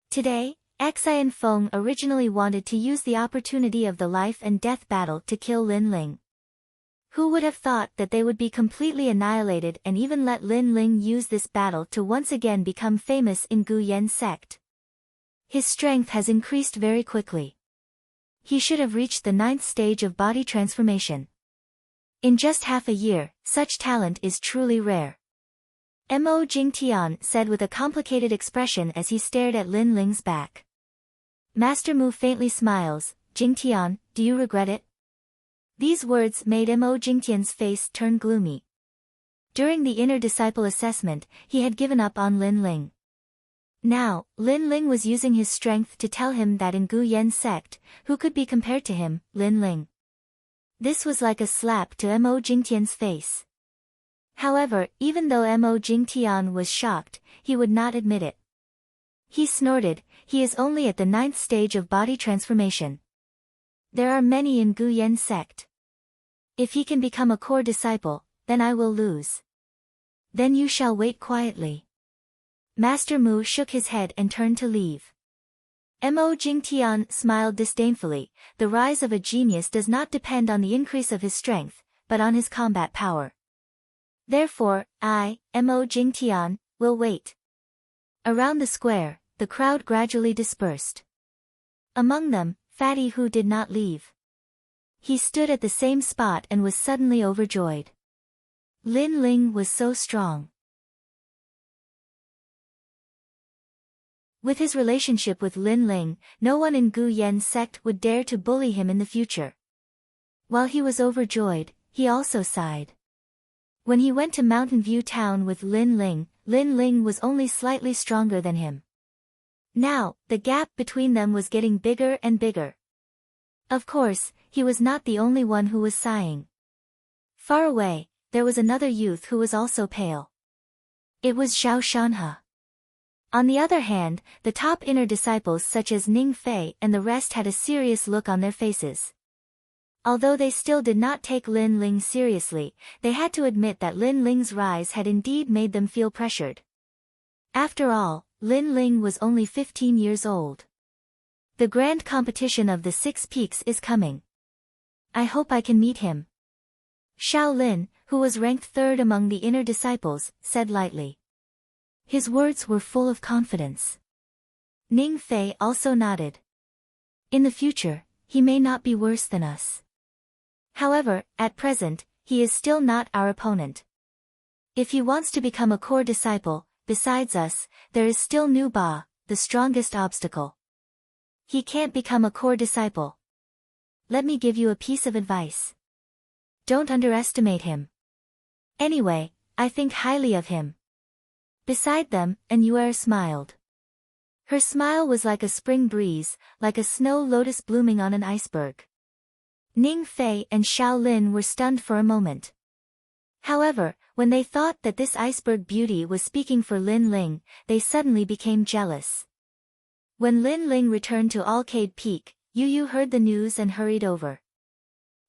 Today, Xi and Feng originally wanted to use the opportunity of the life and death battle to kill Lin Ling. Who would have thought that they would be completely annihilated and even let Lin Ling use this battle to once again become famous in Gu Yen sect? His strength has increased very quickly. He should have reached the 9th stage of body transformation. In just half a year, such talent is truly rare. Mo Jingtian said with a complicated expression as he stared at Lin Ling's back. Master Mu faintly smiles. Jingtian, do you regret it? These words made Mo Jingtian's face turn gloomy. During the inner disciple assessment, he had given up on Lin Ling. Now, Lin Ling was using his strength to tell him that in Gu Yen sect, who could be compared to him, Lin Ling. This was like a slap to Mo Jingtian's face. However, even though Mo Jingtian was shocked, he would not admit it. He snorted, he is only at the 9th stage of body transformation. There are many in Gu Yen sect. If he can become a core disciple, then I will lose. Then you shall wait quietly. Master Mu shook his head and turned to leave. Mo Jingtian smiled disdainfully. The rise of a genius does not depend on the increase of his strength, but on his combat power. Therefore, I, Mo Jingtian, will wait. Around the square, the crowd gradually dispersed. Among them, Fatty Hu did not leave. He stood at the same spot and was suddenly overjoyed. Lin Ling was so strong. With his relationship with Lin Ling, no one in Gu Yen sect would dare to bully him in the future. While he was overjoyed, he also sighed. When he went to Mountain View Town with Lin Ling was only slightly stronger than him. Now, the gap between them was getting bigger and bigger. Of course, he was not the only one who was sighing. Far away, there was another youth who was also pale. It was Zhao Shanhe. On the other hand, the top inner disciples such as Ning Fei and the rest had a serious look on their faces. Although they still did not take Lin Ling seriously, they had to admit that Lin Ling's rise had indeed made them feel pressured. After all, Lin Ling was only 15 years old. The grand competition of the 6 peaks is coming. I hope I can meet him. Xiao Lin, who was ranked 3rd among the inner disciples, said lightly. His words were full of confidence. Ning Fei also nodded. In the future, he may not be worse than us. However, at present, he is still not our opponent. If he wants to become a core disciple, besides us, there is still Nu Ba, the strongest obstacle. He can't become a core disciple. Let me give you a piece of advice. Don't underestimate him. Anyway, I think highly of him. Beside them, An Yuer smiled. Her smile was like a spring breeze, like a snow lotus blooming on an iceberg. Ning Fei and Xiao Lin were stunned for a moment. However, when they thought that this iceberg beauty was speaking for Lin Ling, they suddenly became jealous. When Lin Ling returned to Alcade Peak, Yu Yu heard the news and hurried over.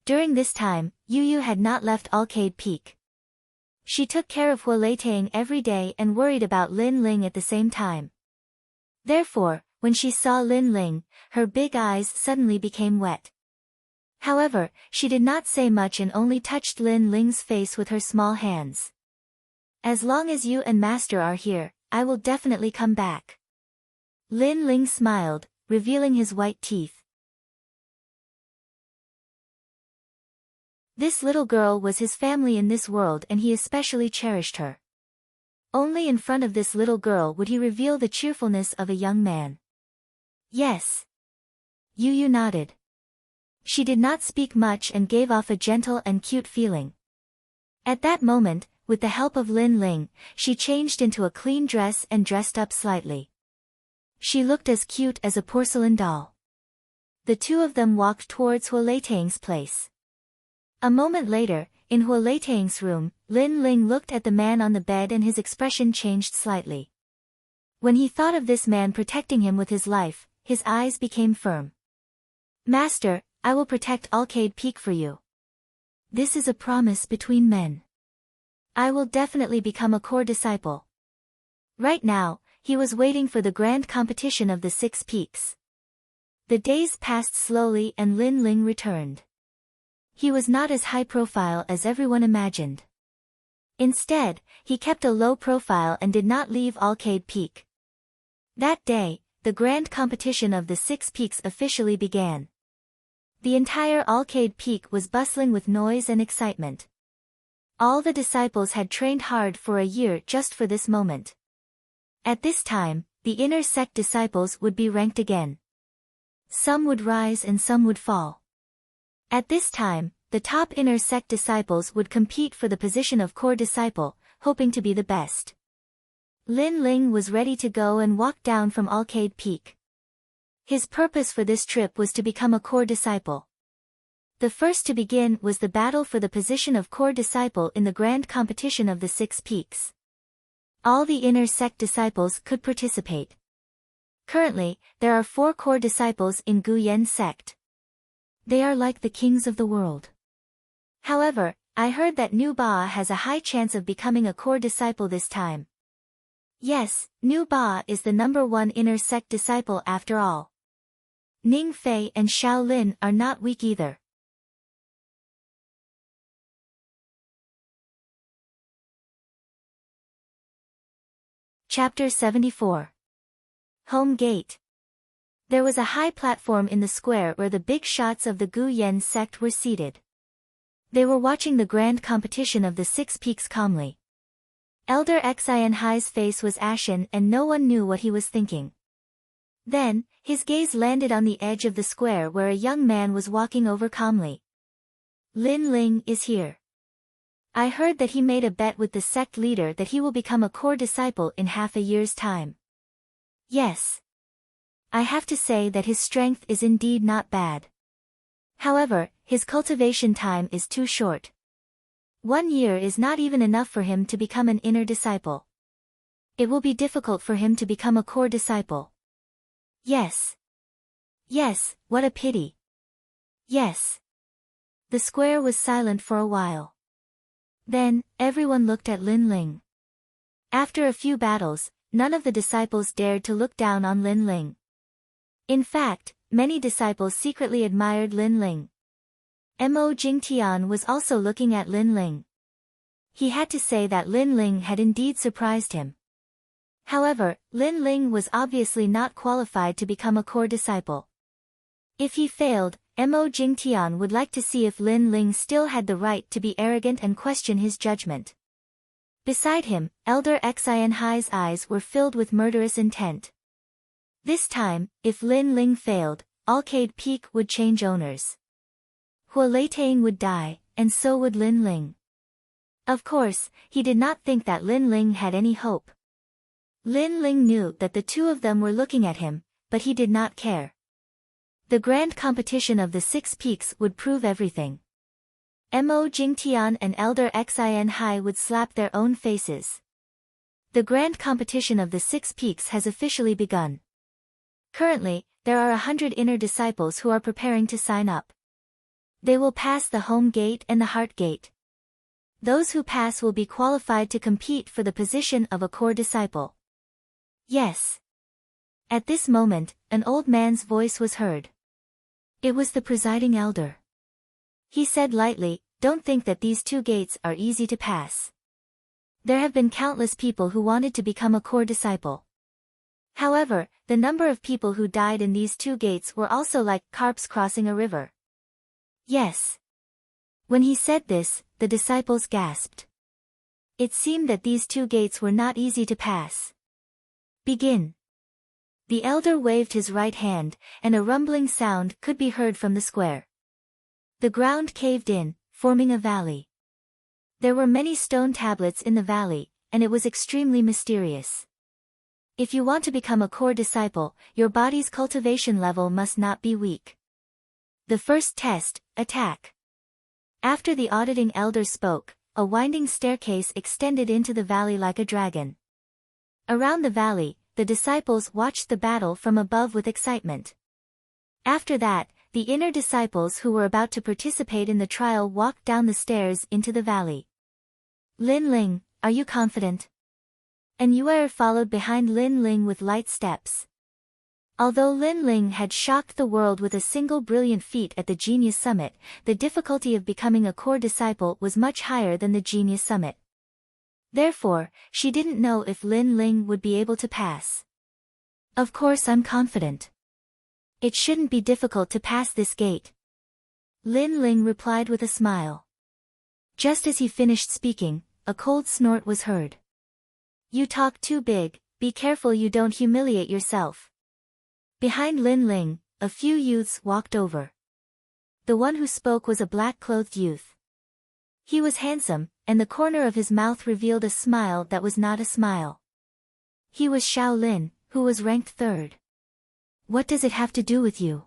During this time, Yu Yu had not left Alcade Peak. She took care of Huoleitang every day and worried about Lin Ling at the same time. Therefore, when she saw Lin Ling, her big eyes suddenly became wet. However, she did not say much and only touched Lin Ling's face with her small hands. As long as you and Master are here, I will definitely come back. Lin Ling smiled, revealing his white teeth. This little girl was his family in this world and he especially cherished her. Only in front of this little girl would he reveal the cheerfulness of a young man. Yes. Yu Yu nodded. She did not speak much and gave off a gentle and cute feeling. At that moment, with the help of Lin Ling, she changed into a clean dress and dressed up slightly. She looked as cute as a porcelain doll. The two of them walked towards Huoleitang's place. A moment later, in Huoleitang's room, Lin Ling looked at the man on the bed and his expression changed slightly. When he thought of this man protecting him with his life, his eyes became firm. Master, I will protect Alcade Peak for you. This is a promise between men. I will definitely become a core disciple. Right now, he was waiting for the grand competition of the 6 peaks. The days passed slowly and Lin Ling returned. He was not as high profile as everyone imagined. Instead, he kept a low profile and did not leave Alcade Peak. That day, the grand competition of the 6 peaks officially began. The entire Alcade Peak was bustling with noise and excitement. All the disciples had trained hard for a year just for this moment. At this time, the inner sect disciples would be ranked again. Some would rise and some would fall. At this time, the top inner sect disciples would compete for the position of core disciple, hoping to be the best. Lin Ling was ready to go and walk down from Alcade Peak. His purpose for this trip was to become a core disciple. The first to begin was the battle for the position of core disciple in the grand competition of the 6 peaks. All the inner sect disciples could participate. Currently, there are 4 core disciples in Gu Yen sect. They are like the kings of the world. However, I heard that Nu Ba has a high chance of becoming a core disciple this time. Yes, Nu Ba is the #1 inner sect disciple after all. Ning Fei and Xiao Lin are not weak either. Chapter 74. Home Gate. There was a high platform in the square where the big shots of the Gu Yen sect were seated. They were watching the grand competition of the 6 peaks calmly. Elder Xin Hai's face was ashen and no one knew what he was thinking. Then, his gaze landed on the edge of the square where a young man was walking over calmly. Lin Ling is here. I heard that he made a bet with the sect leader that he will become a core disciple in half a year's time. Yes. I have to say that his strength is indeed not bad. However, his cultivation time is too short. 1 year is not even enough for him to become an inner disciple. It will be difficult for him to become a core disciple. Yes. Yes, what a pity. Yes. The square was silent for a while. Then, everyone looked at Lin Ling. After a few battles, none of the disciples dared to look down on Lin Ling. In fact, many disciples secretly admired Lin Ling. Mo Jingtian was also looking at Lin Ling. He had to say that Lin Ling had indeed surprised him. However, Lin Ling was obviously not qualified to become a core disciple. If he failed, Mo Jingtian would like to see if Lin Ling still had the right to be arrogant and question his judgment. Beside him, Elder Xin Hai's eyes were filled with murderous intent. This time, if Lin Ling failed, Alcade Peak would change owners. Hua Leitang would die, and so would Lin Ling. Of course, he did not think that Lin Ling had any hope. Lin Ling knew that the two of them were looking at him, but he did not care. The grand competition of the 6 peaks would prove everything. Mo Jingtian and Elder Xin Hai would slap their own faces. The grand competition of the 6 peaks has officially begun. Currently, there are 100 inner disciples who are preparing to sign up. They will pass the home gate and the heart gate. Those who pass will be qualified to compete for the position of a core disciple. Yes. At this moment, an old man's voice was heard. It was the presiding elder. He said lightly, "Don't think that these 2 gates are easy to pass. There have been countless people who wanted to become a core disciple. However, the number of people who died in these 2 gates were also like carps crossing a river." Yes. When he said this, the disciples gasped. It seemed that these 2 gates were not easy to pass. Begin. The elder waved his right hand, and a rumbling sound could be heard from the square. The ground caved in, forming a valley. There were many stone tablets in the valley, and it was extremely mysterious. If you want to become a core disciple, your body's cultivation level must not be weak. The first test, attack. After the auditing elder spoke, a winding staircase extended into the valley like a dragon. Around the valley, the disciples watched the battle from above with excitement. After that, the inner disciples who were about to participate in the trial walked down the stairs into the valley. Lin Ling, are you confident? And Yue followed behind Lin Ling with light steps. Although Lin Ling had shocked the world with a single brilliant feat at the Genius Summit, the difficulty of becoming a core disciple was much higher than the Genius Summit. Therefore, she didn't know if Lin Ling would be able to pass. Of course I'm confident. It shouldn't be difficult to pass this gate. Lin Ling replied with a smile. Just as he finished speaking, a cold snort was heard. You talk too big, be careful you don't humiliate yourself. Behind Lin Ling, a few youths walked over. The one who spoke was a black-clothed youth. He was handsome, and the corner of his mouth revealed a smile that was not a smile. He was Xiao Lin, who was ranked third. What does it have to do with you?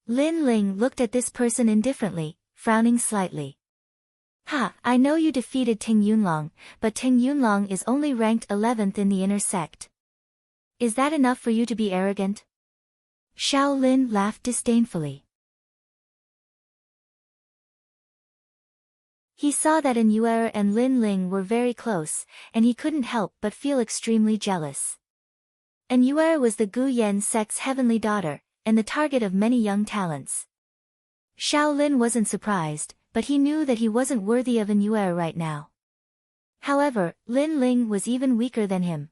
Lin Ling looked at this person indifferently, frowning slightly. Ha, I know you defeated Ting Yunlong, but Ting Yunlong is only ranked 11th in the inner sect. Is that enough for you to be arrogant? Xiao Lin laughed disdainfully. He saw that Yue and Lin Ling were very close, and he couldn't help but feel extremely jealous. Yue was the Gu Yan sect's heavenly daughter, and the target of many young talents. Xiao Lin wasn't surprised, but he knew that he wasn't worthy of Yue right now. However, Lin Ling was even weaker than him.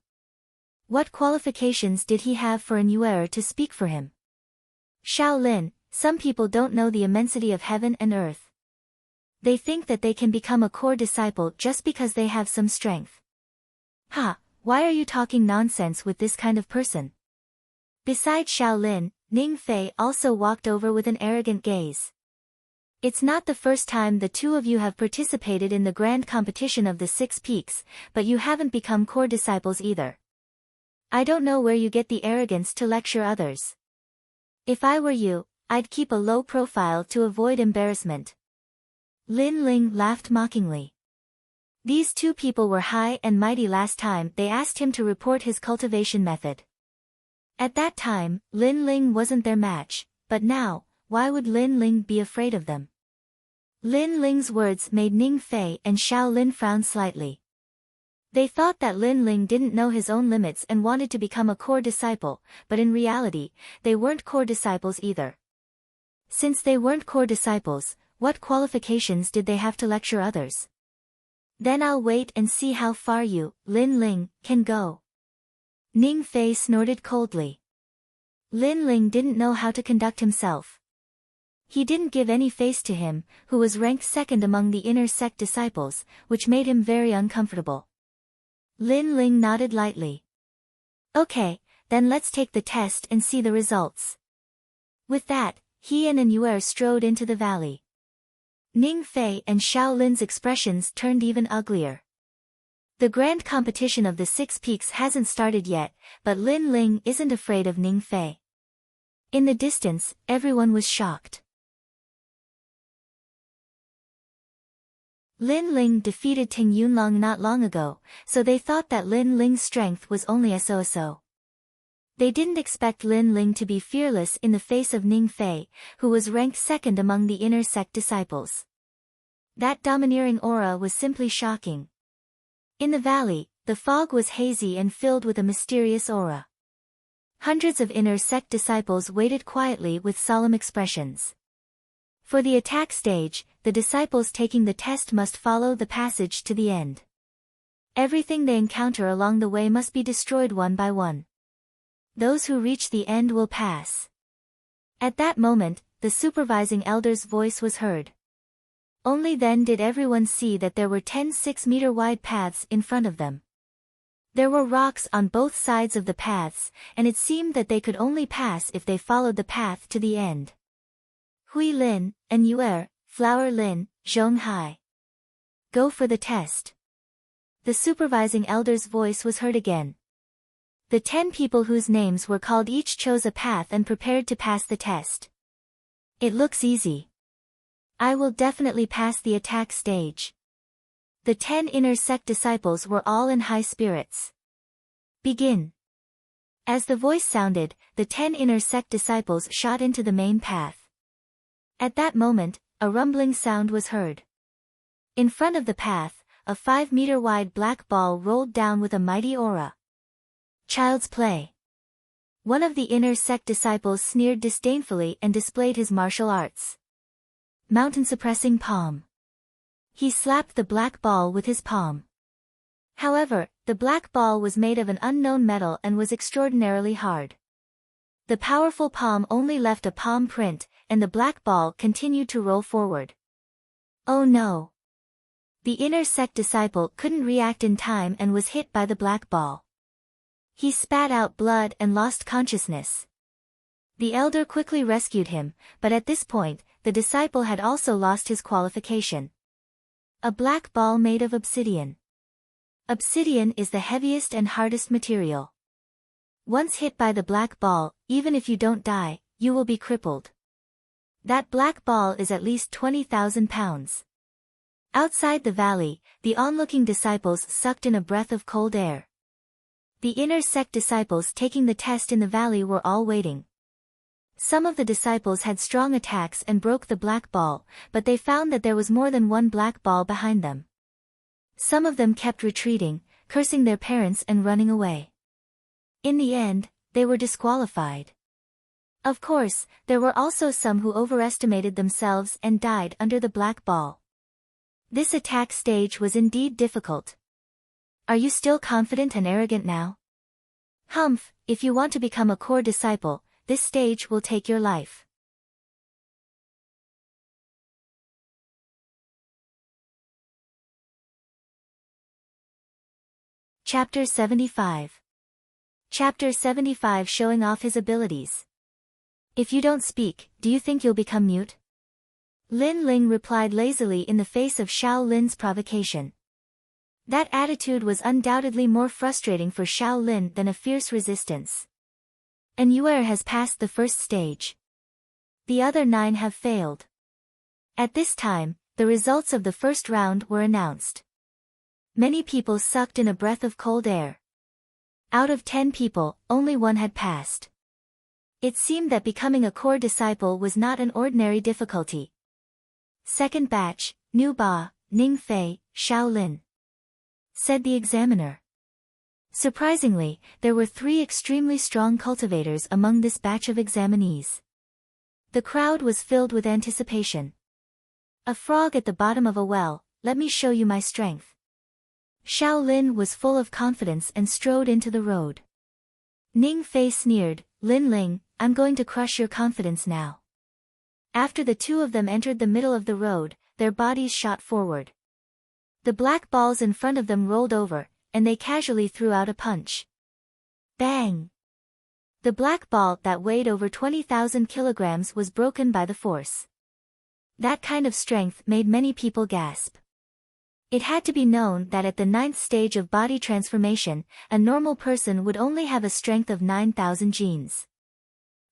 What qualifications did he have for Yue to speak for him? Xiao Lin, some people don't know the immensity of heaven and earth. They think that they can become a core disciple just because they have some strength. Ha, why are you talking nonsense with this kind of person? Besides Xiao Lin, Ning Fei also walked over with an arrogant gaze. It's not the first time the two of you have participated in the grand competition of the 6 peaks, but you haven't become core disciples either. I don't know where you get the arrogance to lecture others. If I were you, I'd keep a low profile to avoid embarrassment. Lin Ling laughed mockingly. These two people were high and mighty last time they asked him to report his cultivation method. At that time, Lin Ling wasn't their match, but now, why would Lin Ling be afraid of them? Lin Ling's words made Ning Fei and Xiao Lin frown slightly. They thought that Lin Ling didn't know his own limits and wanted to become a core disciple, but in reality, they weren't core disciples either. Since they weren't core disciples, what qualifications did they have to lecture others? Then I'll wait and see how far you, Lin Ling, can go. Ning Fei snorted coldly. Lin Ling didn't know how to conduct himself. He didn't give any face to him, who was ranked second among the inner sect disciples, which made him very uncomfortable. Lin Ling nodded lightly. Okay, then let's take the test and see the results. With that, he and Yue strode into the valley. Ning Fei and Xiao Lin's expressions turned even uglier. The grand competition of the 6 peaks hasn't started yet, but Lin Ling isn't afraid of Ning Fei. In the distance, everyone was shocked. Lin Ling defeated Ting Yunlong not long ago, so they thought that Lin Ling's strength was only a so-so. They didn't expect Lin Ling to be fearless in the face of Ning Fei, who was ranked second among the inner sect disciples. That domineering aura was simply shocking. In the valley, the fog was hazy and filled with a mysterious aura. Hundreds of inner sect disciples waited quietly with solemn expressions. For the attack stage, the disciples taking the test must follow the passage to the end. Everything they encounter along the way must be destroyed one by one. Those who reach the end will pass. At that moment, the supervising elder's voice was heard. Only then did everyone see that there were 10 6-meter-wide paths in front of them. There were rocks on both sides of the paths, and it seemed that they could only pass if they followed the path to the end. Hui Lin, and Yue, Flower Lin, Zhong Hai. Go for the test. The supervising elder's voice was heard again. The 10 people whose names were called each chose a path and prepared to pass the test. It looks easy. I will definitely pass the attack stage. The 10 inner sect disciples were all in high spirits. Begin. As the voice sounded, the 10 inner sect disciples shot into the main path. At that moment, a rumbling sound was heard. In front of the path, a 5-meter-wide black ball rolled down with a mighty aura. Child's play. One of the inner sect disciples sneered disdainfully and displayed his martial arts. Mountain-suppressing palm. He slapped the black ball with his palm. However, the black ball was made of an unknown metal and was extraordinarily hard. The powerful palm only left a palm print, and the black ball continued to roll forward. Oh no! The inner sect disciple couldn't react in time and was hit by the black ball. He spat out blood and lost consciousness. The elder quickly rescued him, but at this point, the disciple had also lost his qualification. A black ball made of obsidian. Obsidian is the heaviest and hardest material. Once hit by the black ball, even if you don't die, you will be crippled. That black ball is at least 20,000 pounds. Outside the valley, the onlooking disciples sucked in a breath of cold air. The inner sect disciples taking the test in the valley were all waiting. Some of the disciples had strong attacks and broke the black ball, but they found that there was more than one black ball behind them. Some of them kept retreating, cursing their parents and running away. In the end, they were disqualified. Of course, there were also some who overestimated themselves and died under the black ball. This attack stage was indeed difficult. Are you still confident and arrogant now? Humph, if you want to become a core disciple, this stage will take your life. Chapter 75. Chapter 75 Showing off his abilities. If you don't speak, do you think you'll become mute? Lin Ling replied lazily in the face of Xiao Lin's provocation. That attitude was undoubtedly more frustrating for Xiao Lin than a fierce resistance. And Yuer has passed the first stage. The other 9 have failed. At this time, the results of the first round were announced. Many people sucked in a breath of cold air. Out of 10 people, only 1 had passed. It seemed that becoming a core disciple was not an ordinary difficulty. Second batch, Nu Ba, Ning Fei, Xiao Lin, said the examiner. Surprisingly, there were 3 extremely strong cultivators among this batch of examinees. The crowd was filled with anticipation. A frog at the bottom of a well, let me show you my strength. Xiao Lin was full of confidence and strode into the road. Ning Fei sneered, Lin Ling, I'm going to crush your confidence now. After the 2 of them entered the middle of the road, their bodies shot forward. The black balls in front of them rolled over, and they casually threw out a punch. Bang! The black ball that weighed over 20,000 kilograms was broken by the force. That kind of strength made many people gasp. It had to be known that at the 9th stage of body transformation, a normal person would only have a strength of 9,000 genes.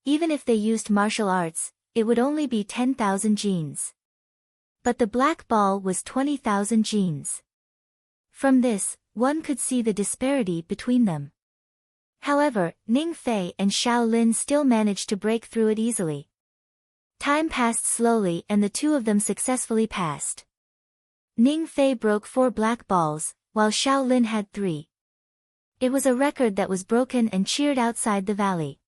Even if they used martial arts, it would only be 10,000 genes. But the black ball was 20,000 genes. From this, one could see the disparity between them. However, Ning Fei and Xiao Lin still managed to break through it easily. Time passed slowly and the 2 of them successfully passed. Ning Fei broke 4 black balls, while Xiao Lin had 3. It was a record that was broken and cheered outside the valley.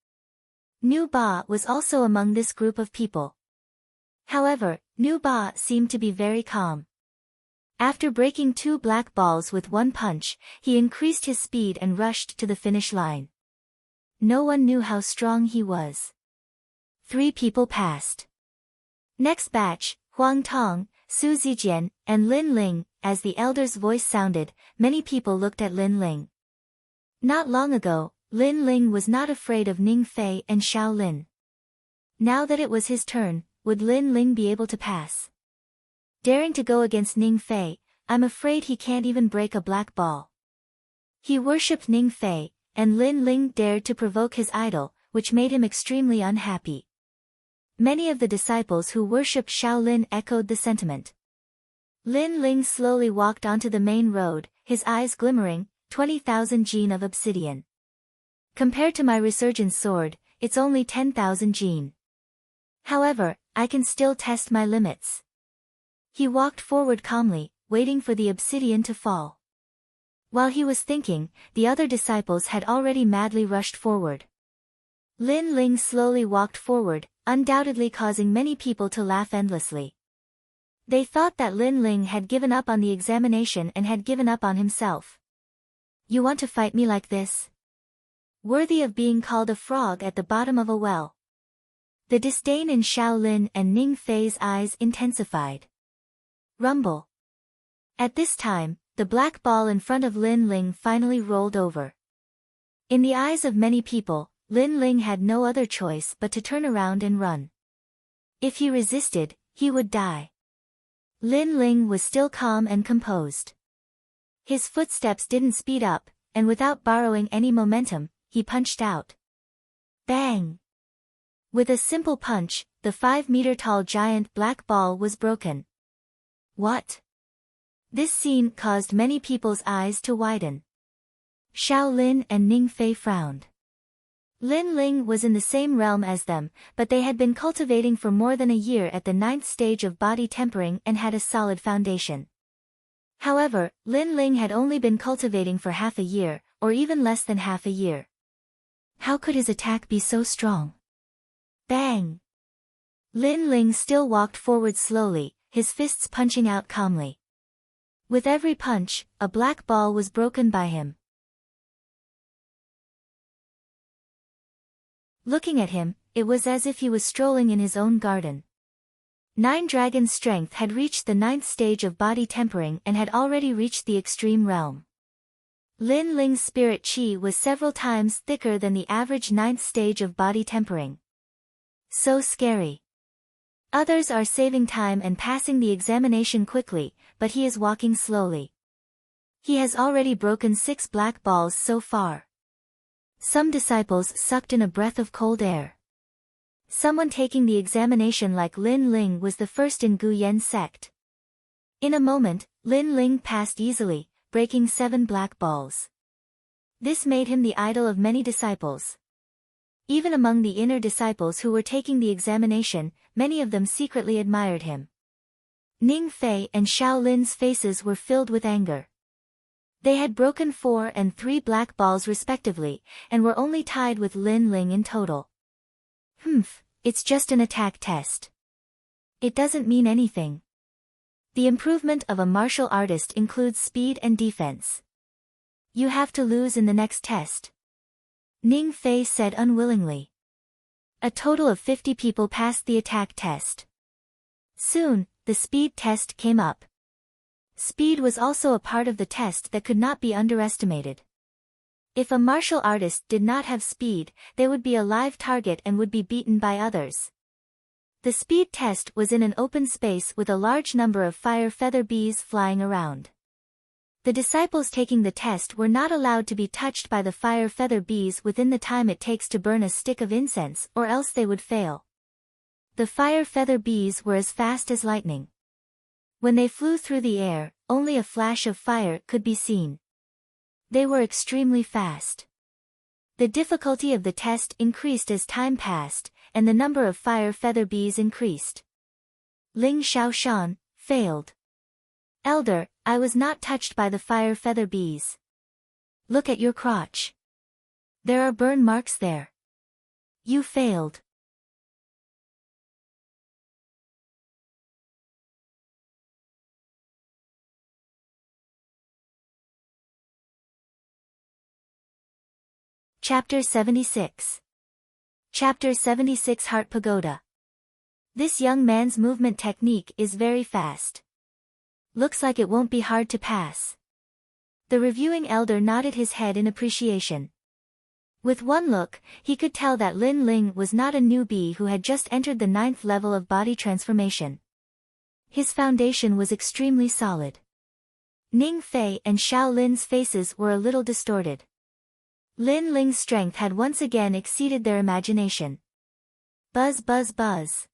Nu Ba was also among this group of people. However, Nu Ba seemed to be very calm. After breaking 2 black balls with 1 punch, he increased his speed and rushed to the finish line. No one knew how strong he was. 3 people passed. Next batch, Huang Tong, Su Zijian, and Lin Ling. As the elder's voice sounded, many people looked at Lin Ling. Not long ago, Lin Ling was not afraid of Ning Fei and Xiao Lin. Now that it was his turn, would Lin Ling be able to pass? Daring to go against Ning Fei, I'm afraid he can't even break a black ball. He worshipped Ning Fei, and Lin Ling dared to provoke his idol, which made him extremely unhappy. Many of the disciples who worshipped Xiao Lin echoed the sentiment. Lin Ling slowly walked onto the main road, his eyes glimmering, 20,000 gene of obsidian. Compared to my resurgence sword, it's only 10,000 gene. However, I can still test my limits. He walked forward calmly, waiting for the obsidian to fall. While he was thinking, the other disciples had already madly rushed forward. Lin Ling slowly walked forward, undoubtedly causing many people to laugh endlessly. They thought that Lin Ling had given up on the examination and had given up on himself. You want to fight me like this? Worthy of being called a frog at the bottom of a well. The disdain in Xiao Lin and Ning Fei's eyes intensified. Rumble. At this time, the black ball in front of Lin Ling finally rolled over. In the eyes of many people, Lin Ling had no other choice but to turn around and run. If he resisted, he would die. Lin Ling was still calm and composed. His footsteps didn't speed up, and without borrowing any momentum, he punched out. Bang! With a simple punch, the 5-meter-tall giant black ball was broken. What? This scene caused many people's eyes to widen. Xiao Lin and Ning Fei frowned. Lin Ling was in the same realm as them, but they had been cultivating for more than a year at the 9th stage of body tempering and had a solid foundation. However, Lin Ling had only been cultivating for half a year, or even less than half a year. How could his attack be so strong? Bang! Lin Ling still walked forward slowly, his fists punching out calmly. With every punch, a black ball was broken by him. Looking at him, it was as if he was strolling in his own garden. 9 Dragon's strength had reached the 9th stage of body tempering and had already reached the extreme realm. Lin Ling's spirit chi was several times thicker than the average 9th stage of body tempering. So scary. Others are saving time and passing the examination quickly, but he is walking slowly. He has already broken 6 black balls so far. Some disciples sucked in a breath of cold air. Someone taking the examination like Lin Ling was the first in Gu Yan sect. In a moment, Lin Ling passed easily, breaking 7 black balls. This made him the idol of many disciples. Even among the inner disciples who were taking the examination, many of them secretly admired him. Ning Fei and Xiao Lin's faces were filled with anger. They had broken 4 and 3 black balls respectively, and were only tied with Lin Ling in total. It's just an attack test. It doesn't mean anything. The improvement of a martial artist includes speed and defense. You have to lose in the next test. Ning Fei said unwillingly. A total of 50 people passed the attack test. Soon, the speed test came up. Speed was also a part of the test that could not be underestimated. If a martial artist did not have speed, they would be a live target and would be beaten by others. The speed test was in an open space with a large number of fire feather bees flying around. The disciples taking the test were not allowed to be touched by the fire feather bees within the time it takes to burn a stick of incense, or else they would fail. The fire feather bees were as fast as lightning. When they flew through the air, only a flash of fire could be seen. They were extremely fast. The difficulty of the test increased as time passed, and the number of fire feather bees increased. Ling Xiaoshan failed. Elder, I was not touched by the fire feather bees. Look at your crotch. There are burn marks there. You failed. Chapter 76. Chapter 76 Heart Pagoda. This young man's movement technique is very fast. Looks like it won't be hard to pass. The reviewing elder nodded his head in appreciation. With one look, he could tell that Lin Ling was not a newbie who had just entered the 9th level of body transformation. His foundation was extremely solid. Ning Fei and Xiao Lin's faces were a little distorted. Lin Ling's strength had once again exceeded their imagination. Buzz buzz buzz.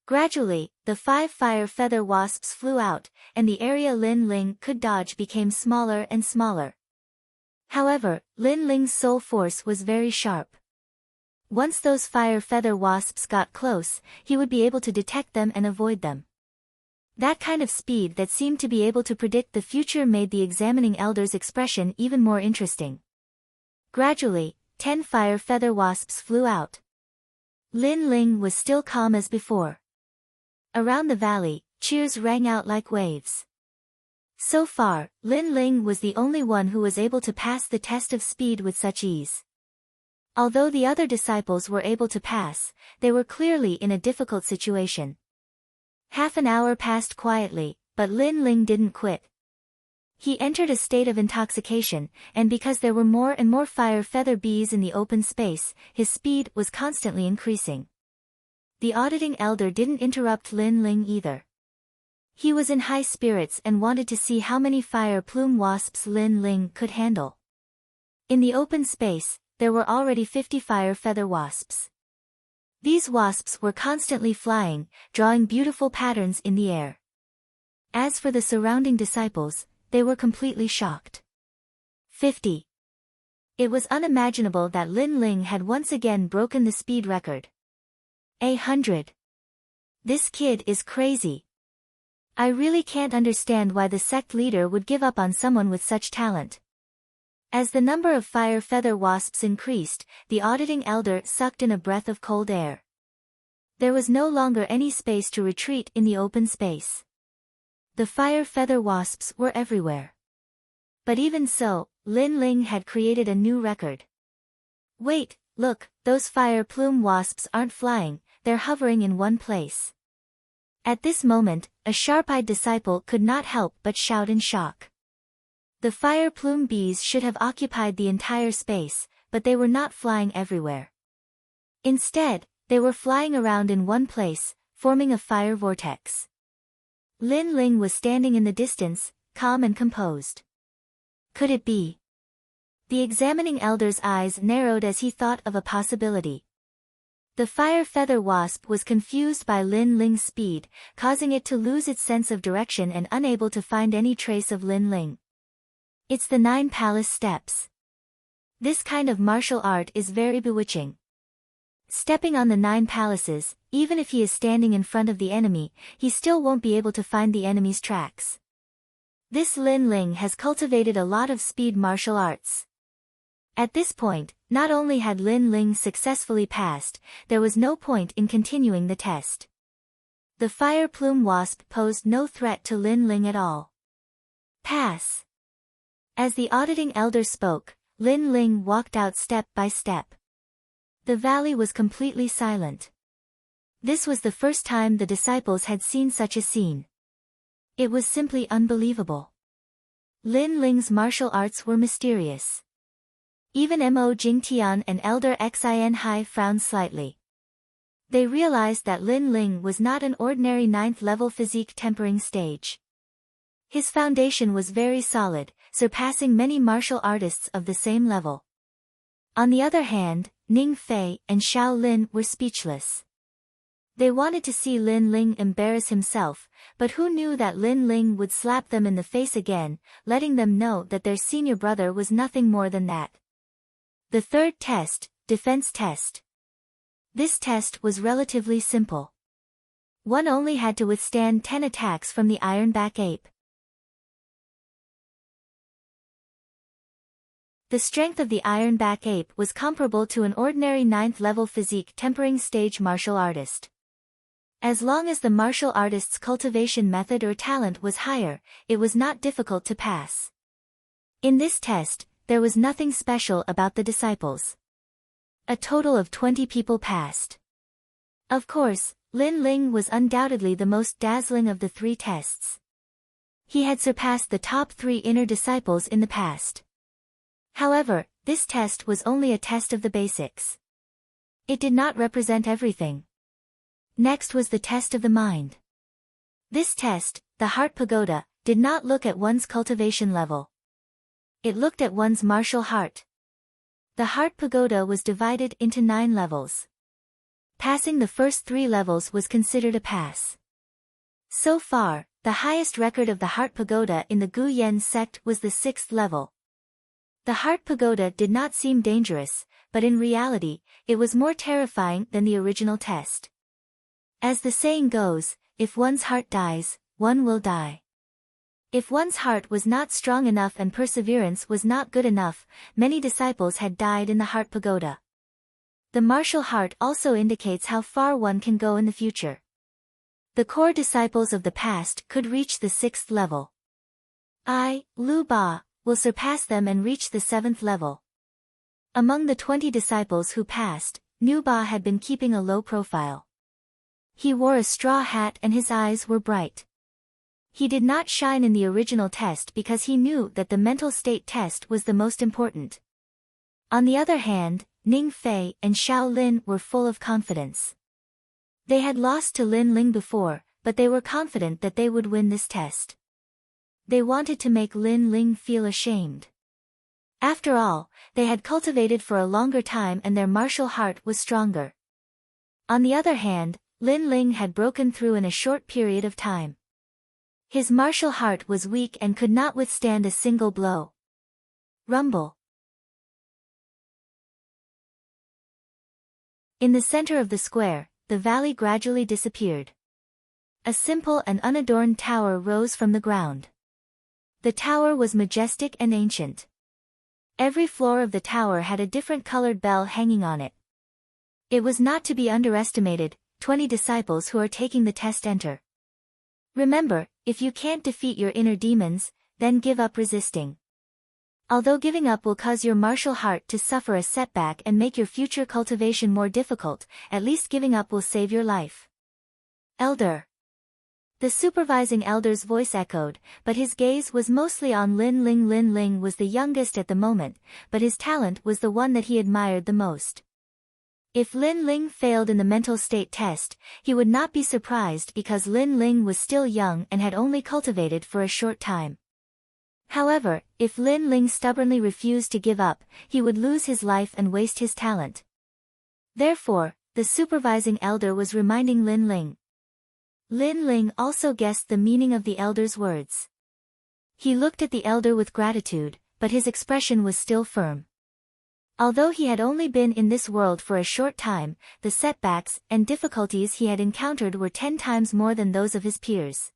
Gradually, the 5 fire feather wasps flew out, and the area Lin Ling could dodge became smaller and smaller. However, Lin Ling's soul force was very sharp. Once those fire feather wasps got close, he would be able to detect them and avoid them. That kind of speed that seemed to be able to predict the future made the examining elder's expression even more interesting. Gradually, 10 fire feather wasps flew out. Lin Ling was still calm as before. Around the valley, cheers rang out like waves. So far, Lin Ling was the only one who was able to pass the test of speed with such ease. Although the other disciples were able to pass, they were clearly in a difficult situation. Half an hour passed quietly, but Lin Ling didn't quit. He entered a state of intoxication, and because there were more and more fire feather bees in the open space, his speed was constantly increasing. The auditing elder didn't interrupt Lin Ling either. He was in high spirits and wanted to see how many fire plume wasps Lin Ling could handle. In the open space, there were already 50 fire feather wasps. These wasps were constantly flying, drawing beautiful patterns in the air. As for the surrounding disciples, they were completely shocked. 50. It was unimaginable that Lin Ling had once again broken the speed record. 100. This kid is crazy. I really can't understand why the sect leader would give up on someone with such talent. As the number of fire feather wasps increased, the auditing elder sucked in a breath of cold air. There was no longer any space to retreat in the open space. The fire feather wasps were everywhere. But even so, Lin Ling had created a new record. Wait, look, those fire plume wasps aren't flying, they're hovering in one place. At this moment, a sharp-eyed disciple could not help but shout in shock. The fire plume bees should have occupied the entire space, but they were not flying everywhere. Instead, they were flying around in one place, forming a fire vortex. Lin Ling was standing in the distance, calm and composed. Could it be? The examining elder's eyes narrowed as he thought of a possibility. The fire feather wasp was confused by Lin Ling's speed, causing it to lose its sense of direction and unable to find any trace of Lin Ling. It's the 9 palace steps. This kind of martial art is very bewitching. Stepping on the 9 palaces, even if he is standing in front of the enemy, he still won't be able to find the enemy's tracks. This Lin Ling has cultivated a lot of speed martial arts. At this point, not only had Lin Ling successfully passed, there was no point in continuing the test. The fire plume wasp posed no threat to Lin Ling at all. Pass. As the auditing elder spoke, Lin Ling walked out step by step. The valley was completely silent. This was the first time the disciples had seen such a scene. It was simply unbelievable. Lin Ling's martial arts were mysterious. Even Mo Jingtian and Elder Xin Hai frowned slightly. They realized that Lin Ling was not an ordinary 9th level physique tempering stage. His foundation was very solid, surpassing many martial artists of the same level. On the other hand, Ning Fei and Xiao Lin were speechless. They wanted to see Lin Ling embarrass himself, but who knew that Lin Ling would slap them in the face again, letting them know that their senior brother was nothing more than that. The third test, defense test. This test was relatively simple. One only had to withstand 10 attacks from the ironback ape. The strength of the ironback ape was comparable to an ordinary 9th level physique tempering stage martial artist. As long as the martial artist's cultivation method or talent was higher, it was not difficult to pass. In this test, there was nothing special about the disciples. A total of 20 people passed. Of course, Lin Ling was undoubtedly the most dazzling of the 3 tests. He had surpassed the top 3 inner disciples in the past. However, this test was only a test of the basics. It did not represent everything. Next was the test of the mind. This test, the Heart Pagoda, did not look at one's cultivation level. It looked at one's martial heart. The Heart Pagoda was divided into 9 levels. Passing the first 3 levels was considered a pass. So far, the highest record of the Heart Pagoda in the Gu Yen sect was the 6th level. The Heart Pagoda did not seem dangerous, but in reality, it was more terrifying than the original test. As the saying goes, if one's heart dies, one will die. If one's heart was not strong enough and perseverance was not good enough, many disciples had died in the heart pagoda. The martial heart also indicates how far one can go in the future. The core disciples of the past could reach the 6th level. Lu Ba, will surpass them and reach the 7th level. Among the 20 disciples who passed, Nu Ba had been keeping a low profile. He wore a straw hat and his eyes were bright. He did not shine in the original test because he knew that the mental state test was the most important. On the other hand, Ning Fei and Xiao Lin were full of confidence. They had lost to Lin Ling before, but they were confident that they would win this test. They wanted to make Lin Ling feel ashamed. After all, they had cultivated for a longer time and their martial heart was stronger. On the other hand, Lin Ling had broken through in a short period of time. His martial heart was weak and could not withstand a single blow. Rumble. In the center of the square, the valley gradually disappeared. A simple and unadorned tower rose from the ground. The tower was majestic and ancient. Every floor of the tower had a different colored bell hanging on it. It was not to be underestimated. 20 disciples who are taking the test enter. Remember, if you can't defeat your inner demons, then give up resisting. Although giving up will cause your martial heart to suffer a setback and make your future cultivation more difficult, at least giving up will save your life. Elder. The supervising elder's voice echoed, but his gaze was mostly on Lin Ling. Lin Ling was the youngest at the moment, but his talent was the one that he admired the most. If Lin Ling failed in the mental state test, he would not be surprised because Lin Ling was still young and had only cultivated for a short time. However, if Lin Ling stubbornly refused to give up, he would lose his life and waste his talent. Therefore, the supervising elder was reminding Lin Ling. Lin Ling also guessed the meaning of the elder's words. He looked at the elder with gratitude, but his expression was still firm. Although he had only been in this world for a short time, the setbacks and difficulties he had encountered were 10 times more than those of his peers.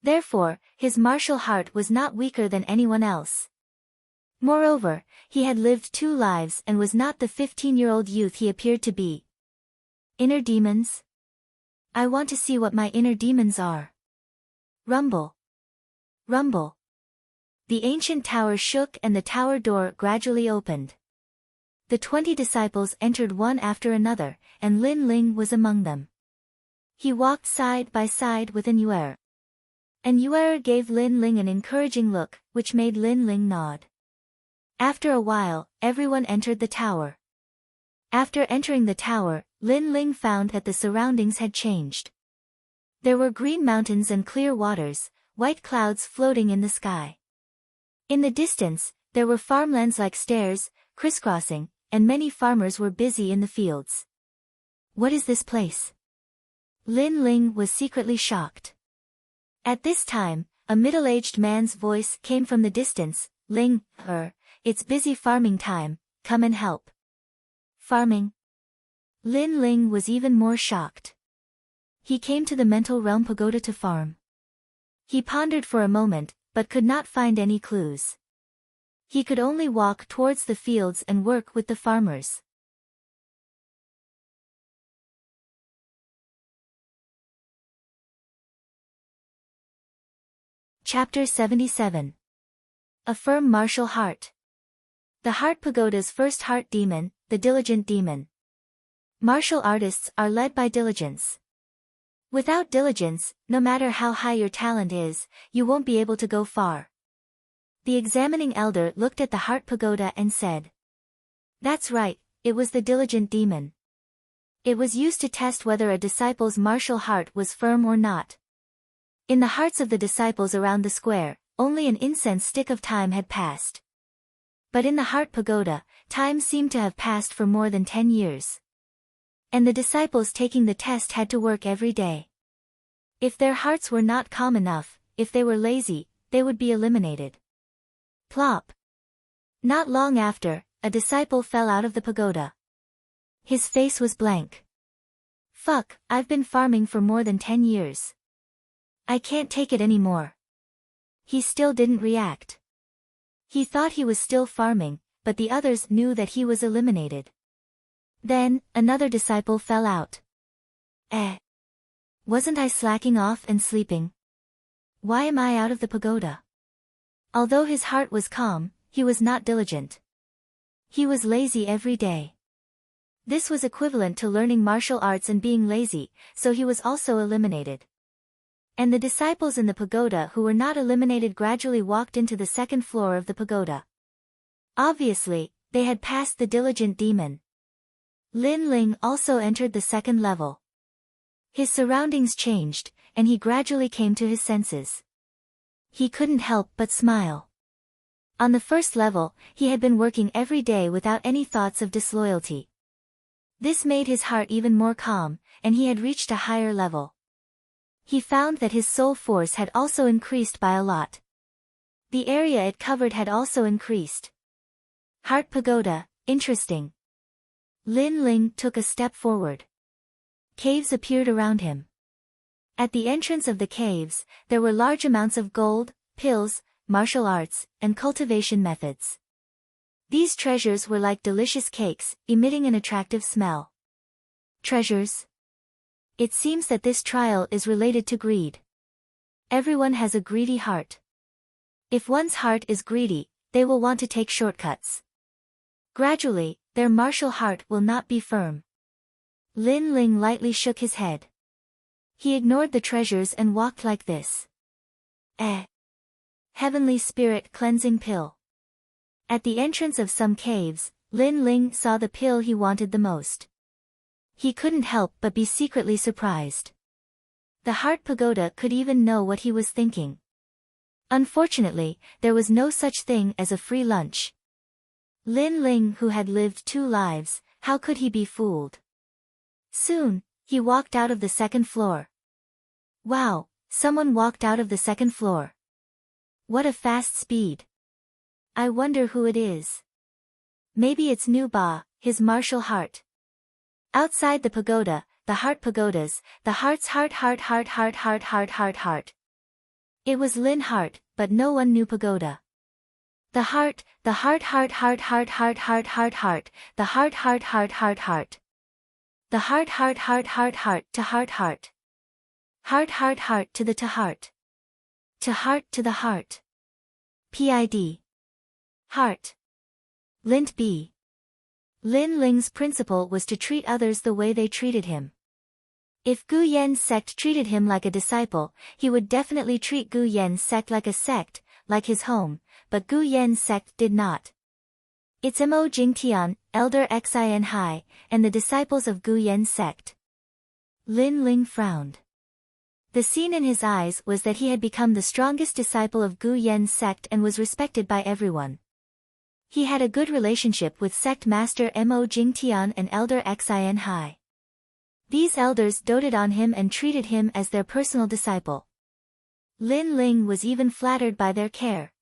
Therefore, his martial heart was not weaker than anyone else. Moreover, he had lived 2 lives and was not the 15-year-old youth he appeared to be. Inner demons? I want to see what my inner demons are. Rumble. Rumble. The ancient tower shook and the tower door gradually opened. The 20 disciples entered one after another, and Lin Ling was among them. He walked side by side with An Yuer. An Yuer gave Lin Ling an encouraging look, which made Lin Ling nod. After a while, everyone entered the tower. After entering the tower, Lin Ling found that the surroundings had changed. There were green mountains and clear waters, white clouds floating in the sky. In the distance, there were farmlands like stairs, crisscrossing, and many farmers were busy in the fields. What is this place? Lin Ling was secretly shocked. At this time, a middle-aged man's voice came from the distance. Ling, it's busy farming time, come and help. Farming? Lin Ling was even more shocked. He came to the mental realm pagoda to farm. He pondered for a moment, but could not find any clues. He could only walk towards the fields and work with the farmers. Chapter 77. A firm martial heart. The Heart Pagoda's first heart demon, the diligent demon. Martial artists are led by diligence. Without diligence, no matter how high your talent is, you won't be able to go far. The examining elder looked at the Heart Pagoda and said, "That's right, it was the diligent demon. It was used to test whether a disciple's martial heart was firm or not." In the hearts of the disciples around the square, only an incense stick of time had passed. But in the Heart Pagoda, time seemed to have passed for more than 10 years. And the disciples taking the test had to work every day. If their hearts were not calm enough, if they were lazy, they would be eliminated. Plop. Not long after, a disciple fell out of the pagoda. His face was blank. Fuck, I've been farming for more than 10 years. I can't take it anymore. He still didn't react. He thought he was still farming, but the others knew that he was eliminated. Then, another disciple fell out. Wasn't I slacking off and sleeping? Why am I out of the pagoda? Although his heart was calm, he was not diligent. He was lazy every day. This was equivalent to learning martial arts and being lazy, so he was also eliminated. And the disciples in the pagoda who were not eliminated gradually walked into the second floor of the pagoda. Obviously, they had passed the diligent demon. Lin Ling also entered the second level. His surroundings changed, and he gradually came to his senses. He couldn't help but smile. On the first level, he had been working every day without any thoughts of disloyalty. This made his heart even more calm, and he had reached a higher level. He found that his soul force had also increased by a lot. The area it covered had also increased. Heart Pagoda, interesting. Lin Ling took a step forward. Caves appeared around him. At the entrance of the caves, there were large amounts of gold, pills, martial arts, and cultivation methods. These treasures were like delicious cakes, emitting an attractive smell. Treasures? It seems that this trial is related to greed. Everyone has a greedy heart. If one's heart is greedy, they will want to take shortcuts. Gradually, their martial heart will not be firm. Lin Ling lightly shook his head. He ignored the treasures and walked like this. Heavenly Spirit Cleansing Pill. At the entrance of some caves, Lin Ling saw the pill he wanted the most. He couldn't help but be secretly surprised. The Heart Pagoda could even know what he was thinking. Unfortunately, there was no such thing as a free lunch. Lin Ling, who had lived 2 lives, how could he be fooled? Soon, he walked out of the second floor. Wow, someone walked out of the second floor. What a fast speed. I wonder who it is. Maybe it's Nu Ba, his martial heart. Outside the pagoda, the heart pagodas, the heart's heart. It was Lin Heart, but no one knew pagoda. The heart, the heart. The heart. The heart to heart. Heart to the to heart. To heart to the heart. PID. Heart. Lint B. Lin Ling's principle was to treat others the way they treated him. If Gu Yen's sect treated him like a disciple, he would definitely treat Gu Yen's sect like a sect, like his home, but Gu Yen's sect did not. It's Mo Jingtian, Elder Xin Hai, and the disciples of Gu Yen's sect. Lin Ling frowned. The scene in his eyes was that he had become the strongest disciple of Gu Yen's sect and was respected by everyone. He had a good relationship with sect master Mo Jingtian and Elder Xin Hai. These elders doted on him and treated him as their personal disciple. Lin Ling was even flattered by their care.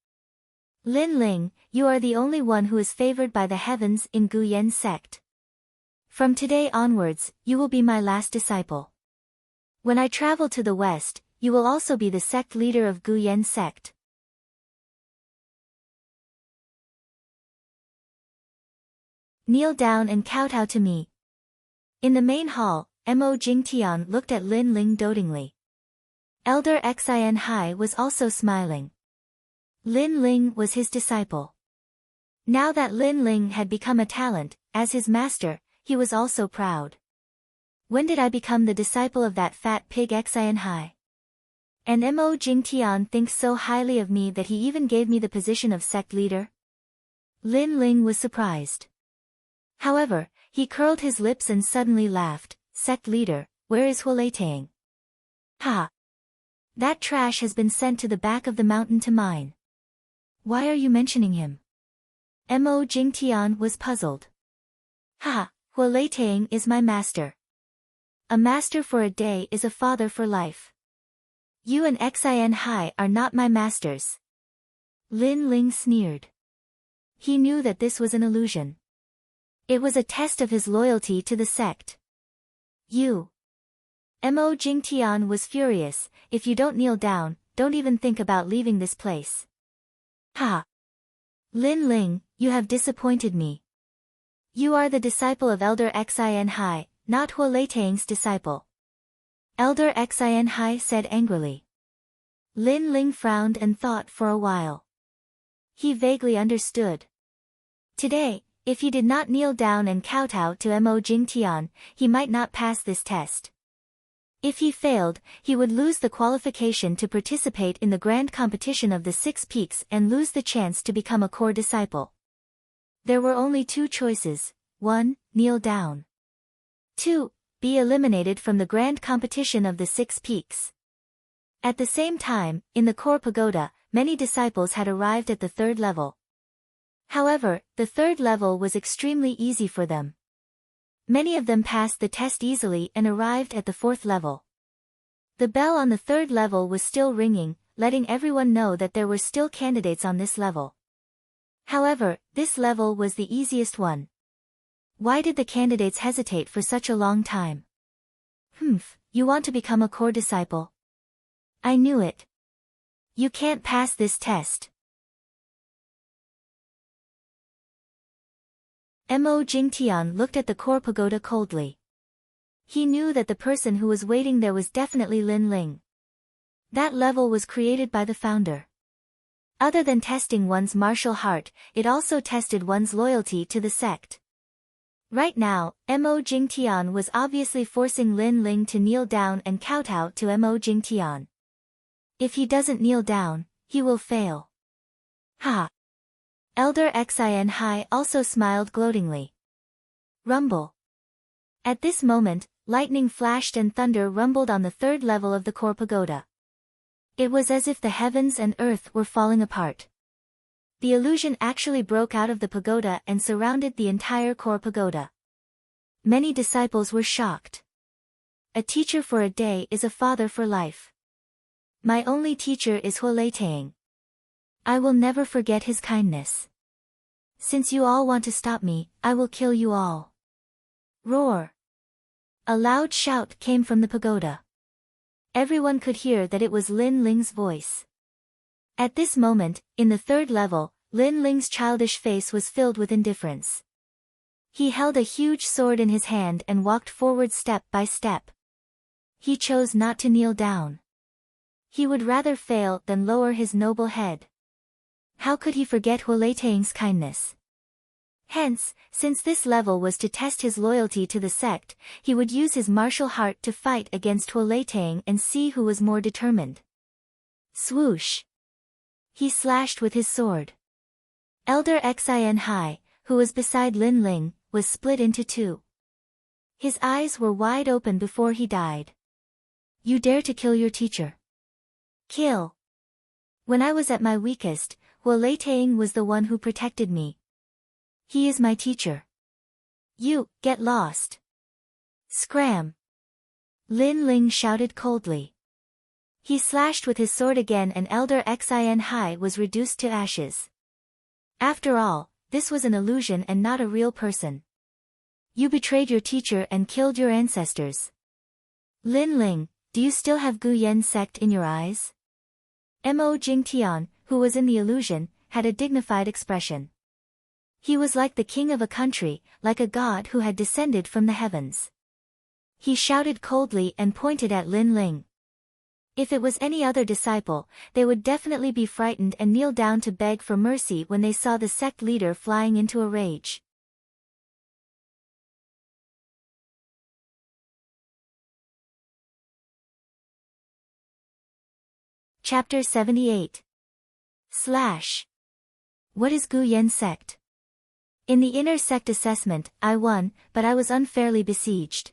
Lin Ling, you are the only one who is favored by the heavens in Gu Yen's sect. From today onwards, you will be my last disciple. When I travel to the west, you will also be the sect leader of Gu Yen's sect. Kneel down and kowtow to me. In the main hall, Mo Jingtian looked at Lin Ling dotingly. Elder Xin Hai was also smiling. Lin Ling was his disciple. Now that Lin Ling had become a talent, as his master, he was also proud. When did I become the disciple of that fat pig Xin Hai? And Mo Jingtian thinks so highly of me that he even gave me the position of sect leader? Lin Ling was surprised. However, he curled his lips and suddenly laughed. Sect leader, where is Huoleitang? Ha! That trash has been sent to the back of the mountain to mine. Why are you mentioning him? Mo Jingtian was puzzled. Ha! Huoleitang is my master. A master for a day is a father for life. You and Xin Hai are not my masters. Lin Ling sneered. He knew that this was an illusion. It was a test of his loyalty to the sect. Mo Jingtian was furious. If you don't kneel down, don't even think about leaving this place. Ha! Lin Ling, you have disappointed me. You are the disciple of Elder Xin Hai, not Hua Leitang's disciple. Elder Xin Hai said angrily. Lin Ling frowned and thought for a while. He vaguely understood. Today, if he did not kneel down and kowtow to Mo Jingtian, he might not pass this test. If he failed, he would lose the qualification to participate in the grand competition of the 6 peaks and lose the chance to become a core disciple. There were only 2 choices: 1. Kneel down. 2. Be eliminated from the grand competition of the 6 peaks. At the same time, in the core pagoda, many disciples had arrived at the 3rd level. However, the 3rd level was extremely easy for them. Many of them passed the test easily and arrived at the 4th level. The bell on the 3rd level was still ringing, letting everyone know that there were still candidates on this level. However, this level was the easiest one. Why did the candidates hesitate for such a long time? You want to become a core disciple? I knew it. You can't pass this test. Mo Jingtian looked at the core pagoda coldly. He knew that the person who was waiting there was definitely Lin Ling. That level was created by the founder. Other than testing one's martial heart, it also tested one's loyalty to the sect. Right now, Mo Jingtian was obviously forcing Lin Ling to kneel down and kowtow to Mo Jingtian. If he doesn't kneel down, he will fail. Ha! Elder Xin Hai also smiled gloatingly. Rumble. At this moment, lightning flashed and thunder rumbled on the 3rd level of the core pagoda. It was as if the heavens and earth were falling apart. The illusion actually broke out of the pagoda and surrounded the entire core pagoda. Many disciples were shocked. A teacher for a day is a father for life. My only teacher is Hua Leitang. I will never forget his kindness. Since you all want to stop me, I will kill you all. Roar! A loud shout came from the pagoda. Everyone could hear that it was Lin Ling's voice. At this moment, in the 3rd level, Lin Ling's childish face was filled with indifference. He held a huge sword in his hand and walked forward step by step. He chose not to kneel down. He would rather fail than lower his noble head. How could he forget Hua Leitang's kindness? Hence, since this level was to test his loyalty to the sect, he would use his martial heart to fight against Hua Leitang and see who was more determined. Swoosh! He slashed with his sword. Elder Xin Hai, who was beside Lin Ling, was split into 2. His eyes were wide open before he died. You dare to kill your teacher? Kill! When I was at my weakest, Hua Leitang was the one who protected me. He is my teacher. You, get lost. Scram! Lin Ling shouted coldly. He slashed with his sword again and Elder Xin Hai was reduced to ashes. After all, this was an illusion and not a real person. You betrayed your teacher and killed your ancestors. Lin Ling, do you still have Gu Yen sect in your eyes? Mo Jingtian, who was in the illusion, had a dignified expression. He was like the king of a country, like a god who had descended from the heavens. He shouted coldly and pointed at Lin Ling. If it was any other disciple, they would definitely be frightened and kneel down to beg for mercy when they saw the sect leader flying into a rage. Chapter 78. What is Gu Yen sect? In the inner sect assessment, I won, but I was unfairly besieged.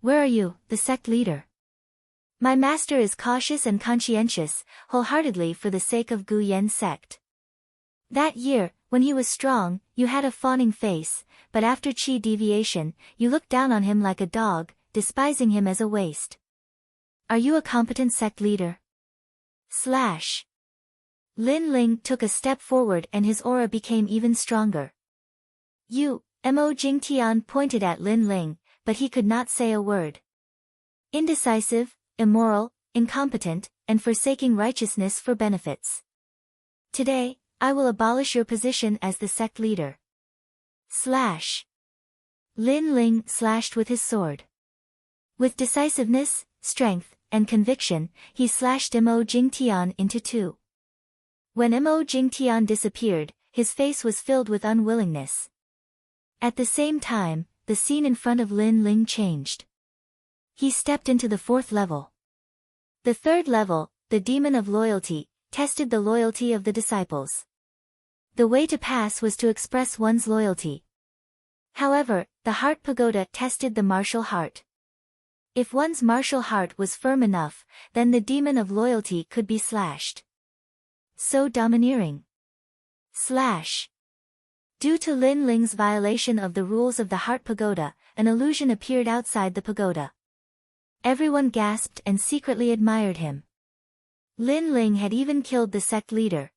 Where are you, the sect leader? My master is cautious and conscientious, wholeheartedly for the sake of Gu Yen sect. That year, when he was strong, you had a fawning face, but after Qi deviation, you looked down on him like a dog, despising him as a waste. Are you a competent sect leader? Lin Ling took a step forward and his aura became even stronger. Mo Jingtian pointed at Lin Ling, but he could not say a word. Indecisive, immoral, incompetent, and forsaking righteousness for benefits. Today, I will abolish your position as the sect leader. Slash. Lin Ling slashed with his sword. With decisiveness, strength, and conviction, he slashed Mo Jingtian into two. When Mo Jingtian disappeared, his face was filled with unwillingness. At the same time, the scene in front of Lin Ling changed. He stepped into the fourth level. The third level, the demon of loyalty, tested the loyalty of the disciples. The way to pass was to express one's loyalty. However, the heart pagoda tested the martial heart. If one's martial heart was firm enough, then the demon of loyalty could be slashed. So domineering. Slash. Due to Lin Ling's violation of the rules of the heart pagoda, an illusion appeared outside the pagoda. Everyone gasped and secretly admired him. Lin Ling had even killed the sect leader.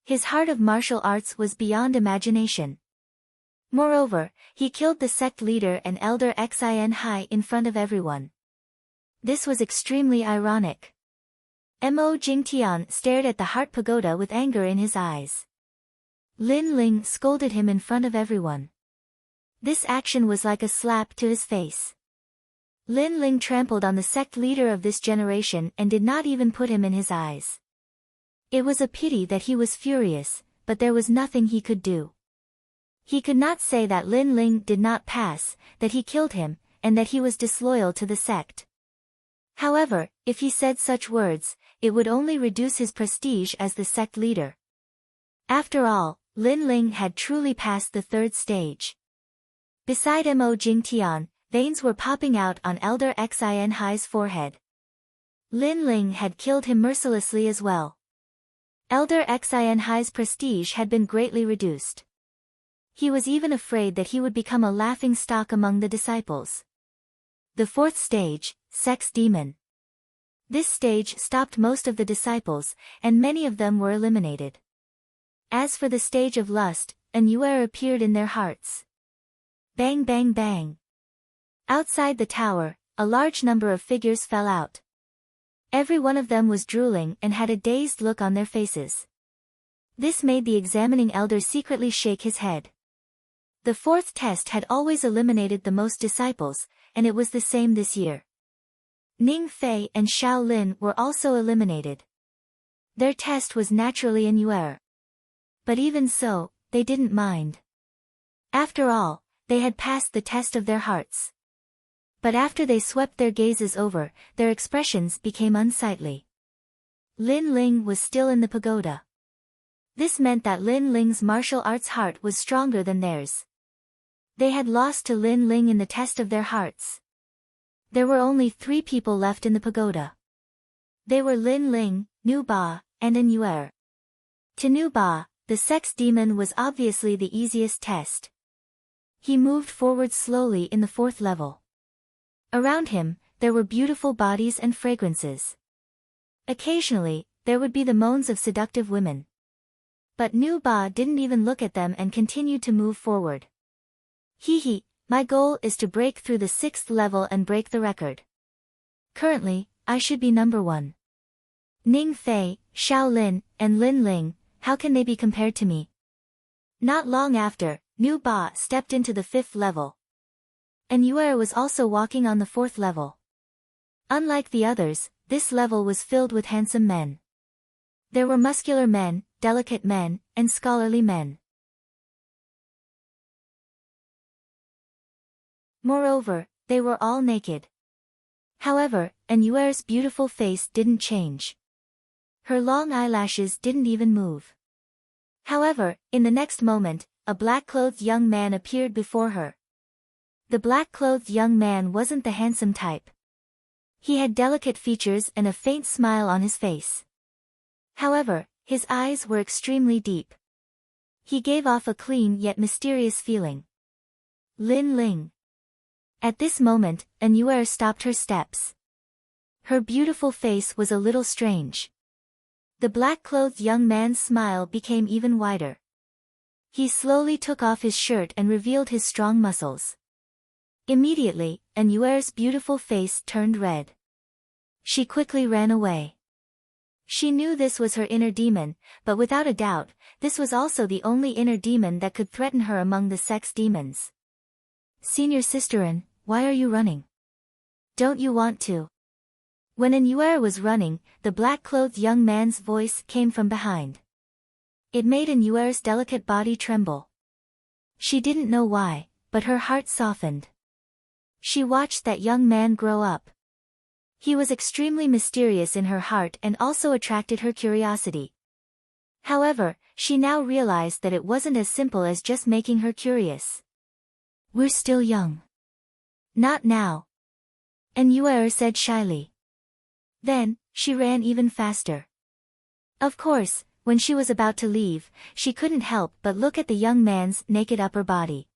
His heart of martial arts was beyond imagination. Moreover, he killed the sect leader and elder Xin Hai in front of everyone. This was extremely ironic. Mo Jingtian stared at the heart pagoda with anger in his eyes. Lin Ling scolded him in front of everyone. This action was like a slap to his face. Lin Ling trampled on the sect leader of this generation and did not even put him in his eyes. It was a pity that he was furious, but there was nothing he could do. He could not say that Lin Ling did not pass, that he killed him, and that he was disloyal to the sect. However, if he said such words, it would only reduce his prestige as the sect leader. After all, Lin Ling had truly passed the third stage. Beside Mo Jingtian, veins were popping out on elder Xin Hai's forehead. Lin Ling had killed him mercilessly as well. Elder Xin Hai's prestige had been greatly reduced. He was even afraid that he would become a laughing stock among the disciples. The fourth stage, Sex Demon. This stage stopped most of the disciples, and many of them were eliminated. As for the stage of lust, an Yuer appeared in their hearts. Bang bang bang. Outside the tower, a large number of figures fell out. Every one of them was drooling and had a dazed look on their faces. This made the examining elder secretly shake his head. The fourth test had always eliminated the most disciples, and it was the same this year. Ning Fei and Xiao Lin were also eliminated. Their test was naturally in Yuer. But even so, they didn't mind. After all, they had passed the test of their hearts. But after they swept their gazes over, their expressions became unsightly. Lin Ling was still in the pagoda. This meant that Lin Ling's martial arts heart was stronger than theirs. They had lost to Lin Ling in the test of their hearts. There were only 3 people left in the pagoda. They were Lin Ling, Nu Ba, and An Yuer. To Nu Ba, the sex demon was obviously the easiest test. He moved forward slowly in the 4th level. Around him, there were beautiful bodies and fragrances. Occasionally, there would be the moans of seductive women. But Nu Ba didn't even look at them and continued to move forward. Hee, my goal is to break through the 6th level and break the record. Currently, I should be number 1. Ning Fei, Xiao Lin, and Lin Ling, how can they be compared to me? Not long after, Nu Ba stepped into the 5th level. An Yuer was also walking on the 4th level. Unlike the others, this level was filled with handsome men. There were muscular men, delicate men, and scholarly men. Moreover, they were all naked. However, An Yuer's beautiful face didn't change. Her long eyelashes didn't even move. However, in the next moment, a black-clothed young man appeared before her. The black-clothed young man wasn't the handsome type. He had delicate features and a faint smile on his face. However, his eyes were extremely deep. He gave off a clean yet mysterious feeling. Lin Ling. At this moment, An Yuer stopped her steps. Her beautiful face was a little strange. The black-clothed young man's smile became even wider. He slowly took off his shirt and revealed his strong muscles. Immediately, Anuer's beautiful face turned red. She quickly ran away. She knew this was her inner demon, but without a doubt, this was also the only inner demon that could threaten her among the sex demons. Senior Sisterin, why are you running? Don't you want to? When Anuer was running, the black-clothed young man's voice came from behind. It made Anuer's delicate body tremble. She didn't know why, but her heart softened. She watched that young man grow up. He was extremely mysterious in her heart and also attracted her curiosity. However, she now realized that it wasn't as simple as just making her curious. We're still young. Not now. Anuer said shyly. Then, she ran even faster. Of course, when she was about to leave, she couldn't help but look at the young man's naked upper body.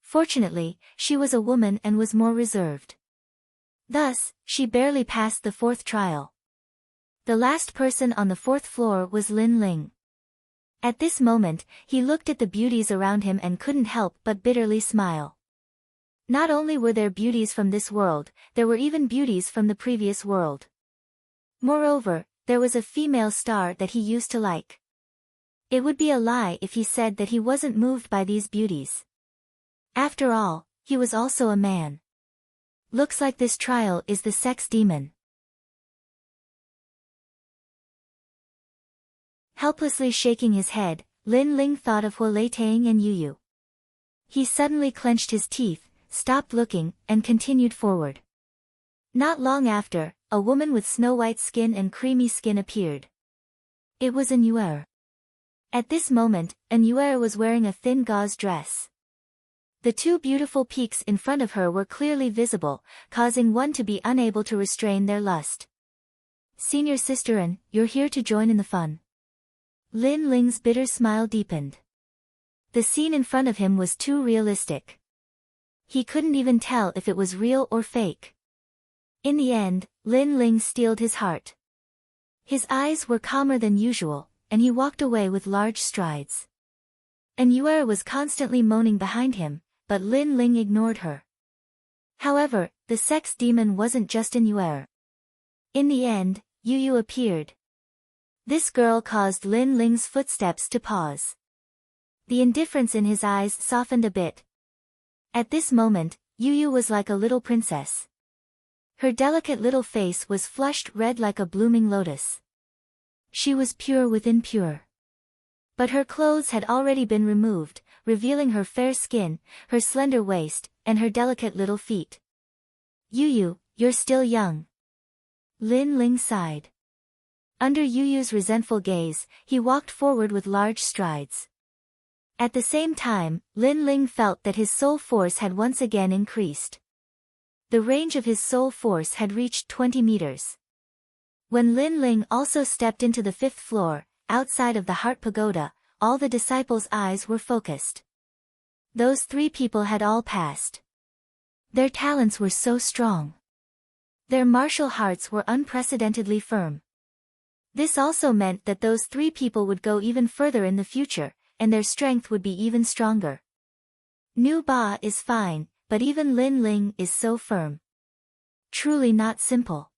Fortunately, she was a woman and was more reserved. Thus, she barely passed the fourth trial. The last person on the fourth floor was Lin Ling. At this moment, he looked at the beauties around him and couldn't help but bitterly smile. Not only were there beauties from this world, there were even beauties from the previous world. Moreover, there was a female star that he used to like. It would be a lie if he said that he wasn't moved by these beauties. After all, he was also a man. Looks like this trial is the sex demon. Helplessly shaking his head, Lin Ling thought of Hua Tang and Yu. He suddenly clenched his teeth, stopped looking, and continued forward. Not long after, a woman with snow-white skin and creamy skin appeared. It was Anuer. At this moment, Anuer was wearing a thin gauze dress. The two beautiful peaks in front of her were clearly visible, causing one to be unable to restrain their lust. Senior Sisterin, you're here to join in the fun. Lin Ling's bitter smile deepened. The scene in front of him was too realistic. He couldn't even tell if it was real or fake. In the end, Lin Ling steeled his heart. His eyes were calmer than usual, and he walked away with large strides. Anuer was constantly moaning behind him, but Lin Ling ignored her. However, the sex demon wasn't just Anuer. In the end, Yu appeared. This girl caused Lin Ling's footsteps to pause. The indifference in his eyes softened a bit. At this moment, Yu was like a little princess. Her delicate little face was flushed red like a blooming lotus. She was pure within pure. But her clothes had already been removed, revealing her fair skin, her slender waist, and her delicate little feet. Yu, you're still young. Lin Ling sighed. Under Yu's resentful gaze, he walked forward with large strides. At the same time, Lin Ling felt that his soul force had once again increased. The range of his soul force had reached 20 meters. When Lin Ling also stepped into the fifth floor, outside of the Heart Pagoda, all the disciples' eyes were focused. Those three people had all passed. Their talents were so strong. Their martial hearts were unprecedentedly firm. This also meant that those three people would go even further in the future, and their strength would be even stronger. Nu Ba is fine, but even Lin Ling is so firm. Truly not simple.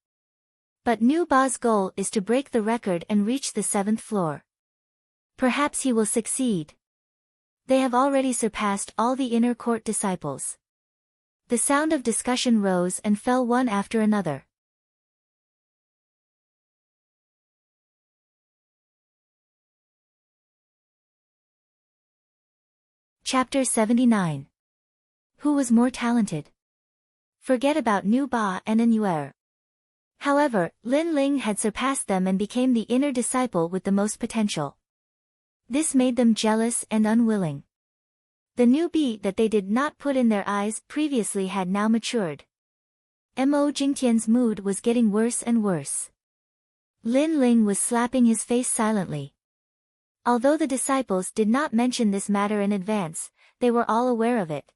But Nu Ba's goal is to break the record and reach the 7th floor. Perhaps he will succeed. They have already surpassed all the inner court disciples. The sound of discussion rose and fell one after another. Chapter 79. Who was more talented? Forget about Nu Ba and Anuer. However, Lin Ling had surpassed them and became the inner disciple with the most potential. This made them jealous and unwilling. The newbie that they did not put in their eyes previously had now matured. Mo Jingtian's mood was getting worse and worse. Lin Ling was slapping his face silently. Although the disciples did not mention this matter in advance, they were all aware of it.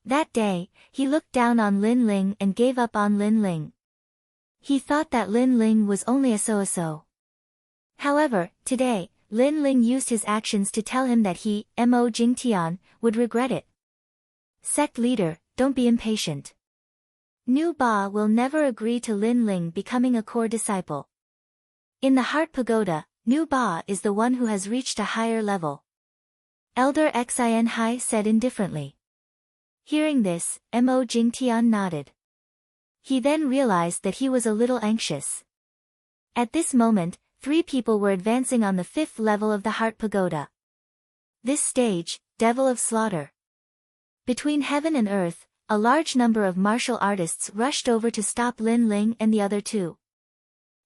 That day, he looked down on Lin Ling and gave up on Lin Ling. He thought that Lin Ling was only a so-so. However, today, Lin Ling used his actions to tell him that he, Mo Jingtian, would regret it. Sect leader, don't be impatient. Nu Ba will never agree to Lin Ling becoming a core disciple. In the Heart Pagoda, Nu Ba is the one who has reached a higher level. Elder Xin Hai said indifferently. Hearing this, Mo Jingtian nodded. He then realized that he was a little anxious. At this moment, 3 people were advancing on the 5th level of the Heart Pagoda. This stage, Devil of Slaughter. Between heaven and earth, a large number of martial artists rushed over to stop Lin Ling and the other 2.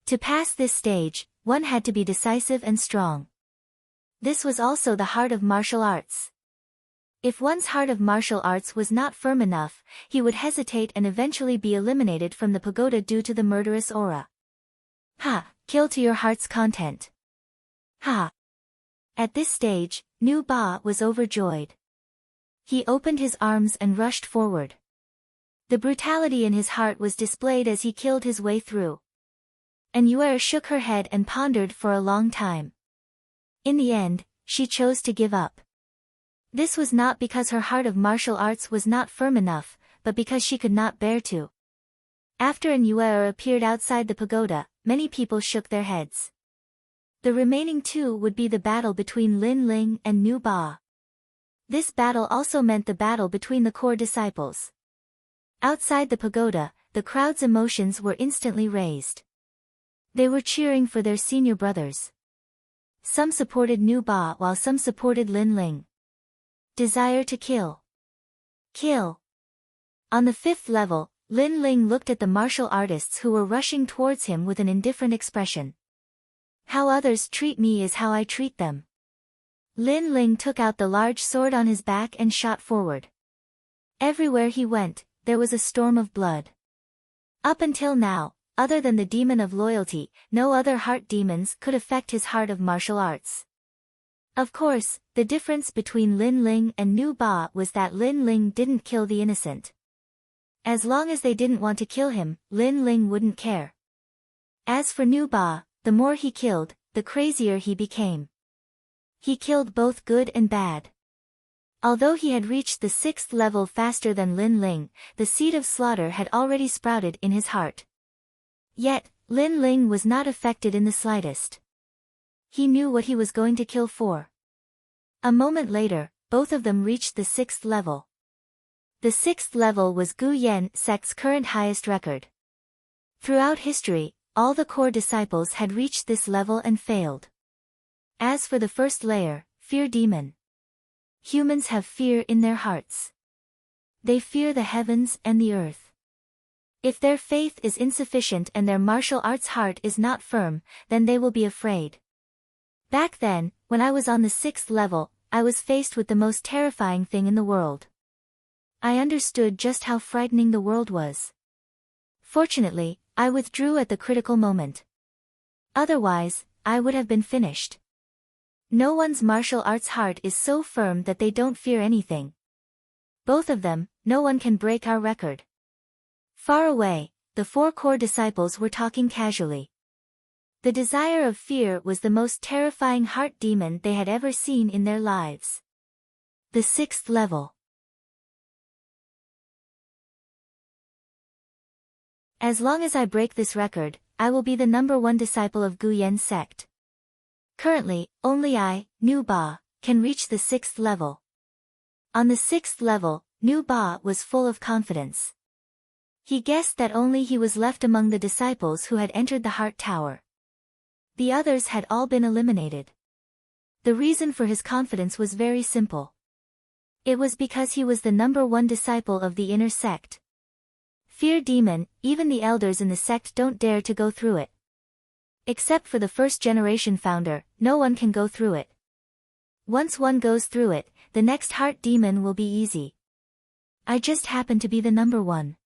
To pass this stage, one had to be decisive and strong. This was also the heart of martial arts. If one's heart of martial arts was not firm enough, he would hesitate and eventually be eliminated from the pagoda due to the murderous aura. Ha! Kill to your heart's content. Ha! At this stage, Nu Ba was overjoyed. He opened his arms and rushed forward. The brutality in his heart was displayed as he killed his way through. And Yuer shook her head and pondered for a long time. In the end, she chose to give up. This was not because her heart of martial arts was not firm enough, but because she could not bear to. After an Yuer appeared outside the pagoda, many people shook their heads. The remaining 2 would be the battle between Lin Ling and Nu Ba. This battle also meant the battle between the core disciples. Outside the pagoda, the crowd's emotions were instantly raised. They were cheering for their senior brothers. Some supported Nu Ba while some supported Lin Ling. Desire to kill. Kill. On the 5th level, Lin Ling looked at the martial artists who were rushing towards him with an indifferent expression. How others treat me is how I treat them. Lin Ling took out the large sword on his back and shot forward. Everywhere he went, there was a storm of blood. Up until now, other than the demon of loyalty, no other heart demons could affect his heart of martial arts. Of course, the difference between Lin Ling and Nu Ba was that Lin Ling didn't kill the innocent. As long as they didn't want to kill him, Lin Ling wouldn't care. As for Nu Ba, the more he killed, the crazier he became. He killed both good and bad. Although he had reached the 6th level faster than Lin Ling, the seed of slaughter had already sprouted in his heart. Yet, Lin Ling was not affected in the slightest. He knew what he was going to kill for. A moment later, both of them reached the 6th level. The 6th level was Gu Yen sect's current highest record. Throughout history, all the core disciples had reached this level and failed. As for the first layer, fear demon. Humans have fear in their hearts. They fear the heavens and the earth. If their faith is insufficient and their martial arts heart is not firm, then they will be afraid. Back then, when I was on the 6th level, I was faced with the most terrifying thing in the world. I understood just how frightening the world was. Fortunately, I withdrew at the critical moment. Otherwise, I would have been finished. No one's martial arts heart is so firm that they don't fear anything. Both of them, no one can break our record. Far away, the 4 core disciples were talking casually. The desire of fear was the most terrifying heart demon they had ever seen in their lives. The 6th level. As long as I break this record, I will be the #1 disciple of Gu Yen sect. Currently, only I, Nu Ba, can reach the 6th level. On the 6th level, Nu Ba was full of confidence. He guessed that only he was left among the disciples who had entered the Heart Tower. The others had all been eliminated. The reason for his confidence was very simple. It was because he was the #1 disciple of the inner sect. Fear demon, even the elders in the sect don't dare to go through it. Except for the first generation founder, no one can go through it. Once one goes through it, the next heart demon will be easy. I just happen to be the #1.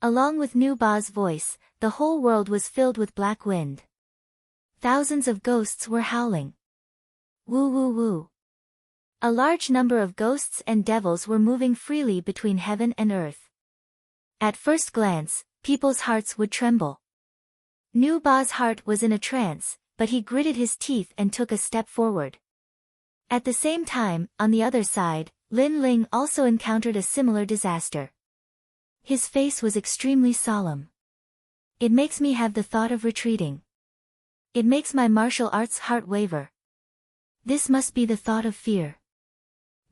Along with Nu Ba's voice, the whole world was filled with black wind. Thousands of ghosts were howling. Woo woo woo. A large number of ghosts and devils were moving freely between heaven and earth. At first glance, people's hearts would tremble. Nu Ba's heart was in a trance, but he gritted his teeth and took a step forward. At the same time, on the other side, Lin Ling also encountered a similar disaster. His face was extremely solemn. It makes me have the thought of retreating. It makes my martial arts heart waver. This must be the thought of fear.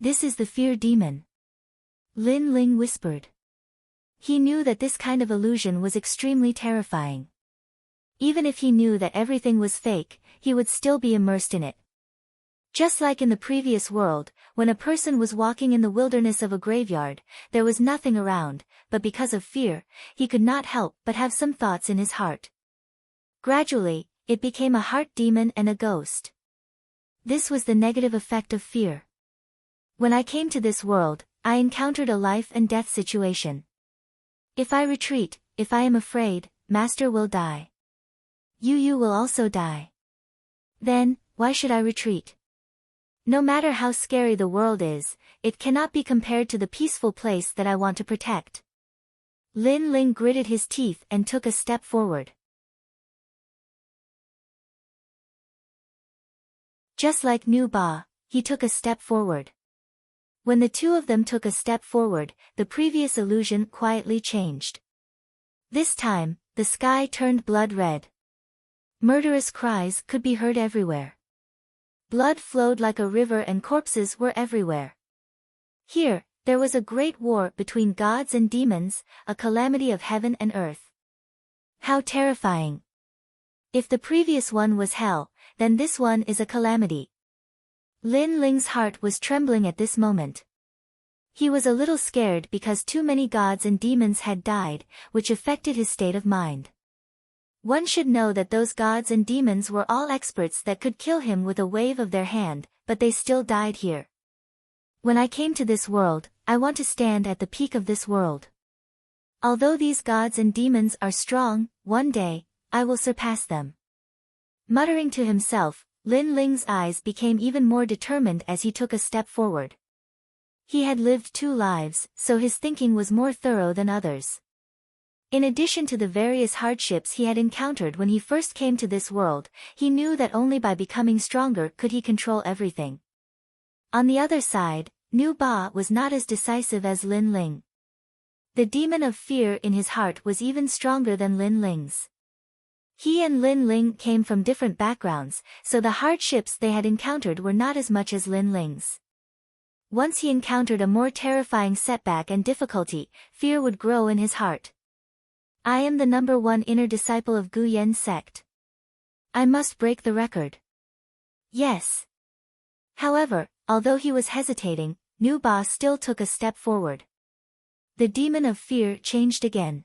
This is the fear demon. Lin Ling whispered. He knew that this kind of illusion was extremely terrifying. Even if he knew that everything was fake, he would still be immersed in it. Just like in the previous world, when a person was walking in the wilderness of a graveyard, there was nothing around, but because of fear, he could not help but have some thoughts in his heart. Gradually, it became a heart demon and a ghost. This was the negative effect of fear. When I came to this world, I encountered a life and death situation. If I retreat, if I am afraid, Master will die. You will also die. Then, why should I retreat? No matter how scary the world is, it cannot be compared to the peaceful place that I want to protect. Lin Ling gritted his teeth and took a step forward. Just like Nu Ba, he took a step forward. When the two of them took a step forward, the previous illusion quietly changed. This time, the sky turned blood red. Murderous cries could be heard everywhere. Blood flowed like a river and corpses were everywhere. Here, there was a great war between gods and demons, a calamity of heaven and earth. How terrifying! If the previous one was hell, then this one is a calamity. Lin Ling's heart was trembling at this moment. He was a little scared because too many gods and demons had died, which affected his state of mind. One should know that those gods and demons were all experts that could kill him with a wave of their hand, but they still died here. When I came to this world, I want to stand at the peak of this world. Although these gods and demons are strong, one day, I will surpass them. Muttering to himself, Lin Ling's eyes became even more determined as he took a step forward. He had lived 2 lives, so his thinking was more thorough than others. In addition to the various hardships he had encountered when he first came to this world, he knew that only by becoming stronger could he control everything. On the other side, Nu Ba was not as decisive as Lin Ling. The demon of fear in his heart was even stronger than Lin Ling's. He and Lin Ling came from different backgrounds, so the hardships they had encountered were not as much as Lin Ling's. Once he encountered a more terrifying setback and difficulty, fear would grow in his heart. I am the #1 inner disciple of Gu Yen sect. I must break the record. Yes. However, although he was hesitating, Nu Ba still took a step forward. The demon of fear changed again.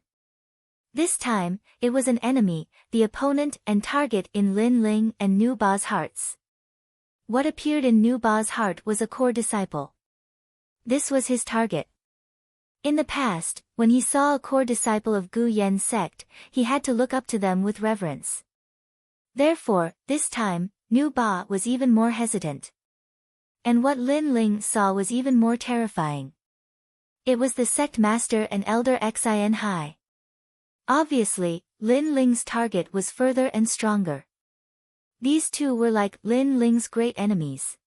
This time, it was an enemy, the opponent and target in Lin Ling and Nu Ba's hearts. What appeared in Nu Ba's heart was a core disciple. This was his target. In the past, when he saw a core disciple of Gu Yen sect, he had to look up to them with reverence. Therefore, this time, Nu Ba was even more hesitant. And what Lin Ling saw was even more terrifying. It was the sect master and elder Xin Hai. Obviously, Lin Ling's target was further and stronger. These two were like Lin Ling's great enemies.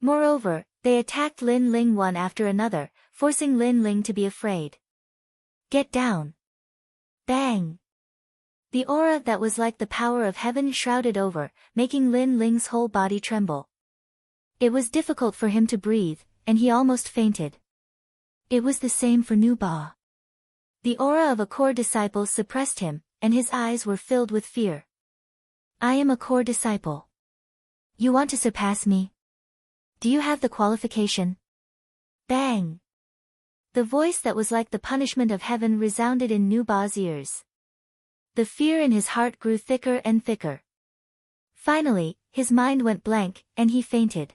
Moreover, they attacked Lin Ling one after another, forcing Lin Ling to be afraid. Get down! Bang! The aura that was like the power of heaven shrouded over, making Lin Ling's whole body tremble. It was difficult for him to breathe, and he almost fainted. It was the same for Nu Ba. The aura of a core disciple suppressed him, and his eyes were filled with fear. I am a core disciple. You want to surpass me? Do you have the qualification? Bang! The voice that was like the punishment of heaven resounded in Nu Ba's ears. The fear in his heart grew thicker and thicker. Finally, his mind went blank, and he fainted.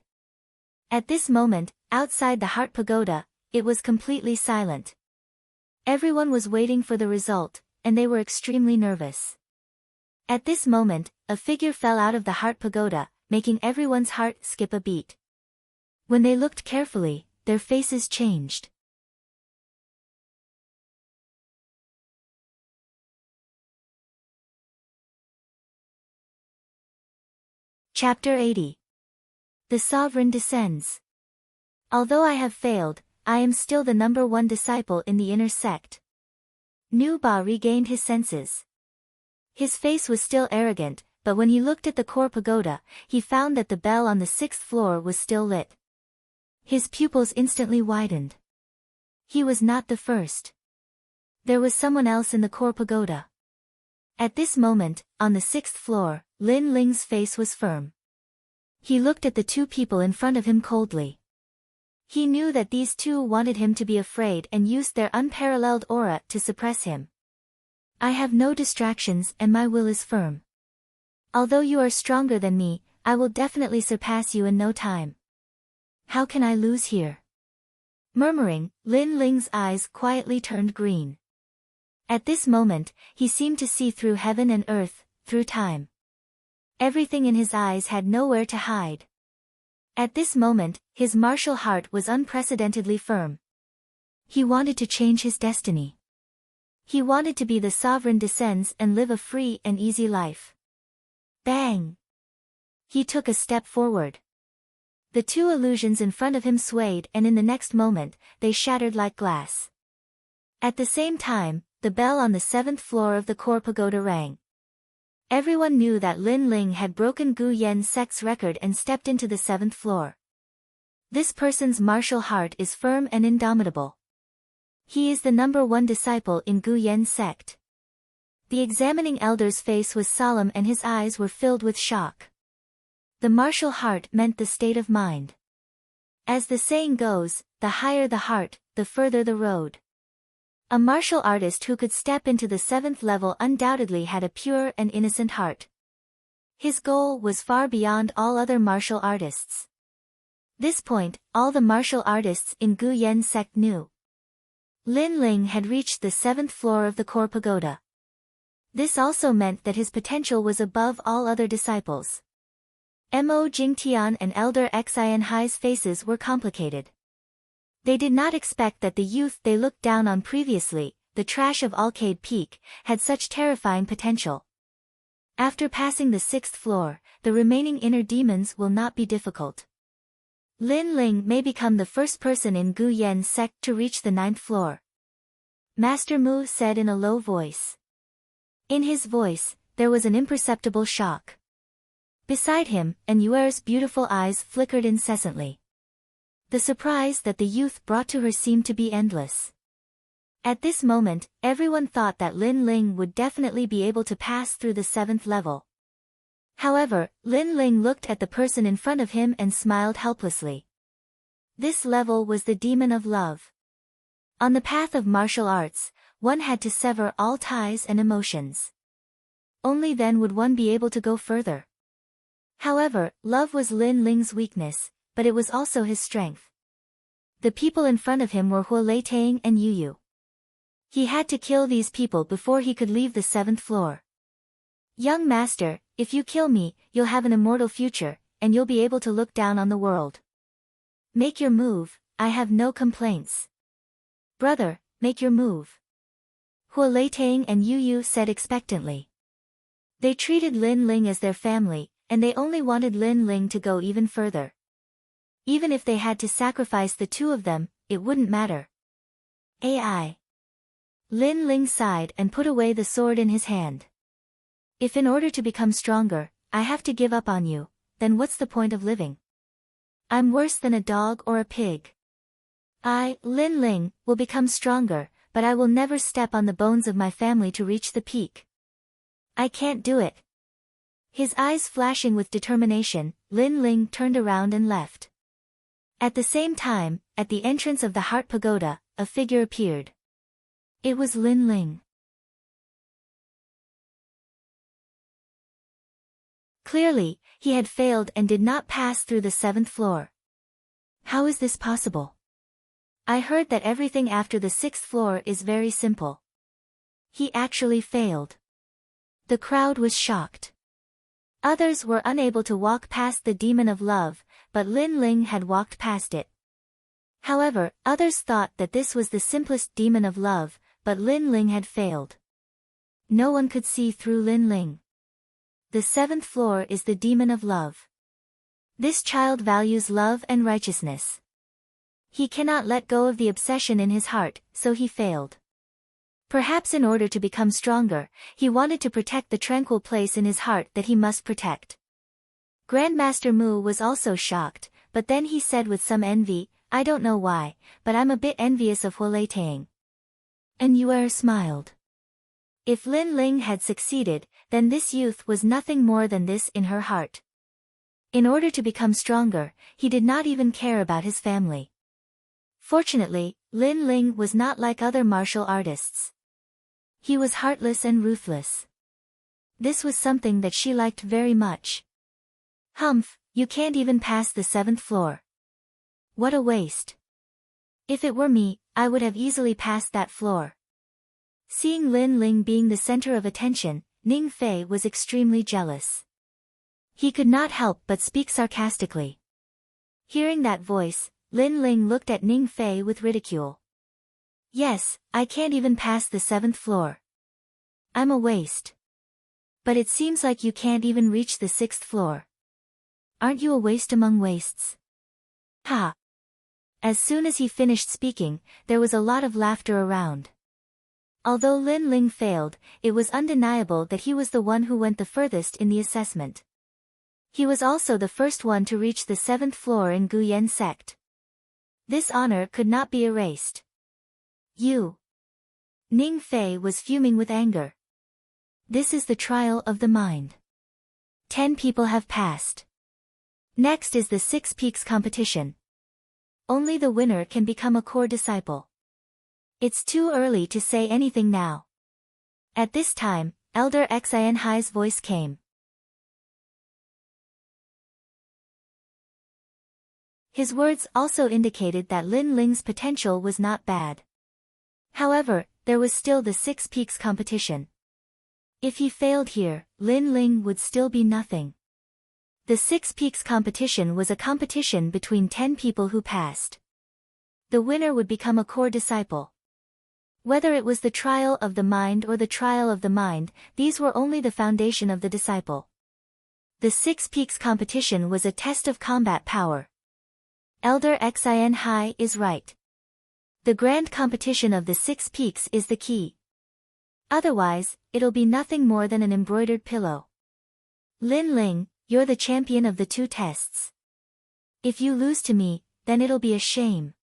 At this moment, outside the heart pagoda, it was completely silent. Everyone was waiting for the result, and they were extremely nervous. At this moment, a figure fell out of the heart pagoda, making everyone's heart skip a beat. When they looked carefully, their faces changed. Chapter 80. The Sovereign descends. Although I have failed, I am still the number one disciple in the inner sect. Nu Ba regained his senses. His face was still arrogant, but when he looked at the core pagoda, he found that the bell on the 6th floor was still lit. His pupils instantly widened. He was not the first. There was someone else in the core pagoda. At this moment, on the 6th floor, Lin Ling's face was firm. He looked at the two people in front of him coldly. He knew that these two wanted him to be afraid and used their unparalleled aura to suppress him. I have no distractions and my will is firm. Although you are stronger than me, I will definitely surpass you in no time. How can I lose here? Murmuring, Lin Ling's eyes quietly turned green. At this moment, he seemed to see through heaven and earth, through time. Everything in his eyes had nowhere to hide. At this moment, his martial heart was unprecedentedly firm. He wanted to change his destiny. He wanted to be the sovereign descends and live a free and easy life. Bang! He took a step forward. The two illusions in front of him swayed and in the next moment, they shattered like glass. At the same time, the bell on the 7th floor of the core pagoda rang. Everyone knew that Lin Ling had broken Gu Yen's sect's record and stepped into the 7th floor. This person's martial heart is firm and indomitable. He is the number one disciple in Gu Yen's sect. The examining elder's face was solemn and his eyes were filled with shock. The martial heart meant the state of mind. As the saying goes, the higher the heart, the further the road. A martial artist who could step into the 7th level undoubtedly had a pure and innocent heart. His goal was far beyond all other martial artists. This point, all the martial artists in Gu Yen's sect knew. Lin Ling had reached the 7th floor of the core pagoda. This also meant that his potential was above all other disciples. Mo Jingtian and Elder Xian Hai's faces were complicated. They did not expect that the youth they looked down on previously, the trash of Arcade Peak, had such terrifying potential. After passing the 6th floor, the remaining inner demons will not be difficult. Lin Ling may become the first person in Gu Yen's sect to reach the 9th floor. Master Mu said in a low voice. In his voice, there was an imperceptible shock. Beside him, Yuer's beautiful eyes flickered incessantly. The surprise that the youth brought to her seemed to be endless. At this moment, everyone thought that Lin Ling would definitely be able to pass through the 7th level. However, Lin Ling looked at the person in front of him and smiled helplessly. This level was the demon of love. On the path of martial arts, one had to sever all ties and emotions. Only then would one be able to go further. However, love was Lin Ling's weakness, but it was also his strength. The people in front of him were Huo Leitang and Yu Yu. He had to kill these people before he could leave the 7th floor. Young master, if you kill me, you'll have an immortal future, and you'll be able to look down on the world. Make your move, I have no complaints. Brother, make your move. Huo Leitang and Yu Yu said expectantly. They treated Lin Ling as their family, and they only wanted Lin Ling to go even further. Even if they had to sacrifice the two of them, it wouldn't matter. AI. Lin Ling sighed and put away the sword in his hand. If in order to become stronger, I have to give up on you, then what's the point of living? I'm worse than a dog or a pig. I, Lin Ling, will become stronger, but I will never step on the bones of my family to reach the peak. I can't do it. His eyes flashing with determination, Lin Ling turned around and left. At the same time, at the entrance of the Heart Pagoda, a figure appeared. It was Lin Ling. Clearly, he had failed and did not pass through the 7th floor. How is this possible? I heard that everything after the 6th floor is very simple. He actually failed. The crowd was shocked. Others were unable to walk past the demon of love, but Lin Ling had walked past it. However, others thought that this was the simplest demon of love, but Lin Ling had failed. No one could see through Lin Ling. the seventh floor is the demon of love. This child values love and righteousness. He cannot let go of the obsession in his heart, so he failed. Perhaps in order to become stronger, he wanted to protect the tranquil place in his heart that he must protect. Grandmaster Mu was also shocked, but then he said with some envy, I don't know why, but I'm a bit envious of Huolei Tang. And Yue smiled. If Lin Ling had succeeded, then this youth was nothing more than this in her heart. In order to become stronger, he did not even care about his family. Fortunately, Lin Ling was not like other martial artists. He was heartless and ruthless. This was something that she liked very much. Humph, you can't even pass the seventh floor. What a waste. If it were me, I would have easily passed that floor. Seeing Lin Ling being the center of attention, Ning Fei was extremely jealous. He could not help but speak sarcastically. Hearing that voice, Lin Ling looked at Ning Fei with ridicule. Yes, I can't even pass the seventh floor. I'm a waste. But it seems like you can't even reach the sixth floor. Aren't you a waste among wastes? Ha! As soon as he finished speaking, there was a lot of laughter around. Although Lin Ling failed, it was undeniable that he was the one who went the furthest in the assessment. He was also the first one to reach the seventh floor in Guyan sect. This honor could not be erased. You! Ning Fei was fuming with anger. This is the trial of the mind. 10 people have passed. Next is the Six Peaks competition. Only the winner can become a core disciple. It's too early to say anything now. At this time, Elder Xian Hai's voice came. His words also indicated that Lin Ling's potential was not bad. However, there was still the Six Peaks competition. If he failed here, Lin Ling would still be nothing. The Six Peaks competition was a competition between 10 people who passed. The winner would become a core disciple. Whether it was the trial of the mind or the trial of the mind, these were only the foundation of the disciple. The Six Peaks competition was a test of combat power. Elder Xian Hai is right. The grand competition of the Six Peaks is the key. Otherwise, it'll be nothing more than an embroidered pillow. Lin Ling, you're the champion of the 2 tests. If you lose to me, then it'll be a shame.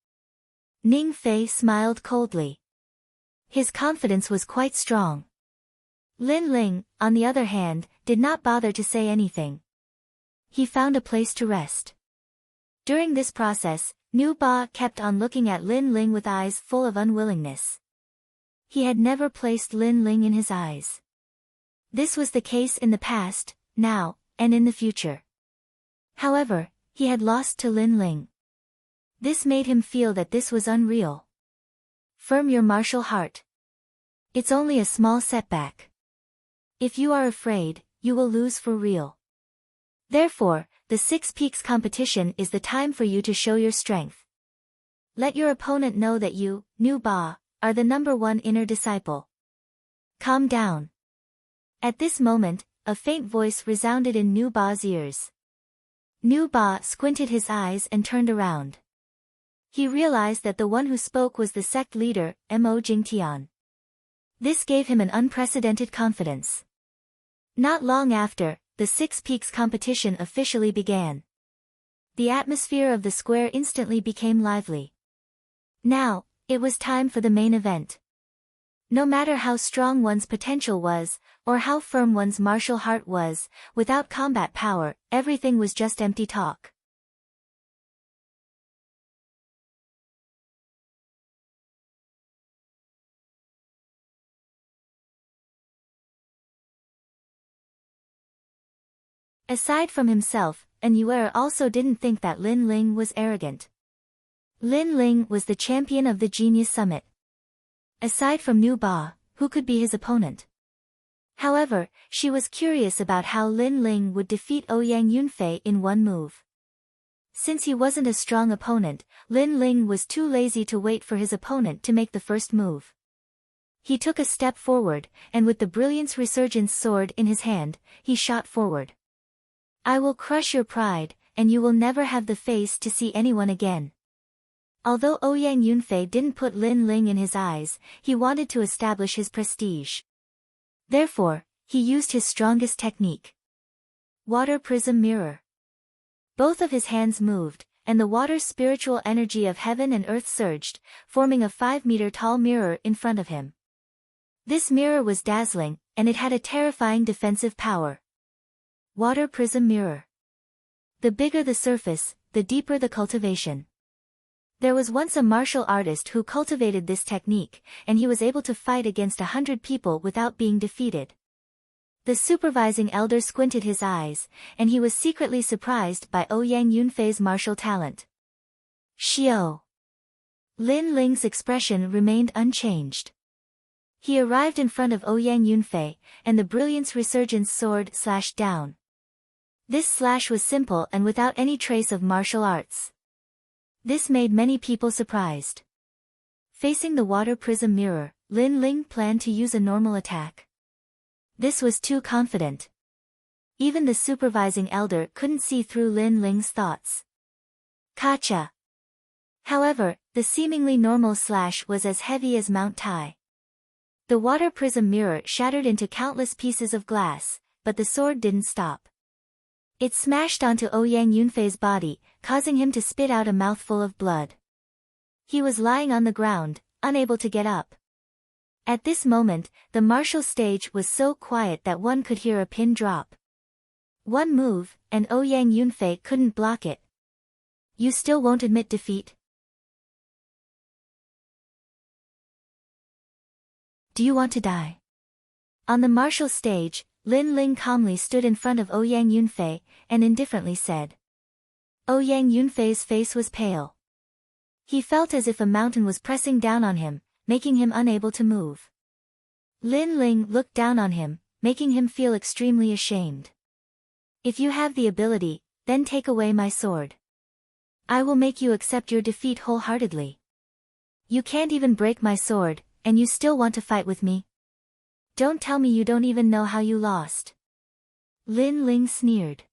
Ning Fei smiled coldly. His confidence was quite strong. Lin Ling, on the other hand, did not bother to say anything. He found a place to rest. During this process, Nu Ba kept on looking at Lin Ling with eyes full of unwillingness. He had never placed Lin Ling in his eyes. This was the case in the past, now, and in the future. However, he had lost to Lin Ling. This made him feel that this was unreal. Firm your martial heart. It's only a small setback. If you are afraid, you will lose for real. Therefore, the Six Peaks competition is the time for you to show your strength. Let your opponent know that you, Nu Ba, are the #1 inner disciple. Calm down. At this moment, a faint voice resounded in Nu Ba's ears. Nu Ba squinted his eyes and turned around. He realized that the one who spoke was the sect leader, Mo Jingtian. This gave him an unprecedented confidence. Not long after, the Six Peaks competition officially began. The atmosphere of the square instantly became lively. Now, it was time for the main event. No matter how strong one's potential was, or how firm one's martial heart was, without combat power, everything was just empty talk. Aside from himself, Yue also didn't think that Lin Ling was arrogant. Lin Ling was the champion of the Genius Summit. Aside from Nu Ba, who could be his opponent? However, she was curious about how Lin Ling would defeat Ouyang Yunfei in one move. Since he wasn't a strong opponent, Lin Ling was too lazy to wait for his opponent to make the first move. He took a step forward, and with the Brilliance Resurgence sword in his hand, he shot forward. I will crush your pride, and you will never have the face to see anyone again. Although Ouyang Yunfei didn't put Lin Ling in his eyes, he wanted to establish his prestige. Therefore, he used his strongest technique. Water Prism Mirror. Both of his hands moved, and the water's spiritual energy of heaven and earth surged, forming a 5-meter-tall mirror in front of him. This mirror was dazzling, and it had a terrifying defensive power. Water Prism Mirror. The bigger the surface, the deeper the cultivation. There was once a martial artist who cultivated this technique, and he was able to fight against 100 people without being defeated. The supervising elder squinted his eyes, and he was secretly surprised by Ouyang Yunfei's martial talent. Xiao. Lin Ling's expression remained unchanged. He arrived in front of Ouyang Yunfei, and the Brilliance Resurgence sword slashed down. This slash was simple and without any trace of martial arts. This made many people surprised. Facing the water prism mirror, Lin Ling planned to use a normal attack. This was too confident. Even the supervising elder couldn't see through Lin Ling's thoughts. Kacha. However, the seemingly normal slash was as heavy as Mount Tai. The water prism mirror shattered into countless pieces of glass, but the sword didn't stop. It smashed onto Ouyang Yunfei's body, causing him to spit out a mouthful of blood. He was lying on the ground, unable to get up. At this moment, the martial stage was so quiet that one could hear a pin drop. One move, and Ouyang Yunfei couldn't block it. You still won't admit defeat? Do you want to die? On the martial stage, Lin Ling calmly stood in front of Ouyang Yunfei, and indifferently said. Ouyang Yunfei's face was pale. He felt as if a mountain was pressing down on him, making him unable to move. Lin Ling looked down on him, making him feel extremely ashamed. If you have the ability, then take away my sword. I will make you accept your defeat wholeheartedly. You can't even break my sword, and you still want to fight with me? Don't tell me you don't even know how you lost. Lin Ling sneered.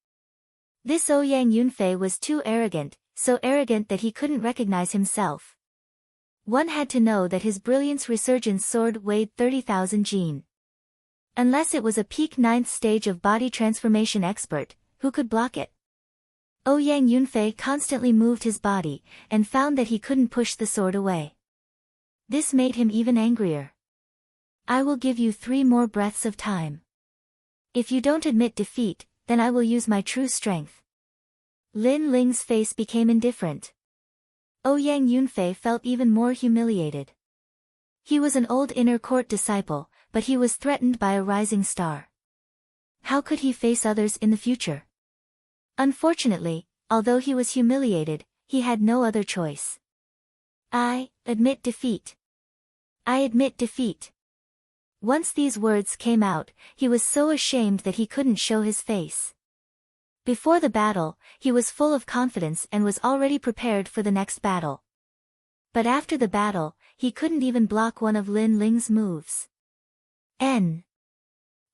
This Ouyang Yunfei was too arrogant, so arrogant that he couldn't recognize himself. One had to know that his Brilliance Resurgence sword weighed 30,000 jin. Unless it was a peak 9th stage of body transformation expert, who could block it? Ouyang Yunfei constantly moved his body, and found that he couldn't push the sword away. This made him even angrier. I will give you 3 more breaths of time. If you don't admit defeat, then I will use my true strength. Lin Ling's face became indifferent. Ouyang Yunfei felt even more humiliated. He was an old inner court disciple, but he was threatened by a rising star. How could he face others in the future? Unfortunately, although he was humiliated, he had no other choice. I admit defeat. I admit defeat. Once these words came out, he was so ashamed that he couldn't show his face. Before the battle, he was full of confidence and was already prepared for the next battle. But after the battle, he couldn't even block one of Lin Ling's moves. Lin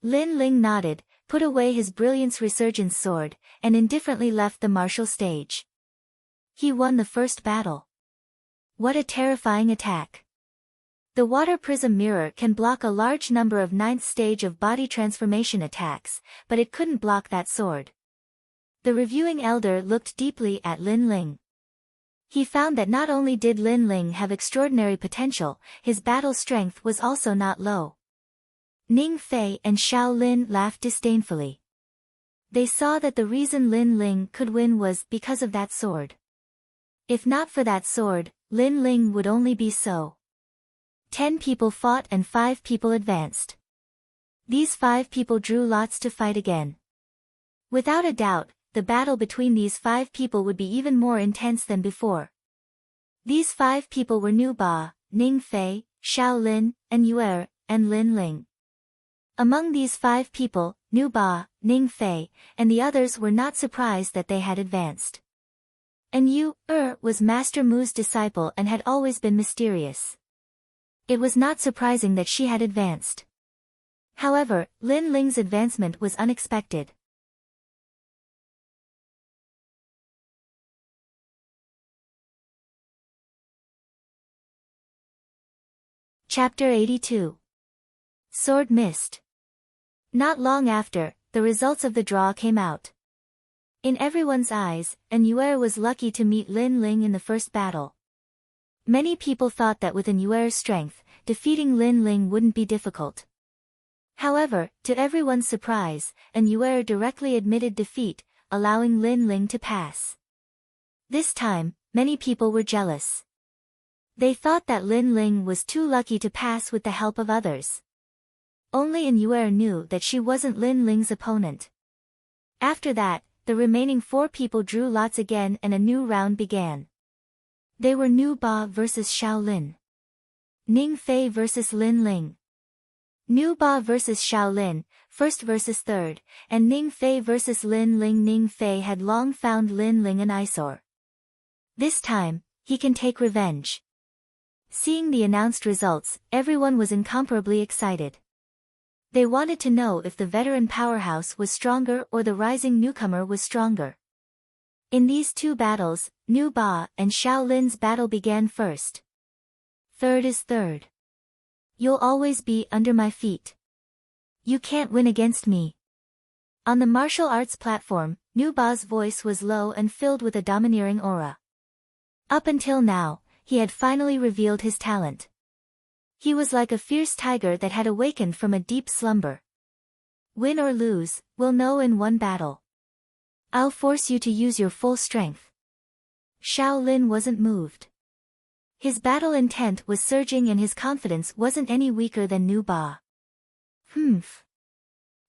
Ling nodded, put away his Brilliance Resurgence sword, and indifferently left the martial stage. He won the first battle. What a terrifying attack. The water prism mirror can block a large number of 9th stage of body transformation attacks, but it couldn't block that sword. The reviewing elder looked deeply at Lin Ling. He found that not only did Lin Ling have extraordinary potential, his battle strength was also not low. Ning Fei and Xiao Lin laughed disdainfully. They saw that the reason Lin Ling could win was because of that sword. If not for that sword, Lin Ling would only be so. 10 people fought and 5 people advanced. These 5 people drew lots to fight again. Without a doubt, the battle between these 5 people would be even more intense than before. These 5 people were Nu Ba, Ning Fei, Xiao Lin, and Yue, and Lin Ling. Among these 5 people, Nu Ba, Ning Fei, and the others were not surprised that they had advanced. And Yue was Master Mu's disciple and had always been mysterious. It was not surprising that she had advanced. However, Lin Ling's advancement was unexpected. Chapter 82. Sword missed. Not long after, the results of the draw came out. In everyone's eyes, Anuer was lucky to meet Lin Ling in the first battle. Many people thought that with Anuer's strength, defeating Lin Ling wouldn't be difficult. However, to everyone's surprise, Anuer directly admitted defeat, allowing Lin Ling to pass. This time, many people were jealous. They thought that Lin Ling was too lucky to pass with the help of others. Only Anuer knew that she wasn't Lin Ling's opponent. After that, the remaining 4 people drew lots again and a new round began. They were Nu Ba versus Xiao Lin. Ning Fei versus Lin Ling. Nu Ba versus Xiao Lin, first versus third, and Ning Fei versus Lin Ling. Ning Fei had long found Lin Ling an eyesore. This time, he can take revenge. Seeing the announced results, everyone was incomparably excited. They wanted to know if the veteran powerhouse was stronger or the rising newcomer was stronger. In these 2 battles, Nu Ba and Xiao Lin's battle began first. Third is third. You'll always be under my feet. You can't win against me. On the martial arts platform, Nu Ba's voice was low and filled with a domineering aura. Up until now, he had finally revealed his talent. He was like a fierce tiger that had awakened from a deep slumber. Win or lose, we'll know in one battle. I'll force you to use your full strength. Xiao Lin wasn't moved. His battle intent was surging and his confidence wasn't any weaker than Nu Ba. Humph.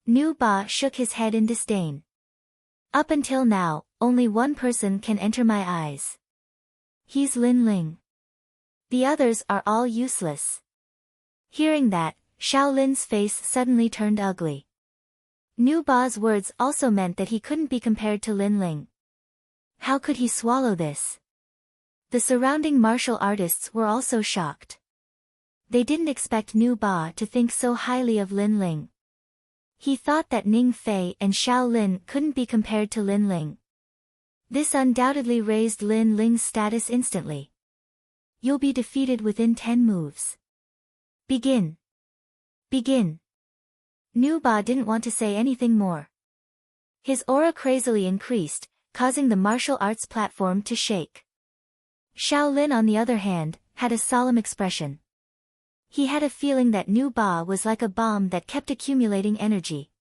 Nu Ba shook his head in disdain. Up until now, only one person can enter my eyes. He's Lin Ling. The others are all useless. Hearing that, Xiao Lin's face suddenly turned ugly. Nu Ba's words also meant that he couldn't be compared to Lin Ling. How could he swallow this? The surrounding martial artists were also shocked. They didn't expect Nu Ba to think so highly of Lin Ling. He thought that Ning Fei and Xiao Lin couldn't be compared to Lin Ling. This undoubtedly raised Lin Ling's status instantly. You'll be defeated within 10 moves. Begin. Begin. Nu Ba didn't want to say anything more. His aura crazily increased, causing the martial arts platform to shake. Xiao Lin, on the other hand, had a solemn expression. He had a feeling that Nu Ba was like a bomb that kept accumulating energy.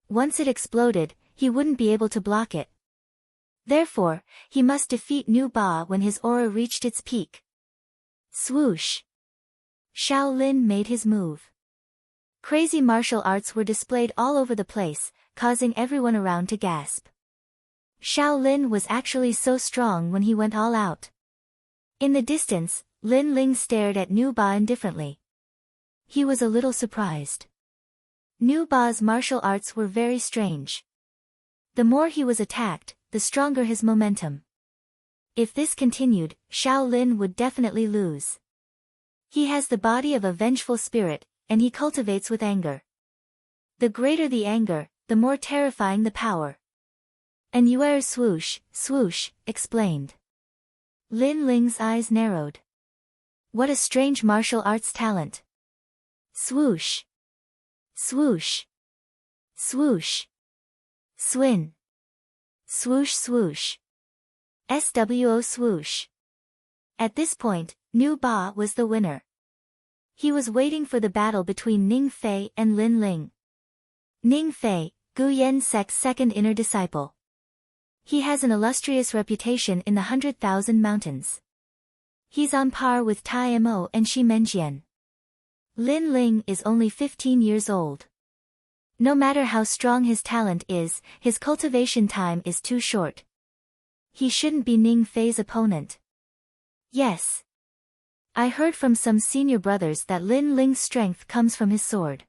Once it exploded, he wouldn't be able to block it. Therefore, he must defeat Nu Ba when his aura reached its peak. Swoosh! Xiao Lin made his move. Crazy martial arts were displayed all over the place, causing everyone around to gasp. Xiao Lin was actually so strong when he went all out. In the distance, Lin Ling stared at Nu Ba indifferently. He was a little surprised. Nu Ba's martial arts were very strange. The more he was attacked, the stronger his momentum. If this continued, Xiao Lin would definitely lose. He has the body of a vengeful spirit, and he cultivates with anger. The greater the anger, the more terrifying the power. Anuer swoosh, swoosh, explained. Lin Ling's eyes narrowed. What a strange martial arts talent. Swoosh. Swoosh. Swoosh. Swin. Swoosh swoosh. SWO swoosh. At this point, Nu Ba was the winner. He was waiting for the battle between Ning Fei and Lin Ling. Ning Fei, Gu Yen Sek's second inner disciple. He has an illustrious reputation in the 100,000 mountains. He's on par with Tai Mo and Shi Menjian. Lin Ling is only 15 years old. No matter how strong his talent is, his cultivation time is too short. He shouldn't be Ning Fei's opponent. Yes. I heard from some senior brothers that Lin Ling's strength comes from his sword.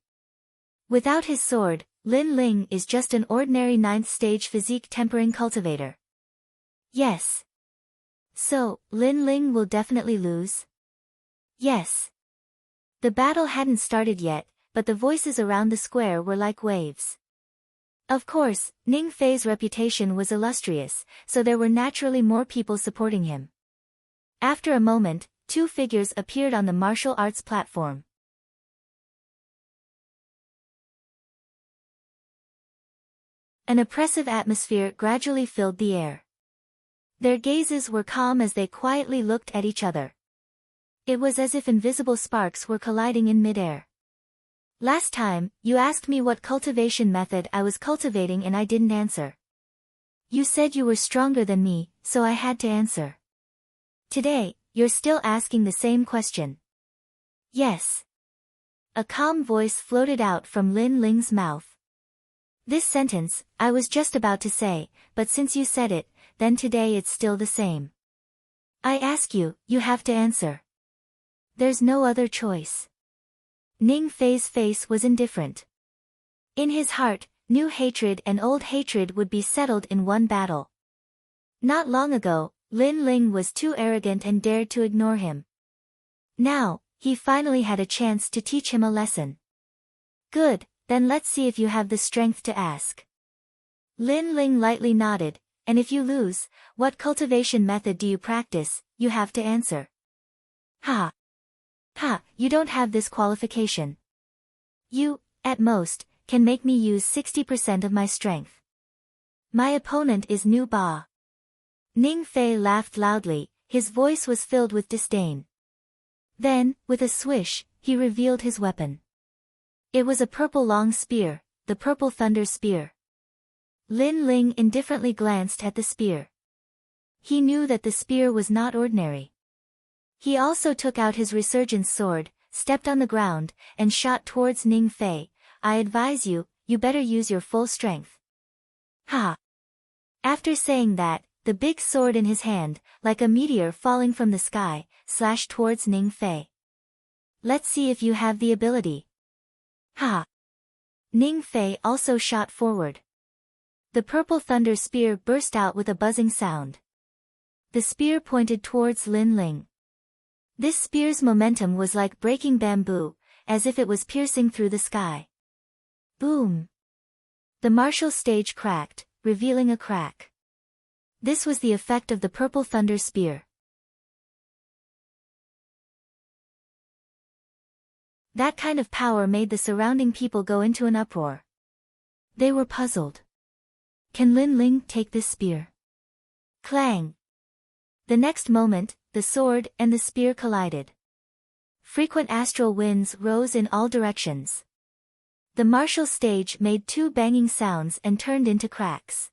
Without his sword, Lin Ling is just an ordinary 9th stage physique tempering cultivator. Yes. So, Lin Ling will definitely lose? Yes. The battle hadn't started yet, but the voices around the square were like waves. Of course, Ning Fei's reputation was illustrious, so there were naturally more people supporting him. After a moment, two figures appeared on the martial arts platform. An oppressive atmosphere gradually filled the air. Their gazes were calm as they quietly looked at each other. It was as if invisible sparks were colliding in midair. Last time, you asked me what cultivation method I was cultivating and I didn't answer. You said you were stronger than me, so I had to answer. Today, you're still asking the same question. Yes. A calm voice floated out from Lin Ling's mouth. This sentence, I was just about to say, but since you said it, then today it's still the same. I ask you, you have to answer. There's no other choice. Ning Fei's face was indifferent. In his heart, new hatred and old hatred would be settled in one battle. Not long ago, Lin Ling was too arrogant and dared to ignore him. Now, he finally had a chance to teach him a lesson. Good, then let's see if you have the strength to ask. Lin Ling lightly nodded, and if you lose, what cultivation method do you practice, you have to answer. Ha! Ha, you don't have this qualification. You, at most, can make me use 60% of my strength. My opponent is Nu Ba. Ning Fei laughed loudly, his voice was filled with disdain. Then, with a swish, he revealed his weapon. It was a purple long spear, the Purple Thunder Spear. Lin Ling indifferently glanced at the spear. He knew that the spear was not ordinary. He also took out his resurgence sword, stepped on the ground, and shot towards Ning Fei. I advise you, you better use your full strength. Ha! After saying that, the big sword in his hand, like a meteor falling from the sky, slashed towards Ning Fei. Let's see if you have the ability. Ha! Ning Fei also shot forward. The Purple Thunder Spear burst out with a buzzing sound. The spear pointed towards Lin Ling. This spear's momentum was like breaking bamboo, as if it was piercing through the sky. Boom! The martial stage cracked, revealing a crack. This was the effect of the Purple Thunder Spear. That kind of power made the surrounding people go into an uproar. They were puzzled. Can Lin Ling take this spear? Clang! The next moment, the sword and the spear collided. Frequent astral winds rose in all directions. The martial stage made two banging sounds and turned into cracks.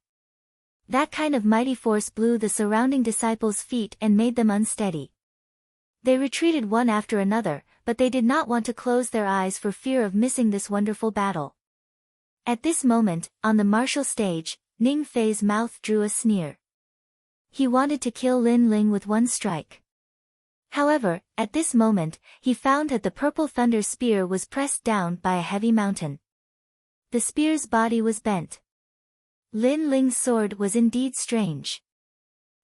That kind of mighty force blew the surrounding disciples' feet and made them unsteady. They retreated one after another, but they did not want to close their eyes for fear of missing this wonderful battle. At this moment, on the martial stage, Ning Fei's mouth drew a sneer. He wanted to kill Lin Ling with one strike. However, at this moment, he found that the Purple Thunder Spear was pressed down by a heavy mountain. The spear's body was bent. Lin Ling's sword was indeed strange.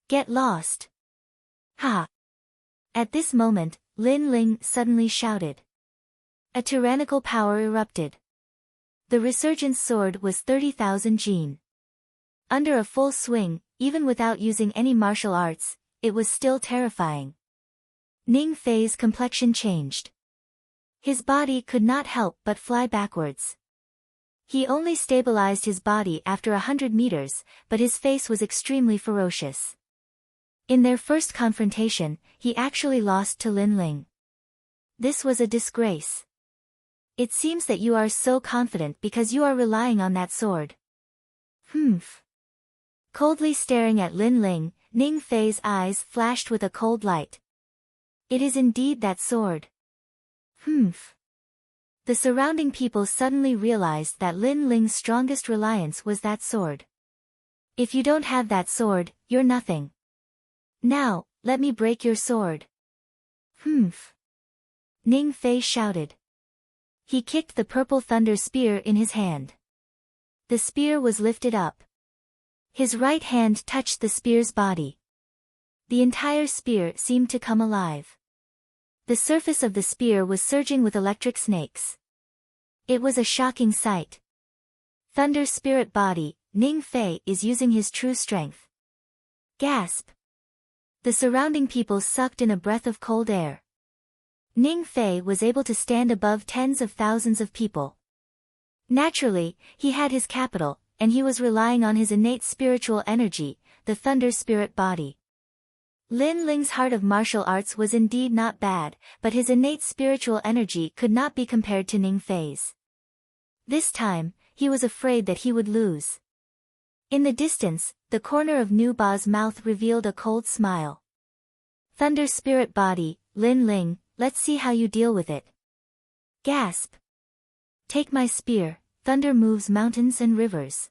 Get lost. Ha! At this moment, Lin Ling suddenly shouted. A tyrannical power erupted. The resurgence sword was 30,000 jin. Under a full swing, even without using any martial arts, it was still terrifying. Ning Fei's complexion changed. His body could not help but fly backwards. He only stabilized his body after 100 meters, but his face was extremely ferocious. In their first confrontation, he actually lost to Lin Ling. This was a disgrace. It seems that you are so confident because you are relying on that sword. Humph. Coldly staring at Lin Ling, Ning Fei's eyes flashed with a cold light. It is indeed that sword. Humph. The surrounding people suddenly realized that Lin Ling's strongest reliance was that sword. If you don't have that sword, you're nothing. Now, let me break your sword. Humph. Ning Fei shouted. He kicked the Purple Thunder Spear in his hand. The spear was lifted up. His right hand touched the spear's body. The entire spear seemed to come alive. The surface of the spear was surging with electric snakes. It was a shocking sight. Thunder spirit body, Ning Fei is using his true strength. Gasp. The surrounding people sucked in a breath of cold air. Ning Fei was able to stand above tens of thousands of people. Naturally, he had his capital, and he was relying on his innate spiritual energy, the thunder spirit body. Lin Ling's heart of martial arts was indeed not bad, but his innate spiritual energy could not be compared to Ning Fei's. This time, he was afraid that he would lose. In the distance, the corner of Nu Ba's mouth revealed a cold smile. Thunder spirit body, Lin Ling, let's see how you deal with it. Gasp. Take my spear, thunder moves mountains and rivers.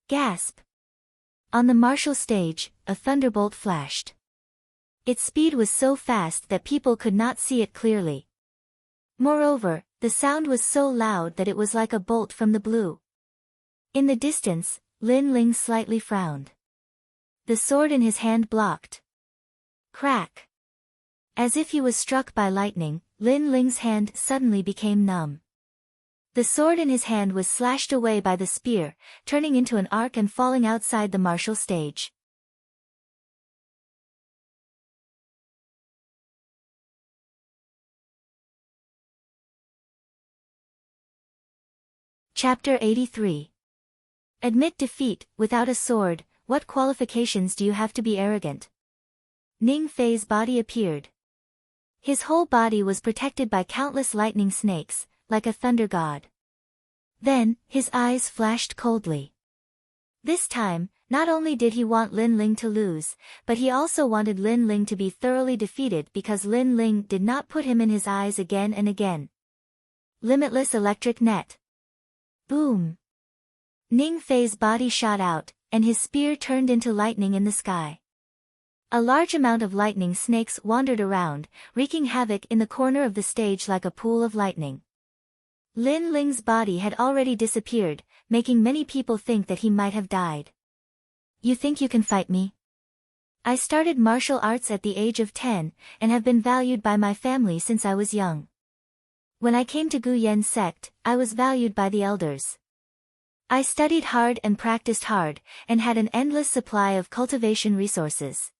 Gasp. On the martial stage, a thunderbolt flashed. Its speed was so fast that people could not see it clearly. Moreover, the sound was so loud that it was like a bolt from the blue. In the distance, Lin Ling slightly frowned. The sword in his hand blocked. Crack. As if he was struck by lightning, Lin Ling's hand suddenly became numb. The sword in his hand was slashed away by the spear, turning into an arc and falling outside the martial stage. Chapter 83. Admit defeat, without a sword, what qualifications do you have to be arrogant? Ning Fei's body appeared. His whole body was protected by countless lightning snakes, like a thunder god. Then, his eyes flashed coldly. This time, not only did he want Lin Ling to lose, but he also wanted Lin Ling to be thoroughly defeated because Lin Ling did not put him in his eyes again and again. Limitless electric net. Boom. Ning Fei's body shot out, and his spear turned into lightning in the sky. A large amount of lightning snakes wandered around, wreaking havoc in the corner of the stage like a pool of lightning. Lin Ling's body had already disappeared, making many people think that he might have died. You think you can fight me? I started martial arts at the age of 10, and have been valued by my family since I was young. When I came to Gu Yen sect, I was valued by the elders. I studied hard and practiced hard, and had an endless supply of cultivation resources.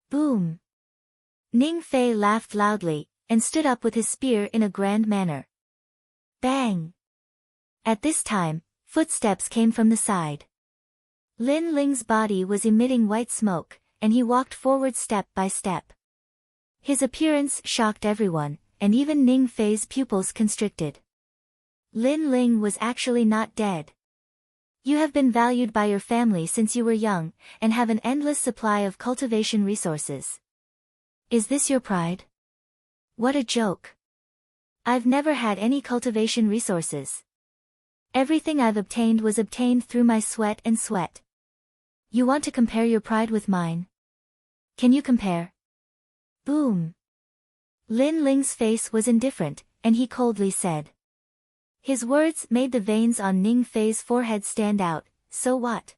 Boom! Ning Fei laughed loudly, and stood up with his spear in a grand manner. Bang! At this time, footsteps came from the side. Lin Ling's body was emitting white smoke, and he walked forward step by step. His appearance shocked everyone, and even Ning Fei's pupils constricted. Lin Ling was actually not dead. You have been valued by your family since you were young, and have an endless supply of cultivation resources. Is this your pride? What a joke. I've never had any cultivation resources. Everything I've obtained was obtained through my sweat and sweat. You want to compare your pride with mine? Can you compare? Boom. Lin Ling's face was indifferent, and he coldly said. His words made the veins on Ning Fei's forehead stand out, so what?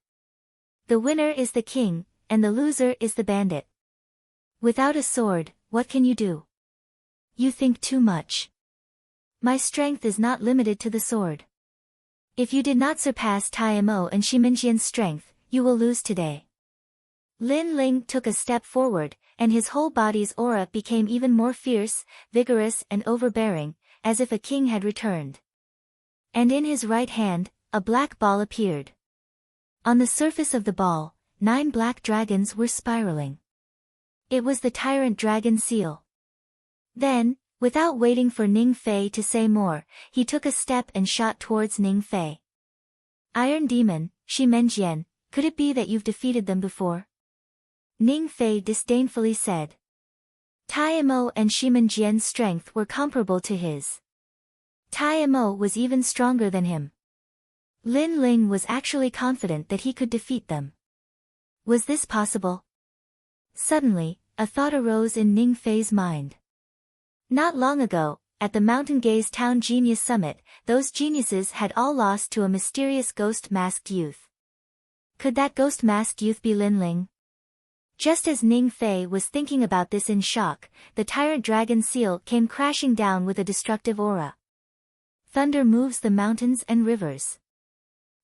The winner is the king, and the loser is the bandit. Without a sword, what can you do? You think too much. My strength is not limited to the sword. If you did not surpass Tai Mo and Shiminjian's strength, you will lose today. Lin Ling took a step forward, and his whole body's aura became even more fierce, vigorous and overbearing, as if a king had returned. And in his right hand, a black ball appeared. On the surface of the ball, 9 black dragons were spiraling. It was the tyrant dragon seal. Then, without waiting for Ning Fei to say more, he took a step and shot towards Ning Fei. Iron Demon, Shimenjian, could it be that you've defeated them before? Ning Fei disdainfully said. Tai Mo and Shimenjian's strength were comparable to his. Tai Mo was even stronger than him. Lin Ling was actually confident that he could defeat them. Was this possible? Suddenly, a thought arose in Ning Fei's mind. Not long ago, at the Mountain Gaze Town Genius Summit, those geniuses had all lost to a mysterious ghost-masked youth. Could that ghost-masked youth be Lin Ling? Just as Ning Fei was thinking about this in shock, the tyrant dragon seal came crashing down with a destructive aura. Thunder moves the mountains and rivers.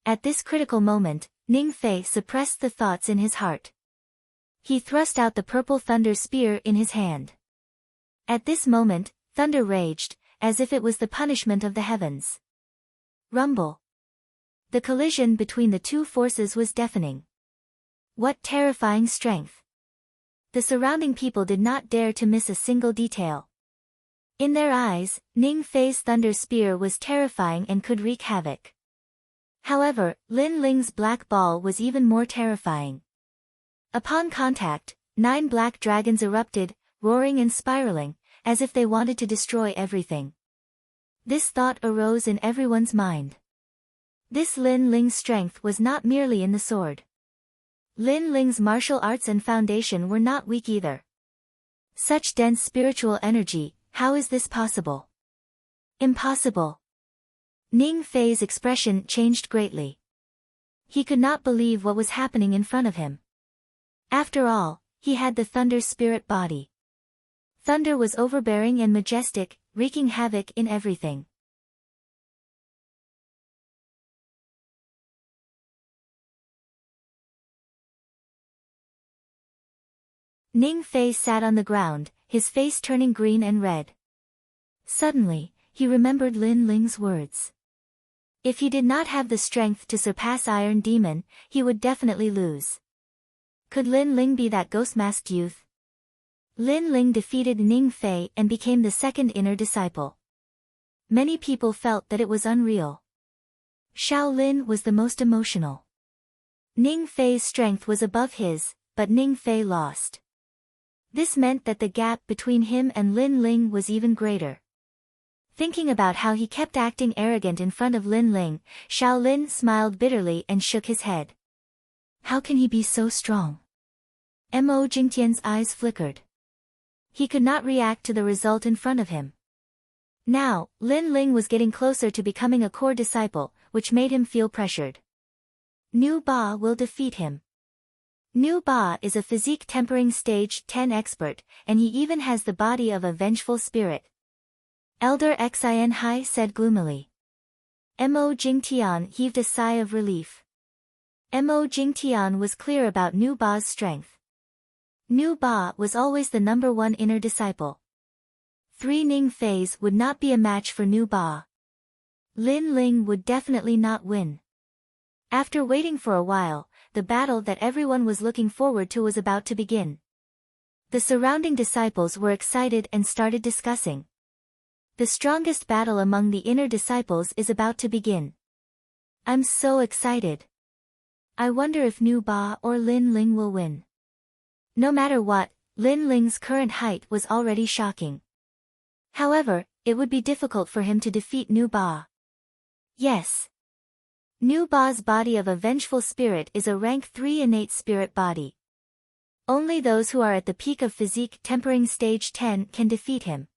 At this critical moment, Ning Fei suppressed the thoughts in his heart. He thrust out the purple thunder spear in his hand. At this moment, thunder raged, as if it was the punishment of the heavens. Rumble. The collision between the two forces was deafening. What terrifying strength! The surrounding people did not dare to miss a single detail. In their eyes, Ning Fei's thunder spear was terrifying and could wreak havoc. However, Lin Ling's black ball was even more terrifying. Upon contact, 9 black dragons erupted, roaring and spiraling, as if they wanted to destroy everything. This thought arose in everyone's mind. This Lin Ling's strength was not merely in the sword. Lin Ling's martial arts and foundation were not weak either. Such dense spiritual energy, how is this possible? Impossible. Ning Fei's expression changed greatly. He could not believe what was happening in front of him. After all, he had the thunder spirit body. Thunder was overbearing and majestic, wreaking havoc in everything. Ning Fei sat on the ground, his face turning green and red. Suddenly, he remembered Lin Ling's words. If he did not have the strength to surpass Iron Demon, he would definitely lose. Could Lin Ling be that ghost-masked youth? Lin Ling defeated Ning Fei and became the second inner disciple. Many people felt that it was unreal. Xiao Lin was the most emotional. Ning Fei's strength was above his, but Ning Fei lost. This meant that the gap between him and Lin Ling was even greater. Thinking about how he kept acting arrogant in front of Lin Ling, Xiao Lin smiled bitterly and shook his head. How can he be so strong? Mo Jingtian's eyes flickered. He could not react to the result in front of him. Now, Lin Ling was getting closer to becoming a core disciple, which made him feel pressured. Nu Ba will defeat him. Nu Ba is a physique tempering stage 10 expert, and he even has the body of a vengeful spirit. Elder Xin Hai said gloomily. Mo Jingtian heaved a sigh of relief. Mo Jingtian was clear about Nu Ba's strength. Nu Ba was always the #1 inner disciple. 3 Ning Feis would not be a match for Nu Ba. Lin Ling would definitely not win. After waiting for a while, the battle that everyone was looking forward to was about to begin. The surrounding disciples were excited and started discussing. The strongest battle among the inner disciples is about to begin. I'm so excited. I wonder if Nu Ba or Lin Ling will win. No matter what, Lin Ling's current height was already shocking. However, it would be difficult for him to defeat Nu Ba. Yes. Nu Ba's body of a vengeful spirit is a rank 3 innate spirit body. Only those who are at the peak of physique tempering stage 10 can defeat him.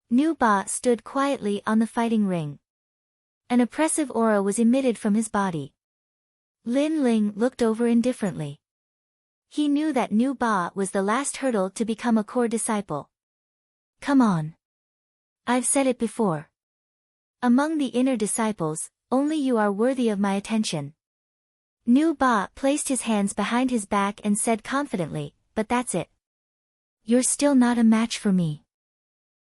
Nu Ba stood quietly on the fighting ring. An oppressive aura was emitted from his body. Lin Ling looked over indifferently. He knew that Nu Ba was the last hurdle to become a core disciple. Come on. I've said it before. Among the inner disciples, only you are worthy of my attention. Nu Ba placed his hands behind his back and said confidently, but that's it. You're still not a match for me.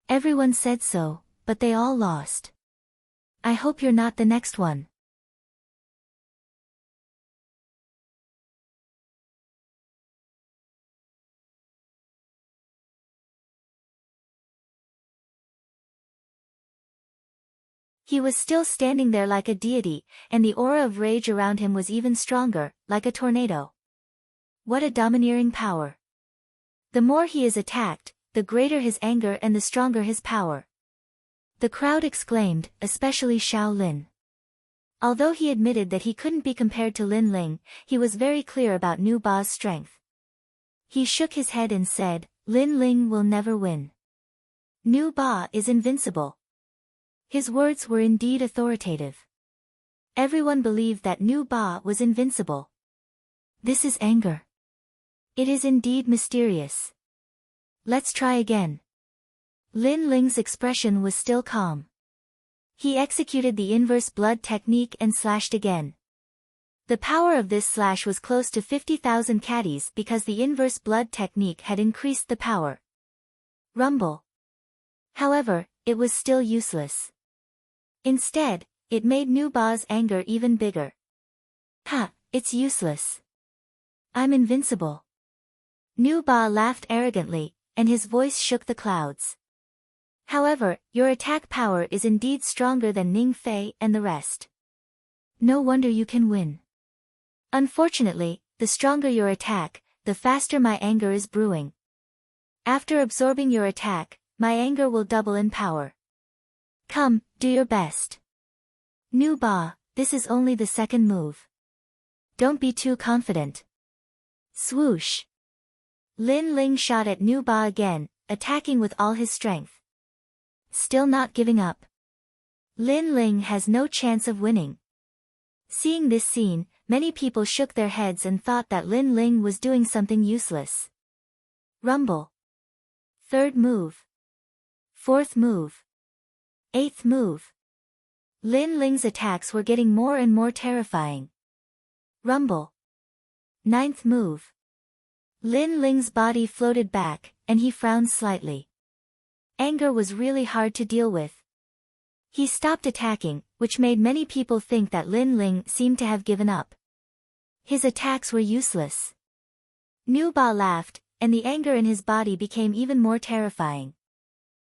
Everyone said so, but they all lost. I hope you're not the next one. He was still standing there like a deity, and the aura of rage around him was even stronger, like a tornado. What a domineering power. The more he is attacked, the greater his anger and the stronger his power. The crowd exclaimed, especially Xiao Lin. Although he admitted that he couldn't be compared to Lin Ling, he was very clear about Nu Ba's strength. He shook his head and said, Lin Ling will never win. Nu Ba is invincible. His words were indeed authoritative. Everyone believed that Nu Ba was invincible. This is anger. It is indeed mysterious. Let's try again. Lin Ling's expression was still calm. He executed the inverse blood technique and slashed again. The power of this slash was close to 50,000 caddies because the inverse blood technique had increased the power. Rumble. However, it was still useless. Instead, it made Nu Ba's anger even bigger. Ha, it's useless. I'm invincible. Nu Ba laughed arrogantly, and his voice shook the clouds. However, your attack power is indeed stronger than Ning Fei and the rest. No wonder you can win. Unfortunately, the stronger your attack, the faster my anger is brewing. After absorbing your attack, my anger will double in power. Come, do your best. Nu Ba, this is only the second move. Don't be too confident. Swoosh. Lin Ling shot at Nu Ba again, attacking with all his strength. Still not giving up. Lin Ling has no chance of winning. Seeing this scene, many people shook their heads and thought that Lin Ling was doing something useless. Rumble. Third move. Fourth move. Eighth move. Lin Ling's attacks were getting more and more terrifying. Rumble. Ninth move. Lin Ling's body floated back, and he frowned slightly. Anger was really hard to deal with. He stopped attacking, which made many people think that Lin Ling seemed to have given up. His attacks were useless. Nu Ba laughed, and the anger in his body became even more terrifying.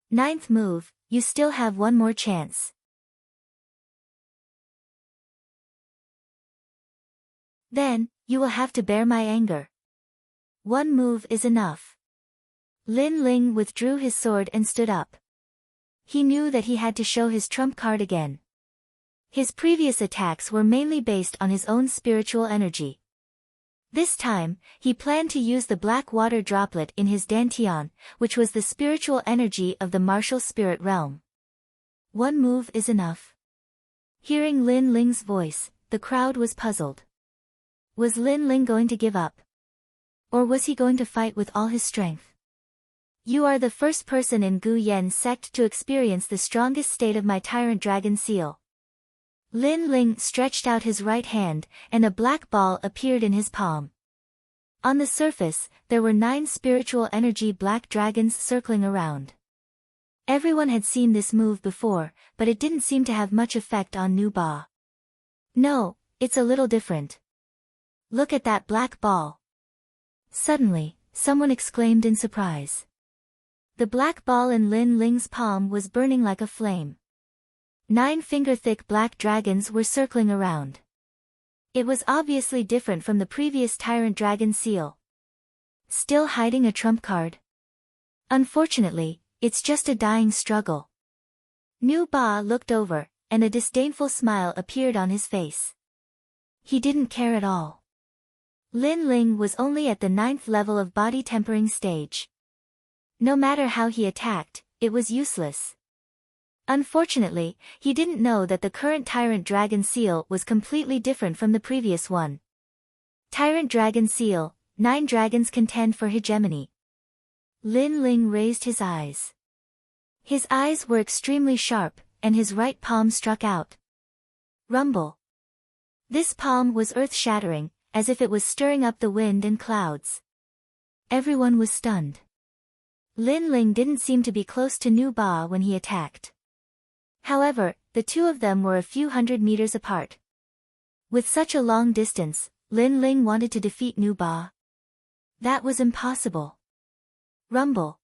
Ninth move, you still have one more chance. Then, you will have to bear my anger. One move is enough. Lin Ling withdrew his sword and stood up. He knew that he had to show his trump card again. His previous attacks were mainly based on his own spiritual energy. This time, he planned to use the black water droplet in his dantian, which was the spiritual energy of the martial spirit realm. One move is enough. Hearing Lin Ling's voice, the crowd was puzzled. Was Lin Ling going to give up? Or was he going to fight with all his strength? You are the first person in Gu Yan sect to experience the strongest state of my tyrant dragon seal. Lin Ling stretched out his right hand, and a black ball appeared in his palm. On the surface, there were 9 spiritual energy black dragons circling around. Everyone had seen this move before, but it didn't seem to have much effect on Nu Ba. No, it's a little different. Look at that black ball. Suddenly, someone exclaimed in surprise. The black ball in Lin Ling's palm was burning like a flame. 9 finger-thick black dragons were circling around. It was obviously different from the previous tyrant dragon seal. Still hiding a trump card? Unfortunately, it's just a dying struggle. Nu Ba looked over, and a disdainful smile appeared on his face. He didn't care at all. Lin Ling was only at the 9th level of body tempering stage. No matter how he attacked, it was useless. Unfortunately, he didn't know that the current Tyrant Dragon Seal was completely different from the previous one. Tyrant Dragon Seal, 9 dragons contend for hegemony. Lin Ling raised his eyes. His eyes were extremely sharp, and his right palm struck out. Rumble. This palm was earth-shattering, as if it was stirring up the wind and clouds. Everyone was stunned. Lin Ling didn't seem to be close to Nu Ba when he attacked. However, the two of them were a few hundred meters apart. With such a long distance, Lin Ling wanted to defeat Nu Ba. That was impossible. Rumble.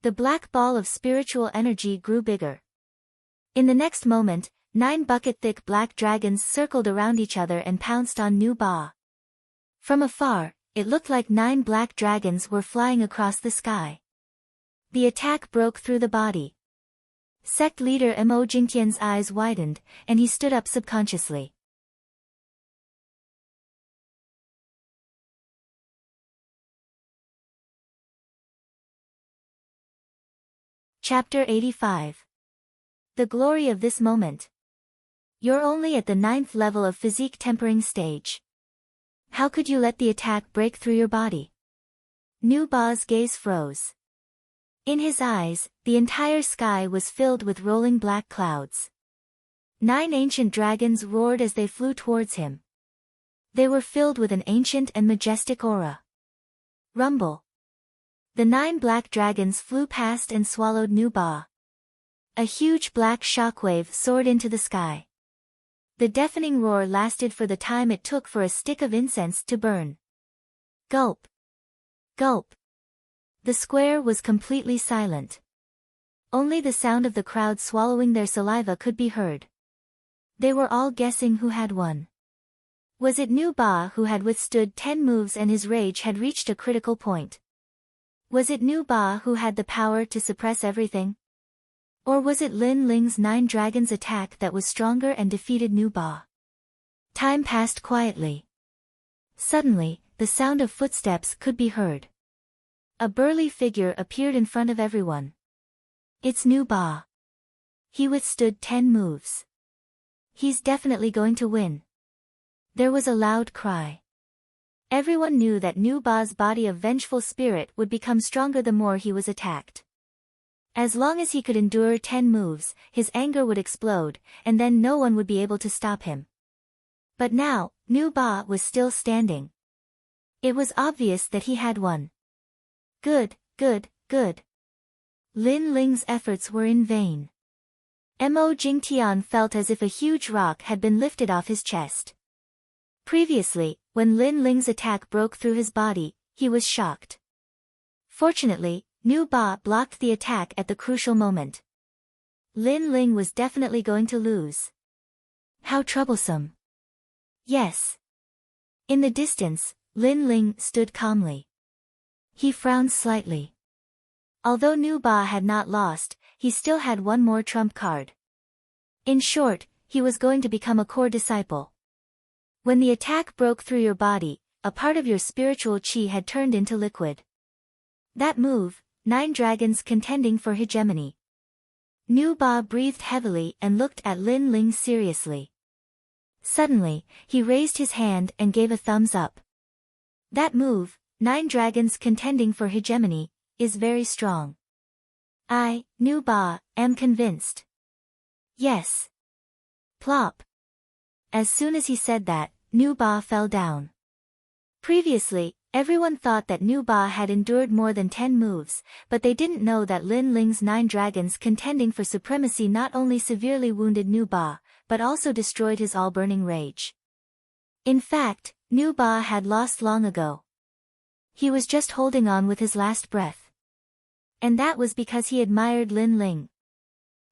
The black ball of spiritual energy grew bigger. In the next moment, 9 bucket-thick black dragons circled around each other and pounced on Nu Ba. From afar, it looked like 9 black dragons were flying across the sky. The attack broke through the body. Sect leader Mo Jingtian's eyes widened, and he stood up subconsciously. Chapter 85. The glory of this moment. You're only at the 9th level of physique tempering stage. How could you let the attack break through your body? Nu Ba's gaze froze. In his eyes, the entire sky was filled with rolling black clouds. 9 ancient dragons roared as they flew towards him. They were filled with an ancient and majestic aura. Rumble. The 9 black dragons flew past and swallowed Nu Ba. A huge black shockwave soared into the sky. The deafening roar lasted for the time it took for a stick of incense to burn. Gulp. Gulp. The square was completely silent. Only the sound of the crowd swallowing their saliva could be heard. They were all guessing who had won. Was it Nu Ba who had withstood 10 moves and his rage had reached a critical point? Was it Nu Ba who had the power to suppress everything? Or was it Lin Ling's 9 dragons attack that was stronger and defeated Nu Ba? Time passed quietly. Suddenly, the sound of footsteps could be heard. A burly figure appeared in front of everyone. It's Nu Ba. He withstood 10 moves. He's definitely going to win. There was a loud cry. Everyone knew that Nu Ba's body of vengeful spirit would become stronger the more he was attacked. As long as he could endure 10 moves, his anger would explode, and then no one would be able to stop him. But now, Nu Ba was still standing. It was obvious that he had won. Good, good, good. Lin Ling's efforts were in vain. Mo Jingtian felt as if a huge rock had been lifted off his chest. Previously, when Lin Ling's attack broke through his body, he was shocked. Fortunately, Nu Ba blocked the attack at the crucial moment. Lin Ling was definitely going to lose. How troublesome. Yes. In the distance, Lin Ling stood calmly. He frowned slightly. Although Nu Ba had not lost, he still had one more trump card. In short, he was going to become a core disciple. When the attack broke through your body, a part of your spiritual chi had turned into liquid. That move, 9 dragons contending for hegemony. Nu Ba breathed heavily and looked at Lin Ling seriously. Suddenly, he raised his hand and gave a thumbs up. That move, 9 dragons contending for hegemony, is very strong. I, Nu Ba, am convinced. Yes. Plop. As soon as he said that, Nu Ba fell down. Previously, everyone thought that Nu Ba had endured more than 10 moves, but they didn't know that Lin Ling's 9 dragons contending for supremacy not only severely wounded Nu Ba, but also destroyed his all-burning rage. In fact, Nu Ba had lost long ago. He was just holding on with his last breath. And that was because he admired Lin Ling.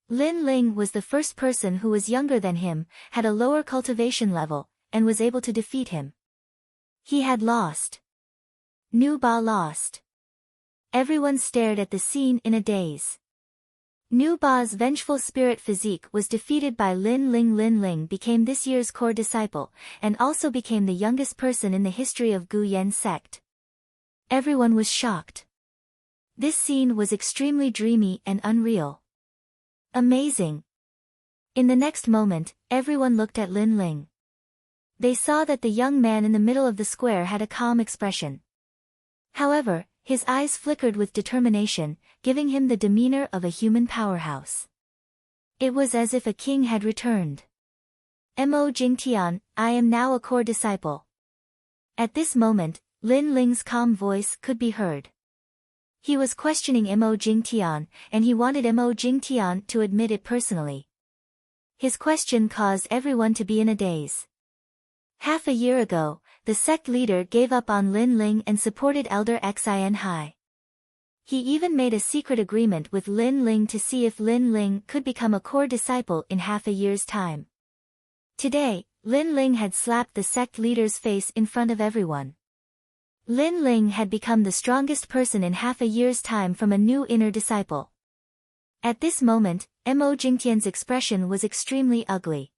Lin Ling was the first person who was younger than him, had a lower cultivation level, and was able to defeat him. He had lost. Nu Ba lost. Everyone stared at the scene in a daze. Nu Ba's vengeful spirit physique was defeated by Lin Ling. Lin Ling became this year's core disciple, and also became the youngest person in the history of Gu Yen sect. Everyone was shocked. This scene was extremely dreamy and unreal. Amazing. In the next moment, everyone looked at Lin Ling. They saw that the young man in the middle of the square had a calm expression. However, his eyes flickered with determination, giving him the demeanor of a human powerhouse. It was as if a king had returned. Mo Jingtian, I am now a core disciple. At this moment, Lin Ling's calm voice could be heard. He was questioning Mo Jingtian, and he wanted Mo Jingtian to admit it personally. His question caused everyone to be in a daze. Half a year ago, the sect leader gave up on Lin Ling and supported Elder Xin Hai. He even made a secret agreement with Lin Ling to see if Lin Ling could become a core disciple in half a year's time. Today, Lin Ling had slapped the sect leader's face in front of everyone. Lin Ling had become the strongest person in half a year's time from a new inner disciple. At this moment, Mo Jingtian's expression was extremely ugly.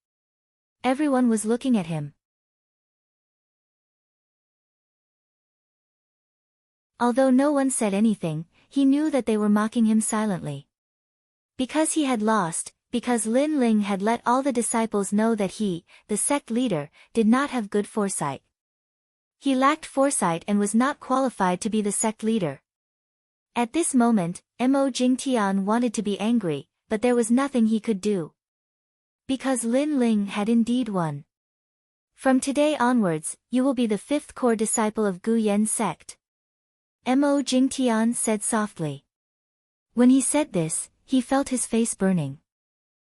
Everyone was looking at him. Although no one said anything, he knew that they were mocking him silently. Because he had lost, because Lin Ling had let all the disciples know that he, the sect leader, did not have good foresight. He lacked foresight and was not qualified to be the sect leader. At this moment, Mo Jingtian wanted to be angry, but there was nothing he could do. Because Lin Ling had indeed won. From today onwards, you will be the fifth core disciple of Gu Yen sect. Mo Jingtian said softly. When he said this, he felt his face burning.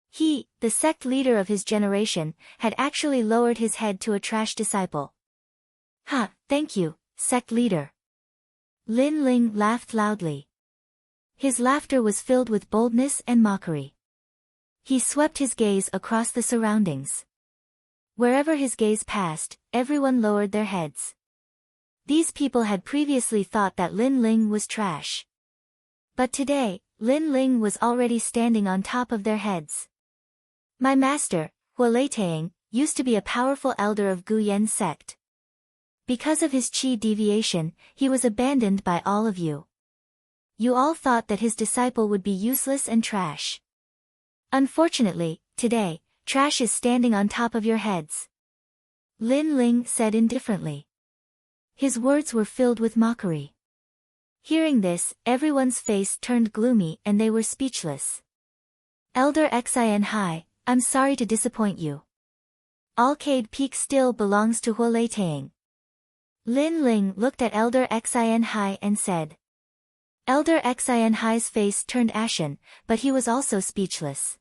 He, the sect leader of his generation, had actually lowered his head to a trash disciple. Ha, thank you, sect leader. Lin Ling laughed loudly. His laughter was filled with boldness and mockery. He swept his gaze across the surroundings. Wherever his gaze passed, everyone lowered their heads. These people had previously thought that Lin Ling was trash. But today, Lin Ling was already standing on top of their heads. My master, Huoleitang, used to be a powerful elder of Gu Yen sect. Because of his qi deviation, he was abandoned by all of you. You all thought that his disciple would be useless and trash. Unfortunately, today, trash is standing on top of your heads. Lin Ling said indifferently. His words were filled with mockery. Hearing this, everyone's face turned gloomy and they were speechless. Elder Xin Hai, I'm sorry to disappoint you. Arcade Peak still belongs to Huoleitang. Lin Ling looked at Elder Xin Hai and said. Elder Xin Hai's face turned ashen, but he was also speechless.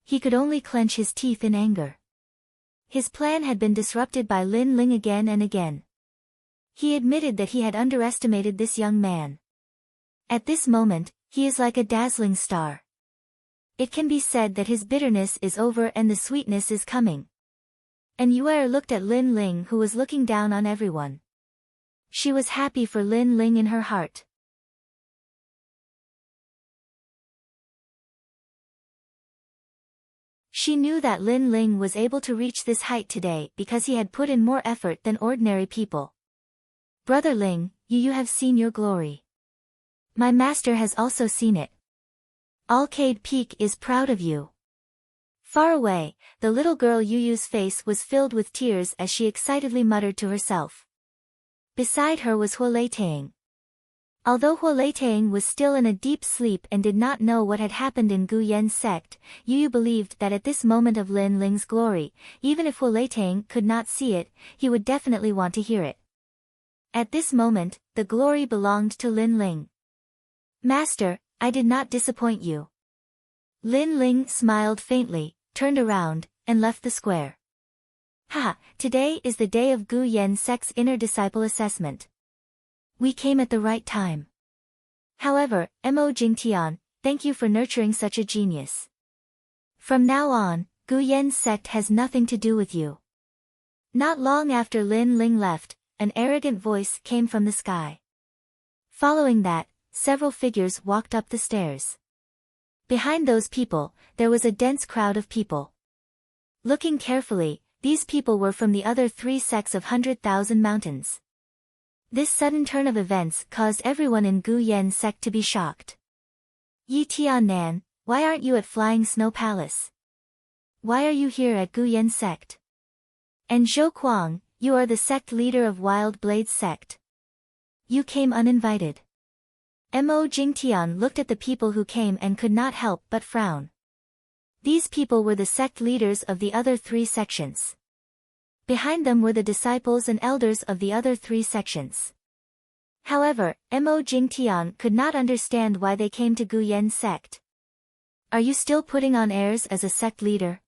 He could only clench his teeth in anger. His plan had been disrupted by Lin Ling again and again. He admitted that he had underestimated this young man. At this moment, he is like a dazzling star. It can be said that his bitterness is over and the sweetness is coming. And Yuer looked at Lin Ling, who was looking down on everyone. She was happy for Lin Ling in her heart. She knew that Lin Ling was able to reach this height today because he had put in more effort than ordinary people. Brother Ling, you have seen your glory. My master has also seen it. Arcade Peak is proud of you. Far away, the little girl Yuyu's face was filled with tears as she excitedly muttered to herself. Beside her was Huoleitang. Although Huoleitang was still in a deep sleep and did not know what had happened in Gu Yen sect, Yuyu believed that at this moment of Lin Ling's glory, even if Huoleitang could not see it, he would definitely want to hear it. At this moment, the glory belonged to Lin Ling. Master, I did not disappoint you. Lin Ling smiled faintly, turned around, and left the square. Haha, today is the day of Gu Yen sect's inner disciple assessment. We came at the right time. However, Mo Jingtian, thank you for nurturing such a genius. From now on, Gu Yen sect has nothing to do with you. Not long after Lin Ling left, an arrogant voice came from the sky. Following that, several figures walked up the stairs. Behind those people, there was a dense crowd of people. Looking carefully, these people were from the other three sects of 100,000 mountains. This sudden turn of events caused everyone in Gu Yen sect to be shocked. Yi Tiannan, why aren't you at Flying Snow Palace? Why are you here at Gu Yen sect? And Zhou Kuang, you are the sect leader of Wild Blades sect. You came uninvited. Mo Jingtian looked at the people who came and could not help but frown. These people were the sect leaders of the other three sections. Behind them were the disciples and elders of the other three sections. However, Mo Jingtian could not understand why they came to Gu Yen sect. Are you still putting on airs as a sect leader?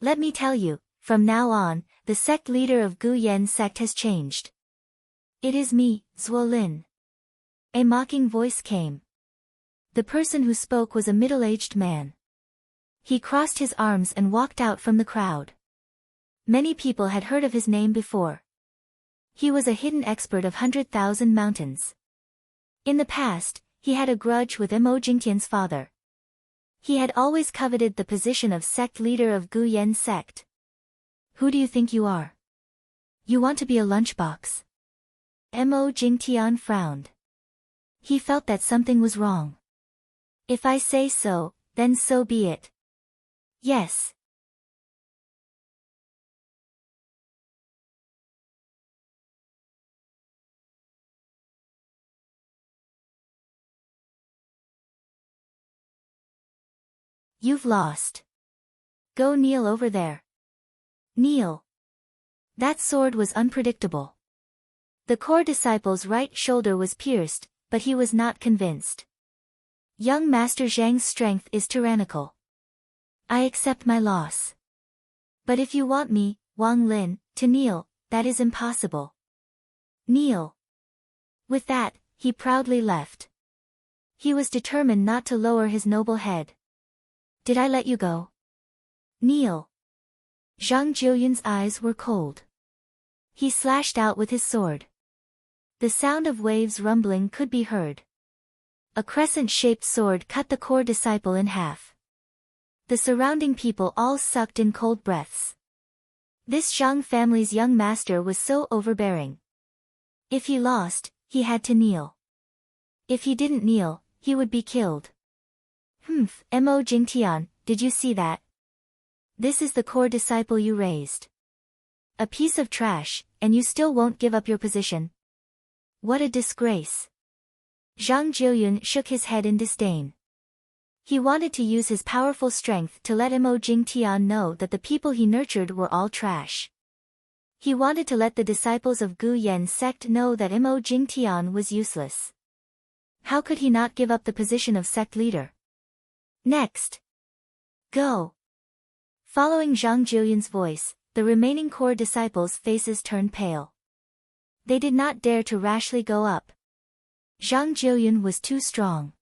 Let me tell you, from now on, the sect leader of Gu Yen sect has changed. It is me, Zuo Lin. A mocking voice came. The person who spoke was a middle-aged man. He crossed his arms and walked out from the crowd. Many people had heard of his name before. He was a hidden expert of 100,000 mountains. In the past, he had a grudge with Mo Jingtian's father. He had always coveted the position of sect leader of Gu Yen sect. Who do you think you are? You want to be a lunchbox? Mo Jingtian frowned. He felt that something was wrong. If I say so, then so be it. Yes. You've lost. Go kneel over there. Kneel. That sword was unpredictable. The core disciple's right shoulder was pierced, but he was not convinced. Young Master Zhang's strength is tyrannical. I accept my loss. But if you want me, Wang Lin, to kneel, that is impossible. Kneel. With that, he proudly left. He was determined not to lower his noble head. Did I let you go? Kneel. Zhang Jiuyun's eyes were cold. He slashed out with his sword. The sound of waves rumbling could be heard. A crescent-shaped sword cut the core disciple in half. The surrounding people all sucked in cold breaths. This Zhang family's young master was so overbearing. If he lost, he had to kneel. If he didn't kneel, he would be killed. Mo Jingtian, did you see that? This is the core disciple you raised. A piece of trash, and you still won't give up your position. What a disgrace. Zhang Jiuyun shook his head in disdain. He wanted to use his powerful strength to let Mo Jingtian know that the people he nurtured were all trash. He wanted to let the disciples of Gu Yan's sect know that Mo Jingtian was useless. How could he not give up the position of sect leader? Next. Go. Following Zhang Jiuyun's voice, the remaining core disciples' faces turned pale. They did not dare to rashly go up. Zhang Jiuyun was too strong.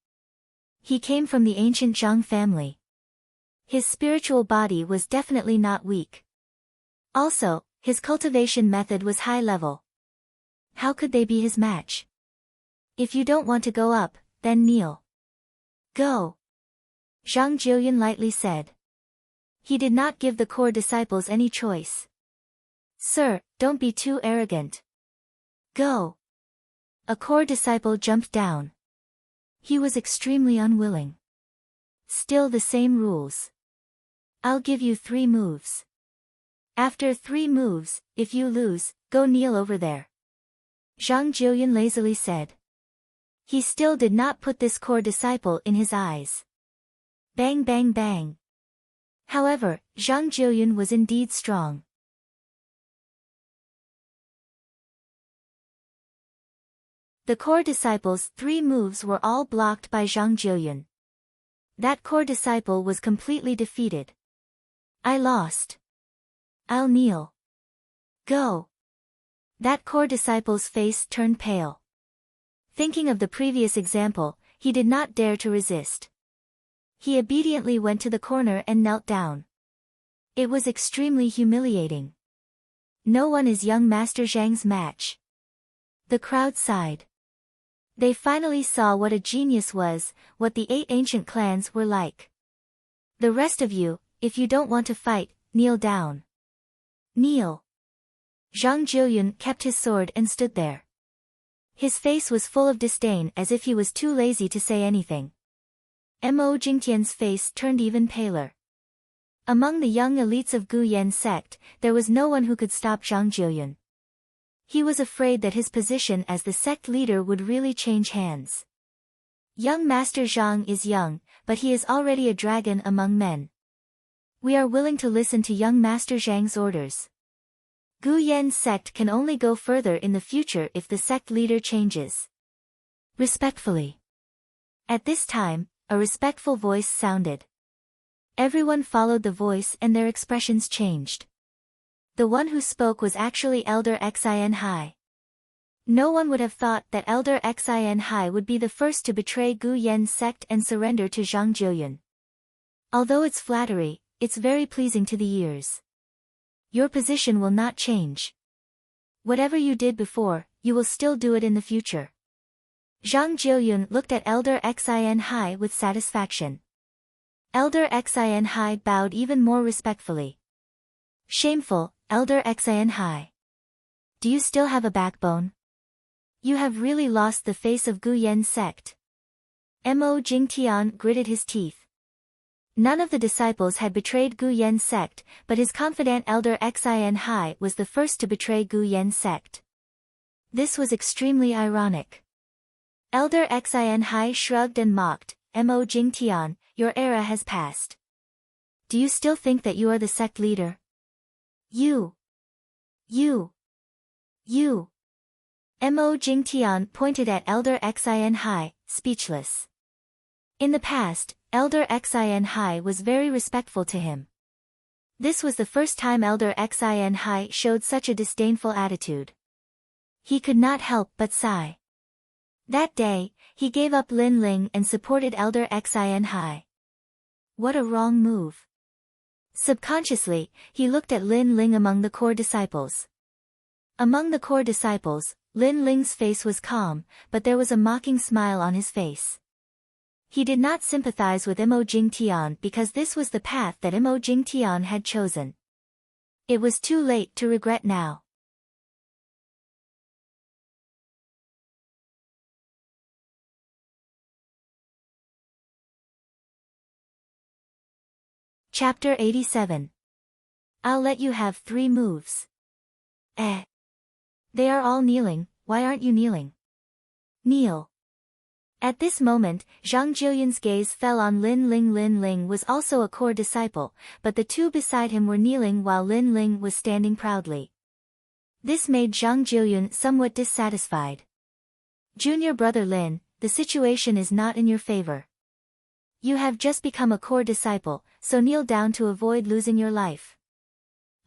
He came from the ancient Zhang family. His spiritual body was definitely not weak. Also, his cultivation method was high level. How could they be his match? If you don't want to go up, then kneel. Go. Zhang Jiuyun lightly said. He did not give the core disciples any choice. Sir, don't be too arrogant. Go. A core disciple jumped down. He was extremely unwilling. Still the same rules. I'll give you 3 moves. After 3 moves, if you lose, go kneel over there. Zhang Jiuyun lazily said. He still did not put this core disciple in his eyes. Bang bang bang. However, Zhang Jiuyun was indeed strong. The core disciple's 3 moves were all blocked by Zhang Jiuyun. That core disciple was completely defeated. I lost. I'll kneel. Go. That core disciple's face turned pale. Thinking of the previous example, he did not dare to resist. He obediently went to the corner and knelt down. It was extremely humiliating. No one is young Master Zhang's match. The crowd sighed. They finally saw what a genius was, what the 8 ancient clans were like. The rest of you, if you don't want to fight, kneel down. Kneel. Zhang Jiuyun kept his sword and stood there. His face was full of disdain as if he was too lazy to say anything. Mo Jingtian's face turned even paler. Among the young elites of Gu Yan's sect, there was no one who could stop Zhang Jiuyun. He was afraid that his position as the sect leader would really change hands. Young Master Zhang is young, but he is already a dragon among men. We are willing to listen to young Master Zhang's orders. Gu Yan's sect can only go further in the future if the sect leader changes. Respectfully. At this time, a respectful voice sounded. Everyone followed the voice and their expressions changed. The one who spoke was actually Elder Xin Hai. No one would have thought that Elder Xin Hai would be the first to betray Gu Yan's sect and surrender to Zhang Jiuyun. Although it's flattery, it's very pleasing to the ears. Your position will not change. Whatever you did before, you will still do it in the future. Zhang Jiuyun looked at Elder Xin Hai with satisfaction. Elder Xin Hai bowed even more respectfully. Shameful, Elder Xin Hai. Do you still have a backbone? You have really lost the face of Gu Yan's sect. Mo Jingtian gritted his teeth. None of the disciples had betrayed Gu Yan's sect, but his confidant Elder Xin Hai was the first to betray Gu Yan's sect. This was extremely ironic. Elder Xin Hai shrugged and mocked, Mo Jingtian, your era has passed. Do you still think that you are the sect leader? You. Mo Jingtian pointed at Elder Xin Hai, speechless. In the past, Elder Xin Hai was very respectful to him. This was the first time Elder Xin Hai showed such a disdainful attitude. He could not help but sigh. That day, he gave up Lin Ling and supported Elder Xin Hai. What a wrong move. Subconsciously, he looked at Lin Ling among the core disciples. Among the core disciples, Lin Ling's face was calm, but there was a mocking smile on his face. He did not sympathize with Mo Jingtian because this was the path that Mo Jingtian had chosen. It was too late to regret now. Chapter 87. I'll let you have 3 moves. They are all kneeling, why aren't you kneeling? Kneel. At this moment, Zhang Jiuyun's gaze fell on Lin Ling. Lin Ling was also a core disciple, but the two beside him were kneeling while Lin Ling was standing proudly. This made Zhang Jiuyun somewhat dissatisfied. Junior brother Lin, the situation is not in your favor. You have just become a core disciple, so kneel down to avoid losing your life.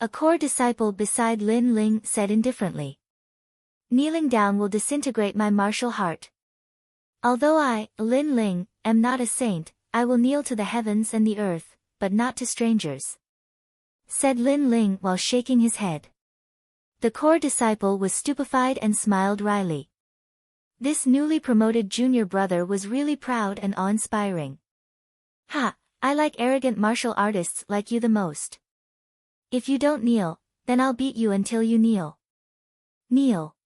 A core disciple beside Lin Ling said indifferently. Kneeling down will disintegrate my martial heart. Although I, Lin Ling, am not a saint, I will kneel to the heavens and the earth, but not to strangers. Said Lin Ling while shaking his head. The core disciple was stupefied and smiled wryly. This newly promoted junior brother was really proud and awe-inspiring. Ha, I like arrogant martial artists like you the most. If you don't kneel, then I'll beat you until you kneel. Kneel.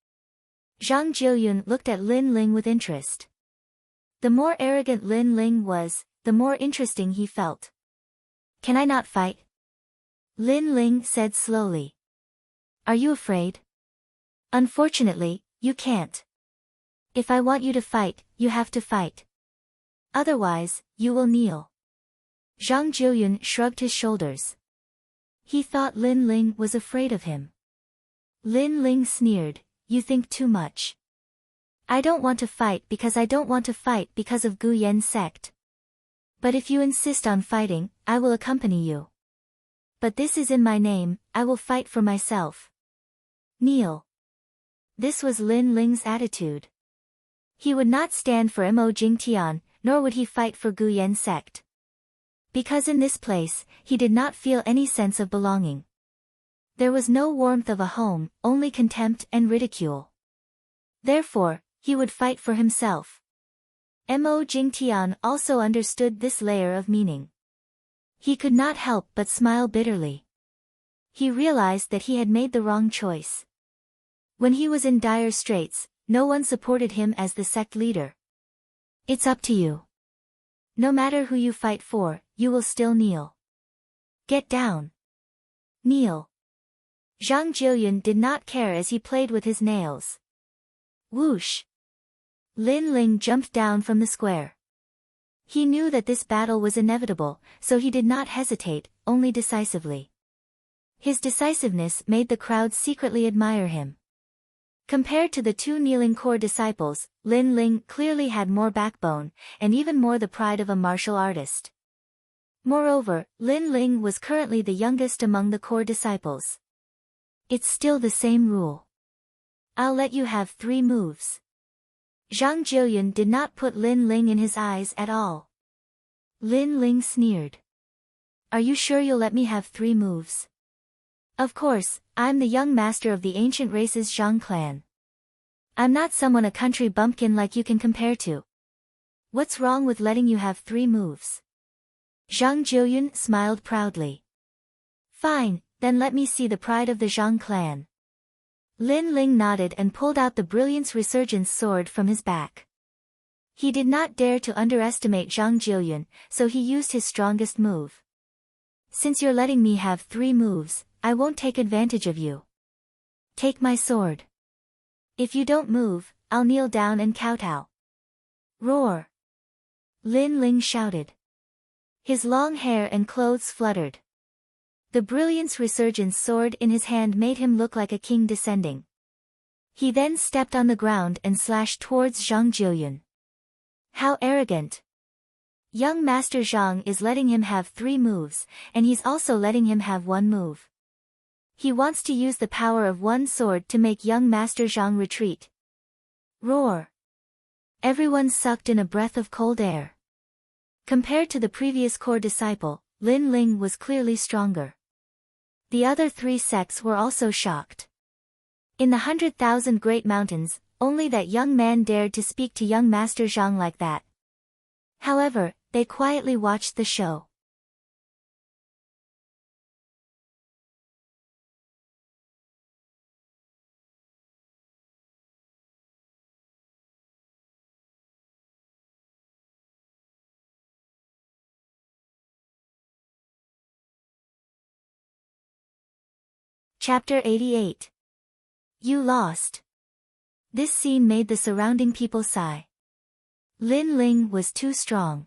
Zhang Jiuyun looked at Lin Ling with interest. The more arrogant Lin Ling was, the more interesting he felt. Can I not fight? Lin Ling said slowly. Are you afraid? Unfortunately, you can't. If I want you to fight, you have to fight. Otherwise, you will kneel. Zhang Jiuyun shrugged his shoulders. He thought Lin Ling was afraid of him. Lin Ling sneered, you think too much. I don't want to fight because I don't want to fight because of Gu Yan's sect. But if you insist on fighting, I will accompany you. But this is in my name, I will fight for myself. Kneel. This was Lin Ling's attitude. He would not stand for Mo Jingtian, nor would he fight for Gu Yan's sect. Because in this place, he did not feel any sense of belonging. There was no warmth of a home, only contempt and ridicule. Therefore, he would fight for himself. Mo Jingtian also understood this layer of meaning. He could not help but smile bitterly. He realized that he had made the wrong choice. When he was in dire straits, no one supported him as the sect leader. It's up to you. No matter who you fight for, you will still kneel. Get down. Kneel. Zhang Jiuyun did not care as he played with his nails. Whoosh. Lin Ling jumped down from the square. He knew that this battle was inevitable, so he did not hesitate, only decisively. His decisiveness made the crowd secretly admire him. Compared to the 2 kneeling core disciples, Lin Ling clearly had more backbone, and even more the pride of a martial artist. Moreover, Lin Ling was currently the youngest among the core disciples. It's still the same rule. I'll let you have 3 moves. Zhang Jiuyun did not put Lin Ling in his eyes at all. Lin Ling sneered. Are you sure you'll let me have 3 moves? Of course, I'm the young master of the ancient race's Zhang clan. I'm not someone a country bumpkin like you can compare to. What's wrong with letting you have 3 moves? Zhang Jiuyun smiled proudly. Fine, then let me see the pride of the Zhang clan. Lin Ling nodded and pulled out the Brilliance Resurgence sword from his back. He did not dare to underestimate Zhang Jiuyun, so he used his strongest move. Since you're letting me have 3 moves, I won't take advantage of you. Take my sword. If you don't move, I'll kneel down and kowtow. Roar. Lin Ling shouted. His long hair and clothes fluttered. The brilliance resurgence sword in his hand made him look like a king descending. He then stepped on the ground and slashed towards Zhang Jiuyun. How arrogant! Young Master Zhang is letting him have 3 moves, and he's also letting him have 1 move. He wants to use the power of 1 sword to make young Master Zhang retreat. Roar! Everyone sucked in a breath of cold air. Compared to the previous core disciple, Lin Ling was clearly stronger. The other 3 sects were also shocked. In the 100,000 great mountains, only that young man dared to speak to young Master Zhang like that. However, they quietly watched the show. Chapter 88. You lost. This scene made the surrounding people sigh. Lin Ling was too strong.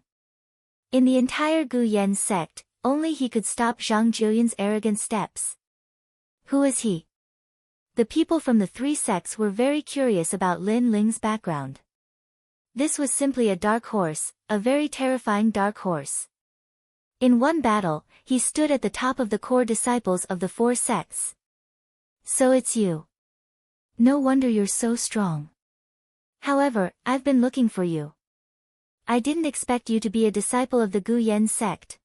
In the entire Gu Yan sect, only he could stop Zhang Jiuyun's arrogant steps. Who is he? The people from the 3 sects were very curious about Lin Ling's background. This was simply a dark horse, a very terrifying dark horse. In one battle, he stood at the top of the core disciples of the 4 sects. So it's you. No wonder you're so strong. However, I've been looking for you. I didn't expect you to be a disciple of the Gu Yan sect.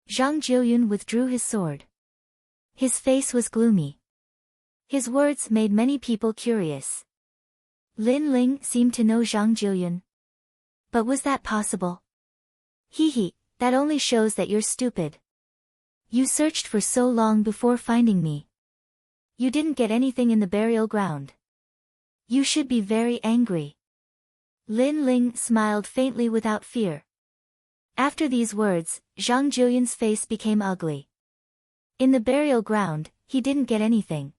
Zhang Jiuyun withdrew his sword. His face was gloomy. His words made many people curious. Lin Ling seemed to know Zhang Jiuyun. But was that possible? Hee, that only shows that you're stupid. You searched for so long before finding me. You didn't get anything in the burial ground. You should be very angry. Lin Ling smiled faintly without fear. After these words, Zhang Jiuyun's face became ugly. In the burial ground, he didn't get anything.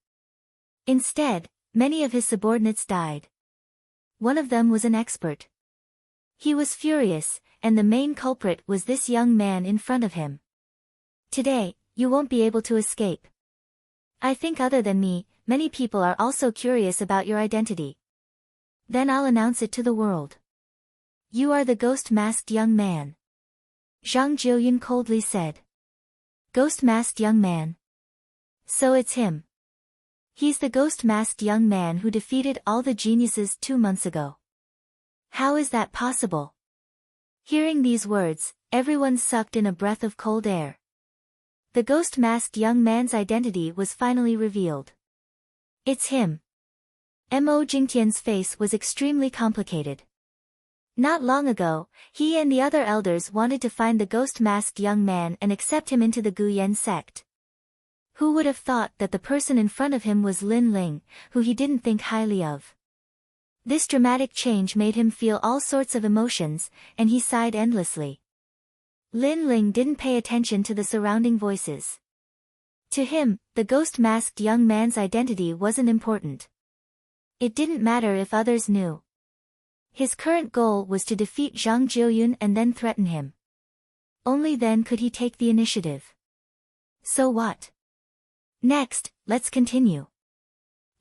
Instead, many of his subordinates died. One of them was an expert. He was furious, and the main culprit was this young man in front of him. Today, you won't be able to escape. I think other than me, many people are also curious about your identity. Then I'll announce it to the world. You are the ghost-masked young man. Zhang Jiuyun coldly said. Ghost-masked young man. So it's him. He's the ghost-masked young man who defeated all the geniuses 2 months ago. How is that possible? Hearing these words, everyone sucked in a breath of cold air. The ghost-masked young man's identity was finally revealed. It's him. Mo Jingtian's face was extremely complicated. Not long ago, he and the other elders wanted to find the ghost-masked young man and accept him into the Gu Yan sect. Who would have thought that the person in front of him was Lin Ling, who he didn't think highly of? This dramatic change made him feel all sorts of emotions, and he sighed endlessly. Lin Ling didn't pay attention to the surrounding voices. To him, the ghost-masked young man's identity wasn't important. It didn't matter if others knew. His current goal was to defeat Zhang Jiuyun and then threaten him. Only then could he take the initiative. So what? Next, let's continue.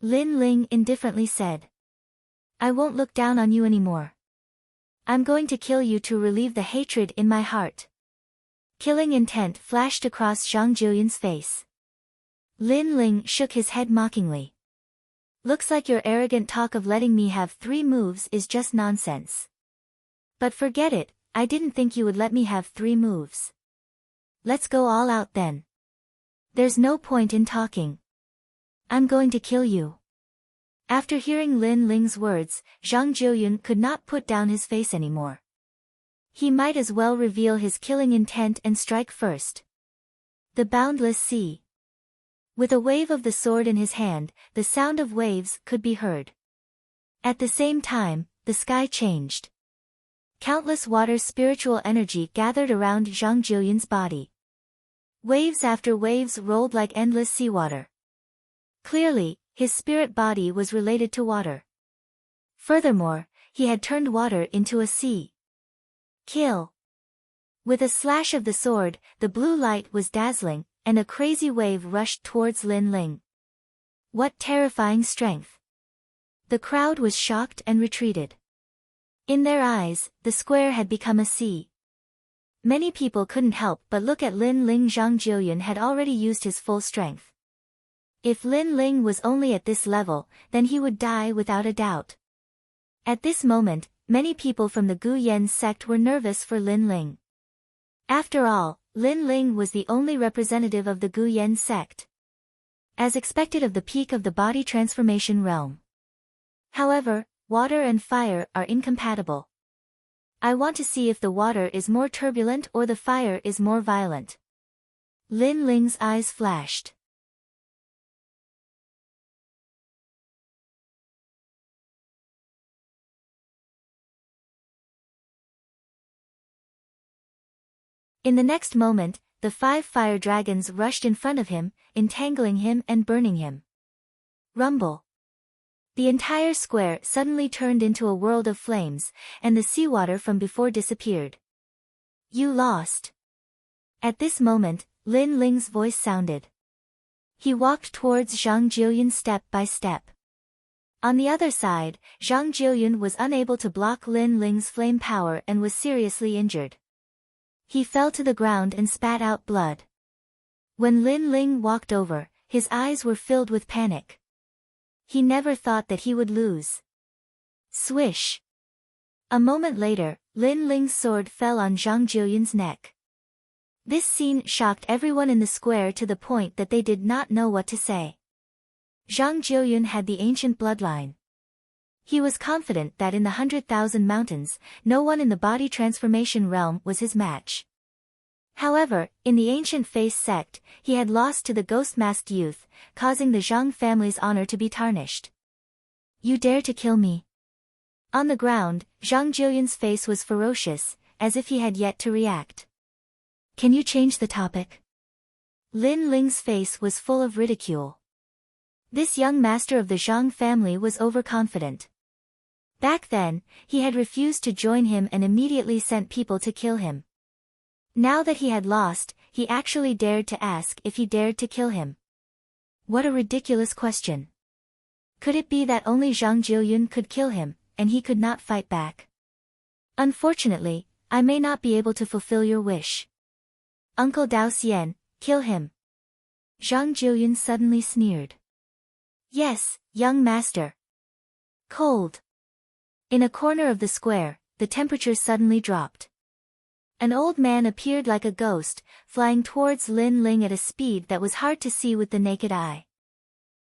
Lin Ling indifferently said. I won't look down on you anymore. I'm going to kill you to relieve the hatred in my heart. Killing intent flashed across Zhang Jiuyun's face. Lin Ling shook his head mockingly. Looks like your arrogant talk of letting me have 3 moves is just nonsense. But forget it, I didn't think you would let me have 3 moves. Let's go all out then. There's no point in talking. I'm going to kill you. After hearing Lin Ling's words, Zhang Jiuyun could not put down his face anymore. He might as well reveal his killing intent and strike first. The boundless sea. With a wave of the sword in his hand, the sound of waves could be heard. At the same time, the sky changed. Countless water's spiritual energy gathered around Zhang Jiuyun's body. Waves after waves rolled like endless seawater. Clearly, his spirit body was related to water. Furthermore, he had turned water into a sea. Kill. With a slash of the sword, the blue light was dazzling, and a crazy wave rushed towards Lin Ling. What terrifying strength! The crowd was shocked and retreated. In their eyes, the square had become a sea. Many people couldn't help but look at Lin Ling. Zhang Jiuyun had already used his full strength. If Lin Ling was only at this level, then he would die without a doubt. At this moment, many people from the Gu Yan sect were nervous for Lin Ling. After all, Lin Ling was the only representative of the Gu Yan sect, as expected of the peak of the body transformation realm. However, water and fire are incompatible. I want to see if the water is more turbulent or the fire is more violent. Lin Ling's eyes flashed. In the next moment, the 5 fire dragons rushed in front of him, entangling him and burning him. Rumble. The entire square suddenly turned into a world of flames, and the seawater from before disappeared. You lost. At this moment, Lin Ling's voice sounded. He walked towards Zhang Jiuyun step by step. On the other side, Zhang Jiuyun was unable to block Lin Ling's flame power and was seriously injured. He fell to the ground and spat out blood. When Lin Ling walked over, his eyes were filled with panic. He never thought that he would lose. Swish! A moment later, Lin Ling's sword fell on Zhang Jiuyun's neck. This scene shocked everyone in the square to the point that they did not know what to say. Zhang Jiuyun had the ancient bloodline. He was confident that in the 100,000 mountains, no one in the body transformation realm was his match. However, in the ancient face sect, he had lost to the ghost-masked youth, causing the Zhang family's honor to be tarnished. You dare to kill me? On the ground, Zhang Jiuyun's face was ferocious, as if he had yet to react. Can you change the topic? Lin Ling's face was full of ridicule. This young master of the Zhang family was overconfident. Back then, he had refused to join him and immediately sent people to kill him. Now that he had lost, he actually dared to ask if he dared to kill him. What a ridiculous question. Could it be that only Zhang Jiuyun could kill him, and he could not fight back? Unfortunately, I may not be able to fulfill your wish. Uncle Dao Xian, kill him. Zhang Jiuyun suddenly sneered. Yes, young master. Cold. In a corner of the square, the temperature suddenly dropped. An old man appeared like a ghost, flying towards Lin Ling at a speed that was hard to see with the naked eye.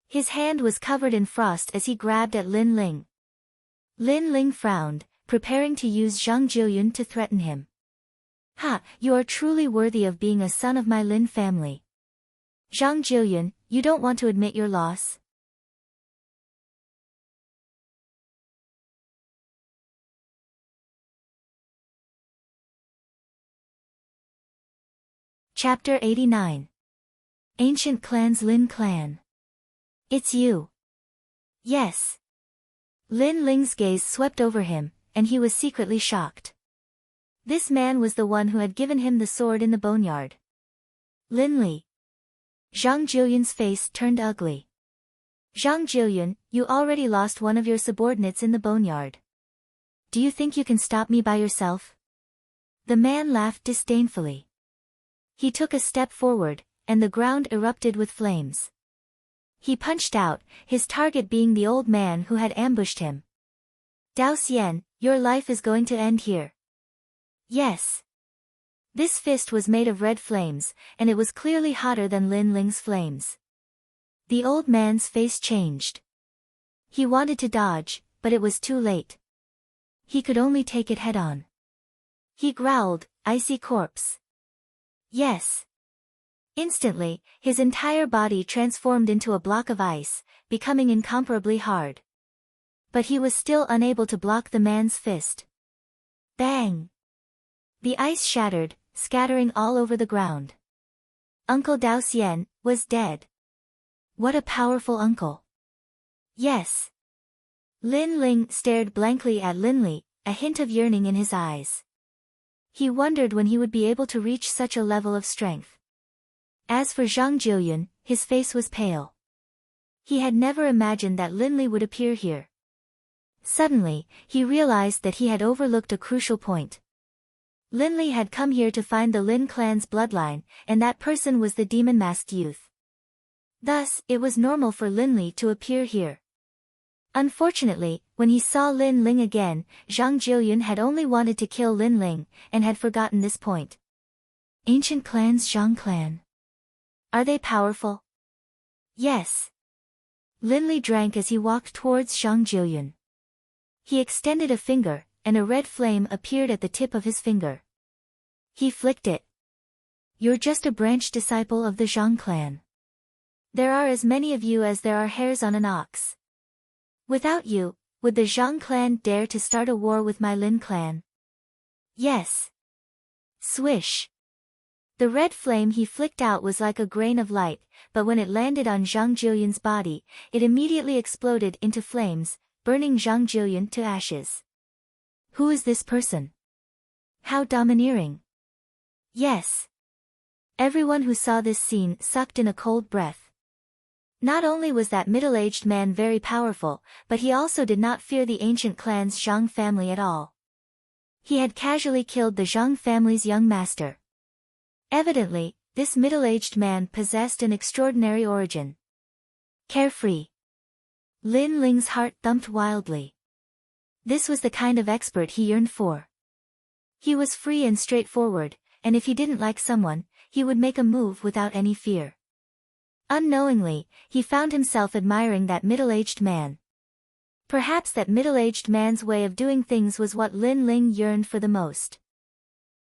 His hand was covered in frost as he grabbed at Lin Ling. Lin Ling frowned, preparing to use Zhang Jiuyun to threaten him. Ha, you are truly worthy of being a son of my Lin family. Zhang Jiuyun, you don't want to admit your loss? Chapter 89. Ancient Clan's Lin Clan. It's you. Yes. Lin Ling's gaze swept over him, and he was secretly shocked. This man was the one who had given him the sword in the boneyard. Lin Li. Zhang Jiuyun's face turned ugly. Zhang Jiuyun, you already lost one of your subordinates in the boneyard. Do you think you can stop me by yourself? The man laughed disdainfully. He took a step forward, and the ground erupted with flames. He punched out, his target being the old man who had ambushed him. Dao Xian, your life is going to end here. Yes. This fist was made of red flames, and it was clearly hotter than Lin Ling's flames. The old man's face changed. He wanted to dodge, but it was too late. He could only take it head-on. He growled, icy corpse. Yes. Instantly, his entire body transformed into a block of ice, becoming incomparably hard. But he was still unable to block the man's fist. Bang! The ice shattered, scattering all over the ground. Uncle Dao Xian was dead. What a powerful uncle. Yes. Lin Ling stared blankly at Lin Li, a hint of yearning in his eyes. He wondered when he would be able to reach such a level of strength. As for Zhang Jiuyun, his face was pale. He had never imagined that Linli would appear here. Suddenly, he realized that he had overlooked a crucial point. Linli had come here to find the Lin clan's bloodline, and that person was the demon-masked youth. Thus, it was normal for Linli to appear here. Unfortunately, when he saw Lin Ling again, Zhang Jiuyun had only wanted to kill Lin Ling, and had forgotten this point. Ancient clans Zhang clan. Are they powerful? Yes. Linli drank as he walked towards Zhang Jiuyun. He extended a finger, and a red flame appeared at the tip of his finger. He flicked it. You're just a branch disciple of the Zhang clan. There are as many of you as there are hairs on an ox. Without you, would the Zhang clan dare to start a war with my Lin clan? Yes. Swish. The red flame he flicked out was like a grain of light, but when it landed on Zhang Jiuyun's body, it immediately exploded into flames, burning Zhang Jiuyun to ashes. Who is this person? How domineering. Yes. Everyone who saw this scene sucked in a cold breath. Not only was that middle-aged man very powerful, but he also did not fear the ancient clan's Zhang family at all. He had casually killed the Zhang family's young master. Evidently, this middle-aged man possessed an extraordinary origin. Carefree. Lin Ling's heart thumped wildly. This was the kind of expert he yearned for. He was free and straightforward, and if he didn't like someone, he would make a move without any fear. Unknowingly, he found himself admiring that middle-aged man. Perhaps that middle-aged man's way of doing things was what Lin Ling yearned for the most.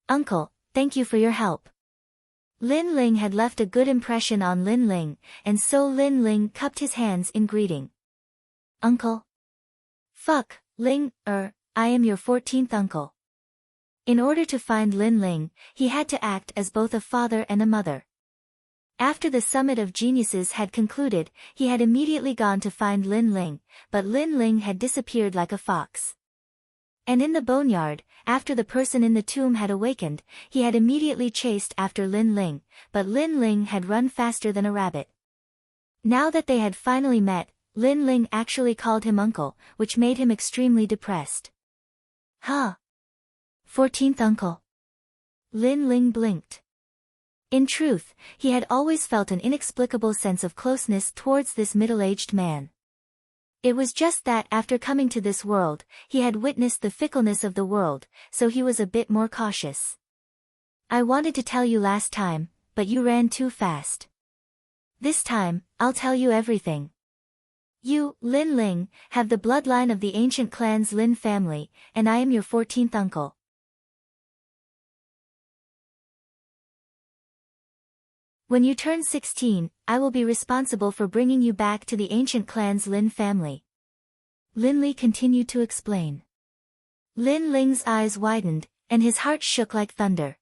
Uncle, thank you for your help. Lin Ling had left a good impression on Lin Ling, and so Lin Ling cupped his hands in greeting. Uncle? Fuck, Ling, I am your 14th uncle. In order to find Lin Ling, he had to act as both a father and a mother. After the Summit of Geniuses had concluded, he had immediately gone to find Lin Ling, but Lin Ling had disappeared like a fox. And in the boneyard, after the person in the tomb had awakened, he had immediately chased after Lin Ling, but Lin Ling had run faster than a rabbit. Now that they had finally met, Lin Ling actually called him uncle, which made him extremely depressed. Huh? 14th uncle. Lin Ling blinked. In truth, he had always felt an inexplicable sense of closeness towards this middle-aged man. It was just that after coming to this world, he had witnessed the fickleness of the world, so he was a bit more cautious. I wanted to tell you last time, but you ran too fast. This time, I'll tell you everything. You, Lin Ling, have the bloodline of the ancient clan's Lin family, and I am your 14th uncle. When you turn 16, I will be responsible for bringing you back to the ancient clan's Lin family. Lin Li continued to explain. Lin Ling's eyes widened, and his heart shook like thunder.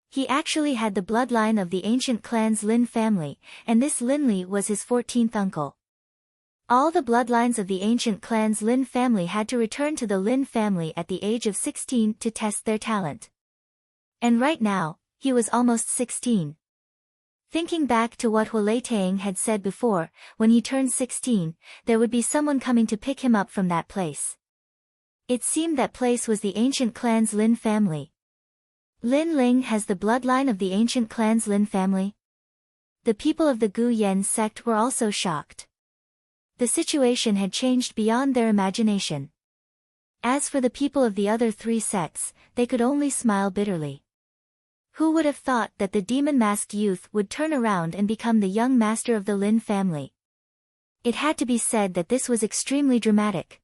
He actually had the bloodline of the ancient clan's Lin family, and this Lin Li was his 14th uncle. All the bloodlines of the ancient clan's Lin family had to return to the Lin family at the age of 16 to test their talent. And right now, he was almost 16. Thinking back to what Huolei Tang had said before, when he turned 16, there would be someone coming to pick him up from that place. It seemed that place was the ancient clan's Lin family. Lin Ling has the bloodline of the ancient clan's Lin family? The people of the Gu Yen sect were also shocked. The situation had changed beyond their imagination. As for the people of the other three sects, they could only smile bitterly. Who would have thought that the demon-masked youth would turn around and become the young master of the Lin family? It had to be said that this was extremely dramatic.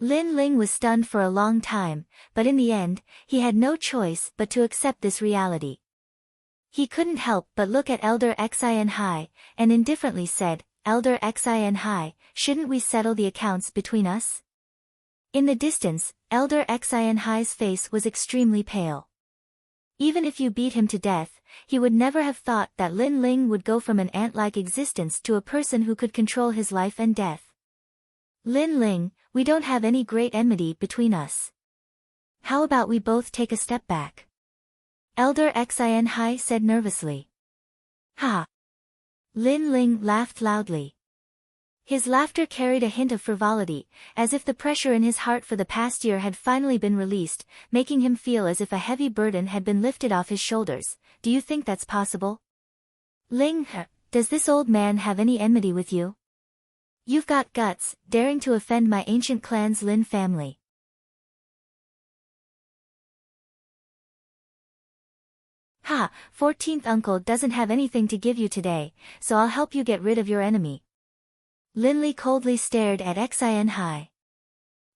Lin Ling was stunned for a long time, but in the end, he had no choice but to accept this reality. He couldn't help but look at Elder Xin Hai, and indifferently said, Elder Xin Hai, shouldn't we settle the accounts between us? In the distance, Elder Xin Hai's face was extremely pale. Even if you beat him to death, he would never have thought that Lin Ling would go from an ant-like existence to a person who could control his life and death. Lin Ling, we don't have any great enmity between us. how about we both take a step back? Elder Xin Hai said nervously. Ha! Lin Ling laughed loudly. His laughter carried a hint of frivolity, as if the pressure in his heart for the past year had finally been released, making him feel as if a heavy burden had been lifted off his shoulders. Do you think that's possible? Ling, does this old man have any enmity with you? You've got guts, daring to offend my ancient clan's Lin family. Ha, 14th uncle doesn't have anything to give you today, so I'll help you get rid of your enemy. Lin Li coldly stared at Xin Hai.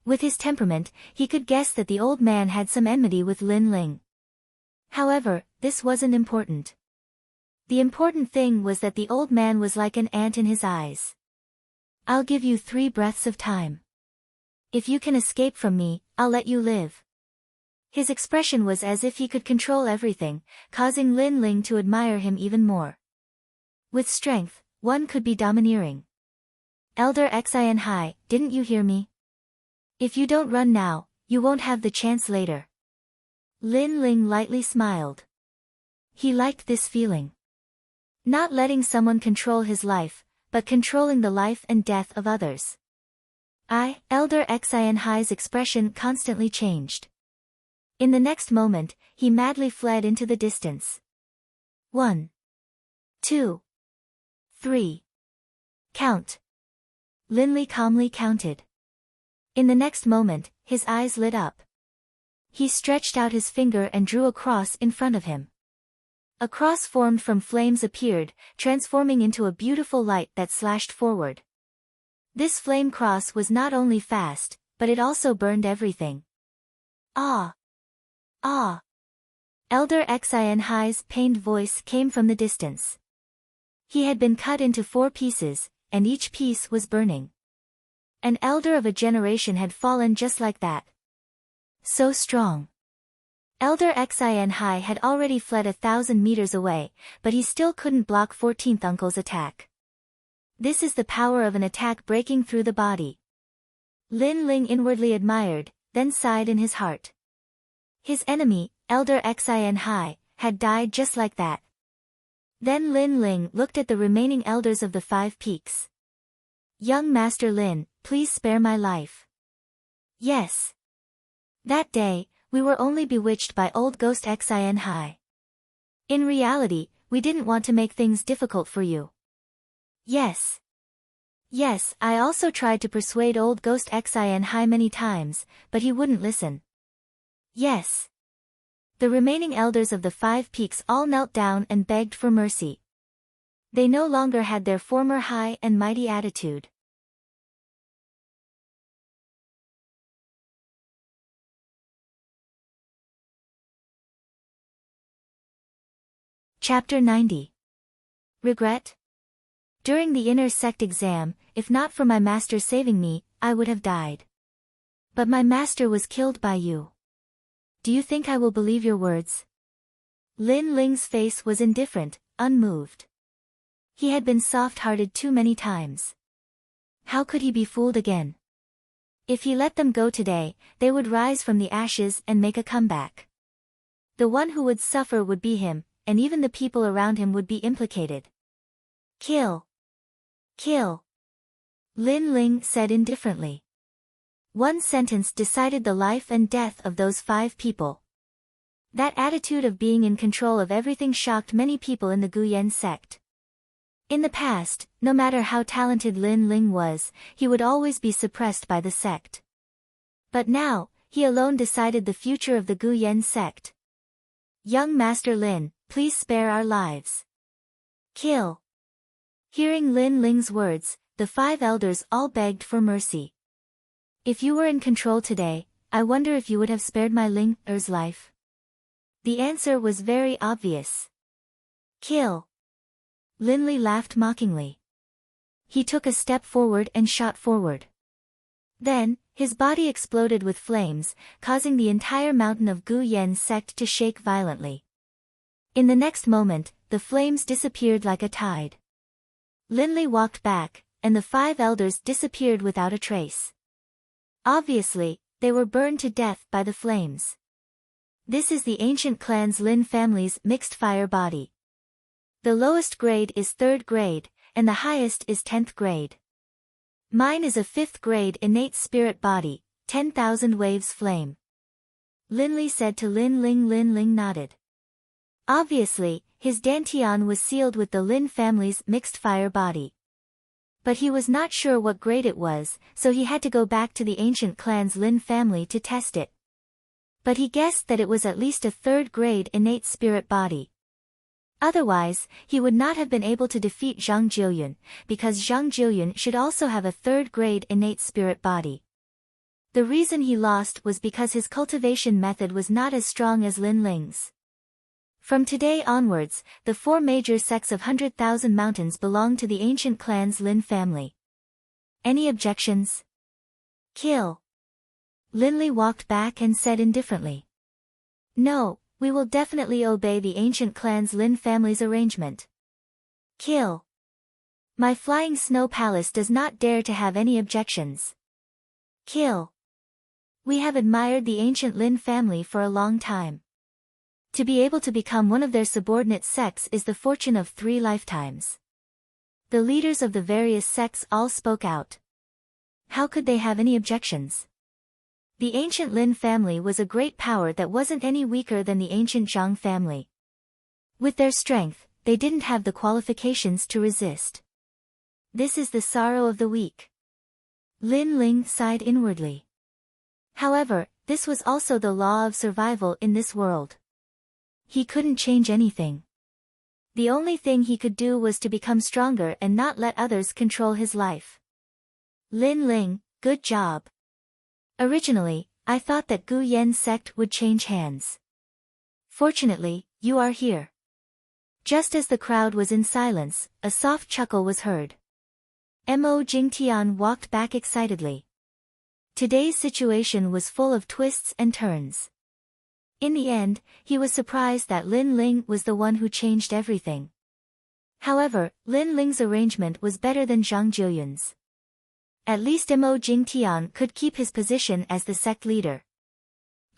With his temperament, he could guess that the old man had some enmity with Lin Ling. However, this wasn't important. The important thing was that the old man was like an ant in his eyes. I'll give you 3 breaths of time. If you can escape from me, I'll let you live. His expression was as if he could control everything, causing Lin Ling to admire him even more. With strength, one could be domineering. Elder Xin Hai, didn't you hear me? If you don't run now, you won't have the chance later. Lin Ling lightly smiled. He liked this feeling. Not letting someone control his life, but controlling the life and death of others. Elder Xin Hai's expression constantly changed. In the next moment, he madly fled into the distance. 1, 2, 3. Count. Lin Li calmly counted. In the next moment, his eyes lit up. He stretched out his finger and drew a cross in front of him. A cross formed from flames appeared, transforming into a beautiful light that slashed forward. This flame cross was not only fast, but it also burned everything. Ah! Ah! Elder Xin Hai's pained voice came from the distance. He had been cut into 4 pieces, and each piece was burning. An elder of a generation had fallen just like that. So strong. Elder Xin Hai had already fled 1,000 meters away, but he still couldn't block 14th uncle's attack. This is the power of an attack breaking through the body. Lin Ling inwardly admired, then sighed in his heart. His enemy, Elder Xin Hai, had died just like that. Then Lin Ling looked at the remaining elders of the 5 peaks. Young Master Lin, please spare my life. Yes. That day, we were only bewitched by old ghost Xin Hai. In reality, we didn't want to make things difficult for you. Yes. Yes, I also tried to persuade old ghost Xin Hai many times, but he wouldn't listen. Yes. The remaining elders of the 5 peaks all knelt down and begged for mercy. They no longer had their former high and mighty attitude. Chapter 90. Regret? During the inner sect exam, if not for my master saving me, I would have died. But my master was killed by you. Do you think I will believe your words? Lin Ling's face was indifferent, unmoved. He had been soft-hearted too many times. How could he be fooled again? If he let them go today, they would rise from the ashes and make a comeback. The one who would suffer would be him, and even the people around him would be implicated. Kill. Kill. Lin Ling said indifferently. One sentence decided the life and death of those 5 people. That attitude of being in control of everything shocked many people in the Guyan sect. In the past, no matter how talented Lin Ling was, he would always be suppressed by the sect. But now, he alone decided the future of the Guyan sect. Young Master Lin, please spare our lives. Kill. Hearing Lin Ling's words, the 5 elders all begged for mercy. If you were in control today, I wonder if you would have spared my Ling-er's life. The answer was very obvious. Kill. Lin Li laughed mockingly. He took a step forward and shot forward. Then, his body exploded with flames, causing the entire mountain of Gu Yen sect to shake violently. In the next moment, the flames disappeared like a tide. Lin Li walked back, and the 5 elders disappeared without a trace. Obviously, they were burned to death by the flames. This is the ancient clan's Lin family's mixed fire body. The lowest grade is 3rd grade, and the highest is 10th grade. Mine is a 5th grade innate spirit body, 10,000 waves flame. Lin Li said to Lin Ling. Lin Ling nodded. Obviously, his dantian was sealed with the Lin family's mixed fire body. But he was not sure what grade it was, so he had to go back to the ancient clan's Lin family to test it. But he guessed that it was at least a 3rd grade innate spirit body. Otherwise, he would not have been able to defeat Zhang Jiuyun, because Zhang Jiuyun should also have a 3rd grade innate spirit body. The reason he lost was because his cultivation method was not as strong as Lin Ling's. From today onwards, the 4 major sects of 100,000 mountains belong to the ancient clan's Lin family. Any objections? Kill. Lin Li walked back and said indifferently. No, we will definitely obey the ancient clan's Lin family's arrangement. Kill. My flying snow palace does not dare to have any objections. Kill. We have admired the ancient Lin family for a long time. To be able to become one of their subordinate sects is the fortune of 3 lifetimes. The leaders of the various sects all spoke out. How could they have any objections? The ancient Lin family was a great power that wasn't any weaker than the ancient Zhang family. With their strength, they didn't have the qualifications to resist. This is the sorrow of the weak. Lin Ling sighed inwardly. However, this was also the law of survival in this world. He couldn't change anything. The only thing he could do was to become stronger and not let others control his life. Lin Ling, good job. Originally, I thought that Gu Yan's sect would change hands. Fortunately, you are here. Just as the crowd was in silence, a soft chuckle was heard. Mo Jingtian walked back excitedly. Today's situation was full of twists and turns. In the end, he was surprised that Lin Ling was the one who changed everything. However, Lin Ling's arrangement was better than Zhang Jiuyun's. At least Mo Jingtian could keep his position as the sect leader.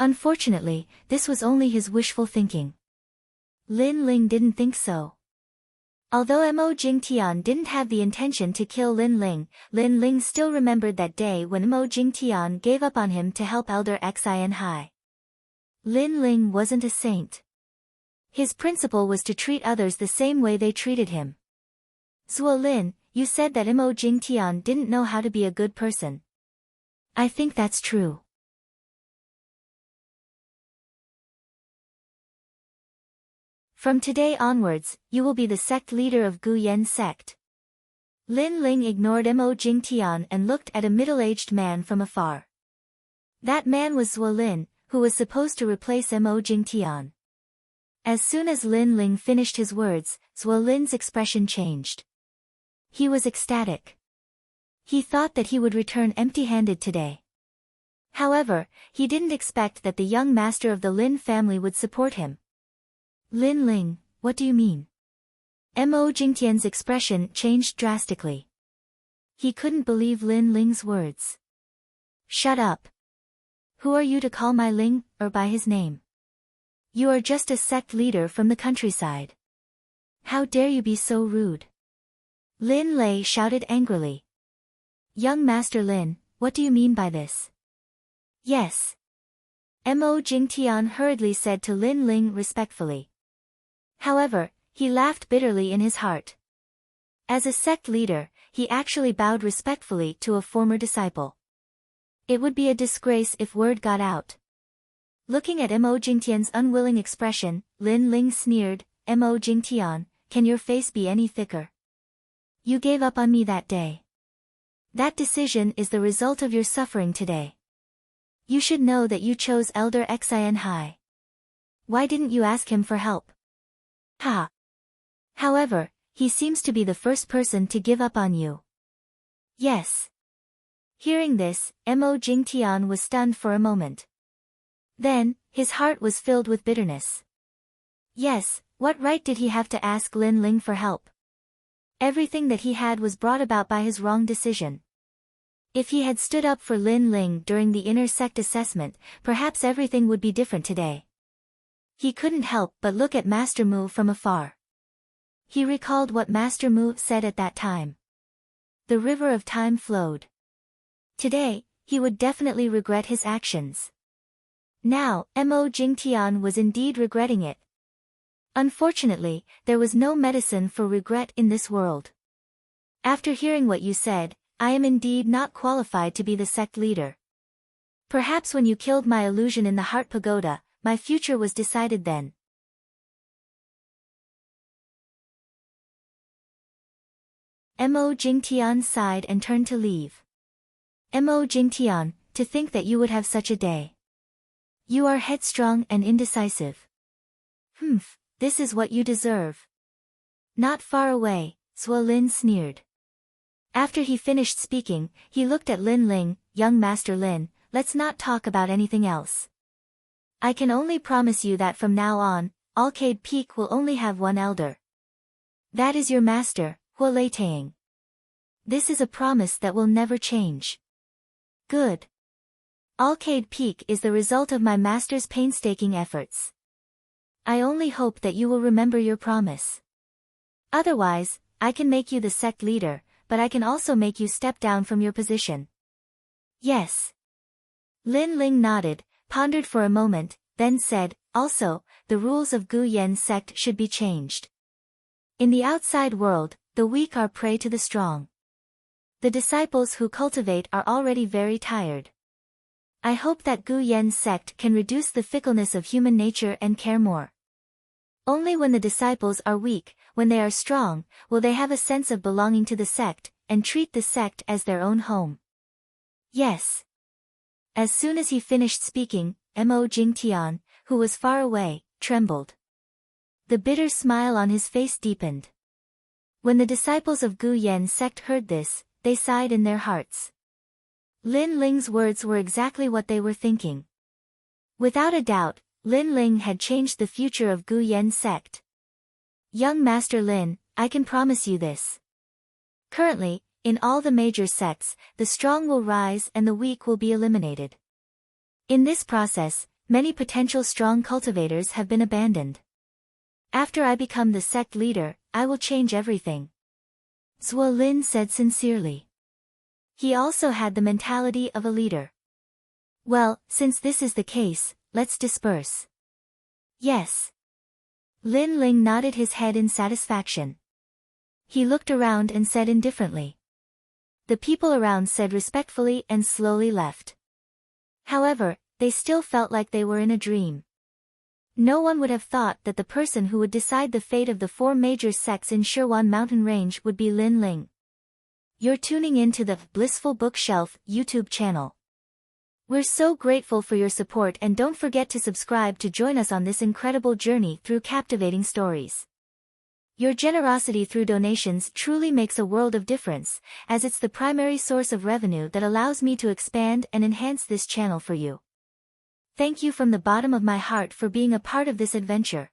Unfortunately, this was only his wishful thinking. Lin Ling didn't think so. Although Mo Jingtian didn't have the intention to kill Lin Ling still remembered that day when Mo Jingtian gave up on him to help Elder Xin Hai. Lin Ling wasn't a saint. His principle was to treat others the same way they treated him. Zuo Lin, you said that Mo Jingtian didn't know how to be a good person. I think that's true. From today onwards, you will be the sect leader of Gu Yan's sect. Lin Ling ignored Mo Jingtian and looked at a middle-aged man from afar. That man was Zuo Lin, who was supposed to replace Mo Jingtian. As soon as Lin Ling finished his words, Zuo Lin's expression changed. He was ecstatic. He thought that he would return empty-handed today. However, he didn't expect that the young master of the Lin family would support him. Lin Ling, what do you mean? Mo Jingtian's expression changed drastically. He couldn't believe Lin Ling's words. Shut up. Who are you to call my Ling, or by his name? You are just a sect leader from the countryside. How dare you be so rude? Lin Lei shouted angrily. Young Master Lin, what do you mean by this? Yes. Mo Jingtian hurriedly said to Lin Ling respectfully. However, he laughed bitterly in his heart. As a sect leader, he actually bowed respectfully to a former disciple. It would be a disgrace if word got out. Looking at Mo Jingtian's unwilling expression, Lin Ling sneered, Mo Jingtian, can your face be any thicker? You gave up on me that day. That decision is the result of your suffering today. You should know that you chose Elder Xin Hai. Why didn't you ask him for help? Ha! However, he seems to be the first person to give up on you. Yes. Hearing this, Mo Jingtian was stunned for a moment. Then, his heart was filled with bitterness. Yes, what right did he have to ask Lin Ling for help? Everything that he had was brought about by his wrong decision. If he had stood up for Lin Ling during the inner sect assessment, perhaps everything would be different today. He couldn't help but look at Master Mu from afar. He recalled what Master Mu said at that time. The river of time flowed. Today, he would definitely regret his actions. Now, Mo Jingtian was indeed regretting it. Unfortunately, there was no medicine for regret in this world. After hearing what you said, I am indeed not qualified to be the sect leader. Perhaps when you killed my illusion in the Heart Pagoda, my future was decided then. Mo Jingtian sighed and turned to leave. Mo Jingtian, to think that you would have such a day. You are headstrong and indecisive. This is what you deserve. Not far away, Zhuo Lin sneered. After he finished speaking, he looked at Lin Ling. Young Master Lin, let's not talk about anything else. I can only promise you that from now on, Arcade Peak will only have one elder. That is your master, Huo Leitang. This is a promise that will never change. Good. Arcade Peak is the result of my master's painstaking efforts. I only hope that you will remember your promise. Otherwise, I can make you the sect leader, but I can also make you step down from your position. Yes. Lin Ling nodded, pondered for a moment, then said, also, the rules of Gu Yan sect should be changed. In the outside world, the weak are prey to the strong. The disciples who cultivate are already very tired. I hope that Gu Yan sect can reduce the fickleness of human nature and care more. Only when the disciples are weak, when they are strong, will they have a sense of belonging to the sect, and treat the sect as their own home. Yes. As soon as he finished speaking, Mo Jingtian, who was far away, trembled. The bitter smile on his face deepened. When the disciples of Gu Yan sect heard this, they sighed in their hearts. Lin Ling's words were exactly what they were thinking. Without a doubt, Lin Ling had changed the future of Gu Yan sect. Young Master Lin, I can promise you this. Currently, in all the major sects, the strong will rise and the weak will be eliminated. In this process, many potential strong cultivators have been abandoned. After I become the sect leader, I will change everything. Zhuo Lin said sincerely. He also had the mentality of a leader. Well, since this is the case, let's disperse. Yes. Lin Ling nodded his head in satisfaction. He looked around and said indifferently. The people around said respectfully and slowly left. However, they still felt like they were in a dream. No one would have thought that the person who would decide the fate of the 4 major sects in Shirwan mountain range would be Lin Ling. You're tuning in to the Blissful Bookshelf YouTube channel. We're so grateful for your support, and don't forget to subscribe to join us on this incredible journey through captivating stories. Your generosity through donations truly makes a world of difference, as it's the primary source of revenue that allows me to expand and enhance this channel for you. Thank you from the bottom of my heart for being a part of this adventure.